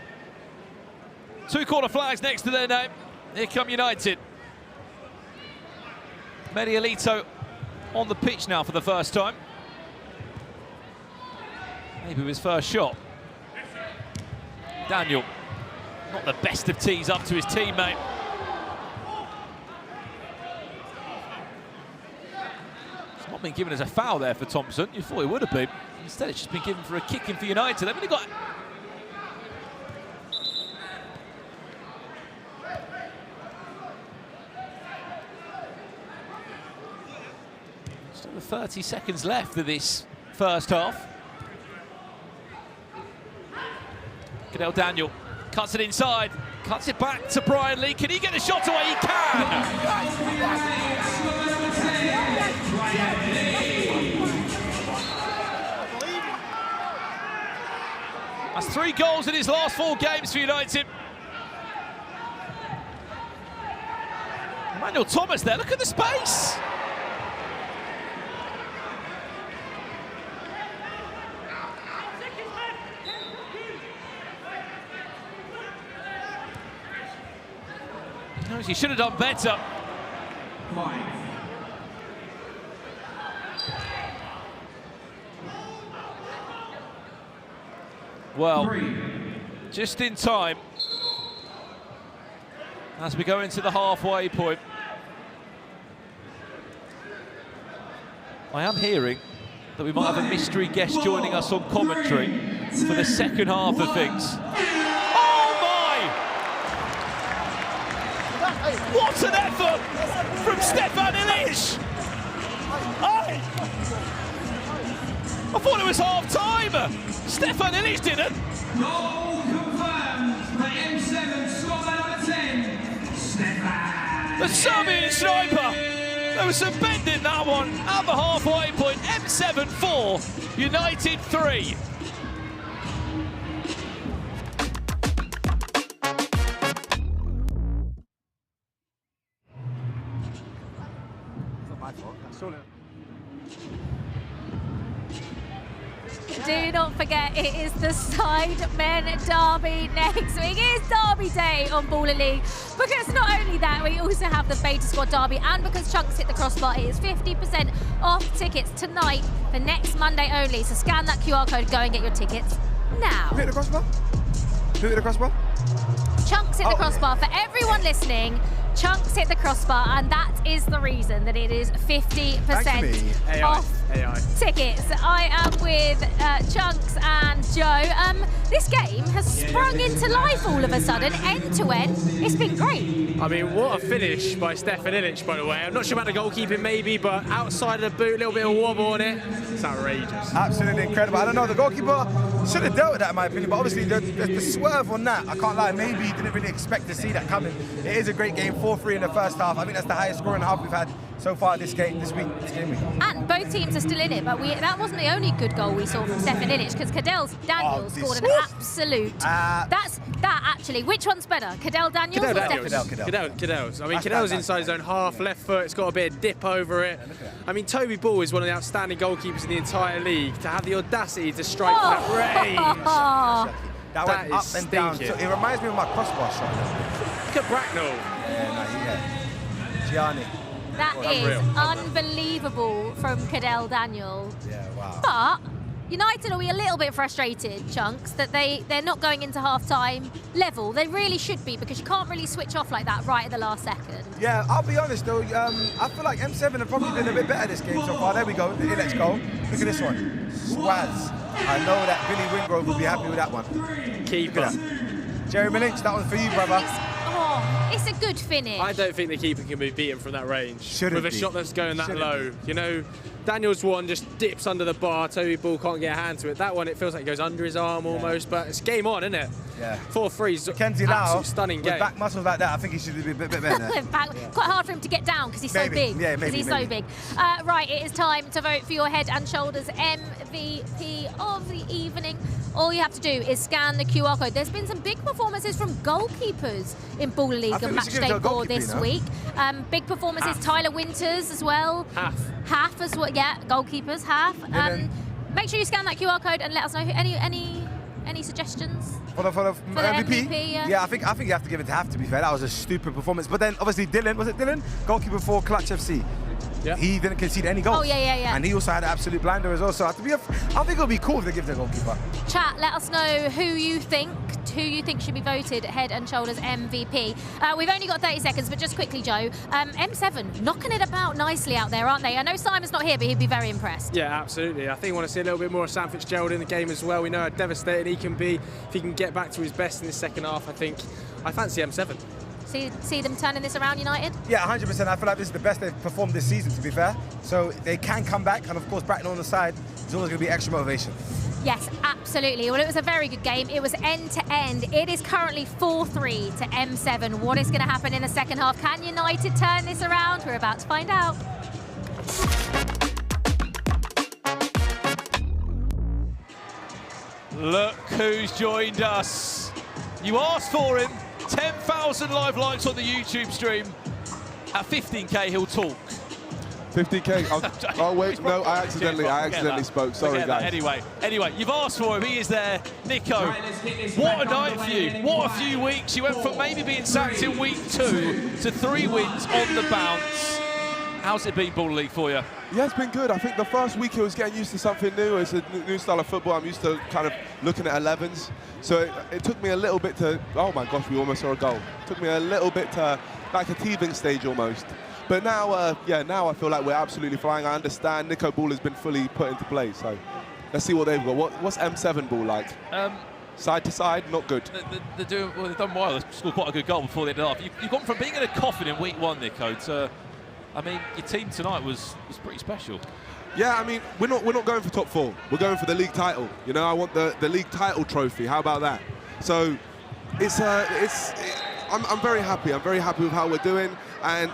2 corner flags next to their name. Here come United. Medialito on the pitch now for the first time. Maybe his first shot. Daniel, not the best of tees up to his teammate. been given as a foul there for Thompson. You thought it would have been. Instead, it's just been given for a kicking for United. They've only got... Still 30 seconds left of this first half. Cadell Daniel cuts it inside, cuts it back to Brian Lee. Can he get a shot away? He can! That's 3 goals in his last 4 games for United. Emmanuel Thomas there, look at the space! He knows he should have done better. Well, just in time as we go into the halfway point. I am hearing that we might have a mystery guest joining us on commentary for the second half of things. Oh my! What an effort from Stefan Ilic! I thought it was half-time! Stefan Ilic didn't! Goal confirmed for M7 scorer number 10, Stefan. The Serbian sniper! There was some bend in that one at the halfway point. M7 4, United 3. Do not forget, it is the Sidemen Derby next week. It is Derby Day on Baller League. Because not only that, we also have the Beta Squad Derby, and because Chunks hit the crossbar, it is 50% off tickets tonight for next Monday only. So scan that QR code, go and get your tickets now. Who hit the crossbar? Who hit the crossbar? Chunks hit the crossbar. For everyone listening, Chunks hit the crossbar, and that is the reason that it is 50% off tickets. I am with Chunks and Joe. This game has sprung into life all of a sudden, end to end. It's been great. I mean, what a finish by Stefan Ilic, by the way. I'm not sure about the goalkeeping maybe, but outside of the boot, a little bit of wobble on it. It's outrageous. Absolutely incredible. I don't know, the goalkeeper should have dealt with that in my opinion, but obviously the swerve on that, I can't lie, maybe he didn't really expect to see that coming. It is a great game, 4-3 in the first half. I think that's the highest scoring half we've had so far this game week. And both teams are still in it, but that wasn't the only good goal we saw from Stefan Ilic, because Cadell Daniel scored an absolute. That's that actually. Which one's better, Cadell Daniels or Stefan? Cadell's. I mean, Cadell's inside his own half, left foot. It's got a bit of dip over it. I mean, Toby Ball is one of the outstanding goalkeepers in the entire league. To have the audacity to strike from that range. That went up and down. So it reminds me of my crossbar shot. Look at Bracknell. Gianni. That is unbelievable from Cadell Daniel. Yeah, wow. But United are a little bit frustrated, Chunks, that they're not going into half-time level. They really should be, because you can't really switch off like that right at the last second. Yeah, I'll be honest though, I feel like M7 have probably been a bit better this game so far. There we go, let's go. Look at this one, Swaz. I know that Billy Wingrove will be happy with that one. Keeper. Jeremy Lynch, that one's for you, brother. It's a good finish. I don't think the keeper can be beaten from that range. With a shot that's going that low. Be. You know, Daniel's one just dips under the bar, Toby Ball can't get a hand to it. That one, it feels like it goes under his arm almost, but it's game on, isn't it? Yeah. 4-3's Kenzie Lau, stunning game. with back muscles like that, I think he should be a bit better. Quite hard for him to get down because he's so big. Yeah, maybe. He's so big. Right, it is time to vote for your Head and Shoulders MVP of the evening. All you have to do is scan the QR code. There's been some big performances from goalkeepers in Baller League and Matchday 4 this week. Big performances, Tyler Winters as well. Half as well, yeah, goalkeepers, half. Make sure you scan that QR code and let us know any suggestions. For the MVP? Yeah, I think you have to give it to Half, to be fair. That was a stupid performance. But then obviously Dylan, was it Dylan? Goalkeeper for Clutch FC. he didn't concede any goals. Oh, yeah. And he also had an absolute blinder as well. So I think it'll be cool if they give the goalkeeper. Chat, let us know who you think should be voted head and shoulders MVP. We've only got 30 seconds, but just quickly, Joe. M7 knocking it about nicely out there, aren't they? I know Simon's not here, but he'd be very impressed. Yeah, absolutely. I think we want to see a little bit more of Sam Fitzgerald in the game as well. We know how devastating he can be. If he can get back to his best in the second half, I fancy M7. See them turning this around, United? Yeah, 100%. I feel like this is the best they've performed this season, to be fair. So they can come back, and of course, Brighton on the side, there's always going to be extra motivation. Yes, absolutely. Well, it was a very good game. It was end to end. It is currently 4-3 to M7. What is going to happen in the second half? Can United turn this around? We're about to find out. Look who's joined us. You asked for him. 10,000 live likes on the YouTube stream. At 15k, he'll talk. 50k. Oh wait, no, I accidentally spoke. Sorry, guys. Anyway, you've asked for him. He is there. Nico, what a night for you. What a few weeks. You went from maybe being sacked in week 2 to 3 wins on the bounce. How's it been, Ball League, for you? Yeah, it's been good. I think the first week it was getting used to something new. It's a new style of football. I'm used to kind of looking at 11s. So it took me a little bit to, oh my gosh, we almost saw a goal. It took me a little bit to, like a teething stage almost. But now, now I feel like we're absolutely flying. I understand Nico Ball has been fully put into play. So let's see what they've got. What's M7 Ball like? Side to side, not good. They've done well. They scored quite a good goal before the end of the half. You've gone from being in a coffin in week 1, Nico, to, I mean, your team tonight was pretty special. Yeah, I mean, we're not going for top 4. We're going for the league title. You know, I want the league title trophy. How about that? So I'm very happy. I'm very happy with how we're doing, and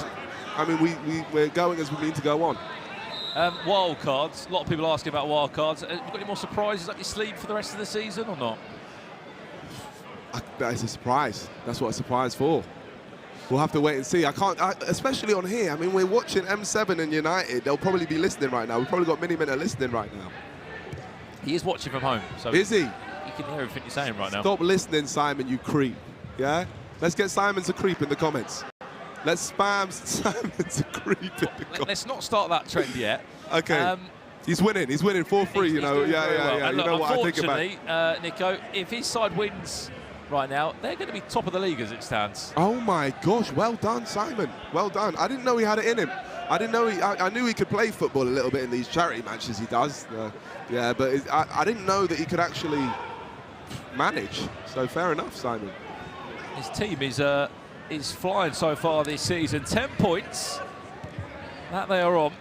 I mean, we're going as we mean to go on. Wild cards. A lot of people asking about wild cards. Have you got any more surprises up your sleeve for the rest of the season or not? That is a surprise. That's what a surprise for. We'll have to wait and see. Especially on here. I mean, we're watching M7 and United. They'll probably be listening right now. We've probably got Mini-Minter listening right now. He is watching from home. So is he? You can hear everything you're saying right now. Stop listening, Simon, you creep. Yeah? Let's get Simon to creep in the comments. Let's spam Simon to creep in the comments. Let's not start that trend yet. Okay. He's winning 4-3, you know. Yeah. And you know what I think about. Unfortunately, Nico, if his side wins right now, they're going to be top of the league as it stands. Oh my gosh, well done, Simon. Well done. I didn't know he had it in him. I didn't know I knew he could play football a little bit in these charity matches he does. Yeah, but I didn't know that he could actually manage. So fair enough, Simon. His team is flying so far this season. 10 points that they are on.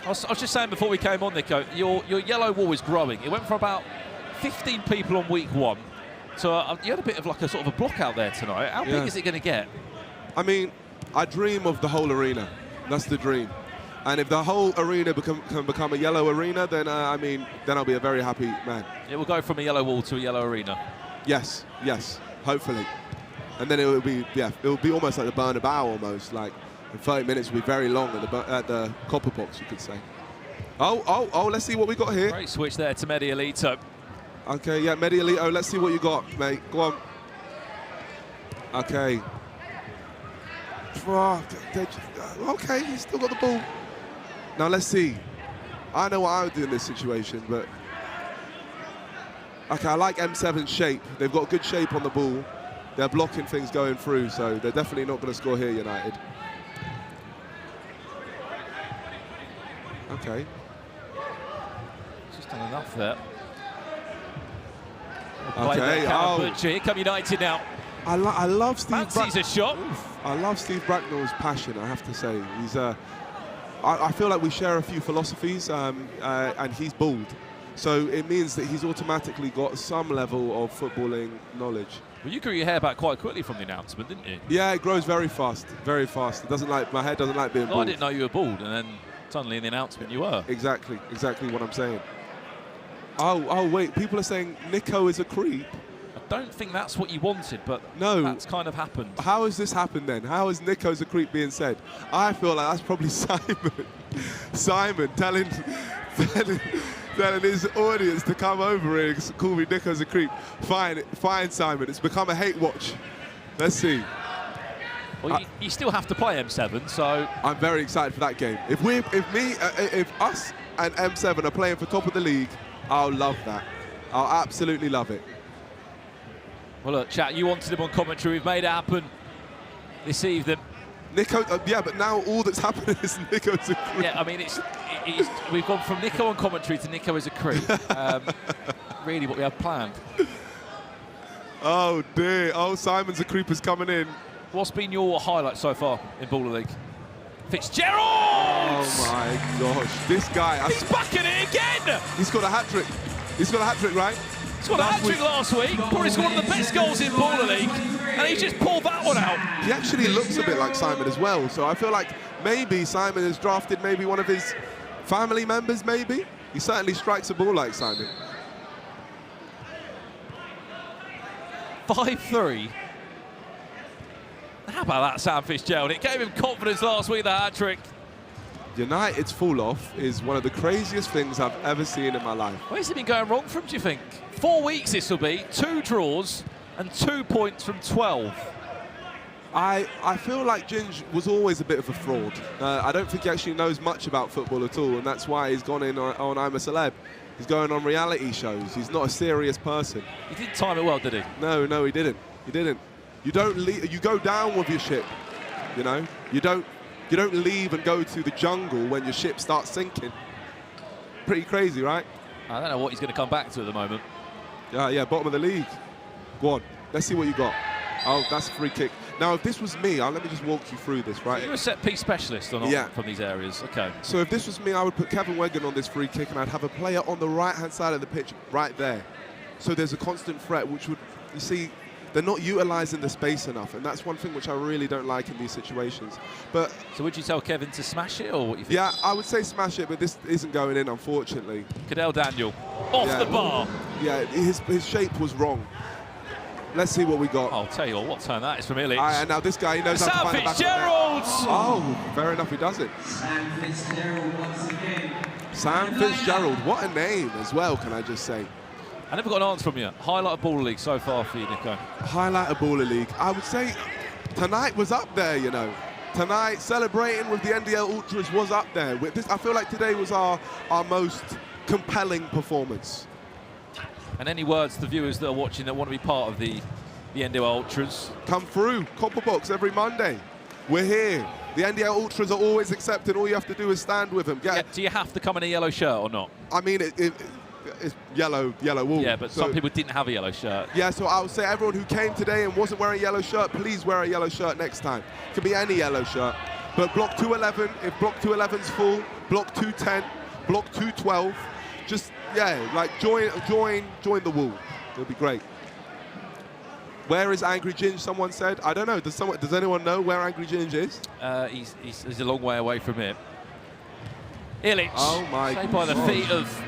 I was just saying before we came on, Nico, your yellow wall is growing. It went from about 15 people on week 1. So you had a bit of like a sort of a block out there tonight. How big is it going to get? I mean, I dream of the whole arena. That's the dream. And if the whole arena can become a yellow arena, then I mean, then I'll be a very happy man. It will go from a yellow wall to a yellow arena. Yes, hopefully. And then it will be almost like the Bernabeu almost. Like in 30 minutes, will be very long at the copper box, you could say. Oh, let's see what we got here. Great switch there to Medi Alito. Okay, yeah, Medi Alito, let's see what you got, mate. Go on. Okay. Okay, he's still got the ball. Now, let's see. I know what I would do in this situation, but... Okay, I like M7's shape. They've got good shape on the ball. They're blocking things going through, so they're definitely not going to score here, United. Okay. Just done enough there. Okay, Here come United now. I love Steve. Fancies a shot. I love Steve Bracknell's passion, I have to say. He's I feel like we share a few philosophies, and he's bald. So it means that he's automatically got some level of footballing knowledge. Well, you grew your hair back quite quickly from the announcement, didn't you? Yeah, it grows very fast, very fast. It doesn't like, my hair doesn't like being bald. I didn't know you were bald, and then suddenly in the announcement you were. Exactly what I'm saying. Oh, wait, people are saying Nico is a creep. I don't think that's what you wanted, but no, that's kind of happened. How has this happened then? How is Nico's a creep being said? I feel like that's probably Simon telling his audience to come over here and call me Nico's a creep. Fine, Simon, it's become a hate watch. Let's see. Well, you still have to play M7, so I'm very excited for that game. If us and M7 are playing for top of the league, I'll love that. I'll absolutely love it. Well, look, chat, you wanted him on commentary. We've made it happen this evening. Nico, yeah, but now all that's happening is Nico's a crew. Yeah, I mean, we've gone from Nico on commentary to Nico as a crew. Really what we have planned. Oh, dear. Oh, Simon's a creeper's coming in. What's been your highlight so far in Baller League? FIXTURES! Oh, my gosh. This guy... He's back in it again! He's got a hat-trick. He's got a hat-trick, right? He's got a hat-trick last week. Probably scored one of the best goals in Baller League. And he just pulled that one out. He actually looks a bit like Simon as well. So I feel like maybe Simon has drafted maybe one of his family members, maybe. He certainly strikes a ball like Simon. 5-3. How about that, Sam Fitzgerald? It gave him confidence last week, the hat-trick. United's fall-off is one of the craziest things I've ever seen in my life. Where's it been going wrong from, do you think? 4 weeks this will be, 2 draws and 2 points from 12. I feel like Ginge was always a bit of a fraud. I don't think he actually knows much about football at all, and that's why he's gone in on I'm a Celeb. He's going on reality shows. He's not a serious person. He didn't time it well, did he? No, he didn't. He didn't. You don't leave, you go down with your ship, you know? You don't leave and go to the jungle when your ship starts sinking. Pretty crazy, right? I don't know what he's going to come back to at the moment. Yeah, bottom of the league. Go on, let's see what you got. Oh, that's a free kick. Now, if this was me, let me just walk you through this, right? So you're a set-piece specialist or not? Yeah. From these areas, okay. So if this was me, I would put Kevin Wegan on this free kick and I'd have a player on the right-hand side of the pitch right there. So there's a constant threat, which would, you see, they're not utilising the space enough, and that's one thing which I really don't like in these situations. But so would you tell Kevin to smash it, or what you think? Yeah, I would say smash it, but this isn't going in, unfortunately. Cadell Daniel, off the bar. Yeah, his shape was wrong. Let's see what we got. I'll tell you what turn that is from Illich. And now this guy, he knows how to find the back of the net. Oh, fair enough, he does it. Sam Fitzgerald once again. Sam Fitzgerald, what a name as well, can I just say. I never got an answer from you. Highlight of Baller League so far for you, Nico? Highlight of Baller League. I would say tonight was up there, you know. Tonight, celebrating with the NDL Ultras was up there. I feel like today was our most compelling performance. And any words to viewers that are watching that want to be part of the NDL Ultras? Come through, Copper Box every Monday. We're here. The NDL Ultras are always accepted. All you have to do is stand with them. Yeah, do you have to come in a yellow shirt or not? I mean, it's yellow wool. Yeah, but some people didn't have a yellow shirt. Yeah, so I would say everyone who came today and wasn't wearing a yellow shirt, please wear a yellow shirt next time. It could be any yellow shirt. But block 211, if block 211's full, block 210, block 212, just, yeah, like join the wool. It'll be great. Where is Angry Ginge, someone said? I don't know. Does anyone know where Angry Ginge is? He's a long way away from here. Illich, oh my saved by the feet of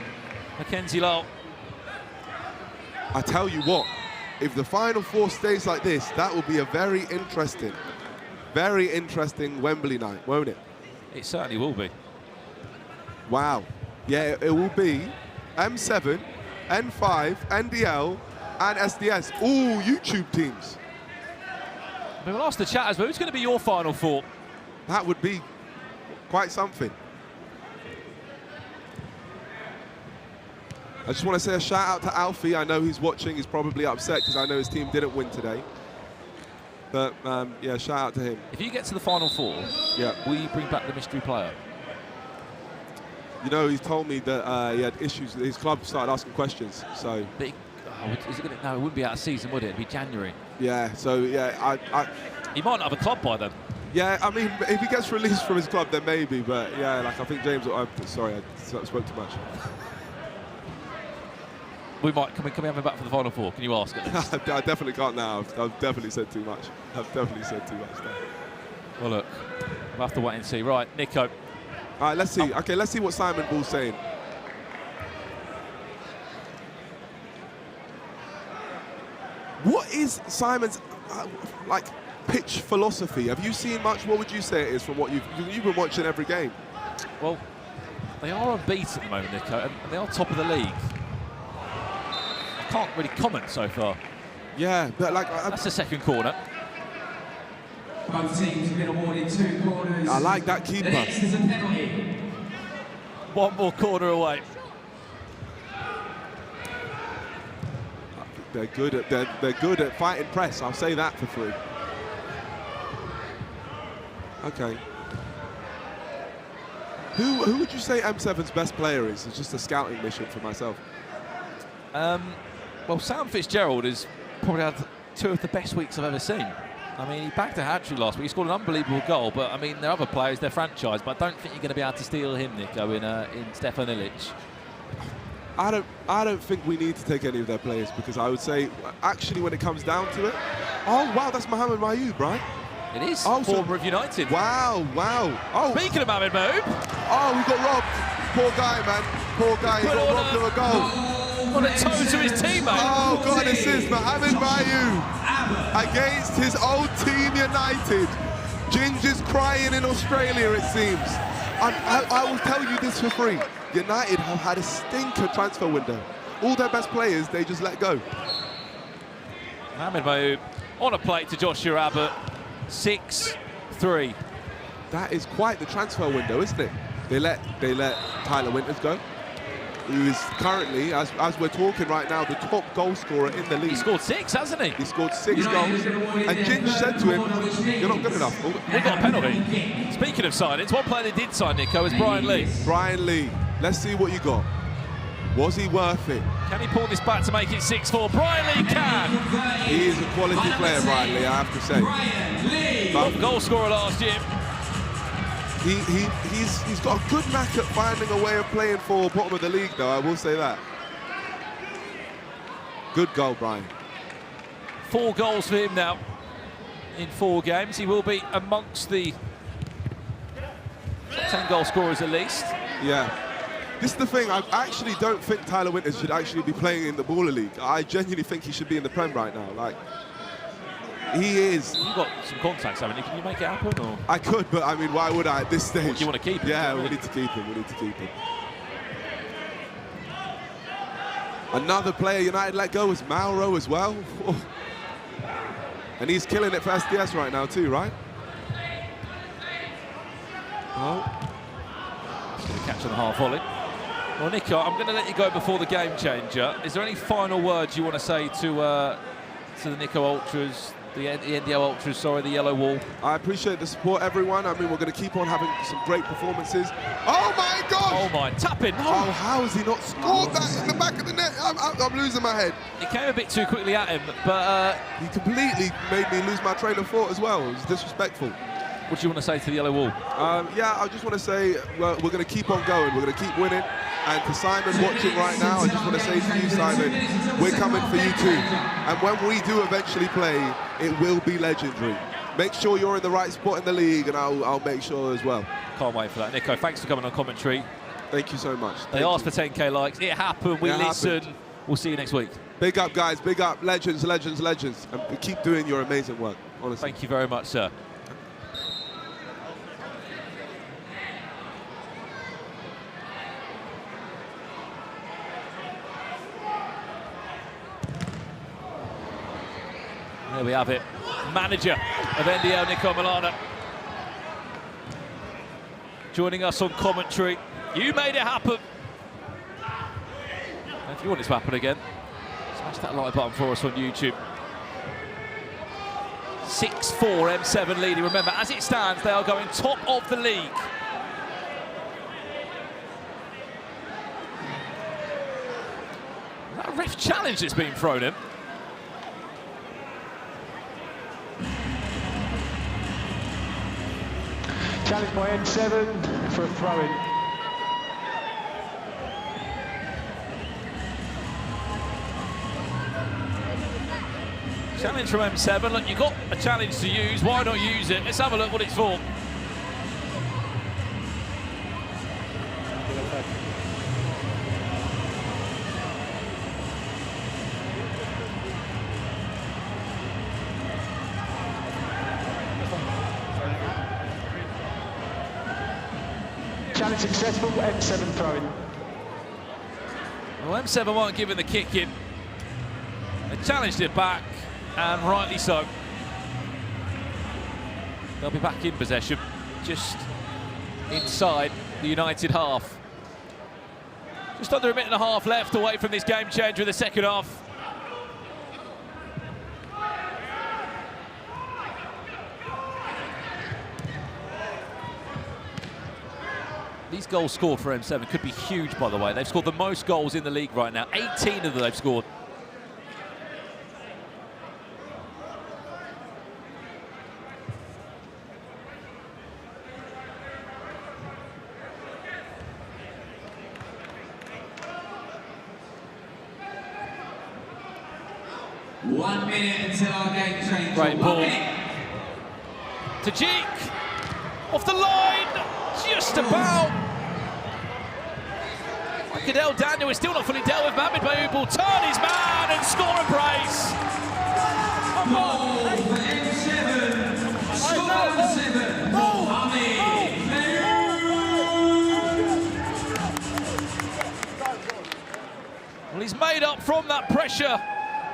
Mackenzie Lyle. I tell you what, if the Final Four stays like this, that will be a very interesting Wembley night, won't it? It certainly will be. Wow. Yeah, it will be M7, N5, NDL, and SDS. All YouTube teams. We'll ask the chatters, but who's going to be your Final Four? That would be quite something. I just want to say a shout out to Alfie. I know he's watching. He's probably upset because I know his team didn't win today. But yeah, shout out to him. If you get to the Final Four, will you bring back the mystery player? You know, he's told me that he had issues. His club started asking questions. So, but no, it wouldn't be out of season, would it? It'd be January. Yeah. So yeah, he might not have a club by then. Yeah, I mean, if he gets released from his club, then maybe. But yeah, like I think James. Sorry, I spoke too much. We might. Can we have him back for the Final Four? Can you ask it? I definitely can't now. I've definitely said too much. I've definitely said too much now. Well, look, we'll have to wait and see. Right, Nico. All right, let's see. Okay, let's see what Simon Bull's saying. What is Simon's like pitch philosophy? Have you seen much? What would you say it is from what you've been watching every game? Well, they are unbeaten at the moment, Nico, and they are top of the league. I can't really comment so far. Yeah, but like that's the second corner. Both teams have been awarded 2 corners. I like that keeper. The next is a penalty. One more corner away. They're good at fighting press. I'll say that for free. Okay. Who would you say M7's best player is? It's just a scouting mission for myself. Well, Sam Fitzgerald has probably had 2 of the best weeks I've ever seen. I mean, he backed a hat-trick last week. He scored an unbelievable goal, but I mean, there are other players, they're franchise, but I don't think you're going to be able to steal him, Nico, in Stefan Ilic. I don't think we need to take any of their players, because I would say, actually, when it comes down to it, oh wow, that's Mohamed Mayoub, right? It is. Oh, former of United. Wow. Oh. Speaking of Mohamed Mayoub. Oh, we got robbed. Poor guy, man. Poor guy. He got robbed of a goal. On a toe to his teammate. Oh, got an assist. Mohamed Mayoub against his old team, United. Ginger's crying in Australia, it seems. I will tell you this for free. United have had a stinker transfer window. All their best players, they just let go. Mohamed Mayoub on a plate to Joshua Abbott. 6-3. That is quite the transfer window, isn't it? They let Tyler Winters go, who is currently, as we're talking right now, the top goal scorer in the league. He scored 6, hasn't he? He scored 6 goals. And Ginge said to him, "You're not good enough." They got a penalty. Speaking of signings, one player they did sign, Nico, is Brian Lee. Brian Lee. Let's see what you got. Was he worth it? Can he pull this back to make it 6-4? Brian Lee can! He is a quality player, Brian Lee, I have to say. Top goal scorer last year. He's got a good knack at finding a way of playing for bottom of the league, though, I will say that. Good goal, Brian. 4 goals for him now in 4 games. He will be amongst the 10 goal scorers at least. Yeah. This is the thing, I actually don't think Tyler Winters should actually be playing in the Baller League. I genuinely think he should be in the Prem right now. Like, he is. You've got some contacts, haven't you? Can you make it happen? Or? I could, but I mean, why would I at this stage? What, you want to keep him? Yeah, we need to keep him. We need to keep him. Another player United let go was Mauro as well. And he's killing it for SDS right now too, right? Oh. Catch on the half volley. Well, Nico, I'm going to let you go before the game changer. Is there any final words you want to say to the Nico Ultras, the NDL Ultras, sorry, the Yellow Wall? I appreciate the support, everyone. I mean, we're going to keep on having some great performances. Oh my God! Oh my, tapping! No. Oh, how has he not scored that in the back of the net? I'm losing my head. It came a bit too quickly at him, but he completely made me lose my train of thought as well. It was disrespectful. What do you want to say to the Yellow Wall? Yeah, I just want to say, well, we're going to keep on going. We're going to keep winning. And to Simon watching right now, I just want to say to you, Simon, we're coming for you too. And when we do eventually play, it will be legendary. Make sure you're in the right spot in the league, and I'll make sure as well. Can't wait for that. Nico, thanks for coming on commentary. Thank you so much. They asked for 10K likes. It happened. We listen. We'll see you next week. Big up, guys. Big up. Legends, legends, legends. And keep doing your amazing work, honestly. Thank you very much, sir. There we have it. Manager of NDL, Nico Milana, joining us on commentary. You made it happen. And if you want it to happen again, smash that like button for us on YouTube. 6-4 M7 leading. Remember, as it stands, they are going top of the league. That ref challenge that's been thrown in. Challenge by N7 for a throw-in. Challenge from M7. Look, you've got a challenge to use. Why not use it? Let's have a look what it's for. Challenge successful, M7 throw-in. Well, M7 weren't giving the kick in. They challenged it back, and rightly so. They'll be back in possession, just inside the United half. Just under a minute and a half left away from this game changer in the second half. These goals scored for M7 could be huge, by the way. They've scored the most goals in the league right now. 18 of them they've scored. One minute until our game change. Great ball. Tajik off the line, just about. Cadell Daniel is still not fully dealt with. Mohamed Bayoub will turn his man and score a brace. Goal for M7. Score 7. Mohamed Bayoub. Well, he's made up from that pressure.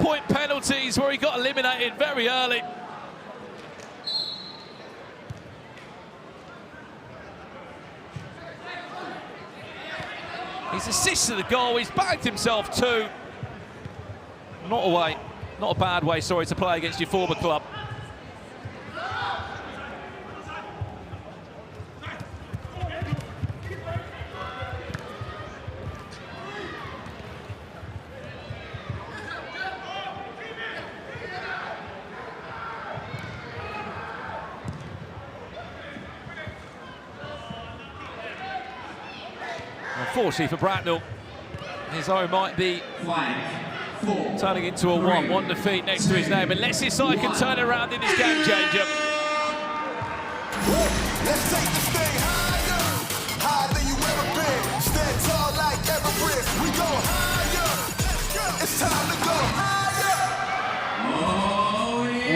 Point penalties where he got eliminated very early. He's assisted the goal, he's bagged himself too. Not a bad way, sorry, to play against your former club. Unfortunately for Bracknell, his own might be turning into a 1 defeat next to his name, unless his side can turn it around in this game changer. Let's take this thing higher than you ever been. Stand tall like Everest. We go higher. It's time to go higher.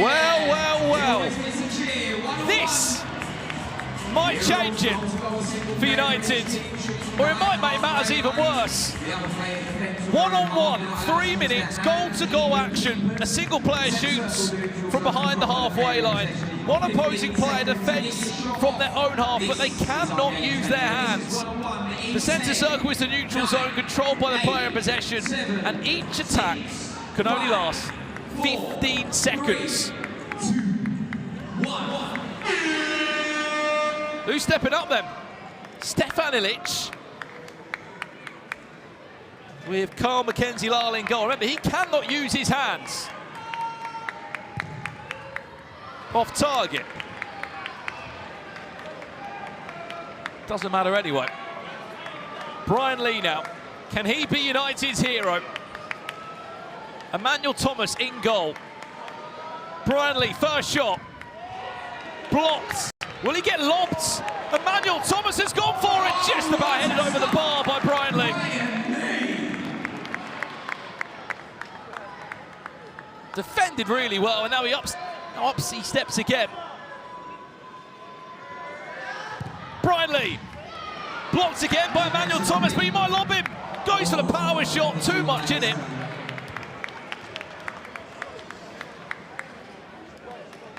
Well. This might change it for United, or it might make matters even worse. 1-on-1, 3 minutes, goal-to-goal action. A single player shoots from behind the halfway line. One opposing player defends from their own half, but they cannot use their hands. The centre circle is the neutral zone, controlled by the player in possession, and each attack can only last 15 seconds. Who's stepping up then? Stefan Ilic with Carl Mackenzie-Lyle in goal. Remember, he cannot use his hands. Off target. Doesn't matter anyway. Brian Lee now. Can he be United's hero? Emmanuel Thomas in goal. Brian Lee, first shot. Blocked. Will he get lobbed? Emmanuel Thomas has gone for it, just about headed over the bar by Brian Lee. Defended really well, and now he steps again. Brian Lee, blocked again by Emmanuel Thomas, but he might lob him. Goes for the power shot, too much in it.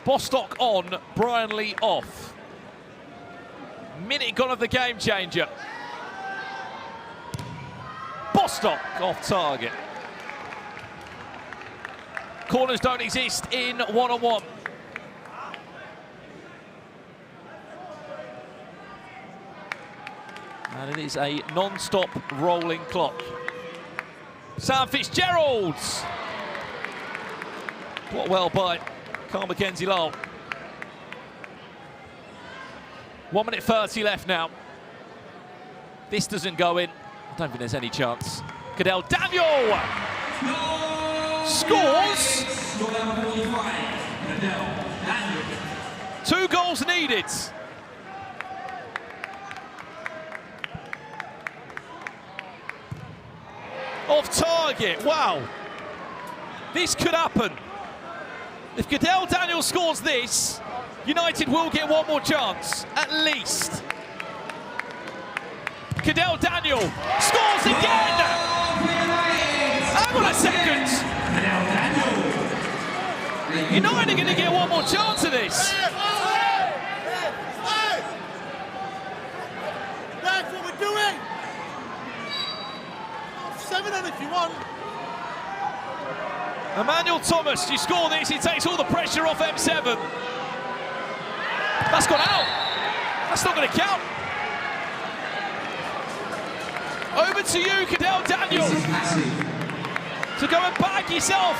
Bostock on, Brian Lee off. Minute gone of the game changer. Bostock off target. Corners don't exist in 1-on-1. And it is a non-stop rolling clock. Sam Fitzgerald. Blocked well by Carl Mackenzie-Lyle. 1 minute 30 left now. This doesn't go in. I don't think there's any chance. Cadell Daniel scores. 2 goals needed. Off target, wow. This could happen. If Cadell Daniel scores this, United will get 1 more chance, at least. Cadell Daniel scores again! Hang on a second! United are going to get 1 more chance of this. M7 then if you want. Emmanuel Thomas, you score this, he takes all the pressure off M7. That's gone out. That's not going to count. Over to you, Cadell Daniel. To go and bag yourself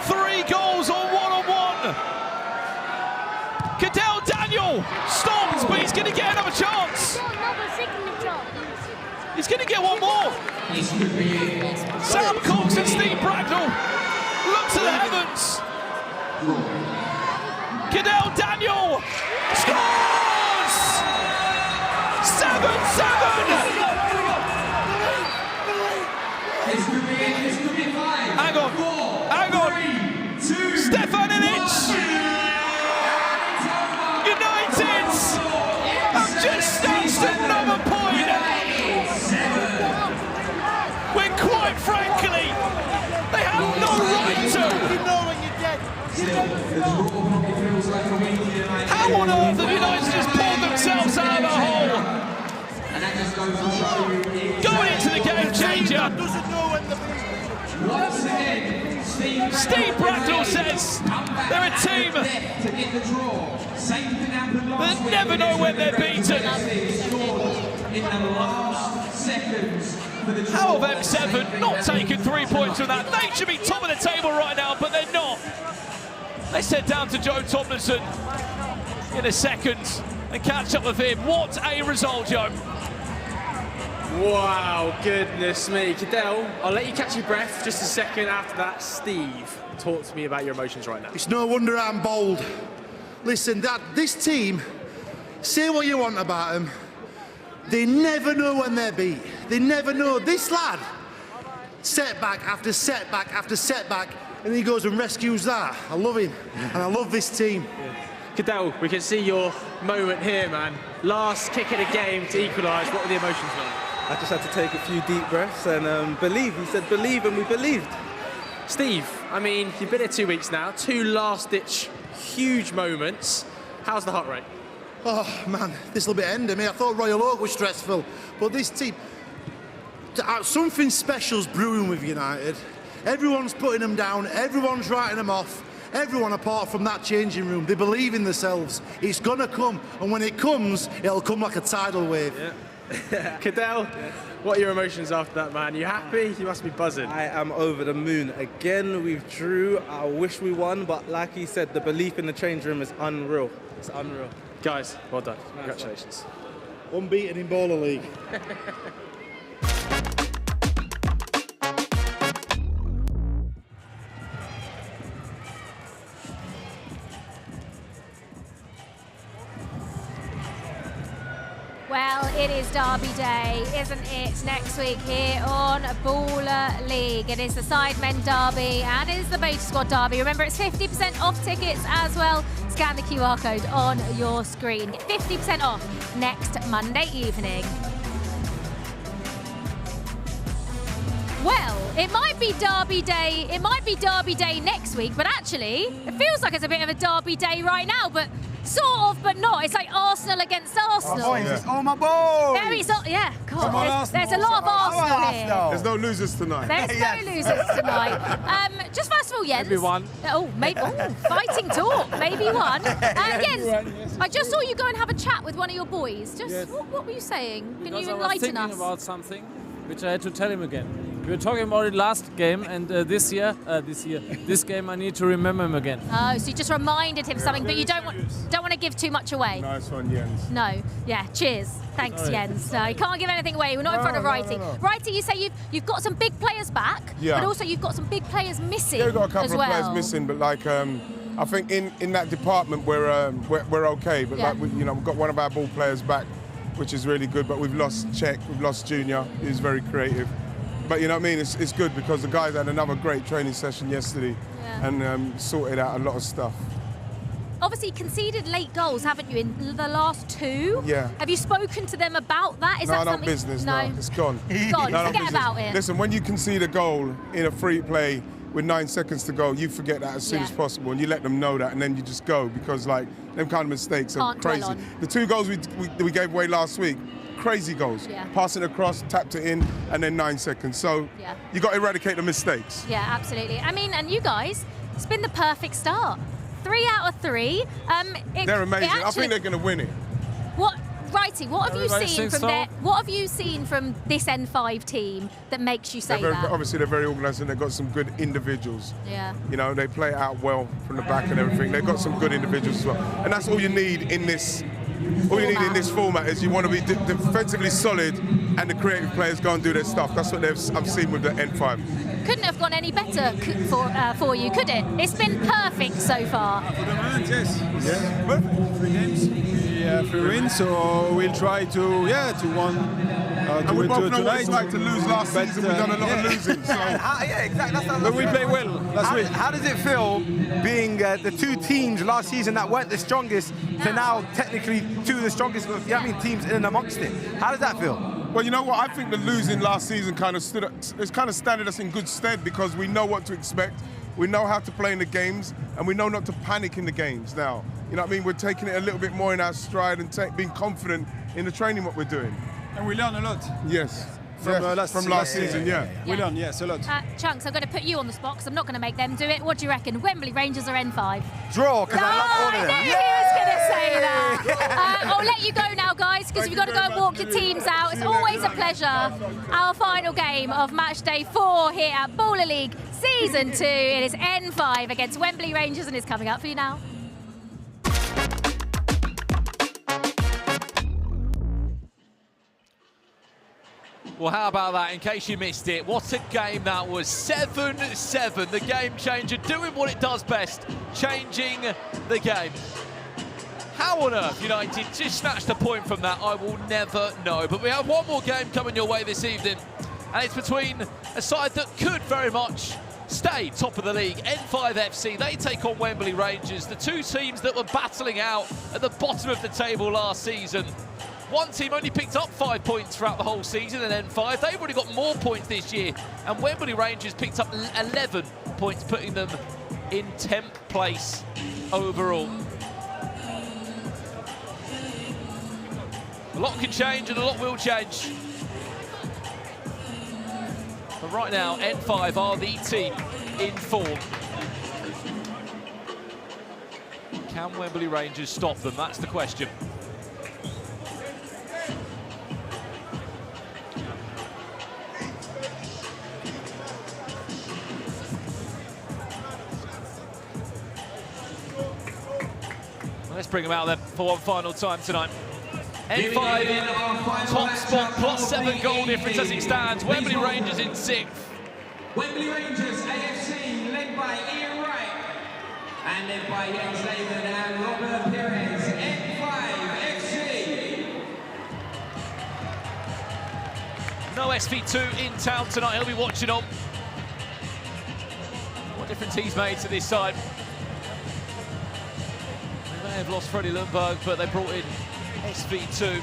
3 goals on one-on-one. Cadell Daniel stopped, but he's going to get another chance. He's going to get one more. Sam Cox and Steve Bracknell look to the heavens. Cadell Daniel scores! 7-7! Hang on. Stefan Ilic! United have just snatched another point! When quite frankly, they have no right to! You know when you're dead. How on earth have United just pulled themselves out of the hole? Going into the game changer. Steve Bracknell says they're a team that never know when they're beaten. How have M7 not taken 3 points from that? They should be top of the table right now, but they're not. Let's head down to Joe Tomlinson in a second and catch up with him. What a result, Joe. Wow, goodness me. Cadell, I'll let you catch your breath just a second after that. Steve, talk to me about your emotions right now. It's no wonder I'm bold. Listen, this team, say what you want about them, they never know when they're beat. They never know. This lad, setback after setback after setback, and he goes and rescues that. I love him, and I love this team. Cadell, we can see your moment here, man. Last kick of the game to equalise. What were the emotions like? I just had to take a few deep breaths and believe. He said believe, and we believed. Steve, I mean, you've been here 2 weeks now. 2 last-ditch huge moments. How's the heart rate? Oh, man, this little bit ended me. I thought Royal Oak was stressful, but this team... Something special's brewing with United. Everyone's putting them down. Everyone's writing them off. Everyone apart from that changing room. They believe in themselves. It's going to come, and when it comes, it'll come like a tidal wave. Yeah. Cadell, what are your emotions after that, man? You happy? You must be buzzing. I am over the moon. Again, we drew. I wish we won, but like he said, the belief in the change room is unreal. It's unreal. Guys, well done. Congratulations. Unbeaten in Bowler League. Well, it is Derby Day, isn't it? Next week here on Baller League. It is the Sidemen Derby and it is the Beta Squad Derby. Remember, it's 50% off tickets as well. Scan the QR code on your screen. Get 50% off next Monday evening. Well, it might be Derby Day. It might be Derby Day next week, but actually, it feels like it's a bit of a Derby Day right now, but sort of, but not. It's like Arsenal against Arsenal. Oh, my boy! Very yeah, God, there's a lot of Arsenal here. There's no losers tonight. There's no losers tonight. Just first of all, Jens. Maybe one. Fighting talk. Maybe one. Jens, I just saw you go and have a chat with one of your boys. What were you saying? Can you enlighten us? I was thinking about something, which I had to tell him again. We were talking about it last game, and this game I need to remember him again. Oh, so you just reminded him something, but you don't want to give too much away. Nice one, Jens. No, yeah, cheers. Thanks, Jens. No, you can't give anything away. We're not in front of Righty. Righty, you say you've got some big players back, but also you've got some big players missing. Yeah, we've got a couple as of well. players missing, but like I think in that department we're okay. But like we've got one of our ball players back, which is really good. But we've lost Czech, we've lost Junior, who's very creative. But you know what I mean? It's good because the guys had another great training session yesterday and sorted out a lot of stuff. Obviously, conceded late goals, haven't you, in the last 2? Yeah. Have you spoken to them about that? Is no, that not something? business. No, it's gone. Gone. No, Forget about it. Listen, when you concede a goal in a free play with 9 seconds to go, you forget that as soon as possible, and you let them know that, and then you just go because like them kind of mistakes are crazy. The 2 goals we gave away last week, crazy goals. Yeah. Passing across, tapped it in, and then 9 seconds. So you got to eradicate the mistakes. Yeah, absolutely. I mean, and you guys, it's been the perfect start. 3 out of 3. They're amazing. I think they're going to win it. Righty, what have you seen from what have you seen from this N5 team that makes you say that? Obviously, they're very organised and they've got some good individuals. Yeah. You know, they play it out well from the back and everything. They've got some good individuals as well. And that's all you need in this. All you need in this format is you want to be defensively solid, and the creative players go and do their stuff. That's what I've seen with the N5. Couldn't have gone any better for you, could it? It's been perfect so far. For the moment, yes. Yeah. Perfect. 3 games. 3 wins. So we'll try to win. And we both know what it's like to lose last season. We've done a lot of losing. So. Yeah, exactly. But we play well last week. How does it feel being the 2 teams last season that weren't the strongest to now technically 2 of the strongest teams in and amongst it? How does that feel? Well, you know what? I think the losing last season kind of standed us in good stead because we know what to expect. We know how to play in the games, and we know not to panic in the games now. You know what I mean? We're taking it a little bit more in our stride and being confident in the training what we're doing. And we learn a lot. Yes. From last season, yeah. We learn, yes, a lot. Chunks, I'm going to put you on the spot because I'm not going to make them do it. What do you reckon? Wembley Rangers or N5? Draw, because I love all of them. I knew he was going to say that. I'll let you go now, guys, because you've got to go and walk your teams out. It's always a pleasure. Our final game of match day 4 here at Baller League Season 2. It is N5 against Wembley Rangers, and it's coming up for you now. Well, how about that? In case you missed it, what a game that was. 7-7, the game changer, doing what it does best, changing the game. How on earth United just snatched a point from that, I will never know. But we have one more game coming your way this evening, and it's between a side that could very much stay top of the league, N5 FC. They take on Wembley Rangers, the 2 teams that were battling out at the bottom of the table last season. One team only picked up 5 points throughout the whole season, and N5, they've already got more points this year. And Wembley Rangers picked up 11 points, putting them in 10th place overall. A lot can change and a lot will change. But right now, N5 are the team in form. Can Wembley Rangers stop them? That's the question. Let's bring them out then for one final time tonight. N5 top spot, +7 goal difference as it stands. Wembley Rangers in 6th. Wembley Rangers AFC, led by Ian Wright and led by Jens Lehmann and Robert Perez. N5 FC. No SV2 in town tonight. He'll be watching on. What difference he's made to this side. They may have lost Freddie Lundberg, but they brought in SV2.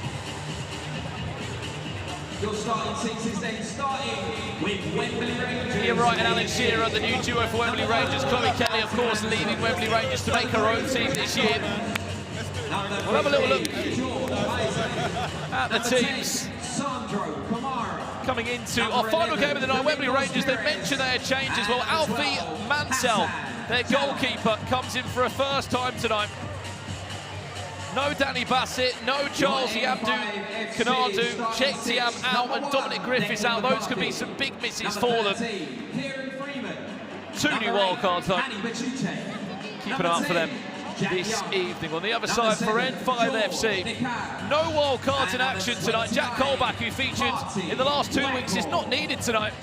Your starting 6 is then starting with Wembley Rangers. Ian Wright and Alan Shearer, the new duo for Wembley Rangers. Chloe Kelly, of course, leaving Wembley Rangers to make her own team this year. We'll have a little look at the teams coming into our final game of the night. Wembley Rangers, they mentioned their changes. Well, Alfie Mansell, their goalkeeper, comes in for a first time tonight. No Danny Bassett, no Charles Yabdu Kanadu, Chektiam out, and Dominic Griffiths out. Those could be some big misses for them. 2 new wildcards though. Keep an eye out for them this evening. On the other side for N5 FC, no wildcards in action tonight. Jack Colback, who featured in the last 2 weeks, is not needed tonight.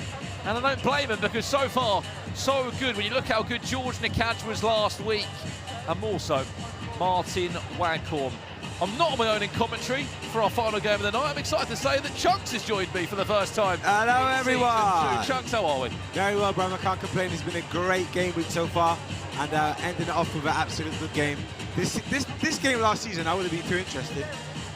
And I don't blame him, because so far, so good. When you look how good George Nikaj was last week, and more so Martin Waghorn. I'm not on my own in commentary for our final game of the night. I'm excited to say that Chunks has joined me for the first time. Hello, everyone. Chunks, how are we? Very well, Bram. I can't complain. It's been a great game week so far, and ending it off with an absolute good game. This game last season, I would have been too interested,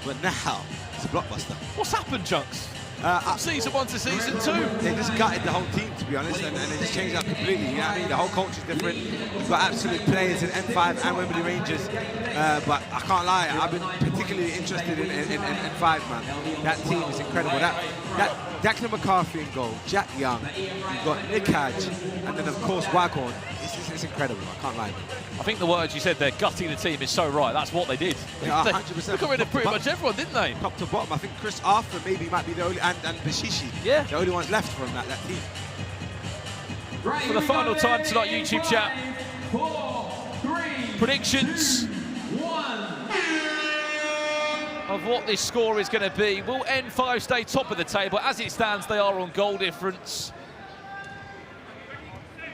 but now it's a blockbuster. What's happened, Chunks? From season 1 to season 2. They just gutted the whole team, to be honest, and they just changed up completely. You know what I mean? The whole culture's different. We've got absolute players in N5 and Wembley Rangers, but I can't lie, I've been particularly particularly interested in five, man. That team is incredible. That Declan McCarthy in goal, Jack Young, you've got Nick Hadge, and then of course Waghorn. It's incredible. I can't lie. I think the words you said there, gutting the team, is so right. That's what they did. Yeah, They 100%. got rid of pretty much everyone, didn't they? Top to bottom. I think Chris Arthur maybe might be the only, and Bashishi, the only ones left from that team. For the final time tonight, YouTube chat. 4, 3, predictions 1. of what this score is going to be. Will N5 stay top of the table? As it stands, they are on goal difference.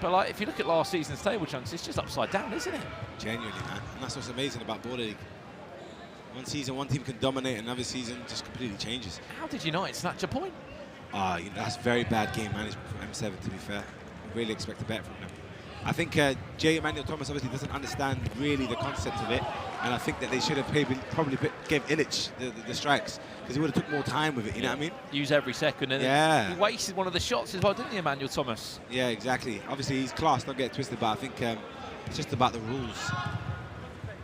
But like, if you look at last season's table, Chunks, it's just upside down, isn't it? Genuinely, man. And that's what's amazing about Baller League. One season, one team can dominate, another season just completely changes. How did United snatch a point? You know, that's very bad game management from M7, to be fair. I really expect a bet from them. I think J. Emmanuel Thomas obviously doesn't understand really the concept of it, and I think that they should have probably gave Illich the strikes, because he would have took more time with it, you know what I mean? Use every second, and he wasted one of the shots as well, didn't he, Emmanuel Thomas? Yeah, exactly. Obviously, he's class, don't get it twisted, but I think it's just about the rules.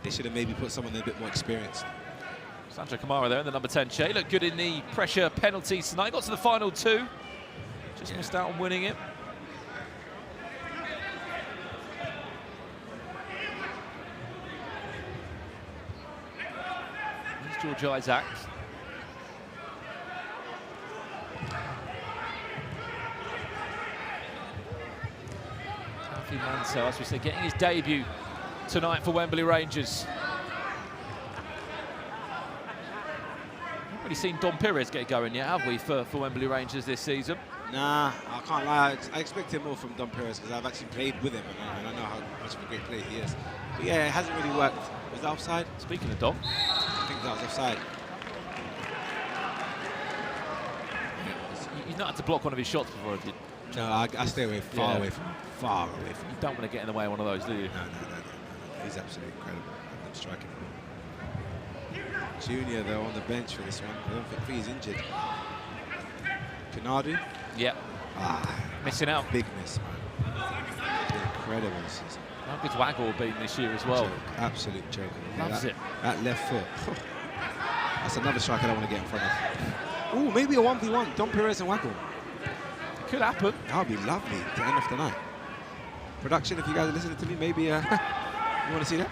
They should have maybe put someone a bit more experienced. Sandro Kamara there in the number 10 chair. Looked good in the pressure penalties tonight. Got to the final two. Just missed out on winning it. There's George Isaac. Alfie Mansell, as we said, getting his debut tonight for Wembley Rangers. Seen Dom Perez get going yet, have we, for Wembley Rangers this season? Nah, I can't lie. I expected more from Dom Perez because I've actually played with him and I know how much of a great player he is. But yeah, it hasn't really worked. Was that offside? Speaking of Dom, I think that was offside. You've not had to block one of his shots before, have you? No, I stay away, far away from him. Far away from him. You don't want to get in the way of one of those, do you? No. He's absolutely incredible. I'm striking. Junior, though, on the bench for this one. I don't think he's injured. Canadu? Yeah. Missing out. Big miss, man. Incredible season. How good's Waggle been this year as well? Joke. Absolute joke. Loves it. That left foot. That's another strike I don't want to get in front of. Ooh, maybe a 1v1. Dom Perez and Waggle. It could happen. That would be lovely to end off the night. Production, if you guys are listening to me, maybe you want to see that?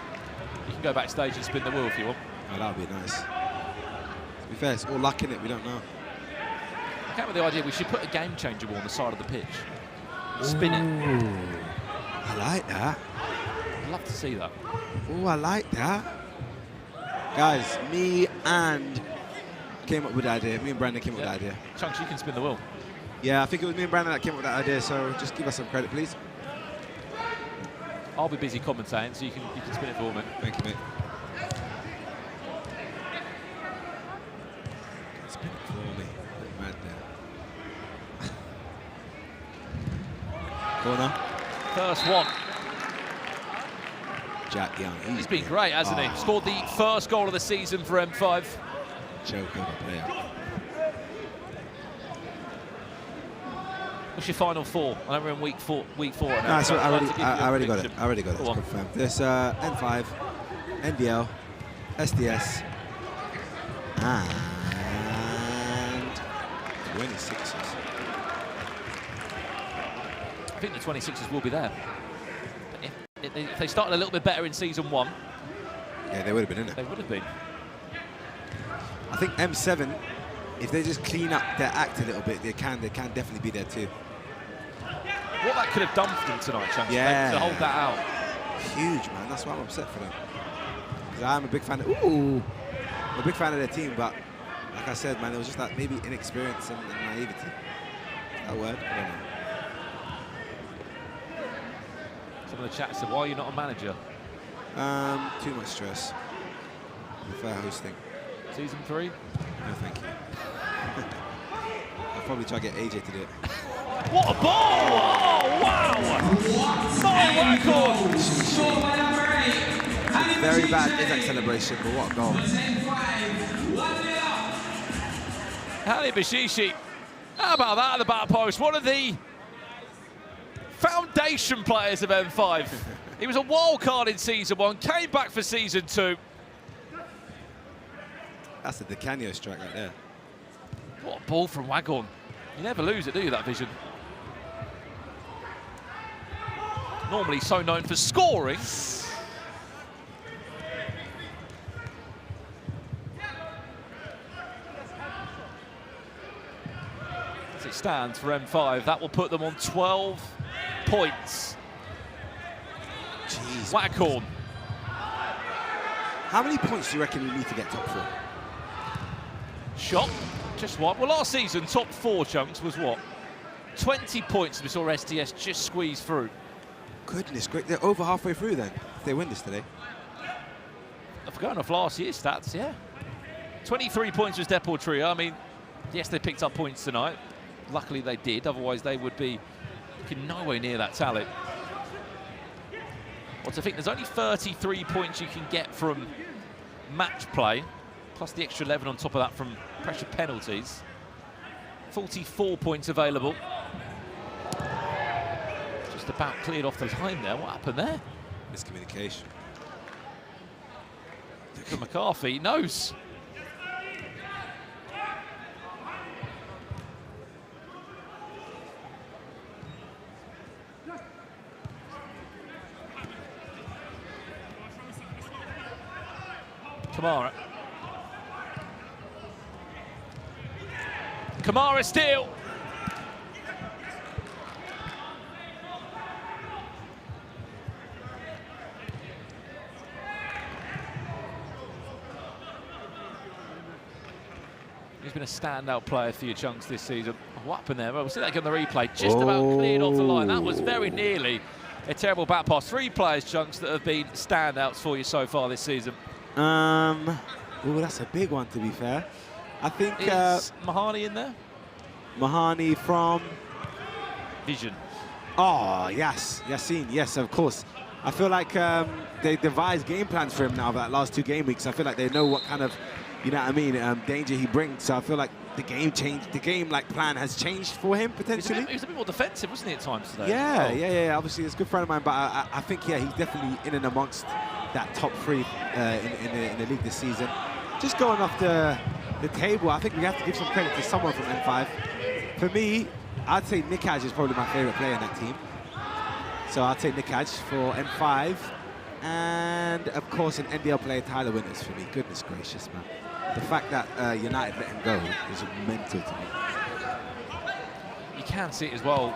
You can go backstage and spin the wheel if you want. Oh, that would be nice. To be fair, it's all luck in it, we don't know. I came with the idea we should put a game changer on the side of the pitch. Spin it. I like that. I'd love to see that. Oh, I like that. Guys, me and came up with the idea. Me and Brandon came up with the idea. Chunks, you can spin the wheel. Yeah, I think it was me and Brandon that came up with that idea, so just give us some credit, please. I'll be busy commentating, so you can spin it for me. Thank you, mate. Spin it for me. Mad there. Corner. First one. Jack Young. He's been great, hasn't he? Scored the first goal of the season for M5. Joke of a player. What's your final four? I know we're in week four. No, so I already got it. I already got it. It's confirmed. There's N5, NDL, SDS, and 26s. I think the 26s will be there. If they started a little bit better in season one. Yeah, they would have been, innit? They would have been. I think M7, if they just clean up their act a little bit, they can definitely be there too. What that could have done for them tonight, Chunks, yeah, to hold that out. Huge, man. That's why I'm upset for them. Because I'm a big fan of. I'm a big fan of their team, but like I said, man, it was just that maybe inexperience and naivety. Is that a word? I don't know. Some of the chat said, "Why are you not a manager?" Too much stress. Fair hosting. Season 3? No, thank you. I'll probably try to get AJ to do it. What a ball! Oh, wow! My record! Very bad Isaac celebration, but what a goal. Ali Bashishi, how about that at the back post? One of the foundation players of M5. He was a wild card in season 1, came back for season 2. That's a Di Canio strike right there. What a ball from Waghorn. You never lose it, do you, that vision? Normally so known for scoring. As it stands for M5, that will put them on 12 points. Jeez. Waghorn. How many points do you reckon you need to get top 4? Shot, just one. Well, last season, top 4 chunks was what? 20 points we saw SDS just squeeze through. Goodness, great. They're over halfway through then, if they win this today. If we're going off last year's stats, yeah. 23 points was Deportrio. I mean, yes, they picked up points tonight. Luckily they did, otherwise they would be looking nowhere near that tally. Well, to think there's only 33 points you can get from match play, plus the extra 11 on top of that from pressure penalties. 44 points available. Just about cleared off the line there. What happened there? Miscommunication. McCarthy knows. Kamara. Kamara steal. He's been a standout player for your chunks this season. What happened there? Well, we'll see that again on the replay. Just about cleared off the line. That was very nearly a terrible back pass. 3 players, chunks, that have been standouts for you so far this season. Oh, that's a big one, to be fair. I think is Mahani in there? Mahani from Vision. Oh, yes, Yassine, yes, of course. I feel like they devised game plans for him now that last 2 game weeks. I feel like they know what kind of, you know what I mean, danger he brings. So I feel like the game changed. The game plan has changed for him potentially. He was a bit more defensive, wasn't he, at times today? Yeah, yeah. Obviously, he's a good friend of mine, but I think he's definitely in and amongst that top 3 in the league this season. Just going off the table, I think we have to give some credit to someone from N5. For me, I'd say Nikaj is probably my favourite player in that team. So I'd say Nikaj for N5. And, of course, an NDL player, Tyler Winters, for me. Goodness gracious, man. The fact that Yanited let him go is mental to me. You can see it as well.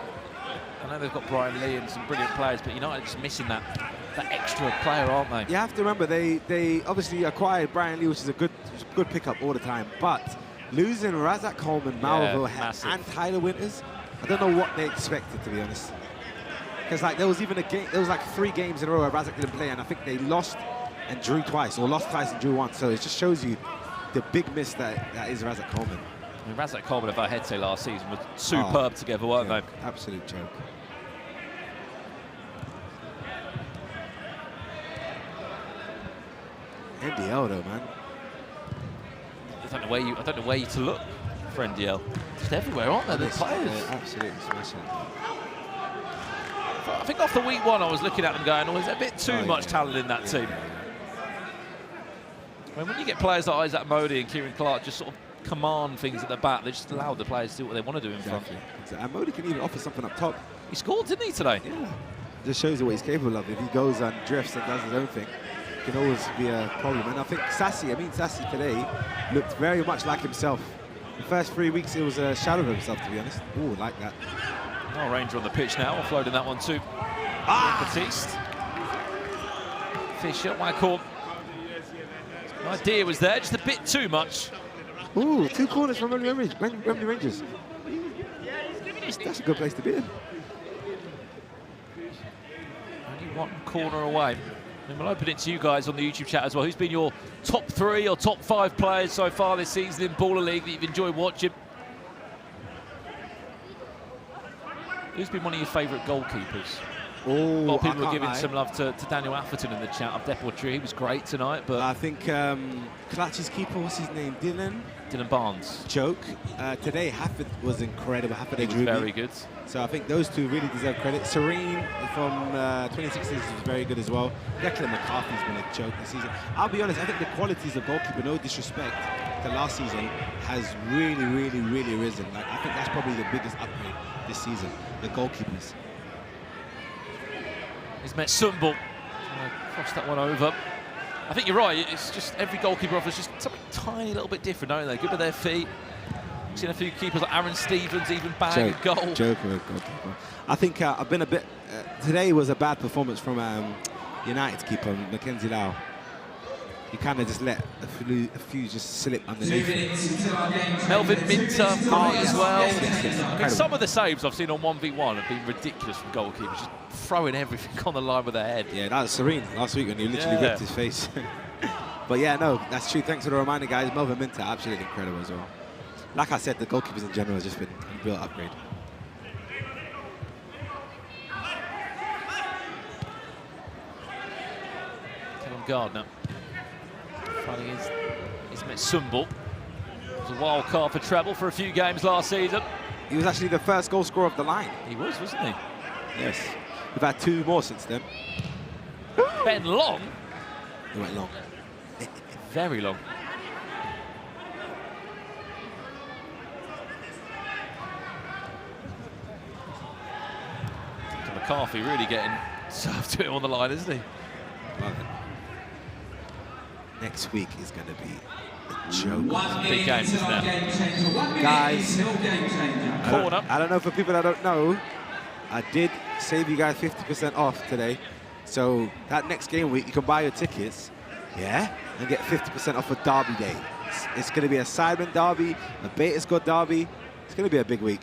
I know they've got Brian Lee and some brilliant players, but United are just missing that extra player, aren't they? You have to remember, they obviously acquired Brian Lee, which is a good pickup all the time, but losing Razak Coleman, Malville, and Tyler Winters, I don't know what they expected, to be honest. Because like there was even a game, there was like 3 games in a row where Razak didn't play, and I think they lost and drew twice, or lost twice and drew once. So it just shows you the big miss that is Razak Coleman. I mean, Razak Coleman and Vahete last season were superb together, weren't they? Absolute joke. NDL though, man. I don't know where you to look for NDL. Just everywhere, aren't there? The players. Absolutely smashing. I think after week 1, I was looking at them going, "Oh, there's a bit too much talent in that team." I mean, when you get players like Isaac Modi and Kieran Clark just sort of command things at the back, they just allow the players to do what they want to do in front. And Modi can even offer something up top. He scored, didn't he, today? Yeah. Just shows you what he's capable of. If he goes and drifts and does his own thing, it can always be a problem. And I think Sassy today looked very much like himself. The first 3 weeks, it was a shadow of himself, to be honest. Ooh, like that. Oh, Ranger on the pitch now, offloading that one to Baptiste. Fisher, Waghorn. The idea was there, just a bit too much. Ooh, 2 corners from Wembley Rangers. That's a good place to be in. Only 1 corner away. And we'll open it to you guys on the YouTube chat as well. Who's been your top 3 or top 5 players so far this season in Baller League that you've enjoyed watching? Who's been one of your favourite goalkeepers? Oh, a lot of people are giving some love to Daniel Atherton in the chat of Deportrio. He was great tonight, but I think Clutch's keeper, what's his name? Dylan Barnes. Joke. Today, Hafford was incredible. Hafford was very good. So I think those 2 really deserve credit. Serene from 2016 was very good as well. Declan McCarthy's been a joke this season. I'll be honest, I think the qualities of goalkeeper, no disrespect, to last season has really, really, really risen. Like, I think that's probably the biggest upgrade this season, the goalkeepers. He's met Sumbul. Cross that one over. I think you're right. It's just every goalkeeper offers just something tiny little bit different, don't they? Good with their feet. I've seen a few keepers like Aaron Stevens even bang a goal. Joker goalkeeper. I think I've been a bit... today was a bad performance from United keeper, Mackenzie Lau. He kind of just let a few just slip underneath. Melvin Minter as well. Yes. Some of the saves I've seen on 1v1 have been ridiculous from goalkeepers, just throwing everything on the line with their head. Yeah, that was Serene last week when he literally ripped his face. But yeah, no, that's true. Thanks for the reminder, guys. Melvin Minter, absolutely incredible as well. Like I said, the goalkeepers in general has just been a real upgrade. Kevin Gardner. He's met Sumbul. It was a wild card for treble for a few games last season. He was actually the first goal scorer of the line. He was, wasn't he? Yes. We've had 2 more since then. Ben Long. He went long. Very long. McCarthy really getting served to him on the line, isn't he? Love it. Next week is going to be a joke. Big game, isn't it? Guys, corner. I don't know, for people that don't know, I did save you guys 50% off today. So that next game week, you can buy your tickets, yeah, and get 50% off for Derby Day. It's going to be a Sidemen derby, a Beta Squad derby. It's going to be a big week.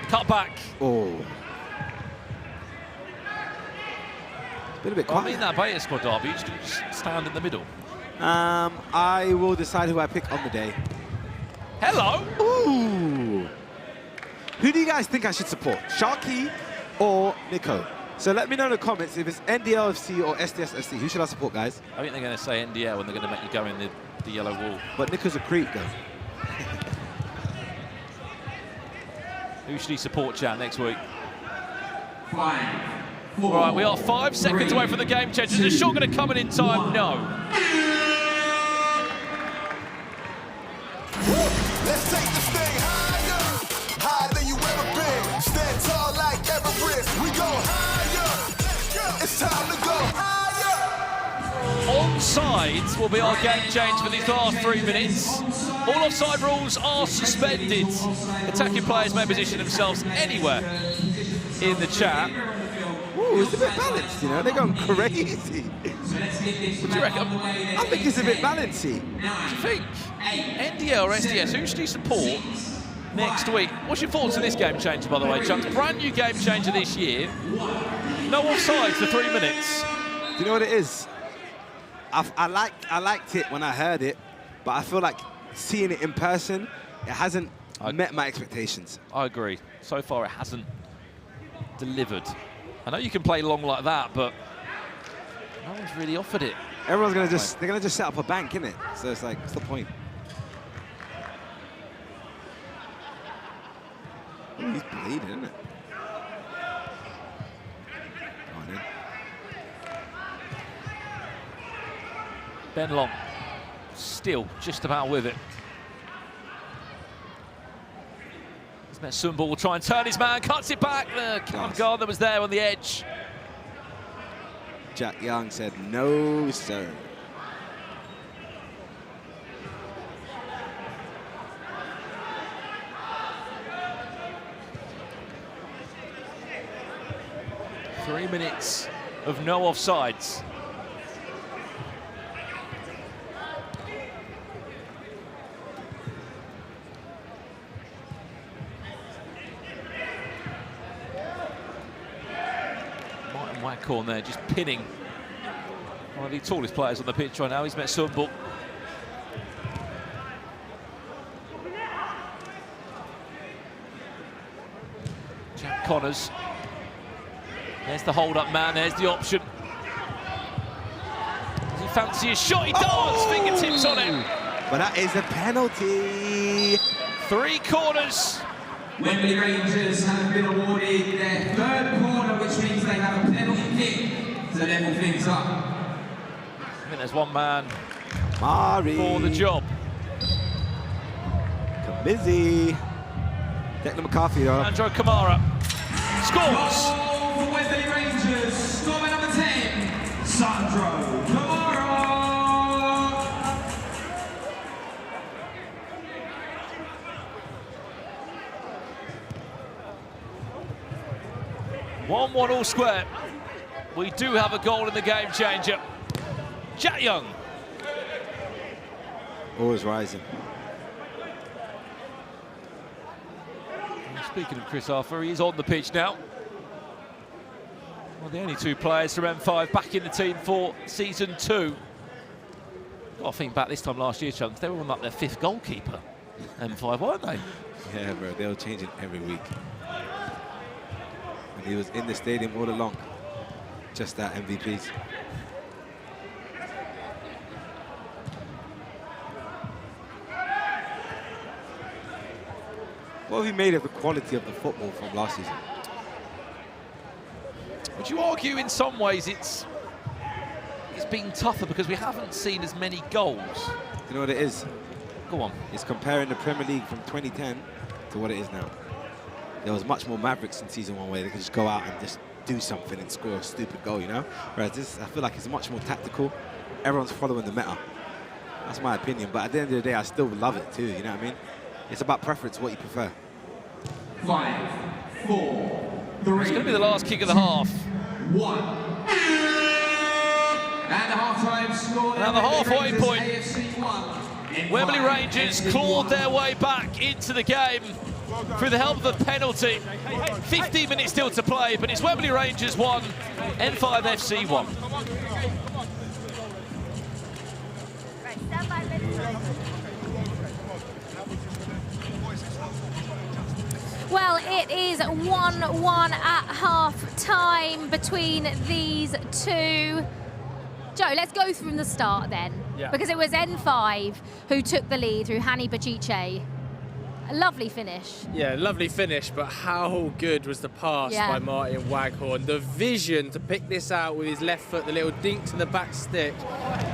Cut back. Oh. Been a bit quiet. I mean that Beta Squad derby, you just stand in the middle. I will decide who I pick on the day. Hello. Ooh. Who do you guys think I should support? Sharky or Nico? So let me know in the comments if it's NDL FC or SDS FC. Who should I support, guys? I think they're going to say NDL and they're going to make you go in the yellow wall. But Nico's a creep, though. Who should he support, chat, next week? 5, 4. Right, we are 5 seconds away from the game change. Is the shot going to come in time? No. Let's take this thing higher than you ever been. Stand tall like Everest. We go higher. It's time to go higher. Onside will be our game change for these last 3 minutes. All offside rules are suspended. Attacking players may position themselves anywhere in the chat. Ooh, it's a bit balanced, you know, they're going crazy. What do you reckon? I think it's a bit balancy. Do you think? NDL or SDS, who should you support next week? What's your thoughts on this game changer, by the way, Chunks? Brand new game changer this year. No offsides for 3 minutes. Do you know what it is? I liked it when I heard it, but I feel like seeing it in person, it hasn't met my expectations. I agree. So far, it hasn't delivered. I know you can play long like that, but no one's really offered it. Everyone's gonna they're gonna just set up a bank, innit? So it's like, what's the point? Ooh, he's bleeding, isn't it? Come on in. Ben Long, still just about with it. He's met Sumbul, will try and turn his man, cuts it back. Kevin Gardner was there on the edge. Jack Young said, no, sir. Three minutes of no offsides. Martin Wackhorn there just pinning one of the tallest players on the pitch right now. He's met Sumbul. Jack Connors. There's the hold-up man, there's the option. Does he fancy a shot? He does! Fingertips on it. But that is a penalty. 3 corners. Wembley Rangers have been awarded their 3rd corner, which means they have a penalty kick to level things up. I think there's one man Mari for the job. Busy. Declan McCarthy, though. Sandro Kamara scores. Goal for Wembley Rangers, scorer number 10, Sandro Kamara. 1-1 all square. We do have a goal in the game changer. Jack Young. Always rising. Speaking of Chris Arthur, he's on the pitch now. Well, the only two players from M5 back in the team for season 2. Got to think back this time last year, Chunks, they were on like their 5th goalkeeper. M5, weren't they? Yeah, bro, they were changing every week. And he was in the stadium all along. Just that MVPs. What have you made of the quality of the football from last season? Would you argue in some ways it's been tougher because we haven't seen as many goals? You know what it is? Go on. It's comparing the Premier League from 2010 to what it is now. There was much more Mavericks in season 1 where they could just go out and just do something and score a stupid goal, you know? Whereas this, I feel like it's much more tactical. Everyone's following the meta. That's my opinion, but at the end of the day, I still love it too, you know what I mean? It's about preference, what you prefer. 5, 4, 3. It's going to be the last kick of the half. 1. And the half-time score. Now the halfway point. AFC 1. Wembley Rangers clawed their way back into the game through the help of a penalty. 15 minutes still to play, but it's Wembley Rangers 1, N5 FC 1. Well, it is 1-1 at half-time between these two. Joe, let's go from the start then. Yeah. Because it was N5 who took the lead through Hani Bachiche. A lovely finish. Yeah, lovely finish, but how good was the pass by Martin Waghorn? The vision to pick this out with his left foot, the little dink to the back stick.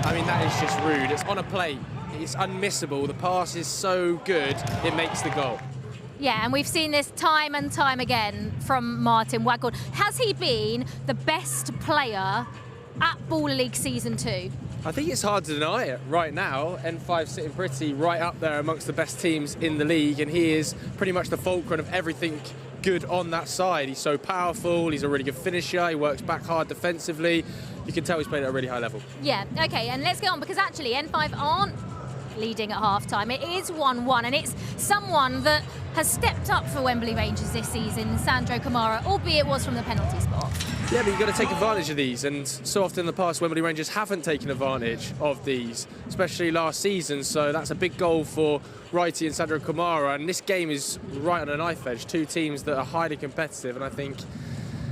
I mean, that is just rude. It's on a plate. It's unmissable. The pass is so good, it makes the goal. Yeah, and we've seen this time and time again from Martin Waghorn. Has he been the best player at Baller League Season 2? I think it's hard to deny it right now. N5 sitting pretty right up there amongst the best teams in the league, and he is pretty much the fulcrum of everything good on that side. He's so powerful, he's a really good finisher, he works back hard defensively. You can tell he's playing at a really high level. Yeah, okay, and let's go on, because actually N5 aren't leading at half-time. It is 1-1, and it's someone that has stepped up for Wembley Rangers this season, Sandro Kamara, albeit it was from the penalty spot. Yeah, but you've got to take advantage of these, and so often in the past, Wembley Rangers haven't taken advantage of these, especially last season, so that's a big goal for Righty and Sandro Kamara, and this game is right on a knife edge. Two teams that are highly competitive, and I think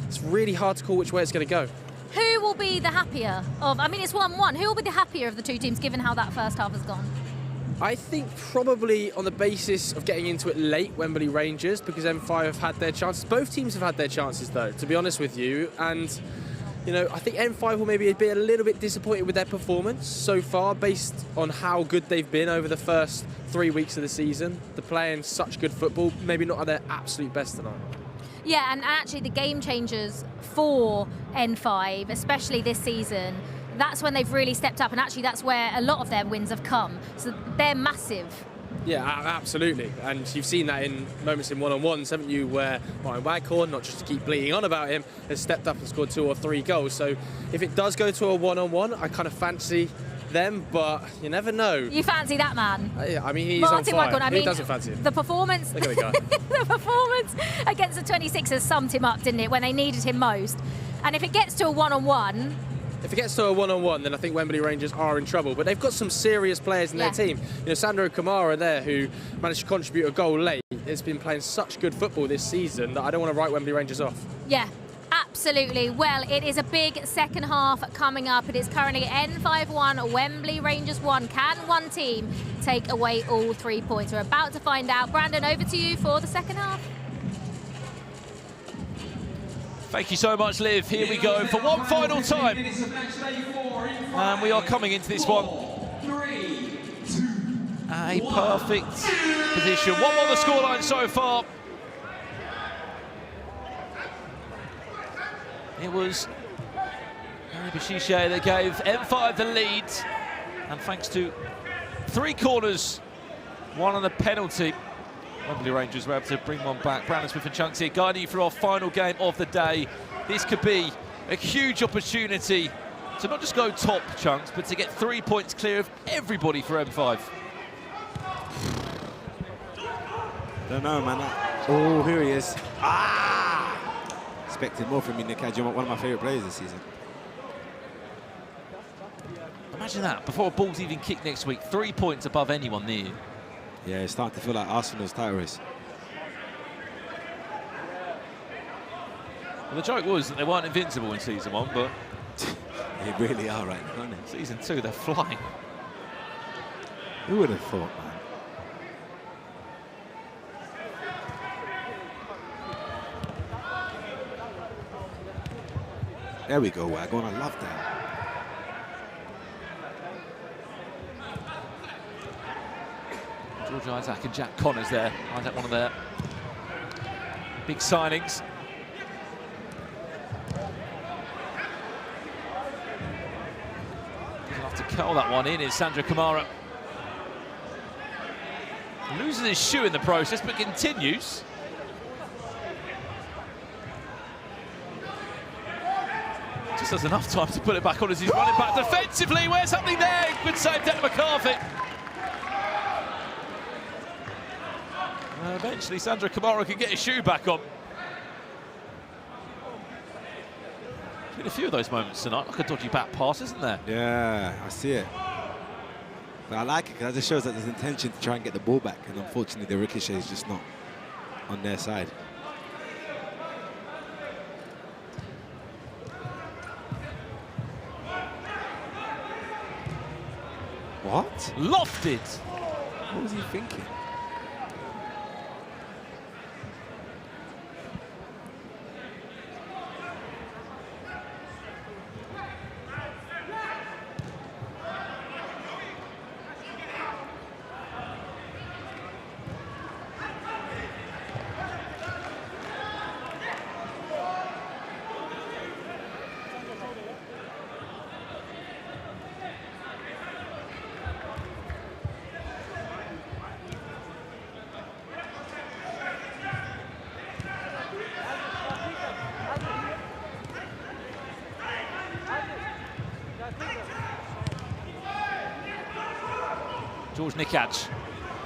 it's really hard to call which way it's going to go. Who will be the happier of, I mean, it's 1-1, who will be the happier of the two teams, given how that first half has gone? I think probably on the basis of getting into it late, Wembley Rangers, because M5 have had their chances. Both teams have had their chances, though, to be honest with you. And, you know, I think M5 will maybe be a little bit disappointed with their performance so far, based on how good they've been over the first 3 weeks of the season. They're playing such good football, maybe not at their absolute best tonight. Yeah, and actually the game changers for N5, especially this season, that's when they've really stepped up, and actually that's where a lot of their wins have come. So they're massive. Yeah, absolutely. And you've seen that in moments in one-on-ones, haven't you, where Martin Waghorn, not just to keep bleating on about him, has stepped up and scored 2 or 3 goals. So if it does go to a one-on-one, I kind of fancy them, but you never know. You fancy that man? I mean, he's Martin on fire. Waghorn, I mean, Who doesn't fancy him? The performance, Look at the guy. the performance against the 26ers summed him up, didn't it, when they needed him most? And if it gets to a one-on-one, if it gets to a one-on-one, then I think Wembley Rangers are in trouble. But they've got some serious players in their team. You know, Sandro Kamara there, who managed to contribute a goal late, has been playing such good football this season that I don't want to write Wembley Rangers off. yeah, absolutely. Well, it is a big second half coming up. It is currently N5 1, Wembley Rangers 1. Can one team take away all 3 points? We're about to find out. Brandon, over to you for the second half. Thank you so much, Liv. Here we go for one final time. And we are coming into this one. A perfect position. 1-1 the scoreline so far. It was Bashiche that gave M5 the lead. And thanks to 3 corners, 1 on a penalty, Wembley Rangers were able to bring one back. Brandon Smith and Chunks here guiding you through our final game of the day. This could be a huge opportunity to not just go top, Chunks, but to get 3 points clear of everybody for M5. Don't know, man. Oh, here he is. Ah! Expected more from you, Nikad. You're one of my favourite players this season. Imagine that, before a ball's even kicked next week, 3 points above anyone near you. Yeah, it's starting to feel like Arsenal's title race. Well, the joke was that they weren't invincible in Season 1, but... They really are right now, aren't they? Season 2, they're flying. Who would have thought, man? There we go, Wagon. I love that. George Isaac and Jack Connors there. Isaac, one of their big signings. Doesn't have to curl that one in, is Sandro Kamara. Loses his shoe in the process, but continues. Just has enough time to put it back on as he's running back defensively. Where's something there? Good save, Declan McCarthy. Eventually, Sandro Kamara can get his shoe back on. There's been a few of those moments tonight, like a dodgy back pass, isn't there? Yeah, I see it. But I like it because it just shows that there's intention to try and get the ball back, and unfortunately, the ricochet is just not on their side. What? Lofted! What was he thinking?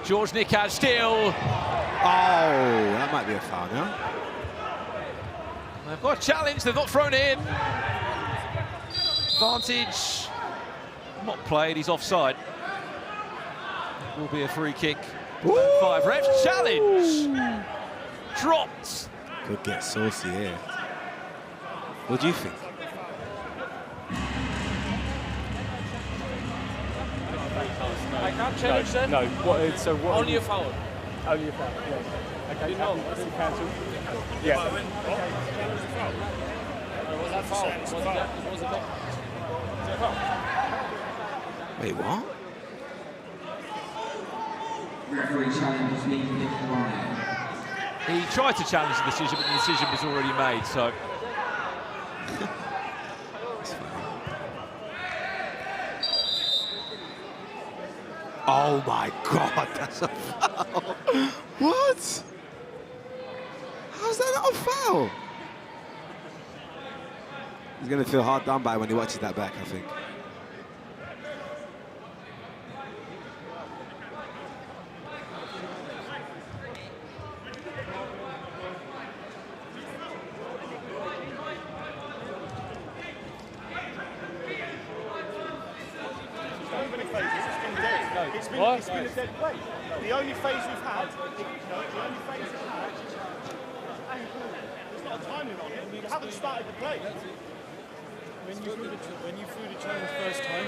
George Nikad still. Oh, that might be a foul now. They've got a challenge, they've not thrown it in. Advantage. Not played, he's offside. Will be a free kick. 5 refs. Challenge. Dropped. Could get saucy here. What do you think? I can't challenge then? No. What, so what? Only a foul. Only a foul, yes. Okay, happy to cancel. Yeah. Was that foul? Was it foul? Wait, what? Referee challenge is being declined. He tried to challenge the decision, but the decision was already made, so. Oh my God, that's a foul. What? How's that not a foul? He's going to feel hard done by when he watches that back, I think. It's been a dead play. The only phase we've had, there's not a timing on it. We haven't started the play. When you threw the challenge first time,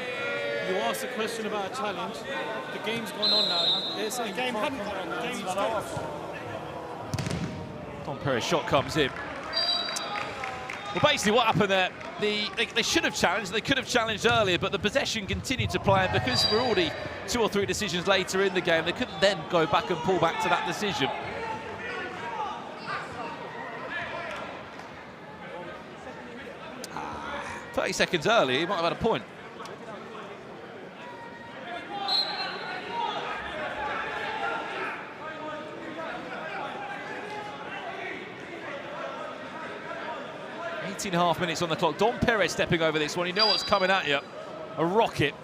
you asked a question about a challenge. The game's gone on now. They're saying the game hadn't gone on. The game stopped. Don Perez's shot comes in. Well, basically what happened there, they should have challenged, they could have challenged earlier, but the possession continued to play, and because we're already 2 or 3 decisions later in the game, they couldn't then go back and pull back to that decision. Ah, 30 seconds early, he might have had a point. And a half minutes on the clock. Don Perez stepping over this one. You know what's coming at you. A rocket.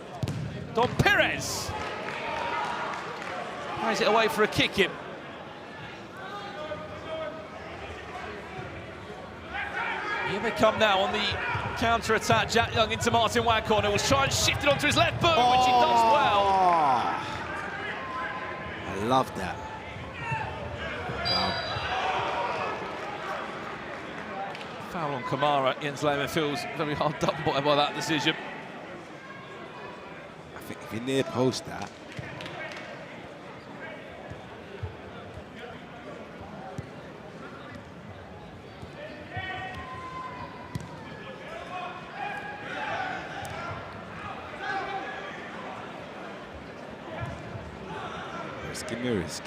Don Perez. Carries it away for a kick in. Here they come now on the counter-attack. Jack Young into Martin Waghorn, who will try and shift it onto his left boot, which he does well. I love that. Wow. Foul on Kamara. Jens Lehmann feels very hard done by that decision. I think if you near post that. Risky.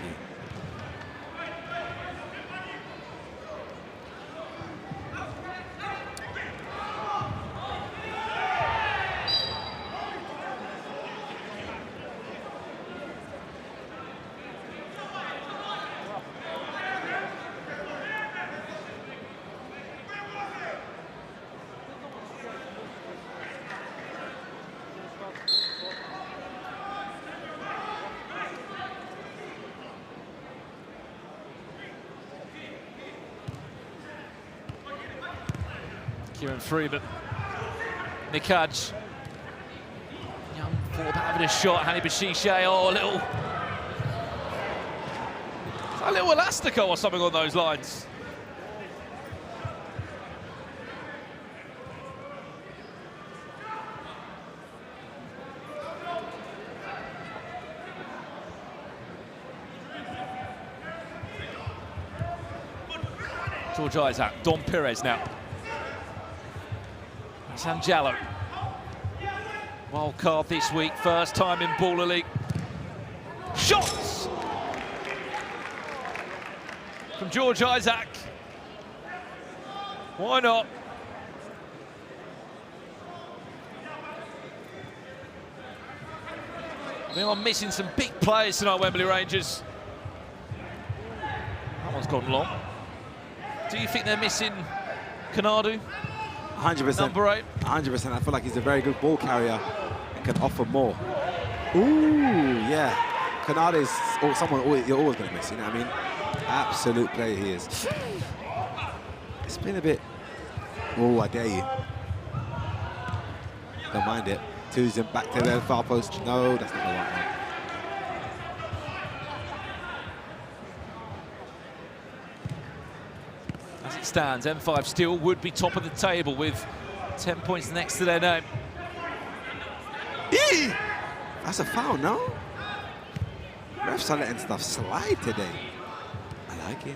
Kieran Freeman. Nikaj. Young forward having a shot. Hani Bashiche. Oh, a little elastico or something on those lines. George Isaac. Don Perez now. Sanjallo. Wild card this week, first time in Baller League. Shots! From George Isaac. Why not? They are missing some big players tonight, Wembley Rangers. That one's gone long. Do you think they're missing Kanadu? 100%. Number 8. 100%. I feel like he's a very good ball carrier and can offer more. Ooh, yeah. Kanada is someone you're always going to miss, you know what I mean? Absolute player he is. It's been a bit... Oh, I dare you. Don't mind it. Susan back to the far post. No, that's not the right one. As it stands, M5 still would be top of the table with 10 points next to their name. Eee! That's a foul, no? Refs are letting stuff slide today. I like it.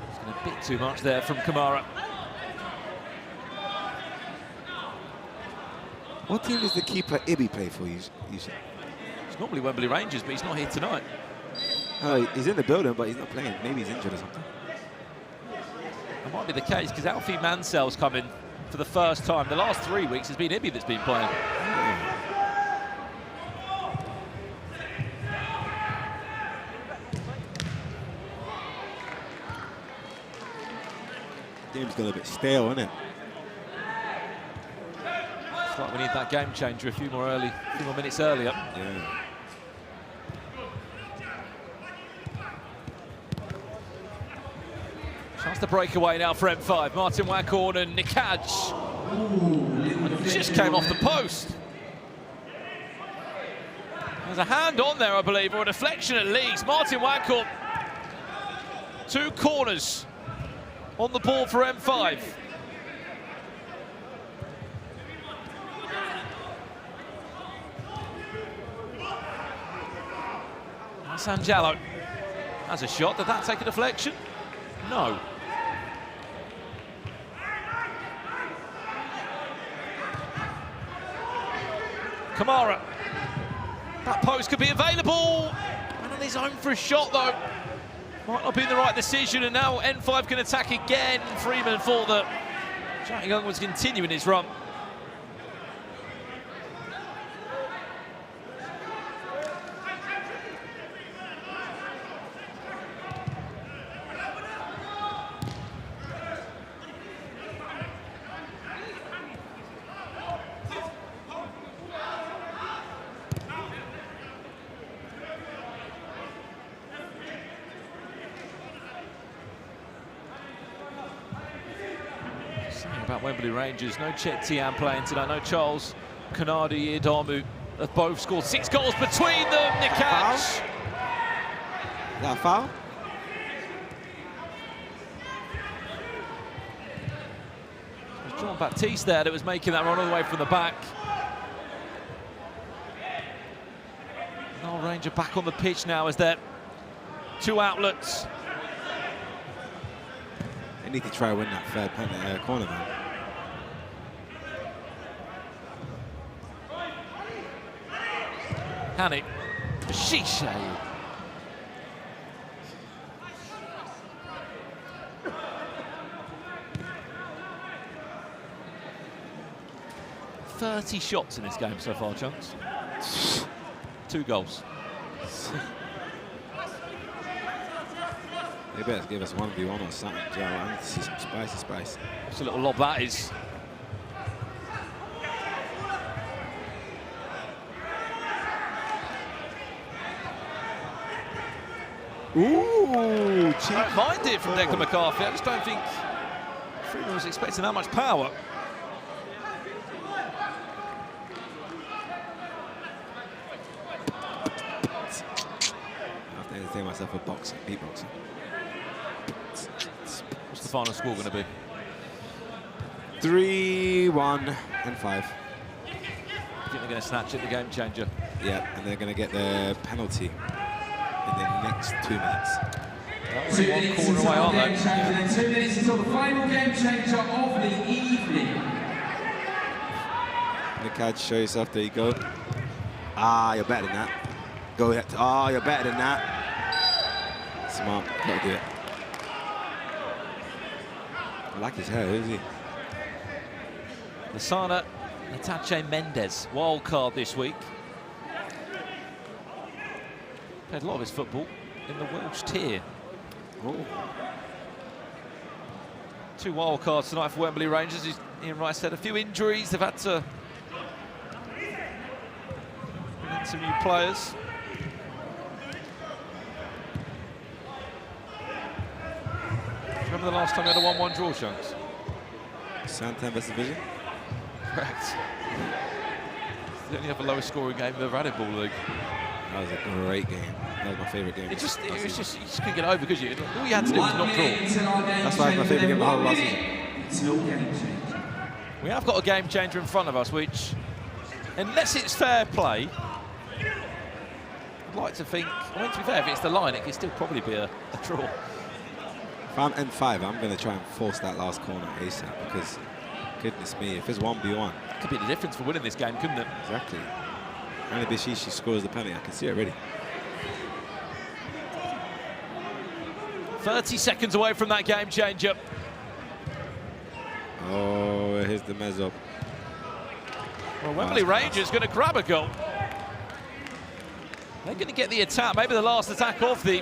It's been a bit too much there from Kamara. What team does the keeper Ibi play for you? It's normally Wembley Rangers, but he's not here tonight. Oh, he's in the building, but he's not playing. Maybe he's injured or something. That might be the case, because Alfie Mansell's come in for the first time. The last 3 weeks has been Ibi that's been playing. Game's got a bit stale, isn't it? It's like we need that game changer a few more minutes earlier. Yeah. Chance to break away now for M5. Martin Waghorn and Nikaj. Just came off the post. There's a hand on there, I believe, or a deflection at least. Martin Waghorn. 2 corners on the ball for M5. Sanjallo. Has a shot. Did that take a deflection? No. Kamara. That post could be available. And on his own for a shot, though. Might not be the right decision, and now N5 can attack again. Freeman thought that Jack Young was continuing his run. About Wembley Rangers, no Chet Tian playing tonight, no Charles Kanadi Idamu. They've both scored 6 goals between them. The catch. Is that a foul? It was John Baptiste there that was making that run all the way from the back. No Ranger back on the pitch now as they're 2 outlets. They need to try to win that third penalty corner, man. Hanny. Shisha. ...30 shots in this game so far, Chunks. 2 goals. They better give us 1v1 or something, Joe. I need to see some spice. It's a little lob that is. Ooh, cheap. I don't mind it from Declan McCarthy. I just don't think Freeman was expecting that much power. I have to entertain myself with boxing, beatboxing. What's the final score going to be? 3-1 and 5. I think they're going to snatch it, the game changer. Yeah, and they're going to get the penalty in the next 2 minutes. That 2 minutes until the game changer, then 2 minutes until the final game changer of the evening. Nikad, show yourself. There you go. Ah, you're better than that. Go ahead. Oh, you're better than that. Smart. Gotta do it. I like his hair. Who is he? Lasana Natache Mendes, wild card this week. Played a lot of his football in the Welsh tier. Oh. 2 wild cards tonight for Wembley Rangers. As Ian Rice said, a few injuries. They've had to bring in some new players. Do you remember the last time they had a 1-1 draw, Chunks? Santan versus Vision? Correct. It's the only other lowest scoring game we've ever had in Ball League. That was a great game. That was my favourite game. You just couldn't get over, could you? All you had to do was not draw. That's why it's my favourite game of the whole last season. We have got a game changer in front of us, which, unless it's fair play, I'd like to think, I mean, to be fair, if it's the line, it could still probably be a draw. If I'm N5, I'm going to try and force that last corner ASAP because, goodness me, if it's 1v1. Could be the difference for winning this game, couldn't it? Exactly. Only Bishishi scores the penalty, I can see it already. 30 seconds away from that game changer. Oh, here's the mezzo. Well, Wembley Rangers going to grab a goal. They're going to get the attack, maybe the last attack of the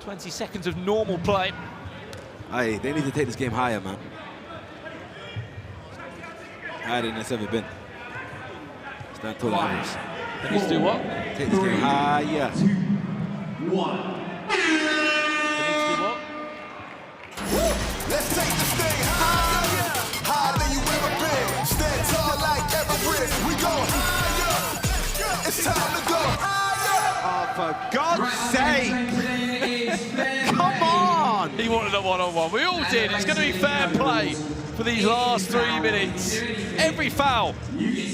20 seconds of normal play. Hey, they need to take this game higher, man. Higher than it's ever been. Stand tall others. They need to do what? Take this game higher. 2, 1. They need to do what? Let's take this thing higher, higher than you ever been. Stand tall like Everest. We go higher. It's time to go higher. Oh, for God's sake! Come on! He wanted a one-on-one. We all did. It's going to be fair play for for these last 3 minutes. Every foul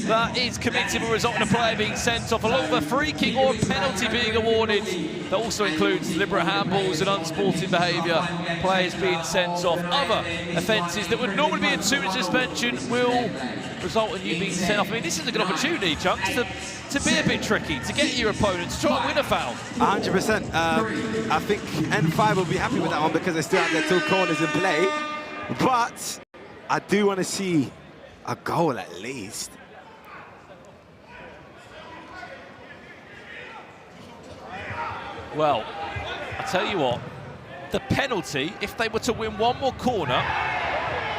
that is committed will result in a player being sent off, along with a free kick or a penalty being awarded. That also includes deliberate handballs and unsporting behaviour, players being sent off. Other offences that would normally be a 2-minute suspension will result in you being sent off. I mean, this is a good opportunity, Chunks, to be a bit tricky, to get your opponent to try and win a foul. 100%. I think N5 will be happy with that one because they still have their 2 corners in play. But I do want to see a goal at least. Well, I tell you what, the penalty, if they were to win one more corner...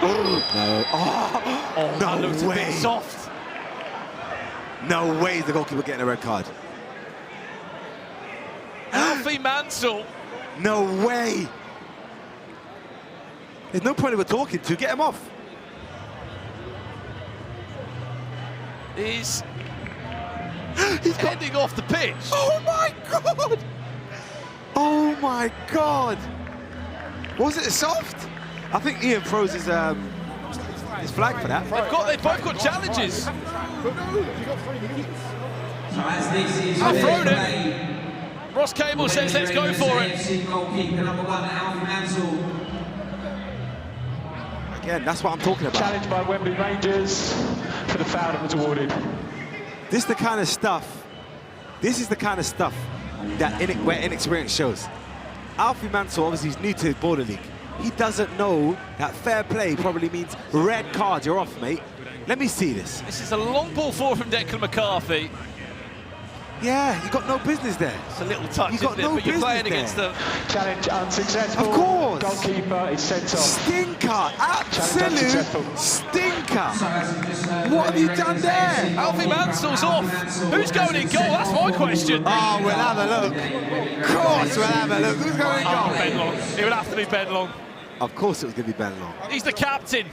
No. Oh, no that looks way. a bit soft. No way is the goalkeeper getting a red card. Alfie Mansell. No way. There's no point in we're talking to. Get him off. He's heading off the pitch. Oh my God. Oh my God. Was it soft? I think Ian froze his flag for that. They've both got challenges. I've thrown it. Ross Cable says let's go for it. Again, that's what I'm talking about. Challenged by Wembley Rangers for the foul that was awarded. This is the kind of stuff that where inexperience shows. Alfie Mansell, obviously, he's new to Border League. He doesn't know that fair play probably means red card, you're off, mate. Let me see this. This is a long ball forward from Declan McCarthy. Yeah, you got no business there. It's a little touch, you got isn't it? no But you're playing business against them. Challenge unsuccessful. Of course. Goalkeeper is sent off. Stinker, absolute stinker. What have you done there? Alfie Mansell's off. Who's going in goal? That's my question. Oh, we'll have a look. Of course we'll have a look. Who's going in goal? Ben Long. It would have to be Ben Long. Of course it was going to be Ben Long. He's the captain.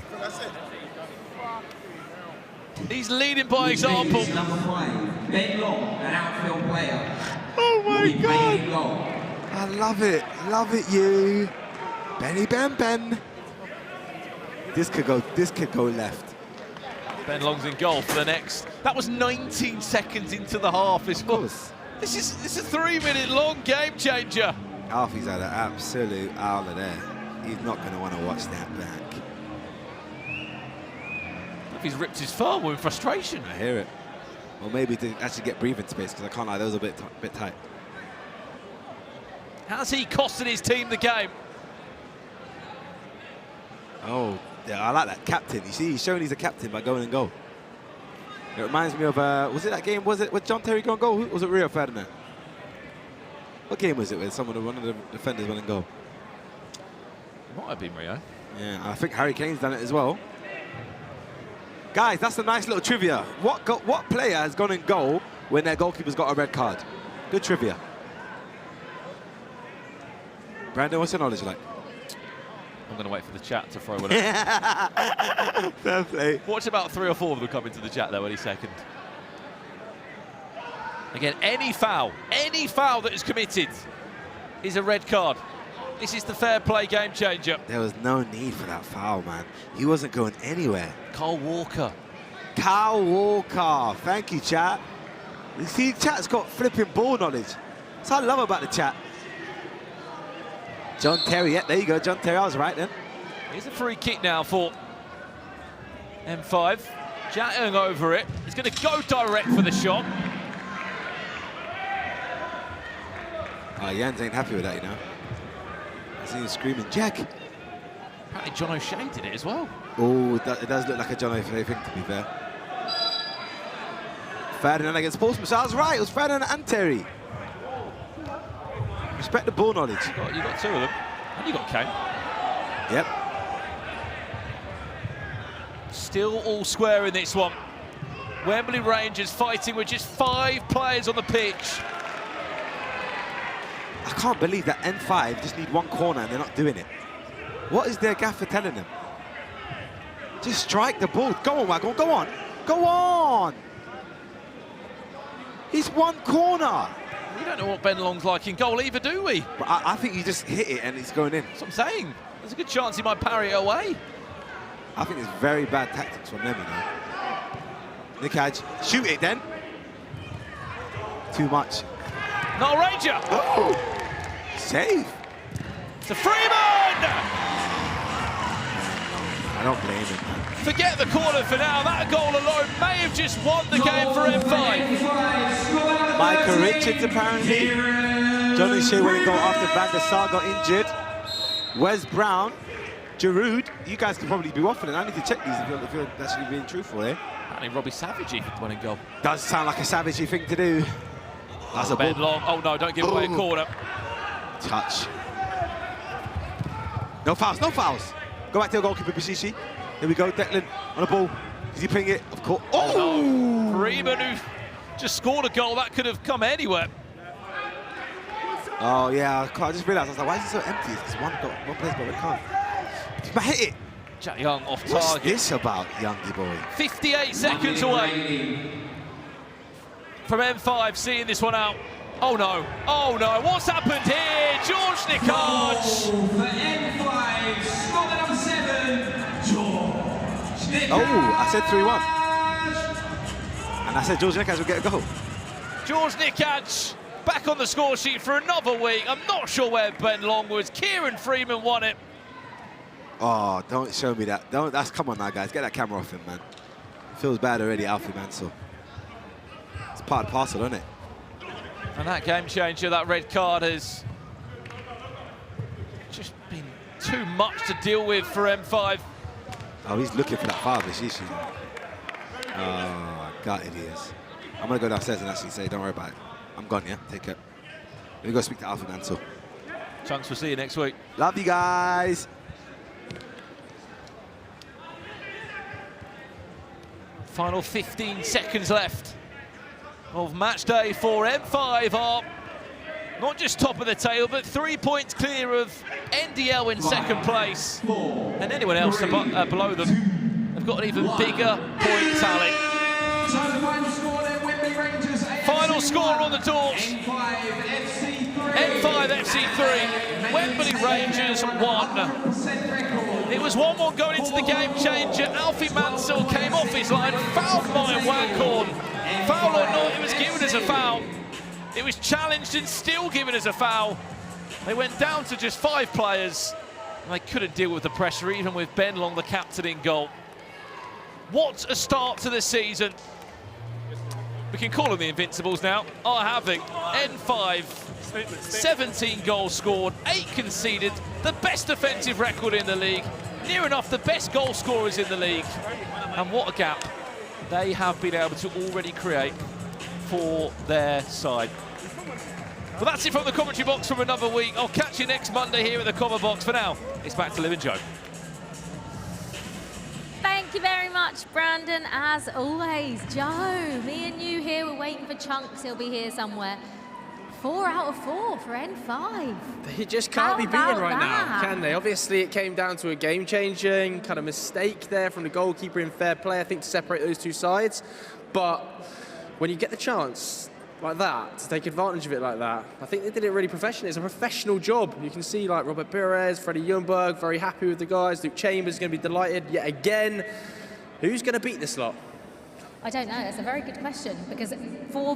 He's leading by example. Number 5, Ben Long, an outfield player. Oh my God. I love it. Love it, you. Benny Ben. This could go left. Ben Long's in goal for the next. That was 19 seconds into the half. This is a 3-minute long game changer. Alfie's had an absolute howler there. He's not going to want to watch that back. He's ripped his thumb in frustration. I hear it. Or maybe to actually get breathing space, because I can't lie, those are a bit tight. Has he costed his team the game? Oh, yeah, I like that. Captain. You see, he's showing he's a captain by going and goal. It reminds me of, was it that game, was John Terry going goal? Was it Rio Ferdinand? What game was it with one of the defenders went and goal? It might have been Rio. Yeah, I think Harry Kane's done it as well. Guys, that's a nice little trivia. What player has gone in goal when their goalkeeper's got a red card? Good trivia. Brandon, what's your knowledge like? I'm going to wait for the chat to throw one up. Fair play. Watch about 3 or 4 of them come into the chat, though, any second. Again, any foul that is committed is a red card. This is the fair play game changer. There was no need for that foul, man. He wasn't going anywhere. Kyle Walker. Thank you, chat. You see, chat's got flipping ball knowledge. That's what I love about the chat. John Terry, yeah, there you go, John Terry, I was right then. Here's a free kick now for M5. Jatting over it. He's going to go direct for the shot. Oh, Jens ain't happy with that, you know. I see him screaming, Jack. Apparently John O'Shea did it as well. Oh, it does look like a John O'Shea thing, to be fair. Ferdinand against Portsmouth. So I was right, it was Ferdinand and Terry. Respect the ball knowledge. You got 2 of them. And you got Kane. Yep. Still all square in this one. Wembley Rangers fighting with just 5 players on the pitch. I can't believe that N5 just need 1 corner and they're not doing it. What is their gaffer telling them? Just strike the ball. Go on, Wagon, go on. Go on! He's 1 corner. We don't know what Ben Long's like in goal either, do we? But I think you just hit it and it's going in. That's what I'm saying. There's a good chance he might parry it away. I think it's very bad tactics from them, you know. Nikaj, shoot it then. Too much. Not a Ranger. Oh, save. To Freeman! I don't blame him, man. Forget the corner for now. That goal alone may have just won the game for M5. Micah Richards, apparently. Johnny Shea went goal after Van der Sar got injured. Wes Brown, Giroud. You guys could probably be waffling. I need to check these if you're actually being truthful here. I think Robbie Savagey winning goal. Does sound like a Savagey thing to do. That's a Ben ball. Long. Oh no, don't give away a corner. Touch. No fouls, no fouls. Go back to the goalkeeper, Bishishi. Here we go, Declan on the ball. Is he playing it? Of course. Oh! No. Freeman, who just scored a goal that could have come anywhere. Oh yeah, I just realised, I was like, why is it so empty? It's one place, but we can't. But hit it. Jack Young off target. What's this about, Youngie boy? 58 seconds away from M5 seeing this one out. Oh no, oh no, what's happened here? George Nikaj. For M5, scorer number 7, George Nikaj. Oh, I said 3-1. And I said George Nikaj will get a goal. George Nikaj back on the score sheet for another week. I'm not sure where Ben Long was. Kieran Freeman won it. Oh, don't show me that. Come on now, guys. Get that camera off him, man. Feels bad already, Alfie Mansell. It's part and parcel, isn't it? And that game changer, that red card, has just been too much to deal with for M5. Oh, he's looking for that foul, Bishishi. Oh, gutted he is. I'm going to go downstairs and actually say, don't worry about it. I'm gone, yeah? Take care. Let me go speak to Alfie Mansell. Chunks, we'll see you next week. Love you guys. Final 15 seconds left of match day for M5 are not just top of the table, but 3 points clear of NDL in second place. And anyone else below them have got an even bigger point tally. So the final score then, Wembley Rangers. Final score on the doors. M5 FC 3, Wembley Rangers 1. It was 1-1 going into the game changer. Alfie Mansell came off his line, fouled by Wankhorn. Foul or not, it was given as a foul. It was challenged and still given as a foul. They went down to just 5 players, and they couldn't deal with the pressure, even with Ben Long, the captain, in goal. What a start to the season. We can call them the Invincibles now, are having. N5, 17 goals scored, 8 conceded, the best defensive record in the league, near enough the best goal scorers in the league. And what a gap they have been able to already create for their side. Well, that's it from the commentary box from another week. I'll catch you next Monday here at the Comment Box. For now, it's back to Liv and Joe. Thank you very much, Brandon. As always, Joe, me and you here, we're waiting for Chunks. He'll be here somewhere. 4 out of 4 for N5. They just can't be beaten right now, that? can they? Obviously, it came down to a game-changing kind of mistake there from the goalkeeper in fair play, I think, to separate those two sides. But when you get the chance like that, to take advantage of it like that, I think they did it really professionally. It's a professional job. You can see, like, Robert Pires, Freddie Ljungberg, very happy with the guys. Luke Chambers is going to be delighted yet again. Who's going to beat this lot? I don't know. It's a very good question, because four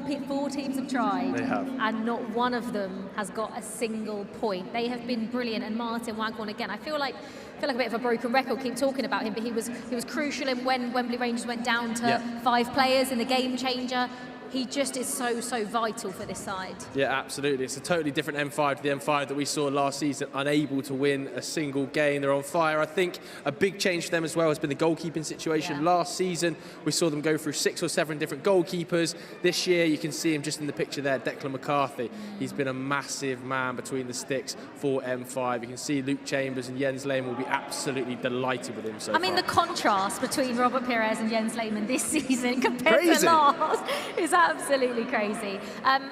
teams have tried. They have. And not one of them has got a single point. They have been brilliant. And Martin Wankhorn, again, I feel like a bit of a broken record, keep talking about him, but he was crucial in when Wembley Rangers went down to 5 players in the game changer. He just is so vital for this side. Yeah, absolutely. It's a totally different M5 to the M5 that we saw last season, unable to win a single game. They're on fire. I think a big change for them as well has been the goalkeeping situation. Last season, we saw them go through 6 or 7 different goalkeepers. This year, you can see him just in the picture there, Declan McCarthy. He's been a massive man between the sticks for M5. You can see Luke Chambers and Jens Lehmann will be absolutely delighted with him so far. I mean, the contrast between Robert Pires and Jens Lehmann this season compared to last is absolutely crazy.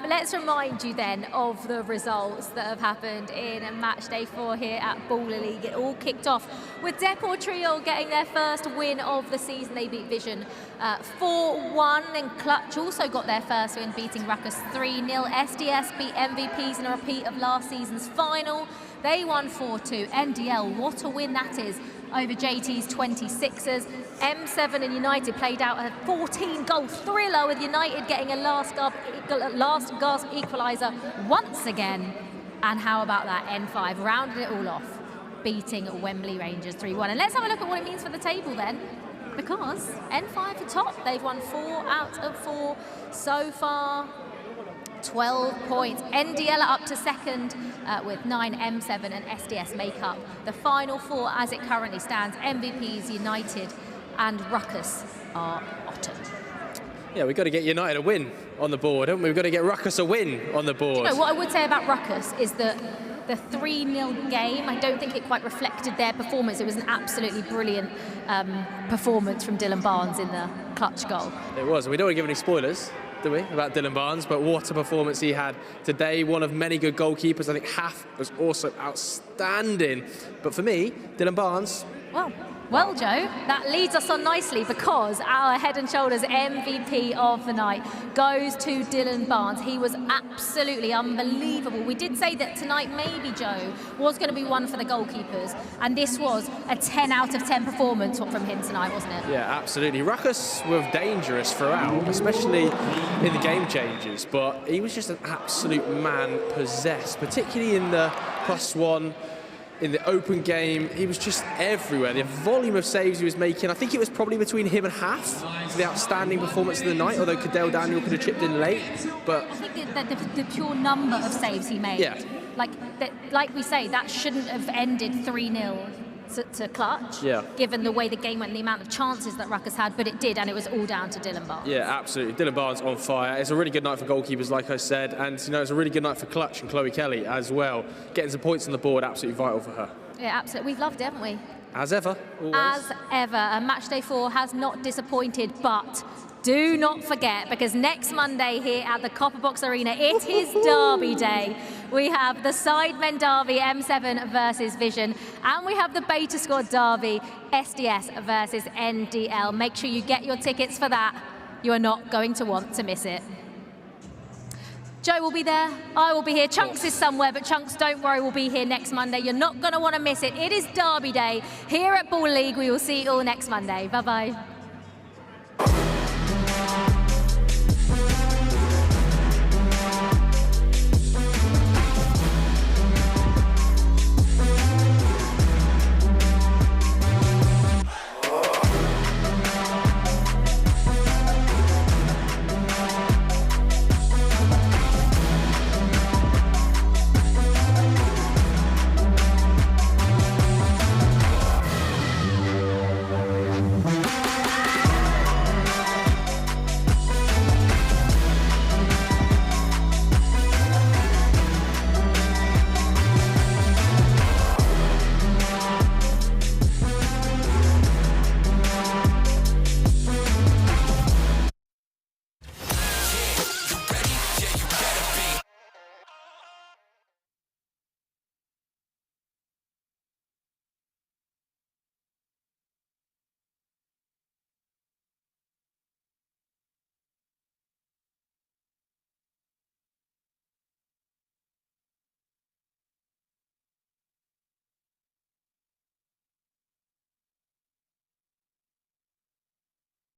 Let's remind you then of the results that have happened in match day 4 here at Baller League. It all kicked off with Deportrio getting their first win of the season. They beat Vision 4-1, and Clutch also got their first win, beating Rukkas 3-0. SDS beat MVPs in a repeat of last season's final. They won 4-2. NDL, what a win that is. over JT's 26ers. M7 and United played out a 14-goal thriller, with United getting a last gasp equaliser once again. And how about that? N5 rounded it all off, beating Wembley Rangers 3-1. And let's have a look at what it means for the table then, because N5 are top. They've won 4 out of 4 so far. 12 points. NDL are up to second with 9. M7 and SDS make up the final 4 as it currently stands. MVPs United and Rukkas are bottom. Yeah, we've got to get United a win on the board, haven't we? We've got to get Rukkas a win on the board. You know, what I would say about Rukkas is that the 3-0 game, I don't think it quite reflected their performance. It was an absolutely brilliant performance from Dylan Barnes in the clutch goal. It was. We don't want to give any spoilers, do we, about Dylan Barnes, but what a performance he had today. One of many good goalkeepers. I think Half was also outstanding. But for me, Dylan Barnes... Well, Joe, that leads us on nicely, because our Head and Shoulders MVP of the night goes to Dylan Barnes. He was absolutely unbelievable. We did say that tonight maybe, Joe, was going to be one for the goalkeepers, and this was a 10 out of 10 performance from him tonight, wasn't it? Yeah, absolutely. Rukkas were dangerous throughout, especially in the game changes, but he was just an absolute man possessed, particularly in the +1. In the open game, he was just everywhere. The volume of saves he was making, I think it was probably between him and Half for the outstanding performance of the night, although Cadell Daniel could have chipped in late. But I think that the pure number of saves he made, like we say, that shouldn't have ended 3-0 to clutch, given the way the game went and the amount of chances that Rukkas had, but it did, and it was all down to Dylan Barnes. Yeah, absolutely. Dylan Barnes on fire. It's a really good night for goalkeepers, like I said, and you know, it's a really good night for Clutch and Chloe Kelly as well. Getting some points on the board, absolutely vital for her. Yeah, absolutely. We've loved it, haven't we? As ever. Always. As ever. And Matchday 4 has not disappointed, but do not forget, because next Monday here at the Copper Box Arena, it is Derby Day. We have the Sidemen Derby, M7 versus Vision, and we have the Beta Squad Derby, SDS versus NDL. Make sure you get your tickets for that. You are not going to want to miss it. Joe will be there, I will be here, Chunks is somewhere, but Chunks, don't worry, we'll be here next Monday. You're not going to want to miss it. It is Derby Day here at Ball League. We will see you all next Monday. Bye-bye.